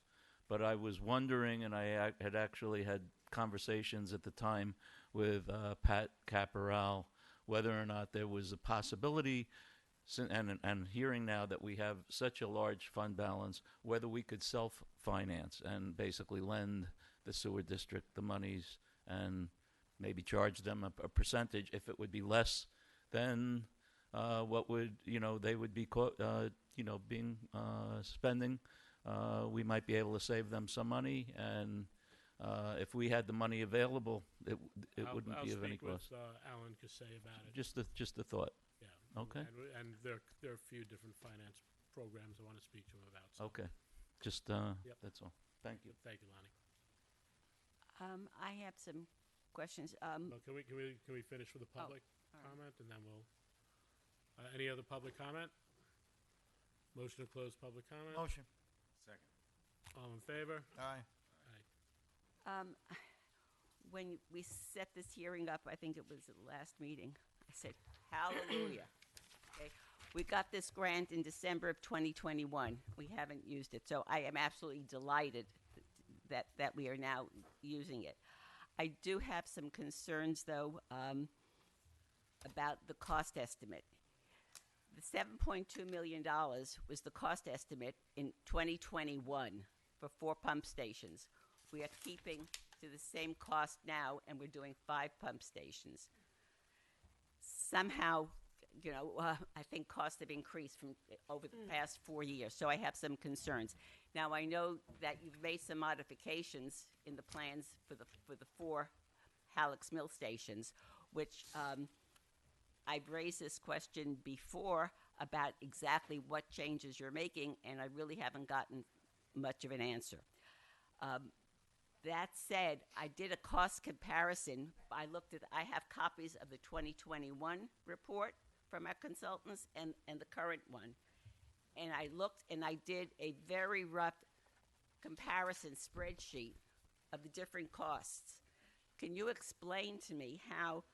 but I was wondering, and I had actually had conversations at the time with Pat Caporal, whether or not there was a possibility, and hearing now that we have such a large fund balance, whether we could self-finance and basically lend the sewer district the monies and maybe charge them a percentage if it would be less than what would they would be being spending. We might be able to save them some money, and if we had the money available, it wouldn't be of any cost. I'll speak with Alan Cassay about it. Just a thought. Yeah. Okay. And there are a few different finance programs I want to speak to him about. So. Okay. Just, that's all. Thank you. Thank you, Lonnie. I have some questions. Well, can we finish with the public comment, and then we'll, any other public comment? Motion to close public comment? Motion. Second. All in favor? Aye. When we set this hearing up, I think it was at the last meeting, I said, hallelujah. Okay, we got this grant in December of 2021. We haven't used it, so I am absolutely delighted that we are now using it. I do have some concerns, though, about the cost estimate. The $7.2 million was the cost estimate in 2021 for 4 pump stations. We are keeping to the same cost now, and we're doing 5 pump stations. Somehow, I think costs have increased from over the past 4 years, so I have some concerns. Now, I know that you've made some modifications in the plans for the 4 Halleck's Mill stations, which I've raised this question before about exactly what changes you're making, and I really haven't gotten much of an answer. That said, I did a cost comparison. I have copies of the 2021 report from our consultants and the current one. And I looked and I did a very rough comparison spreadsheet of the different costs. Can you explain to me how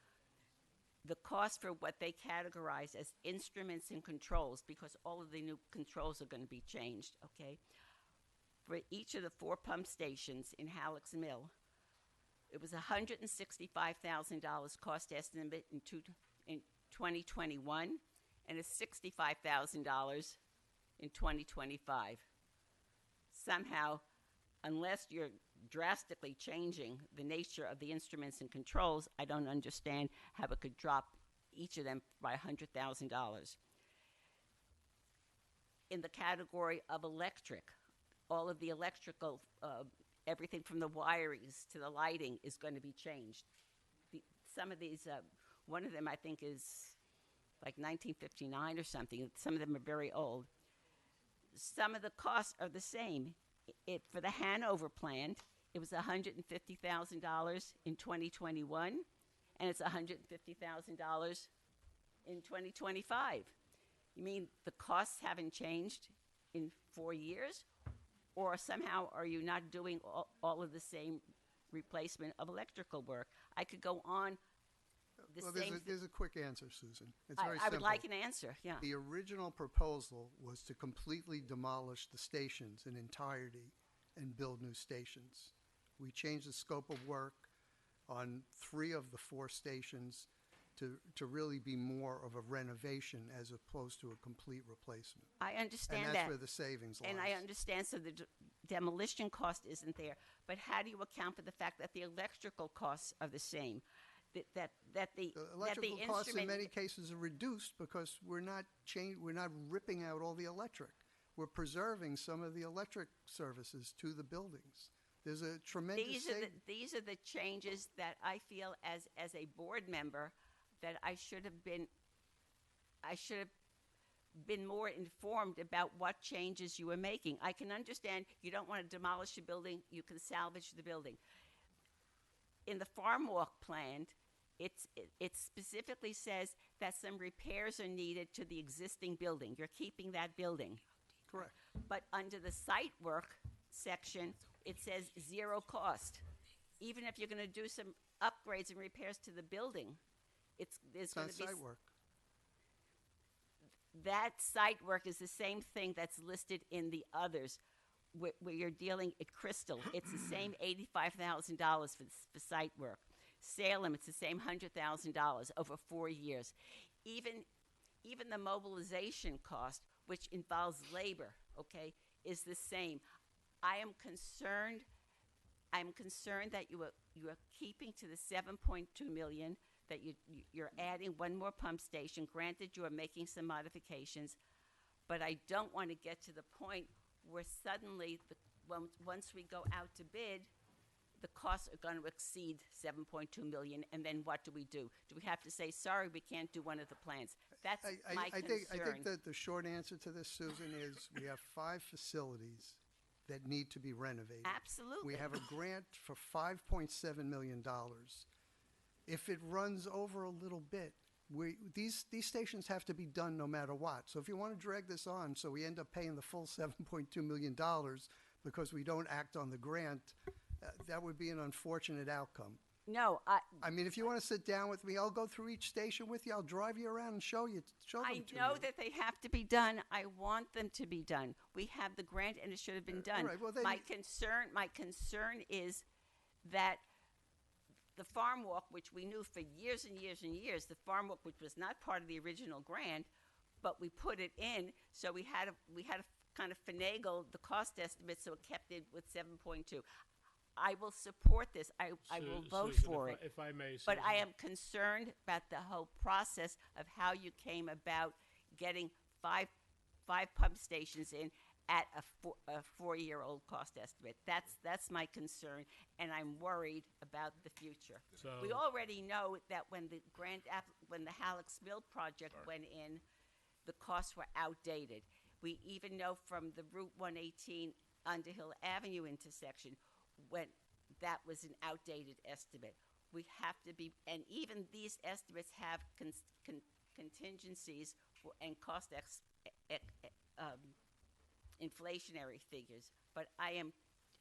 the cost for what they categorize as instruments and controls, because all of the new controls are going to be changed, okay? For each of the 4 pump stations in Halleck's Mill, it was $165,000 cost estimate in 2021, and it's $65,000 in 2025. Somehow, unless you're drastically changing the nature of the instruments and controls, I don't understand how it could drop each of them by $100,000. In the category of electric, all of the electrical, everything from the wirings to the lighting is going to be changed. Some of these, one of them I think is like 1959 or something. Some of them are very old. Some of the costs are the same. For the Hanover plant, it was $150,000 in 2021, and it's $150,000 in 2025. You mean the costs haven't changed in 4 years? Or somehow are you not doing all of the same replacement of electrical work? I could go on. There's a quick answer, Susan. It's very simple. I would like an answer, yeah. The original proposal was to completely demolish the stations in entirety and build new stations. We changed the scope of work on 3 of the 4 stations to really be more of a renovation as opposed to a complete replacement. I understand that. And that's where the savings lies. And I understand, so the demolition cost isn't there. But how do you account for the fact that the electrical costs are the same? That the electrical costs in instrument- many cases are reduced because we're not ripping out all the electric. We're preserving some of the electric services to the buildings. There's a tremendous These are the changes that I feel as a board member that I should have been more informed about what changes you were making. I can understand you don't want to demolish a building, you can salvage the building. In the Farm Walk plan, it specifically says that some repairs are needed to the existing building. You're keeping that building. Correct. But under the site work section, it says 0 cost. Even if you're going to do some upgrades and repairs to the building, there's going to be site work. That site work is the same thing that's listed in the others, where you're dealing at Crystal. It's the same $85,000 for site work. Salem, it's the same $100,000 over 4 years. Even the mobilization cost, which involves labor, okay, is the same. I am concerned that you are keeping to the $7.2 million, that you're adding 1 more pump station. Granted, you are making some modifications, but I don't want to get to the point where suddenly, once we go out to bid, the costs are going to exceed $7.2 million, and then what do? Do we have to say, sorry, we can't do one of the plans? That's my concern. I think that the short answer to this, Susan, is we have 5 facilities that need to be renovated. Absolutely. We have a grant for $5.7 million. If it runs over a little bit, these stations have to be done no matter what. So if you want to drag this on, so we end up paying the full $7.2 million because we don't act on the grant, that would be an unfortunate outcome. No, I mean, if you want to sit down with me, I'll go through each station with you. I'll drive you around and show them I to know you. that they have to be done. I want them to be done. We have the grant, and it should have been done. right, well, then- my concern is that the farm walk, which we knew for years and years and years, the farm walk, which was not part of the original grant, but we put it in, so we had to kind of finagle the cost estimate, so it kept it with 7.2. I will support this. I will vote Susan, for if it. I may, But I Susan. am concerned about the whole process of how you came about getting five pump stations in at a 4-year-old cost estimate. That's my concern, and I'm worried about the future. We already know that when the Halleck's Mill project went in, the costs were outdated. We even know from the Route 118 Underhill Avenue intersection when that was an outdated estimate. We have to be, and even these estimates have contingencies and cost inflationary figures. But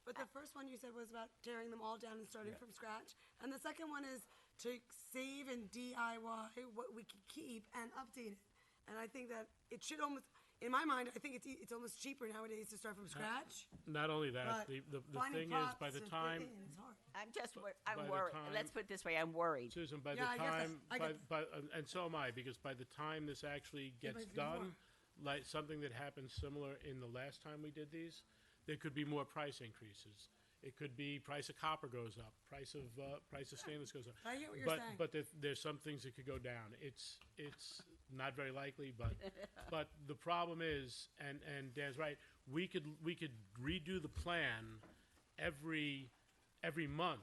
But the first one you said was about tearing them all down and starting from scratch. And the second one is to save and DIY what we can keep and update it. And I think that it should almost, in my mind, I think it's almost cheaper nowadays to start from scratch. Not only that, But the finding thing is, by pots the to fit time, in is hard. I'm by the worried. time- Let's put it this way, I'm worried. Susan, by Yeah, the I guess time, I get and so am I, because by the time this actually gets might be more. done, like something that happened similar in the last time we did these, there could be more price increases. It could be price of copper goes up, price of stainless goes up. I get what you're but saying. but there's some things that could go down. It's not very likely, but the problem is, and Dan's right. We could redo the plan every month,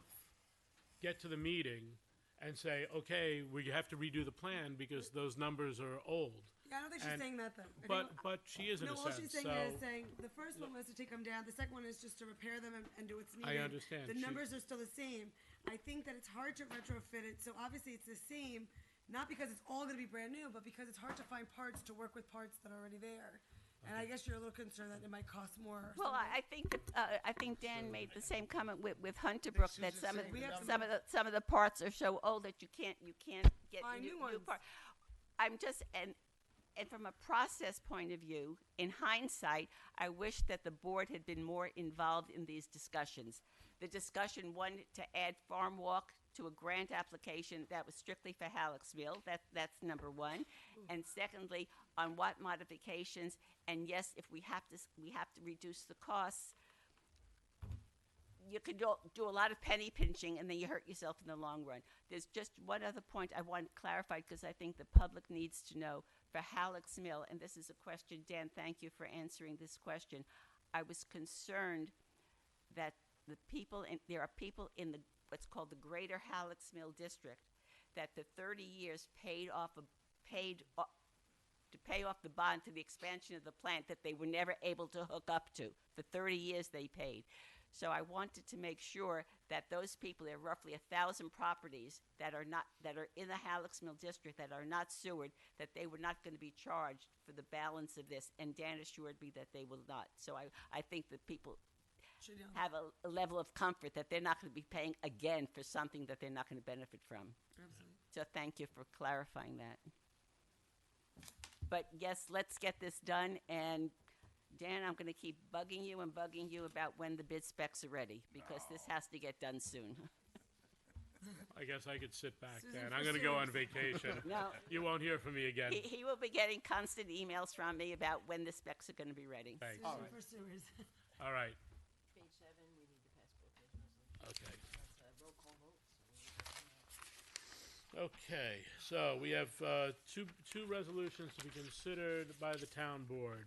get to the meeting, and say, okay, we have to redo the plan because those numbers are old. Yeah, I don't think she's And- saying that though. I But think- but she is in no, a all sense. she's saying so is saying the first one was to take them down. The second one is just to repair them and do what's needed. I understand. The She- numbers are still the same. I think that it's hard to retrofit it. So obviously it's the same, not because it's all going to be brand new, but because it's hard to find parts to work with parts that are already there. And I guess you're a little concerned that it might cost more. Or Well, something. I think Dan made the same comment with Hunter Brook that Susan saying we have to some of the parts are so old that you can't get Find new ones. parts. I'm just and from a process point of view, in hindsight, I wish that the board had been more involved in these discussions. The discussion, one, to add Farm Walk to a grant application that was strictly for Halleck's Mill. That's number one. And secondly, on what modifications. And yes, if we have to reduce the costs. You could do a lot of penny pinching, and then you hurt yourself in the long run. There's just one other point I want clarified because I think the public needs to know. For Halleck's Mill, and this is a question, Dan, thank you for answering this question. I was concerned that there are people in what's called the Greater Halleck's Mill District that the 30 years to pay off the bond to the expansion of the plant that they were never able to hook up to. For 30 years they paid. So I wanted to make sure that those people, there are roughly 1,000 properties that are in the Halleck's Mill District that are not sewered, that they were not going to be charged for the balance of this, and Dan assured me that they will not. So I think that people have a level of comfort that they're not going to be paying again for something that they're not going to benefit from. Absolutely. So thank you for clarifying that. But yes, let's get this done, and Dan, I'm going to keep bugging you about when the bid specs are ready, because this has to get done soon. I guess I could sit back, Susan, Dan. for I'm going to go on serious. vacation. No. You won't hear from me again. He will be getting constant emails from me about when the specs are going to be ready. Thanks. Susan for sewers. All right. Page 7, we need the passport business. Okay. That's a roll call vote. Okay, so we have two resolutions to be considered by the town board.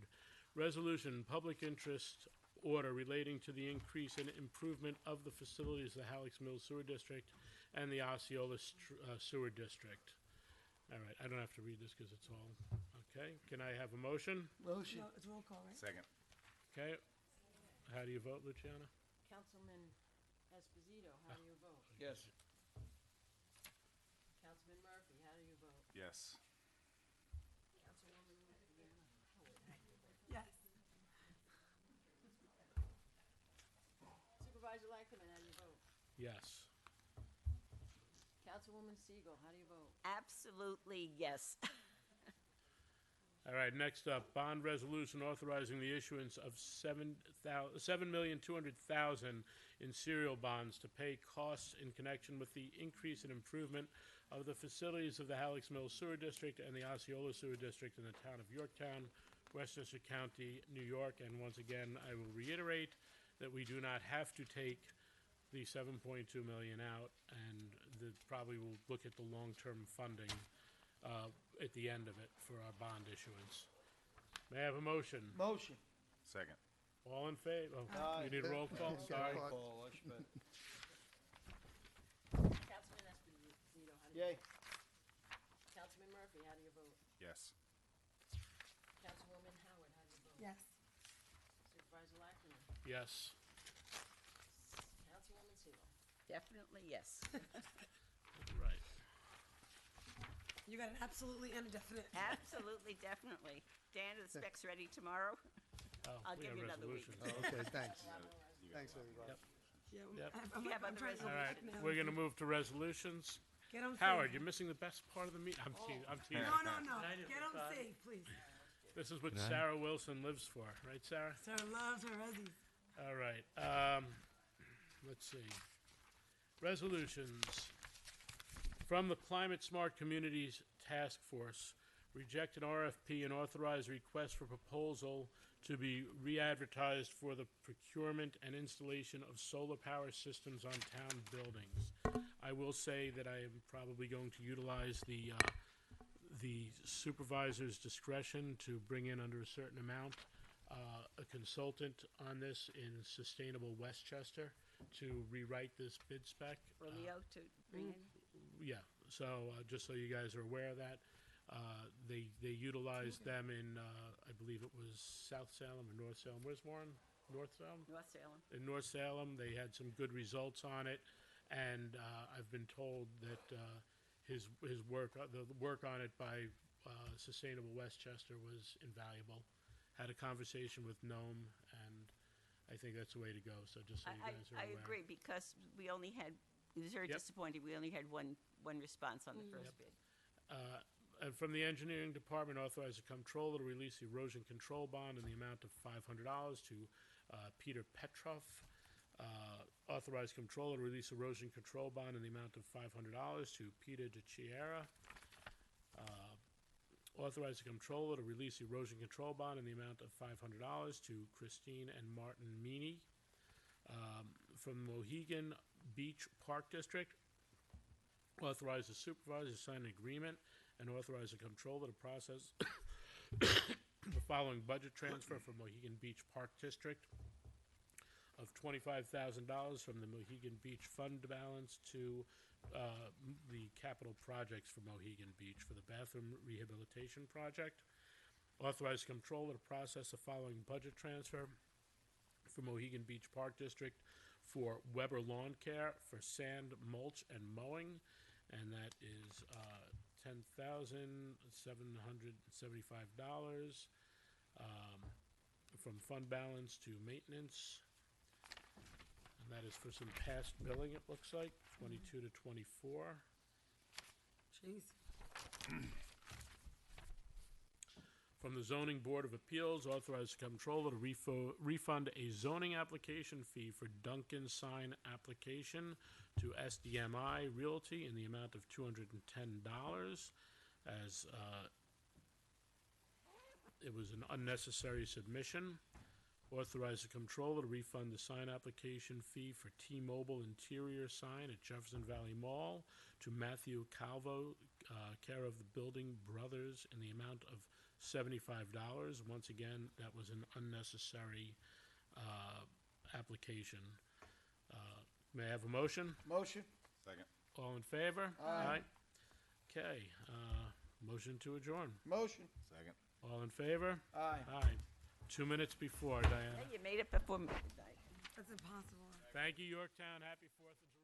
Resolution, public interest order relating to the increase and improvement of the facilities of the Halleck's Mills Sewer District and the Osceola Sewer District. All right, I don't have to read this because it's all, okay. Can I have a motion? Motion. No, it's roll call, right? Second. Okay. how do you vote, Luciana? Councilman Esposito, how do you vote? Yes. Councilman Murphy, how do you vote? Yes. Councilwoman Deanna Howard, how do you vote? Yes. Supervisor Lackman, how do you vote? Yes. Councilwoman Siegel, how do you vote? Absolutely yes. All right, next up, bond resolution authorizing the issuance of $7,200,000 in serial bonds to pay costs in connection with the increase and improvement of the facilities of the Halleck's Mills Sewer District and the Osceola Sewer District in the town of Yorktown, Westchester County, New York. And once again, I will reiterate that we do not have to take the $7.2 million out, and probably will look at the long-term funding at the end of it for our bond issuance. May I have a motion? Motion. Second. All in favor? Oh, Aye. you need a roll call? Sorry. Call, Washburn. Councilman Esposito, how do you Yay. vote? Councilman Murphy, how do you vote? Yes. Councilwoman Howard, how do you vote? Yes. Supervisor Lackman, Yes. Councilwoman Siegel. Definitely yes. Right. You got an absolutely and a definite. Absolutely, definitely. Dan, are the specs ready tomorrow? Oh, I'll we give have you another week. resolutions. Oh, okay, thanks. Thanks, everybody. Yeah, Yep. I'm You like, have I'm other trying to All right, now. we're gonna move to resolutions. Get 'em Howard, safe. you're missing the best part of the meeting. I'm teasing. I'm teasing. No. Get them safe, please. This is what Sarah Wilson lives for, right, Sarah? Sarah loves her Resies. All right. Let's see. Resolutions from the Climate Smart Communities Task Force. Reject an RFP and authorize request for proposal to be re-advertised for the procurement and installation of solar power systems on town buildings. I will say that I am probably going to utilize the supervisor's discretion to bring in under a certain amount a consultant on this in Sustainable Westchester to rewrite this bid spec. Romeo to bring in? Yeah, so just so you guys are aware of that, they utilized them in, I believe it was South Salem or North Salem. Where's Warren? North Salem? North Salem. In North Salem, they had some good results on it, and I've been told that his work, the work on it by Sustainable Westchester was invaluable. Had a conversation with Nome, and I think that's the way to go. So just so you guys are I aware. agree, because we only had, it was very Yep. disappointing, we only had one response on the first bid. And from the engineering department, authorize the comptroller to release erosion control bond in the amount of $500 to Peter Petrov. Authorize comptroller to release erosion control bond in the amount of $500 to Peter DeChiera. Authorize the comptroller to release erosion control bond in the amount of $500 to Christine and Martin Meany. From Mohegan Beach Park District, authorize the supervisor to sign an agreement and authorize the comptroller to process the following budget transfer from Mohegan Beach Park District of $25,000 from the Mohegan Beach fund balance to the capital projects for Mohegan Beach for the bathroom rehabilitation project. Authorize the comptroller to process the following budget transfer for Mohegan Beach Park District for Weber Lawn Care for sand, mulch, and mowing, and that is $10,775 from fund balance to maintenance. And that is for some past billing, it looks like, 22 to 24. Jeez. From the Zoning Board of Appeals, authorize the comptroller to refund a zoning application fee for Duncan sign application to SDMI Realty in the amount of $210, as it was an unnecessary submission. Authorize the comptroller to refund the sign application fee for T-Mobile interior sign at Jefferson Valley Mall to Matthew Calvo, care of the Building Brothers, in the amount of $75. Once again, that was an unnecessary application. May I have a motion? Motion. Second. All in favor? Aye. Okay, motion to adjourn. Motion. Second. All in favor? Aye. Aye. 2 minutes before, Diana. Hey, you made it before midnight. That's impossible. Thank you, Yorktown. Happy 4th of July.